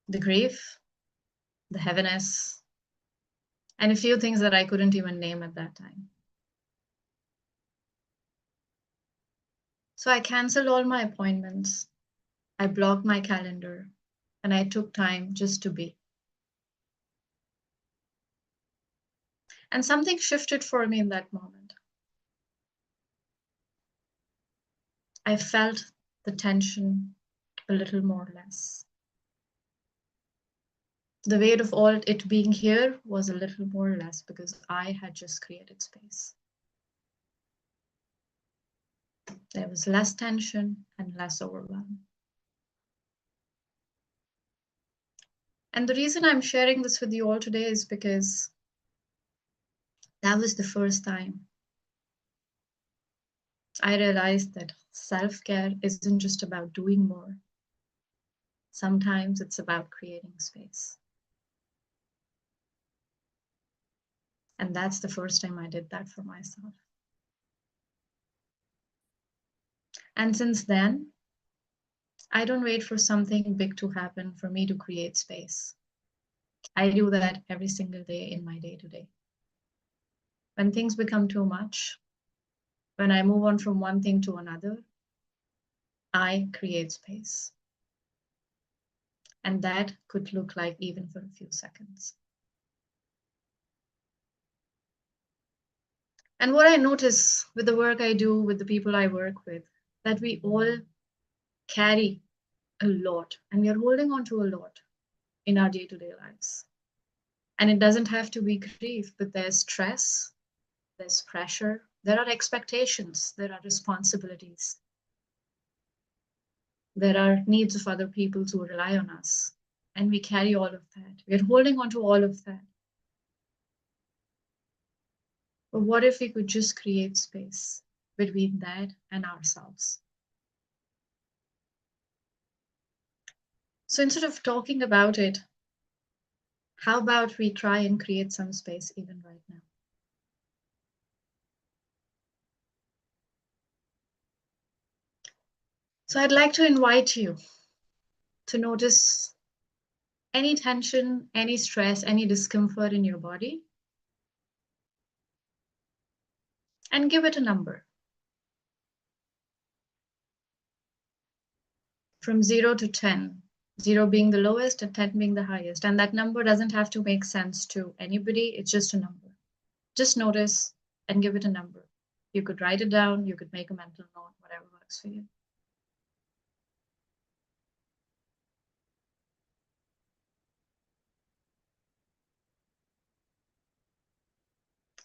The grief, the heaviness, and a few things that I couldn't even name at that time. So I canceled all my appointments. I blocked my calendar and I took time just to be. And something shifted for me in that moment. I felt the tension a little more less. The weight of all it being here was a little more less because I had just created space. There was less tension and less overwhelm. And the reason I'm sharing this with you all today is because that was the first time I realized that self-care isn't just about doing more. Sometimes it's about creating space. And that's the first time I did that for myself. And since then, I don't wait for something big to happen for me to create space. I do that every single day in my day-to-day. When things become too much, when I move on from one thing to another, I create space. And that could look like even for a few seconds. And what I notice with the work I do, with the people I work with, that we all carry a lot and we are holding on to a lot in our day-to-day lives. And it doesn't have to be grief, but there's stress, there's pressure, there are expectations, there are responsibilities. There are needs of other people who rely on us. And we carry all of that. We're holding on to all of that. But what if we could just create space between that and ourselves? So instead of talking about it, how about we try and create some space even right now? So I'd like to invite you to notice any tension, any stress, any discomfort in your body, and give it a number. From 0 to 10, 0 being the lowest and 10 being the highest. And that number doesn't have to make sense to anybody. It's just a number. Just notice and give it a number. You could write it down. You could make a mental note, whatever works for you.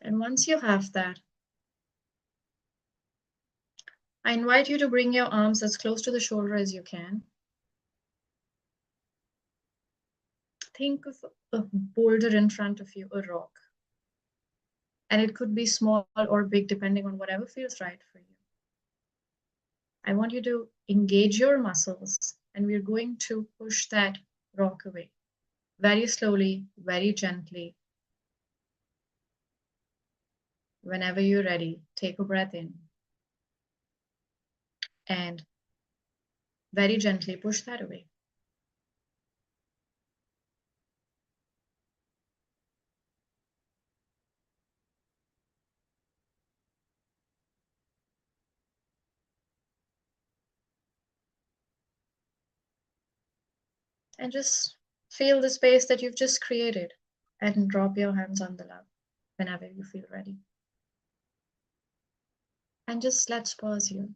And once you have that, I invite you to bring your arms as close to the shoulder as you can. Think of a boulder in front of you, a rock. And it could be small or big, depending on whatever feels right for you. I want you to engage your muscles, and we're going to push that rock away. Very slowly, very gently. Whenever you're ready, take a breath in. And very gently push that away. And just feel the space that you've just created and drop your hands on the lap whenever you feel ready. And just let's pause here.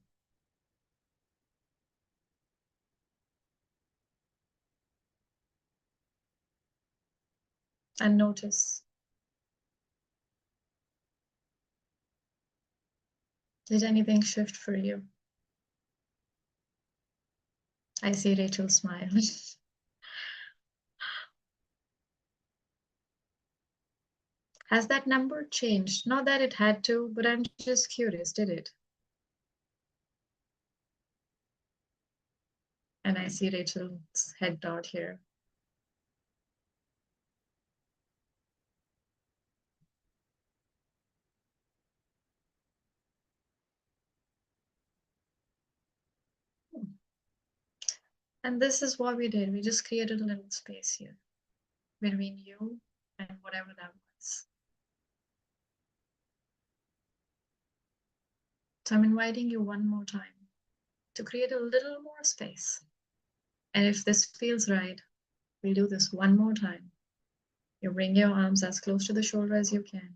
And notice. Did anything shift for you? I see Rachel smile. Has that number changed? Not that it had to, but I'm just curious, did it? And I see Rachel's head dot here. And this is what we did. We just created a little space here between you and whatever that was. So I'm inviting you one more time to create a little more space. And if this feels right, we'll do this one more time. You bring your arms as close to the shoulder as you can.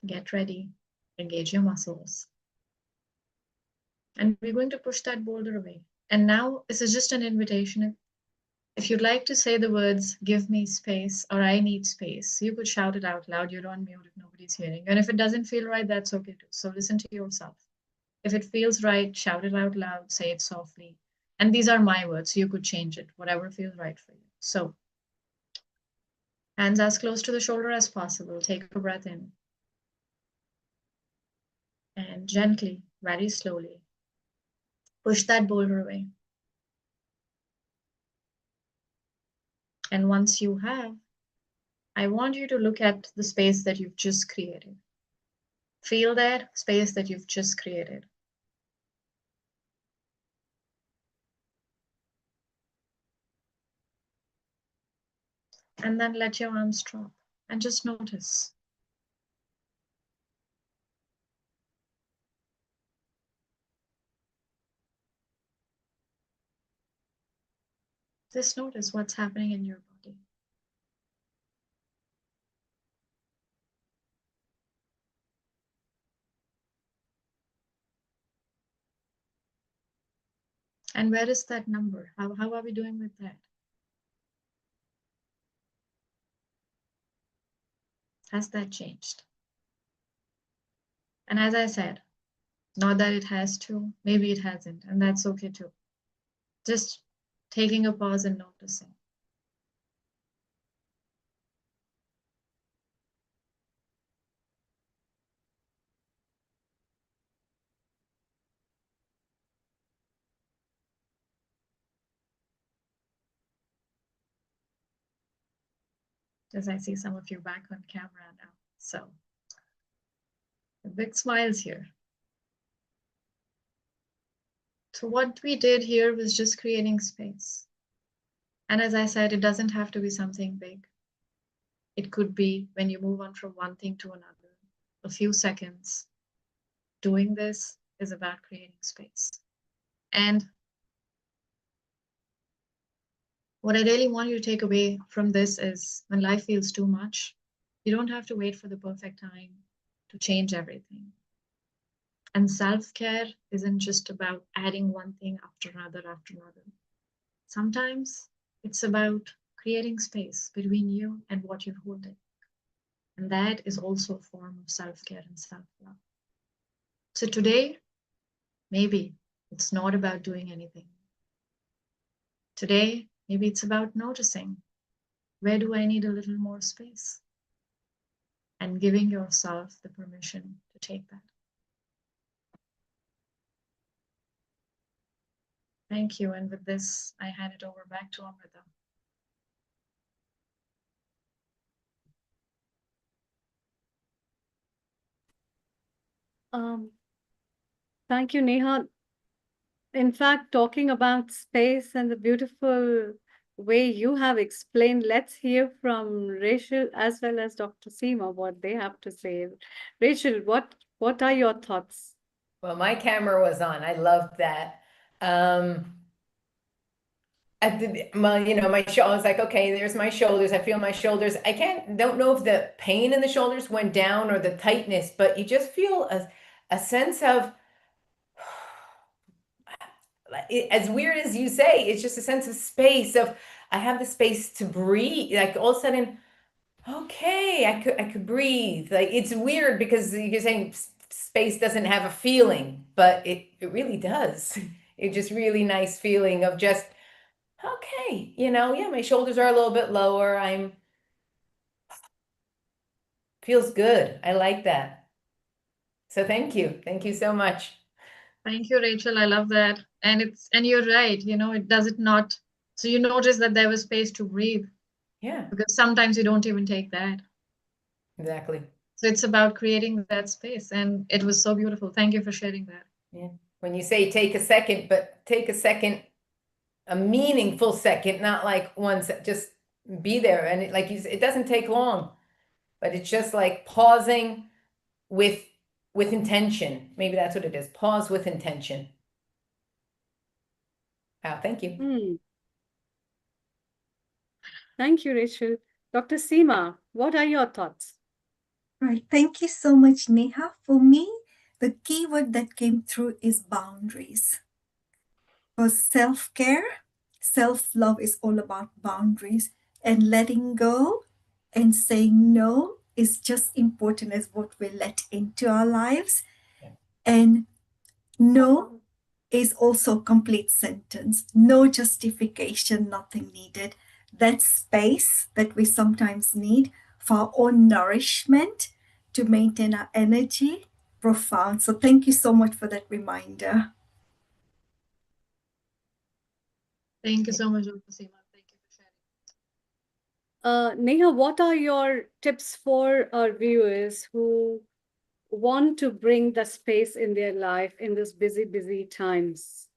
Get ready, engage your muscles. And we're going to push that boulder away. And now this is just an invitation. If you'd like to say the words, give me space, or I need space, you could shout it out loud. You're on mute if nobody's hearing. And if it doesn't feel right, that's okay too. So listen to yourself. If it feels right, shout it out loud, say it softly. And these are my words, so you could change it, whatever feels right for you. So hands as close to the shoulder as possible. Take a breath in. And gently, very slowly, push that boulder away. And once you have, I want you to look at the space that you've just created. Feel that space that you've just created. And then let your arms drop and just notice. Just notice what's happening in your body. And where is that number? How are we doing with that? Has that changed? And as I said, not that it has to, maybe it hasn't, and that's okay too. Just taking a pause and noticing. As I see some of you back on camera now. So, big smiles here. So what we did here was just creating space. And as I said, it doesn't have to be something big. It could be when you move on from one thing to another, a few seconds. Doing this is about creating space. And what I really want you to take away from this is when life feels too much, you don't have to wait for the perfect time to change everything. And self-care isn't just about adding one thing after another after another. Sometimes it's about creating space between you and what you're holding. And that is also a form of self-care and self-love. So today, maybe it's not about doing anything. Today, maybe it's about noticing, where do I need a little more space? And giving yourself the permission to take that. Thank you. And with this, I hand it over back to Amrita. Thank you, Neha. In fact, talking about space and the beautiful way you have explained, let's hear from Rachel as well as Dr. Seema what they have to say. Rachel, what are your thoughts? Well, my camera was on. I loved that. My shoulder, I was like, okay, there's my shoulders. I feel my shoulders. Don't know if the pain in the shoulders went down or the tightness, but you just feel a sense of, as weird as you say, it's just a sense of space of, I have the space to breathe. Like all of a sudden, okay, I could breathe. Like, it's weird because you're saying space doesn't have a feeling, but it really does. It's just really nice feeling of just, okay, you know, yeah, my shoulders are a little bit lower. Feels good. I like that. So thank you. Thank you so much. Thank you, Rachel. I love that. And you're right, you know, it does it not. So you notice that there was space to breathe. Yeah. Because sometimes you don't even take that. Exactly. So it's about creating that space. And it was so beautiful. Thank you for sharing that. Yeah. When you say take a second, but take a second, a meaningful second, not like one just be there. And it, like you said, it doesn't take long, but it's just like pausing with intention. Maybe that's what it is. Pause with intention. Wow, thank you. Thank you, Rachel. Dr. Seema, what are your thoughts? Right. Thank you so much, Neha. For me, the key word that came through is boundaries. For self-care, self-love is all about boundaries, and letting go and saying no is just important as what we let into our lives. And no is also a complete sentence. No justification, nothing needed. That space that we sometimes need for our own nourishment to maintain our energy, profound. So thank you so much for that reminder. Thank you so much, Dr. Seema. Thank you for sharing. Neha, what are your tips for our viewers who want to bring the space in their life in this busy times?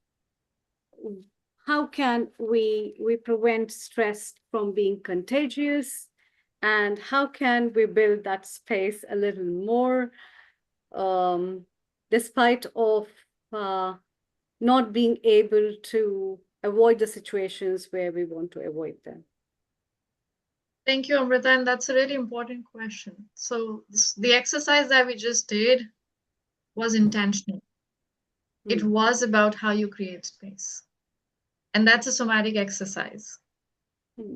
How can we prevent stress from being contagious? And how can we build that space a little more, despite of not being able to avoid the situations where we want to avoid them? Thank you, Amrita. And that's a really important question. So the exercise that we just did was intentional. It was about how you create space. And that's a somatic exercise.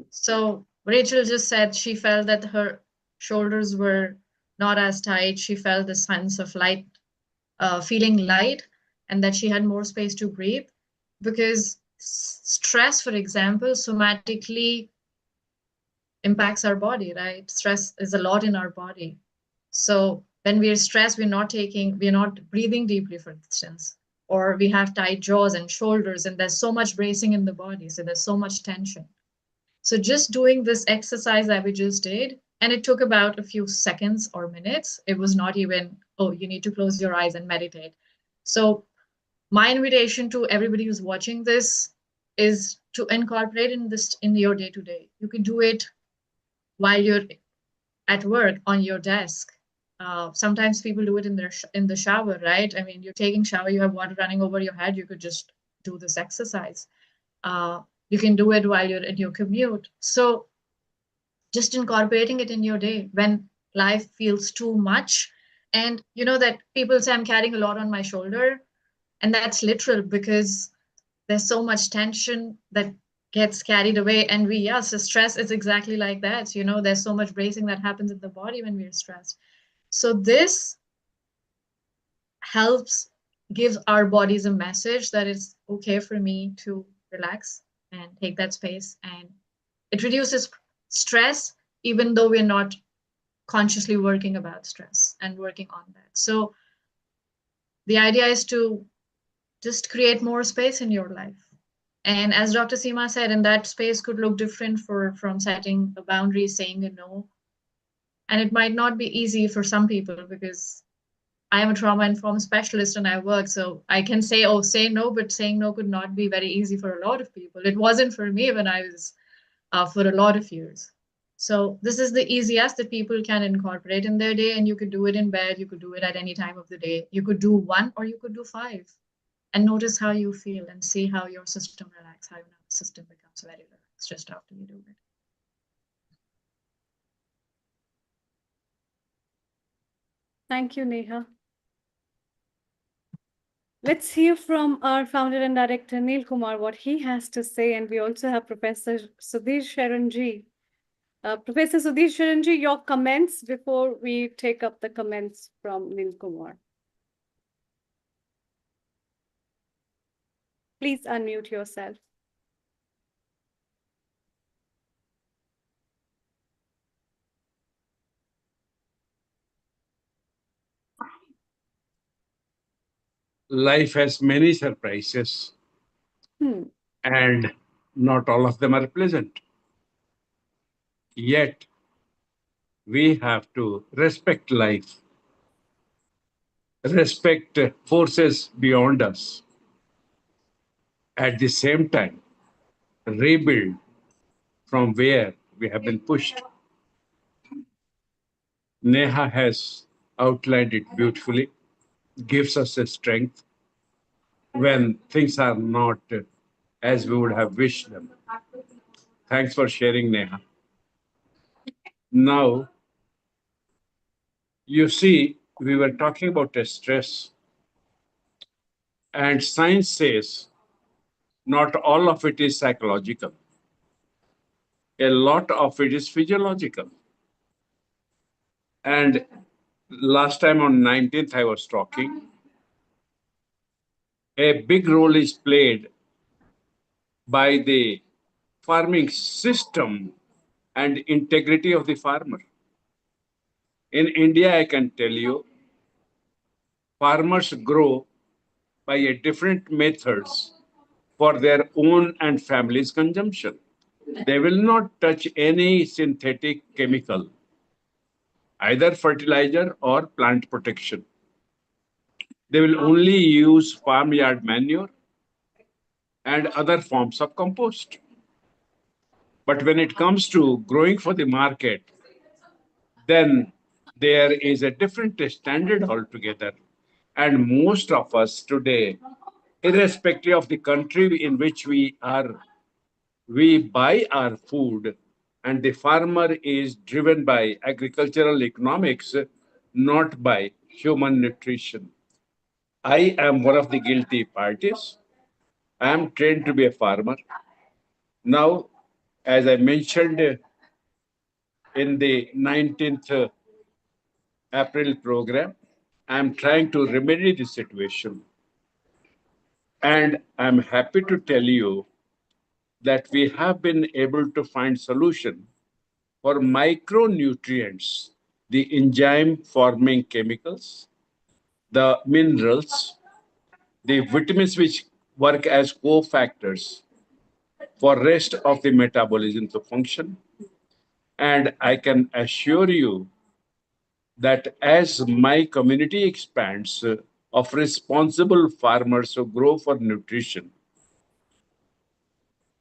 So Rachel just said she felt that her shoulders were not as tight. She felt the sense of light, feeling light, and that she had more space to breathe. Because stress, for example, somatically impacts our body, right? Stress is a lot in our body. So when we're stressed, we're not breathing deeply, for instance, or we have tight jaws and shoulders, and there's so much bracing in the body. So there's so much tension. So just doing this exercise that we just did, and it took about a few seconds or minutes. It was not even, oh, you need to close your eyes and meditate. So my invitation to everybody who's watching this is to incorporate in your day-to-day. You can do it while you're at work on your desk. Sometimes people do it in the shower, right? I mean, you're taking shower, you have water running over your head. You could just do this exercise. You can do it while you're in your commute. So just incorporating it in your day when life feels too much. And you know that people say I'm carrying a lot on my shoulder, and that's literal because there's so much tension that gets carried away. And so stress is exactly like that. You know, there's so much bracing that happens in the body when we're stressed. So this helps give our bodies a message that it's okay for me to relax and take that space. And it reduces stress, even though we're not consciously working about stress and working on that. So the idea is to just create more space in your life. And as Dr. Seema said, and that space could look different from setting a boundary, saying a no. And it might not be easy for some people because I am a trauma-informed specialist and I work. So I can say, oh, say no, but saying no could not be very easy for a lot of people. It wasn't for me when I was for a lot of years. So this is the easiest that people can incorporate in their day. And you could do it in bed. You could do it at any time of the day. You could do one or you could do 5. And notice how you feel and see how your system relaxes, how your nervous system becomes very relaxed just after you do it. Thank you, Neha. Let's hear from our founder and director, Neil Kumar, what he has to say. And we also have Professor Sudhir Sharanji Professor Sudhir Sharanji, your comments before we take up the comments from Nil Kumar. Please unmute yourself. Life has many surprises, and not all of them are pleasant. Yet, we have to respect life, respect forces beyond us. At the same time, rebuild from where we have been pushed. Neha has outlined it beautifully, gives us a strength when things are not as we would have wished them. Thanks for sharing, Neha. Now, you see, we were talking about stress, and science says not all of it is psychological. A lot of it is physiological. And last time on 19th, I was talking, a big role is played by the farming system and integrity of the farmer. In India, I can tell you, farmers grow by a different methods for their own and family's consumption. They will not touch any synthetic chemical, either fertilizer or plant protection. They will only use farmyard manure and other forms of compost. But when it comes to growing for the market, then there is a different standard altogether. And most of us today, irrespective of the country in which we are, we buy our food, and the farmer is driven by agricultural economics, not by human nutrition. I am one of the guilty parties. I am trained to be a farmer. Now, as I mentioned in the 19th April program, I am trying to remedy the situation. And I'm happy to tell you that we have been able to find solution for micronutrients, the enzyme forming chemicals, the minerals, the vitamins which work as cofactors for rest of the metabolism to function. And I can assure you that as my community expands of responsible farmers who grow for nutrition,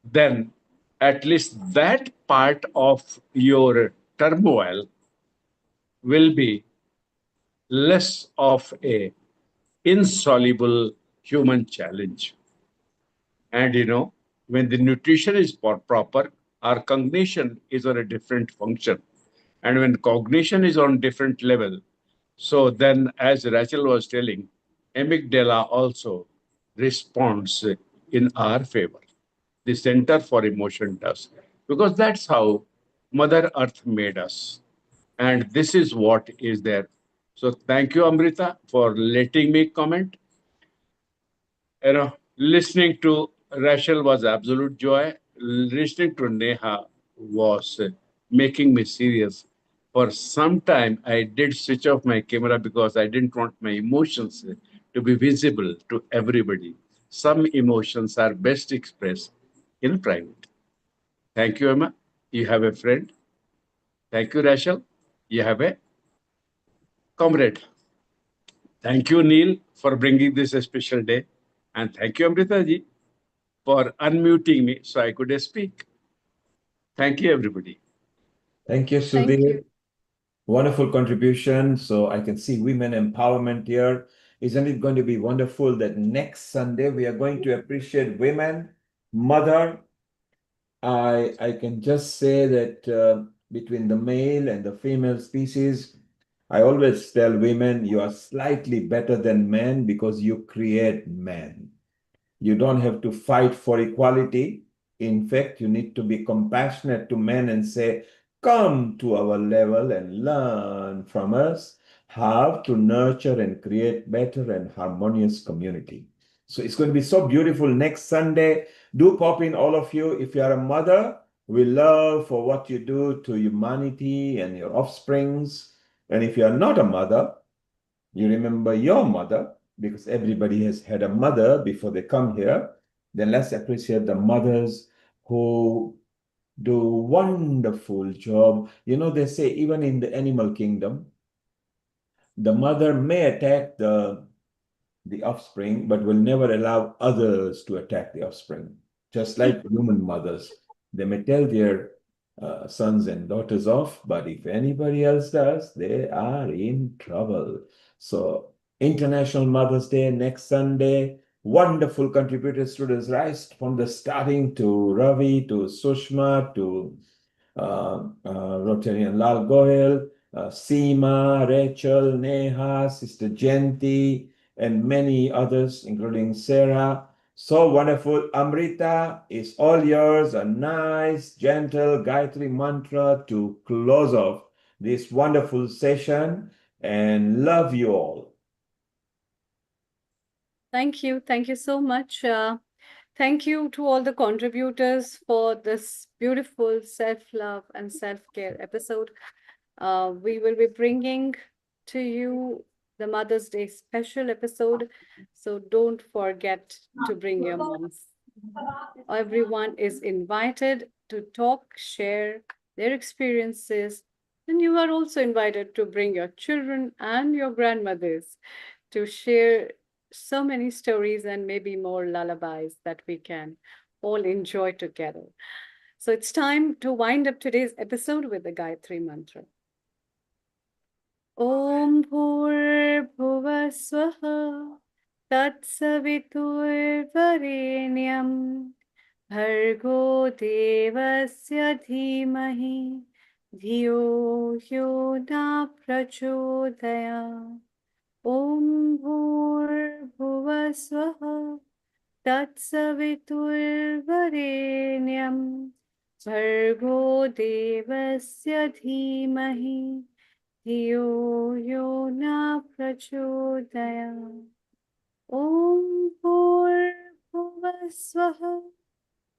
then at least that part of your turmoil will be less of a insoluble human challenge. And when the nutrition is proper, our cognition is on a different function. And when cognition is on different level, so then as Rachel was telling, amygdala also responds in our favor. The center for emotion does. Because that's how Mother Earth made us. And this is what is there. So thank you, Amrita, for letting me comment. Listening to Rachel was absolute joy. Listening to Neha was making me serious. For some time, I did switch off my camera because I didn't want my emotions to be visible to everybody. Some emotions are best expressed in private. Thank you, Emma. You have a friend. Thank you, Rachel. You have a comrade. Thank you, Neil, for bringing this a special day. And thank you, Amrita ji, for unmuting me so I could speak. Thank you, everybody. Thank you, Sudhir. Wonderful contribution. So I can see women empowerment here. Isn't it going to be wonderful that next Sunday we are going to appreciate women, mother? I can just say that between the male and the female species, I always tell women you are slightly better than men because you create men. You don't have to fight for equality. In fact, you need to be compassionate to men and say, come to our level and learn from us how to nurture and create better and harmonious community. So it's going to be so beautiful next Sunday. Do pop in, all of you. If you are a mother, we love for what you do to humanity and your offsprings. And if you are not a mother, you remember your mother, because everybody has had a mother before they come here. Then let's appreciate the mothers who do wonderful job. You know, they say even in the animal kingdom, the mother may attack the offspring, but will never allow others to attack the offspring. Just like human mothers, they may tell their sons and daughters off, but if anybody else does, they are in trouble. So International Mother's Day next Sunday. Wonderful contributors, students, right from the starting, to Ravi, to Sushma, to Rotarian Lal Goyal, Seema, Rachel, Neha, Sister Jenti, and many others, including Sarah. So wonderful. Amrita, is all yours. A nice, gentle Gayatri mantra to close off this wonderful session, and love you all. Thank you. Thank you so much. Thank you to all the contributors for this beautiful self-love and self-care episode. We will be bringing to you the Mother's Day special episode, so don't forget to bring your moms. Everyone is invited to talk, share their experiences, and you are also invited to bring your children and your grandmothers to share so many stories and maybe more lullabies that we can all enjoy together. So it's time to wind up today's episode with the Gayatri Mantra. Om Bhurbhuva Swaha Tatsaviturvarenyam Bhargo Devasya Dhimahi Dhiyo Yo Na Prachodaya. Om Bhurbhuva Swaha Tatsaviturvarenyam Bhargo Devasya Dhimahi Dhiyo Yo Na Prachodaya. Om Bhurbhuva Swaha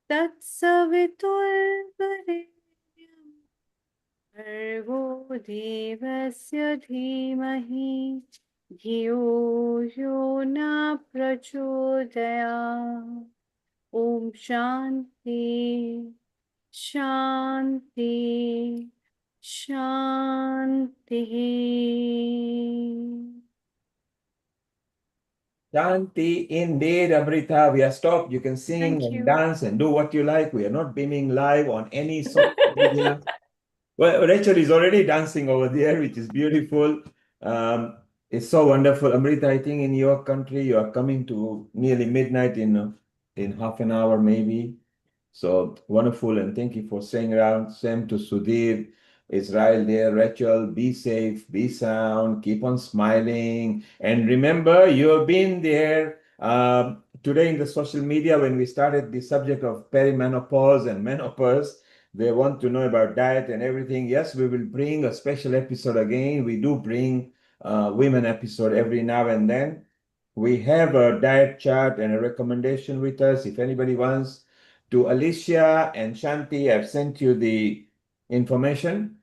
Tatsaviturvarenyam Bhargo Devasya Dhimahi Dhiyo Yo Na Prachodaya. Om Shanti Shanti Shanti. Shanti, indeed, Amrita. We are stopped. You can sing and dance and do what you like. We are not beaming live on any social media. Well, Rachel is already dancing over there, which is beautiful. It's so wonderful. Amrita, I think in your country, you are coming to nearly midnight in half an hour, maybe. So wonderful. And thank you for staying around. Same to Sudhir, Israel there. Rachel, be safe, be sound, keep on smiling. And remember, you have been there today in the social media when we started the subject of perimenopause and menopause. They want to know about diet and everything. Yes, we will bring a special episode again. We do bring women episode every now and then. We have a diet chart and a recommendation with us. If anybody wants, to Alicia and Shanti, I've sent you the information.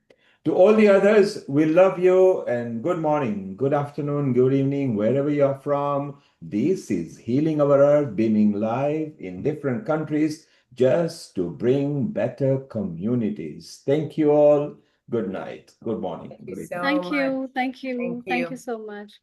To all the others, we love you and good morning, good afternoon, good evening, wherever you are from. This is Healing Our Earth, beaming live in different countries, just to bring better communities. Thank you all. Good night. Good morning. Thank you so Thank much. you. Thank you. Thank Thank you. you so much.